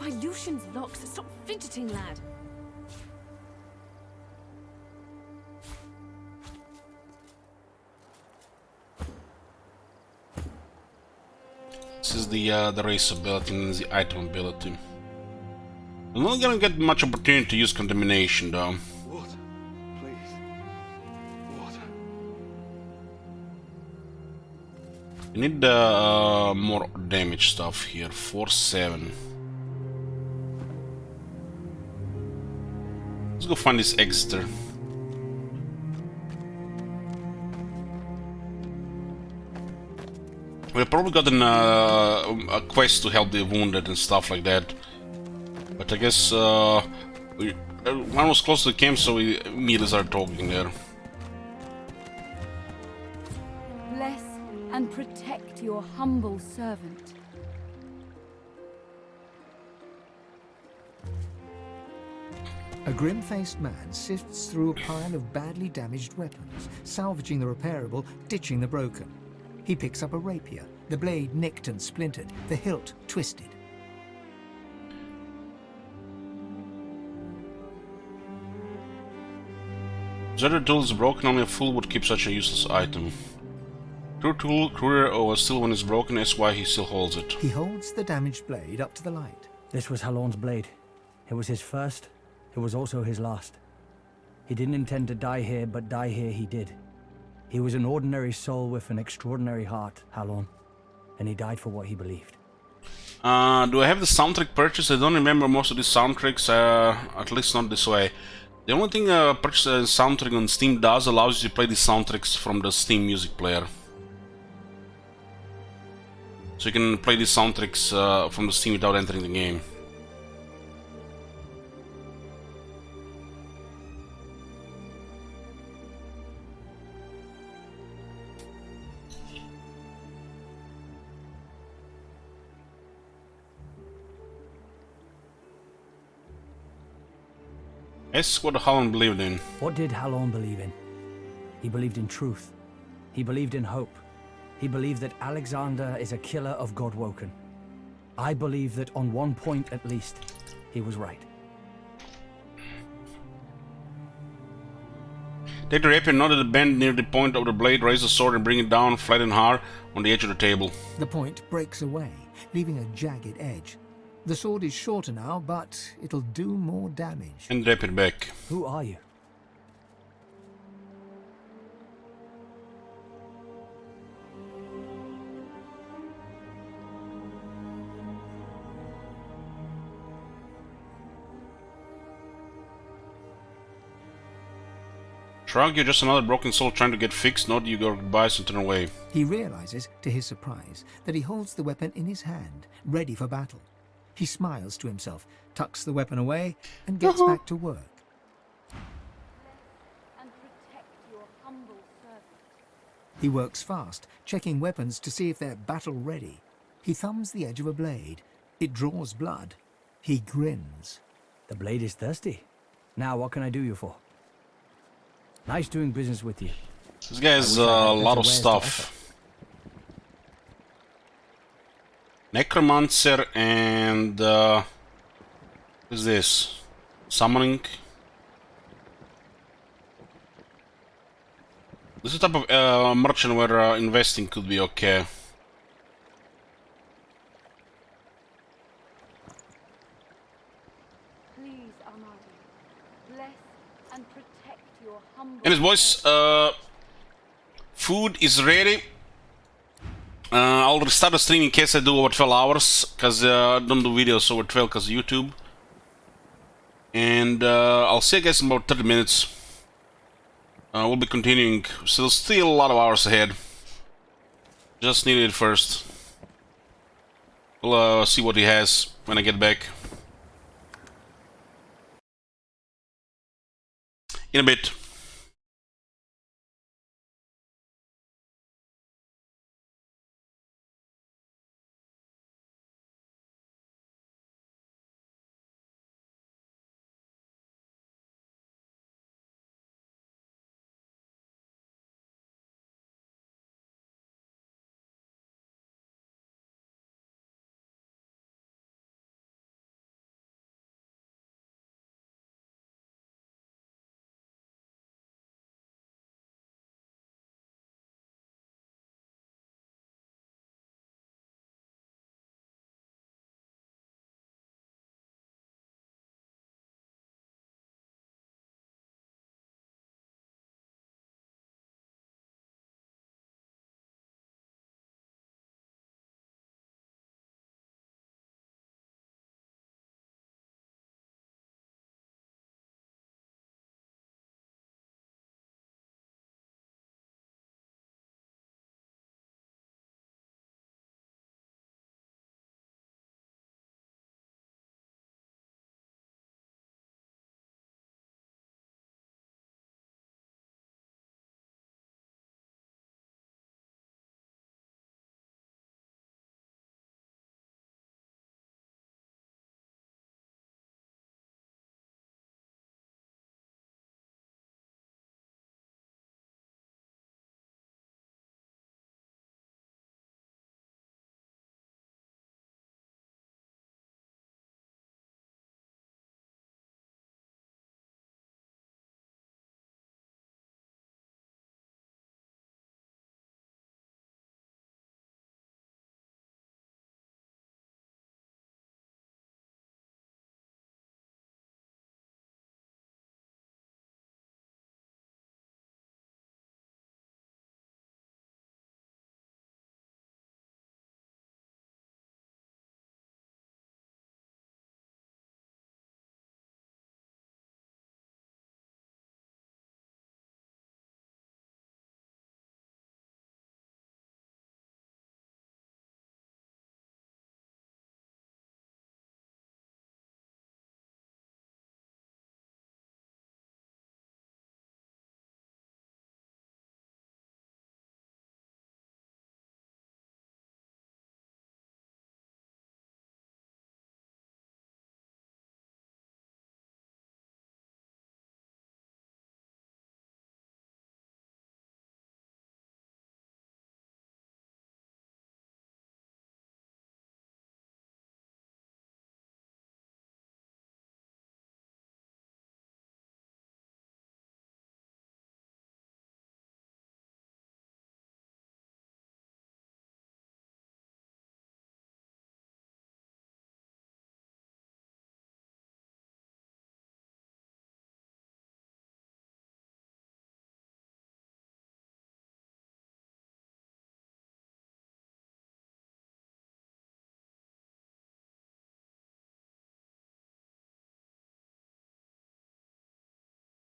[SPEAKER 15] My Lucian's locks. Stop fidgeting, lad.
[SPEAKER 1] This is the race ability and the item ability. I'm not gonna get much opportunity to use contamination though.
[SPEAKER 7] Water, please. Water.
[SPEAKER 1] You need more damage stuff here. 4-7. Let's go find this Exeter. We've probably gotten a quest to help the wounded and stuff like that. But I guess one was close to the camp, so we immediately started talking there.
[SPEAKER 11] Bless and protect your humble servant.
[SPEAKER 5] A grim-faced man sifts through a pile of badly damaged weapons, salvaging the repairable, ditching the broken. He picks up a rapier, the blade nicked and splintered, the hilt twisted.
[SPEAKER 1] The other tool is broken, only a fool would keep such a useless item. True tool, cruder or still when it's broken, that's why he still holds it.
[SPEAKER 5] He holds the damaged blade up to the light.
[SPEAKER 9] This was Halon's blade. It was his first, it was also his last. He didn't intend to die here, but die here he did. He was an ordinary soul with an extraordinary heart, Halon, and he died for what he believed.
[SPEAKER 1] Do I have the soundtrack purchased? I don't remember most of the soundtracks, at least not this way. The only thing purchasing a soundtrack on Steam does allows you to play the soundtracks from the Steam music player. So you can play the soundtracks from the Steam without entering the game. Ask what Halon believed in.
[SPEAKER 9] What did Halon believe in? He believed in truth. He believed in hope. He believed that Alexander is a killer of Godwoken. I believe that on one point at least, he was right.
[SPEAKER 1] Take the rapier, not at the bend near the point of the blade, raise the sword and bring it down flat and hard on the edge of the table.
[SPEAKER 5] The point breaks away, leaving a jagged edge. The sword is shorter now, but it'll do more damage.
[SPEAKER 1] And wrap it back.
[SPEAKER 9] Who are you?
[SPEAKER 1] Shrug, you're just another broken soul trying to get fixed, not you go goodbyes and turn away.
[SPEAKER 5] He realizes, to his surprise, that he holds the weapon in his hand, ready for battle. He smiles to himself, tucks the weapon away, and gets back to work.
[SPEAKER 11] And protect your humble servant.
[SPEAKER 5] He works fast, checking weapons to see if they're battle-ready. He thumbs the edge of a blade. It draws blood. He grins.
[SPEAKER 9] The blade is thirsty. Now, what can I do you for? Nice doing business with you.
[SPEAKER 1] This guy has a lot of stuff. Necromancer and what is this? Summoning. This is the type of merchant where investing could be okay.
[SPEAKER 11] Please, Armadi, bless and protect your humble.
[SPEAKER 1] Anyways, boys, food is ready. I'll restart the stream in case I do over 12 hours, because I don't do videos over 12 because of YouTube. And I'll see you guys in about 30 minutes. We'll be continuing. So still a lot of hours ahead. Just needed it first. We'll see what he has when I get back. In a bit.